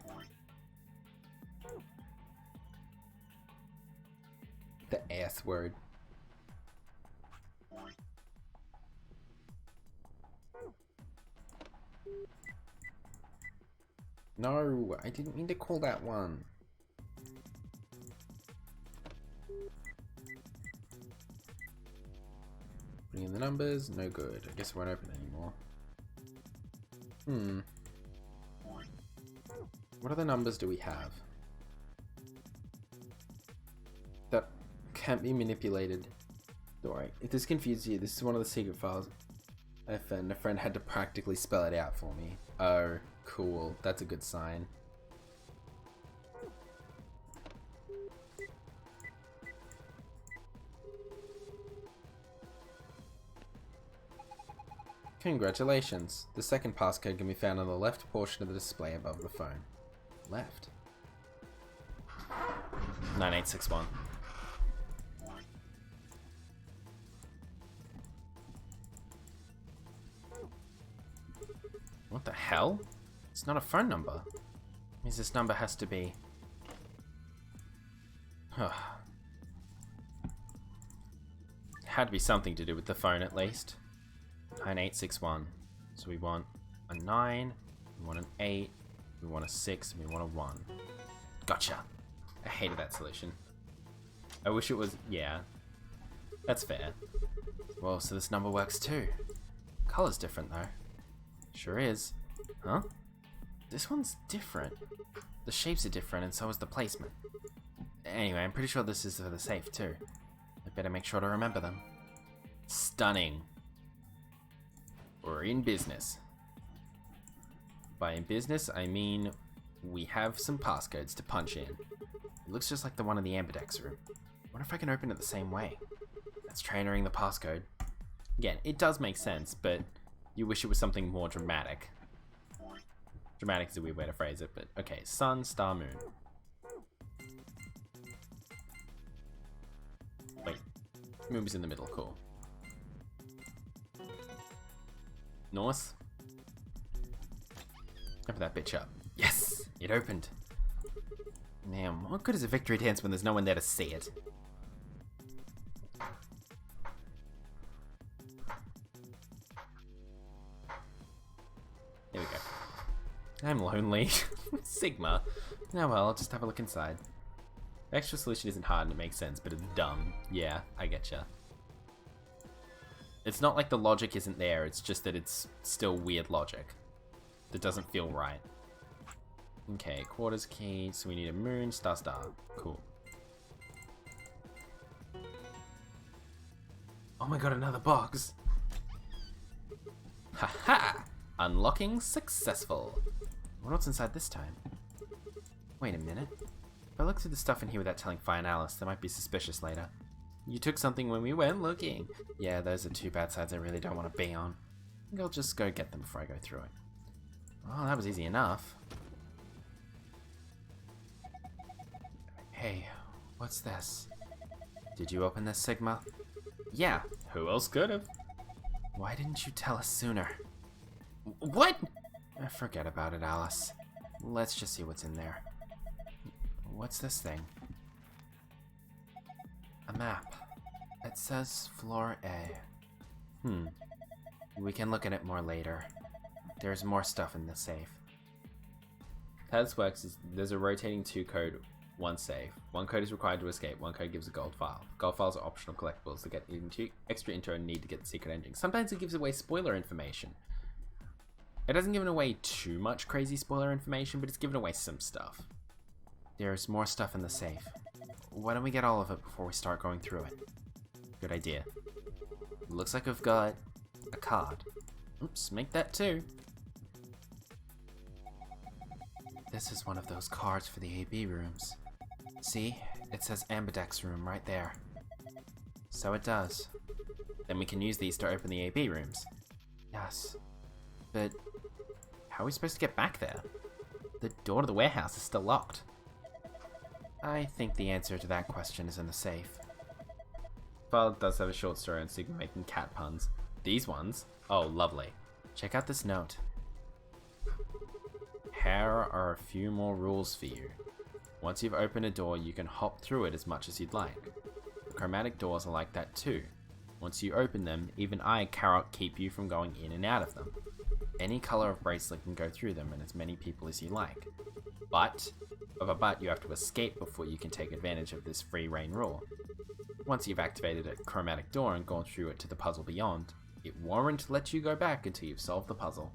S1: The S word. No, I didn't mean to call that one. Putting in the numbers, no good. I guess it won't open anymore. What other numbers do we have that can't be manipulated? Don't worry. If this confuses you, this is one of the secret files I found. A friend had to practically spell it out for me. Oh, cool. That's a good sign. Congratulations. The second passcode can be found on the left portion of the display above the phone. Left. 9861. What the hell? It's not a phone number. Means this number has to be... Had to be something to do with the phone at least. 9861. So we want a 9, we want an 8, we want a 6, and we want a 1. Gotcha. I hated that solution. I wish it was... yeah. That's fair. Well, so this number works too. Color's different though. Sure is. Huh? This one's different. The shapes are different and so is the placement. Anyway, I'm pretty sure this is for the safe too. I better make sure to remember them. Stunning. We're in business. By in business, I mean we have some passcodes to punch in. It looks just like the one in the Ambidex room. What if I can open it the same way? Let's try entering the passcode. Again, it does make sense, but
S10: You wish it was something more dramatic. Dramatic is a weird way to phrase it, but okay. Sun, star, moon. Wait. Moon was in the middle, cool. North. Open that bitch up. Yes! It opened. Damn, what good is a victory dance when there's no one there to see it? There we go. I'm lonely. Sigma. Oh well, I'll just have a look inside. The extra solution isn't hard and it makes sense, but it's dumb. Yeah, I getcha. It's not like the logic isn't there, it's just that it's still weird logic. That doesn't feel right. Okay, quarters key, so we need a moon, star, star. Cool. Oh my god, another box! Haha! Unlocking successful. I wonder what's inside this time. Wait a minute. If I look through the stuff in here without telling Fire and Alice, they might be suspicious later. You took something when we weren't looking. Yeah, those are two bad sides I really don't want to be on. I think I'll just go get them before I go through it. Oh, that was easy enough. Hey, what's this? Did you open this, Sigma? Yeah, who else could have? Why didn't you tell us sooner? What? Forget about it, Alice. Let's just see what's in there. What's this thing? A map. It says floor A. We can look at it more later. There's more stuff in the safe. How this works is there's a rotating 2 code, 1 safe. 1 code is required to escape, 1 code gives a gold file. Gold files are optional collectibles that get into extra intro and need to get the secret ending. Sometimes it gives away spoiler information. It doesn't give away too much crazy spoiler information, but it's given away some stuff. There's more stuff in the safe. Why don't we get all of it before we start going through it? Good idea. Looks like we've got a card. Oops, make that 2. This is one of those cards for the AB rooms. See? It says Ambidex room right there. So it does. Then we can use these to open the AB rooms. Yes. But how are we supposed to get back there? The door to the warehouse is still locked. I think the answer to that question is in the safe. File does have a short story on Sigma making cat puns. These ones? Oh, lovely. Check out this note. Here are a few more rules for you. Once you've opened a door, you can hop through it as much as you'd like. Chromatic doors are like that too. Once you open them, even I cannot keep you from going in and out of them. Any color of bracelet can go through them and as many people as you like. But you have to escape before you can take advantage of this free reign rule. Once you've activated a chromatic door and gone through it to the puzzle beyond, it won't let you go back until you've solved the puzzle.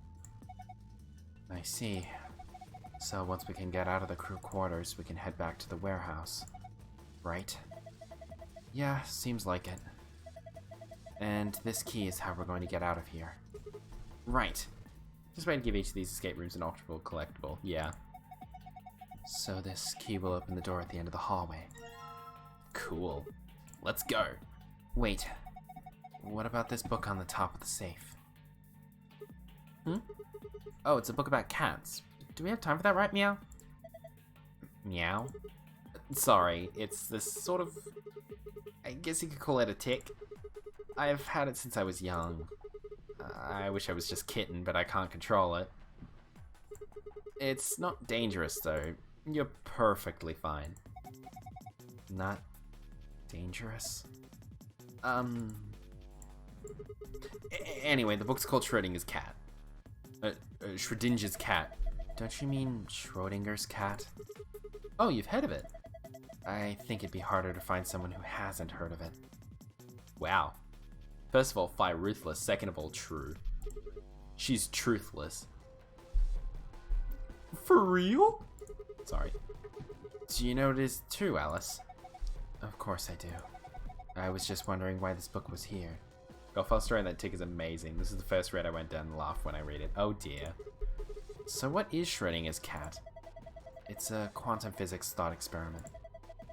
S10: I see. So once we can get out of the crew quarters, we can head back to the warehouse. Right? Yeah, seems like it. And this key is how we're going to get out of here. Right. Just wait to give each of these escape rooms an optional collectible. Yeah. So this key will open the door at the end of the hallway. Cool. Let's go. Wait. What about this book on the top of the safe? Oh, it's a book about cats. Do we have time for that, right, Meow? Meow? Sorry, it's this sort of... I guess you could call it a tick. I've had it since I was young. I wish I was just kitten, but I can't control it. It's not dangerous, though. You're perfectly fine. Not dangerous? Anyway, the book's called Schrodinger's Cat. Schrodinger's Cat. Don't you mean Schrodinger's cat? Oh, you've heard of it. I think it'd be harder to find someone who hasn't heard of it. Wow. First of all, Fi ruthless. Second of all, true. She's truthless. For real? Sorry. Do you know what it is too, Alice? Of course I do. I was just wondering why this book was here. Golfal story on that tick is amazing. This is the first read I went down and laughed when I read it. Oh dear. So what is Schrodinger's cat? It's a quantum physics thought experiment.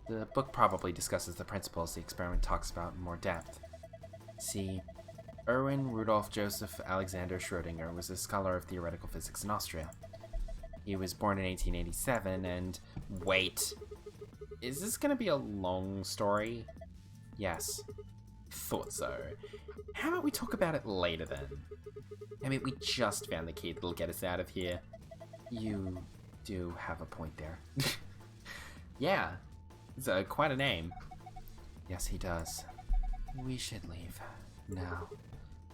S10: The book probably discusses the principles the experiment talks about in more depth. See,
S1: Erwin Rudolf Joseph Alexander Schrödinger was a scholar of theoretical physics in Austria. He was born in 1887 and... Wait. Is this gonna be a long story? Yes. Thought so. How about we talk about it later then? I mean, we just found the key that'll get us out of here. You do have a point there. Yeah. It's quite a name. Yes, he does. We should leave now.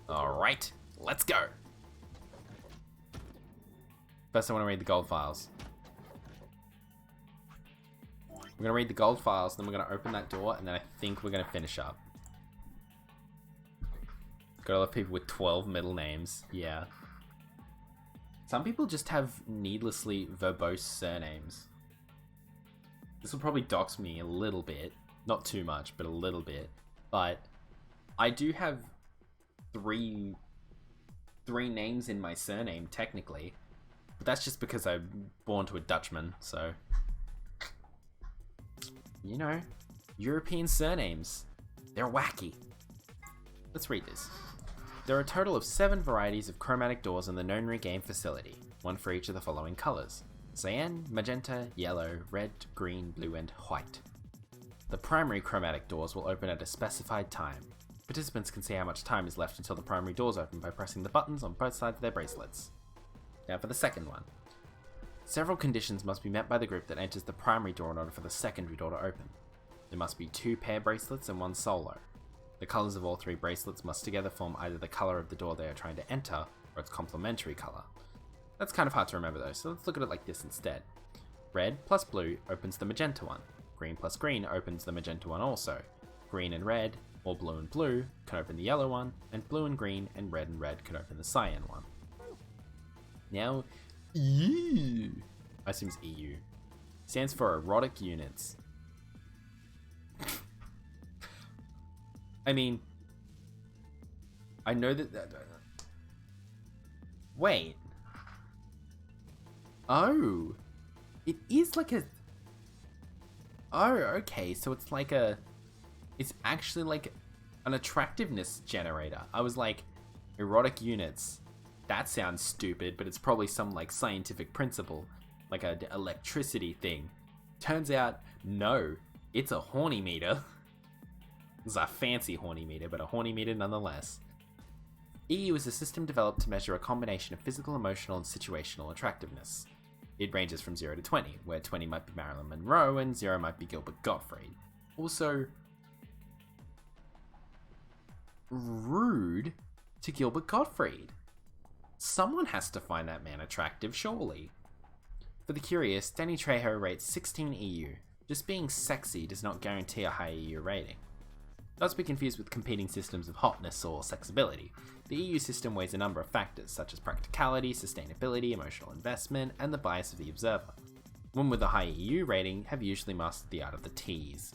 S1: Alright, let's go! First I want to read the gold files. We're going to read the gold files, then we're going to open that door, and then I think we're going to finish up. Got a lot of people with 12 middle names, yeah. Some people just have needlessly verbose surnames. This will probably dox me a little bit. Not too much, but a little bit. But I do have three names in my surname, technically. But that's just because I'm born to a Dutchman, so... You know, European surnames. They're wacky. Let's read this. There are a total of 7 varieties of chromatic doors in the known game facility, one for each of the following colours: cyan, magenta, yellow, red, green, blue, and white. The primary chromatic doors will open at a specified time. Participants can see how much time is left until the primary doors open by pressing the buttons on both sides of their bracelets. Now for the second one. Several conditions must be met by the group that enters the primary door in order for the secondary door to open. There must be 2 pair bracelets and 1 solo. The colours of all 3 bracelets must together form either the colour of the door they are trying to enter, or its complementary colour. That's kind of hard to remember though, so let's look at it like this instead. Red plus blue opens the magenta one. Green plus green opens the magenta one also. Green and red, or blue and blue, can open the yellow one, and blue and green and red can open the cyan one. Now, EU, I assume it's EU, stands for erotic units. I mean, I know that... Wait. Oh. It is like a... Oh, okay, so it's like a... It's actually like an attractiveness generator. I was like, erotic units. That sounds stupid, but it's probably some like scientific principle. Like an electricity thing. Turns out, no. It's a horny meter. It's a fancy horny meter, but a horny meter nonetheless. EU is a system developed to measure a combination of physical, emotional, and situational attractiveness. It ranges from 0 to 20, where 20 might be Marilyn Monroe and 0 might be Gilbert Gottfried. Also, rude to Gilbert Gottfried. Someone has to find that man attractive, surely. For the curious, Danny Trejo rates 16 EU. Just being sexy does not guarantee a high EU rating. Not to be confused with competing systems of hotness or sexability. The EU system weighs a number of factors, such as practicality, sustainability, emotional investment, and the bias of the observer. Women with a high EU rating have usually mastered the art of the tease.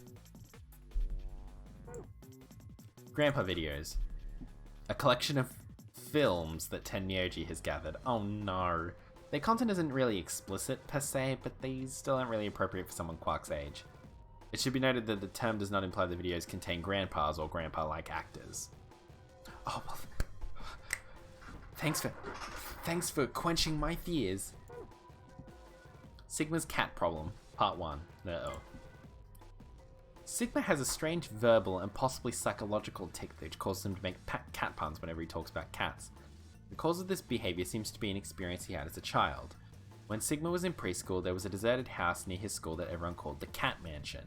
S1: Grandpa videos. A collection of films that Tenyoji has gathered. Oh no. Their content isn't really explicit per se, but they still aren't really appropriate for someone Quark's age. It should be noted that the term does not imply the videos contain grandpas or grandpa-like actors. Oh, well, thanks for quenching my fears. Sigma's cat problem, part 1. Uh-oh. Sigma has a strange verbal and possibly psychological tic that causes him to make cat puns whenever he talks about cats. The cause of this behavior seems to be an experience he had as a child. When Sigma was in preschool, there was a deserted house near his school that everyone called the Cat Mansion.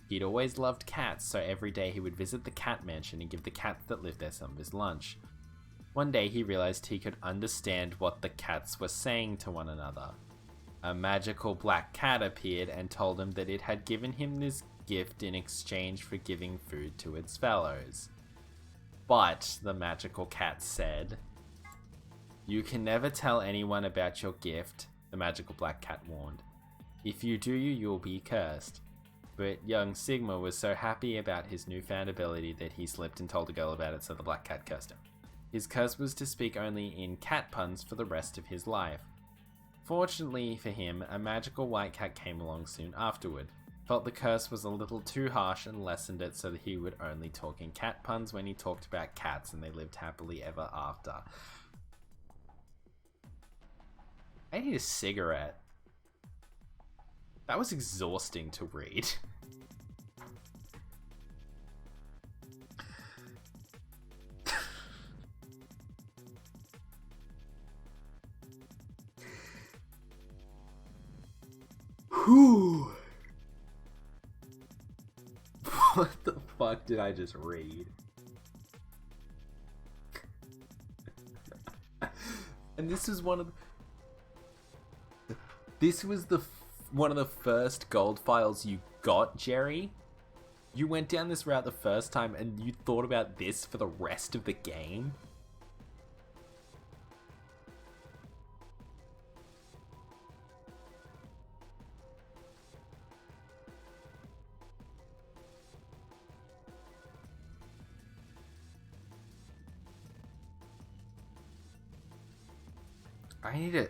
S1: He'd always loved cats, so every day he would visit the cat mansion and give the cats that lived there some of his lunch. One day he realized he could understand what the cats were saying to one another. A magical black cat appeared and told him that it had given him this gift in exchange for giving food to its fellows. But, the magical cat said, "You can never tell anyone about your gift," the magical black cat warned. "If you do, you'll be cursed." But young Sigma was so happy about his newfound ability that he slipped and told a girl about it, so the black cat cursed him. His curse was to speak only in cat puns for the rest of his life. Fortunately for him, a magical white cat came along soon afterward.
S10: felt the curse was a little too harsh and lessened it so that he would only talk in cat puns when he talked about cats and they lived happily ever after. I need a cigarette. That was exhausting to read. Whew. What the fuck did I just read? And this was one of one of the first gold files you got, Jerry. You went down this route the first time and you thought about this for the rest of the game.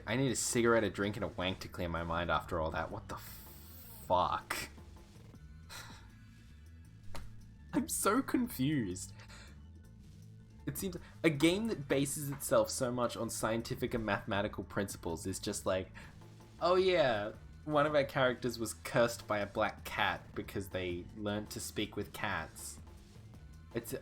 S10: I need a cigarette, a drink, and a wank to clear my mind after all that. What the fuck? I'm so confused. It seems a game that bases itself so much on scientific and mathematical principles is just like, oh yeah, one of our characters was cursed by a black cat because they learned to speak with cats. It's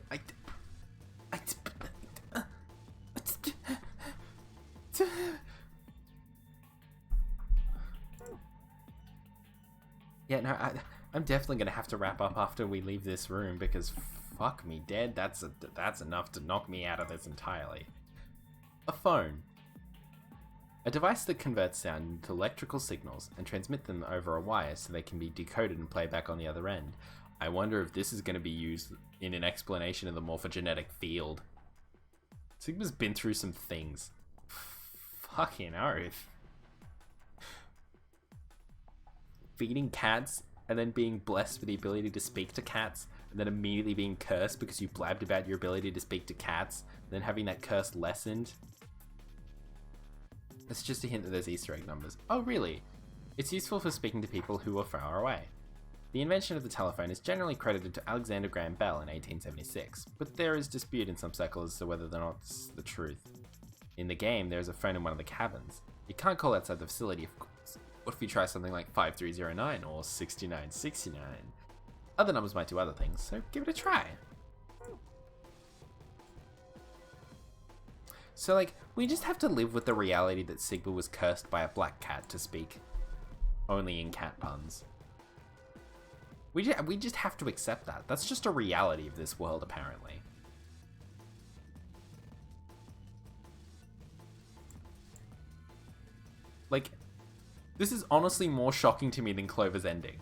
S10: yeah, no, I'm definitely gonna have to wrap up after we leave this room because fuck me dead, that's enough to knock me out of this entirely. A phone. A device that converts sound into electrical signals and transmit them over a wire so they can be decoded and played back on the other end. I wonder if this is going to be used in an explanation of the morphogenetic field. Sigma's been through some things. Fucking oath. Feeding cats and then being blessed with the ability to speak to cats and then immediately being cursed because you blabbed about your ability to speak to cats and then having that curse lessened. It's just a hint that there's Easter egg numbers. Oh really? It's useful for speaking to people who are far away. The invention of the telephone is generally credited to Alexander Graham Bell in 1876, but there is dispute in some circles as to whether or not it's the truth. In the game, there is a phone in one of the cabins. You can't call outside the facility, of course. What if you try something like 5309 or 6969? Other numbers might do other things, so give it a try. So, like, we just have to live with the reality that Sigma was cursed by a black cat to speak only in cat puns. We just have to accept that. That's just a reality of this world, apparently. Like, this is honestly more shocking to me than Clover's ending.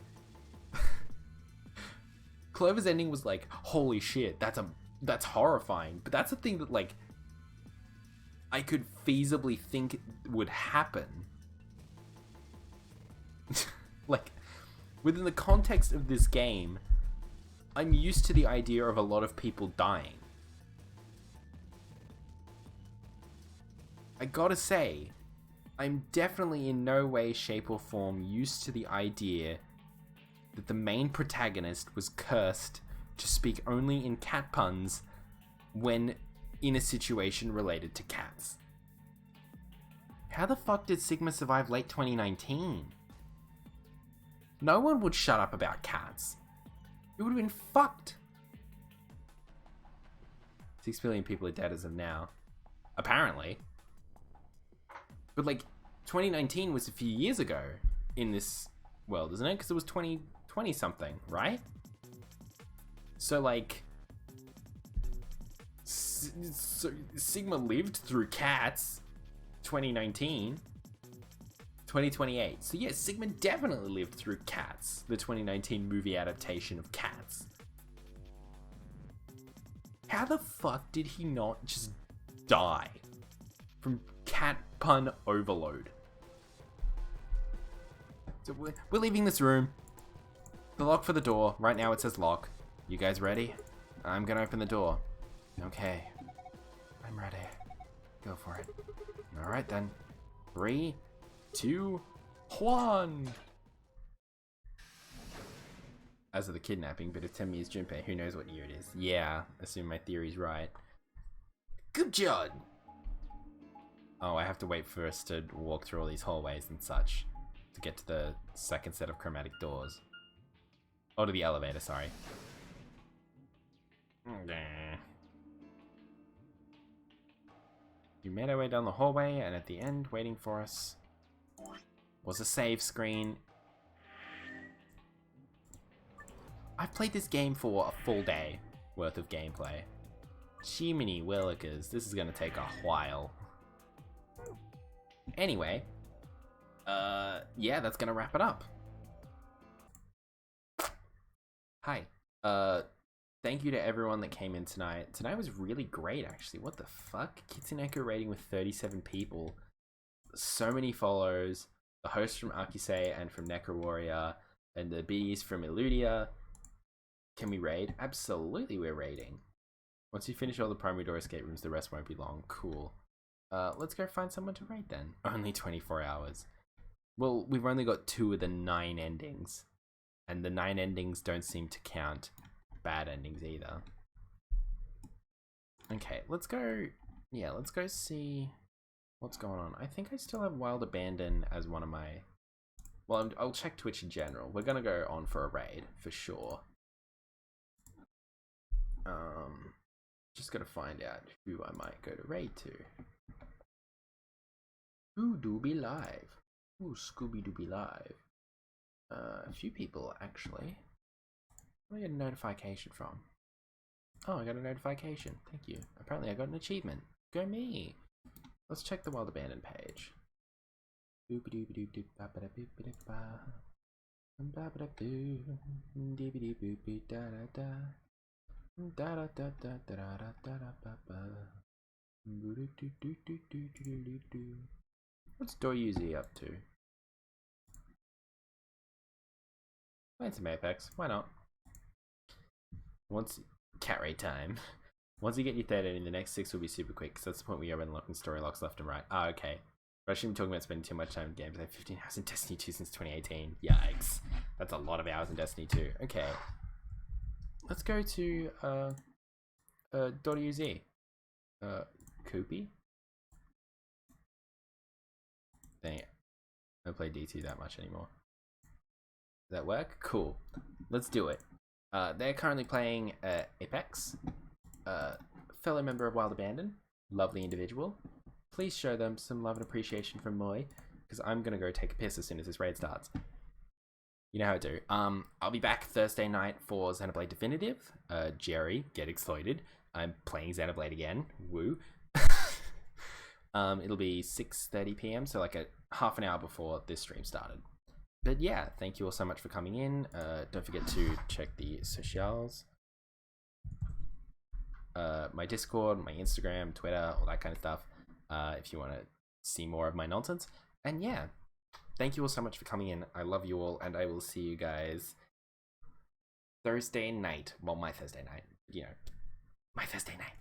S10: Clover's ending was like, holy shit, that's horrifying. But that's a thing that, like, I could feasibly think would happen. Like, within the context of this game, I'm used to the idea of a lot of people dying. I gotta say, I'm definitely in no way, shape, or form used to the idea that the main protagonist was cursed to speak only in cat puns when in a situation related to cats. How the fuck did Sigma survive late 2019? No one would shut up about cats. It would have been fucked. 6 billion people are dead as of now. Apparently. But like, 2019 was a few years ago in this world, isn't it? Because it was 2020 something, right? So like, so Sigma lived through cats 2019. 2028. So yeah, Sigma definitely lived through Cats, the 2019 movie adaptation of Cats. How the fuck did he not just die from cat pun overload? So we're leaving this room. The lock for the door. Right now it says lock. You guys ready? I'm gonna open the door. Okay. I'm ready. Go for it. Alright then. 3, 2, 1.
S1: as of the kidnapping, but if Temmie is Junpei, who knows what year it is. Yeah, assume my theory's right. Good job! Oh, I have to wait for us to walk through all these hallways and such to get to the second set of chromatic doors. Oh, to the elevator, sorry. We made our way down the hallway, and at the end, waiting for us, was a save screen. I've played this game for a full day worth of gameplay. Jiminy Willikers, this is gonna take a while. Anyway, yeah, that's gonna wrap it up. Hi. Thank you to everyone that came in tonight. Tonight was really great, actually. What the fuck? Kitsuneko rating with 37 people. So many follows. The host from Akise and from Necro Warrior. And the bees from Illudia. Can we raid? Absolutely, we're raiding. Once you finish all the primary door escape rooms, the rest won't be long. Cool. Let's go find someone to raid then. Only 24 hours. Well, we've only got 2 of the 9 endings. And the 9 endings don't seem to count bad endings either. Okay, let's go. Yeah, let's go see what's going on. I think I still have Wild Abandon as one of my. Well, I'll check Twitch in general. We're gonna go on for a raid for sure. Just gotta find out who I might go to raid to. Ooh, Doobie Live. Ooh, Scooby Dooby Live. A few people actually. Where did I get a notification from? Oh, I got a notification. Thank you. Apparently I got an achievement. Go me! Let's check the Wild Abandon page. What's Doryuzi up to? Playing some Apex. Why not? Once cat raid time. Once you get your third ending, the next 6 will be super quick, because that's the point where you're unlocking story locks left and right. Ah, okay. But I shouldn't be talking about spending too much time in games. I have 15 hours in Destiny 2 since 2018. Yikes. That's a lot of hours in Destiny 2. Okay. Let's go to .uz. Koopy? Dang it. I don't play D2 that much anymore. Does that work? Cool. Let's do it. They're currently playing Apex. Fellow member of Wild Abandon. Lovely individual. Please show them some love and appreciation from Moy, because I'm gonna go take a piss as soon as this raid starts. You know how I do. I'll be back Thursday night for Xenoblade Definitive. Jerry, get exploited. I'm playing Xenoblade again. Woo. It'll be 6:30 PM, so like a half an hour before this stream started. But yeah, thank you all so much for coming in. Don't forget to check the socials. My Discord, my Instagram, Twitter, all that kind of stuff. If you want to see more of my nonsense. And yeah, thank you all so much for coming in. I love you all, and I will see you guys Thursday night. Well, my Thursday night. You know, my Thursday night.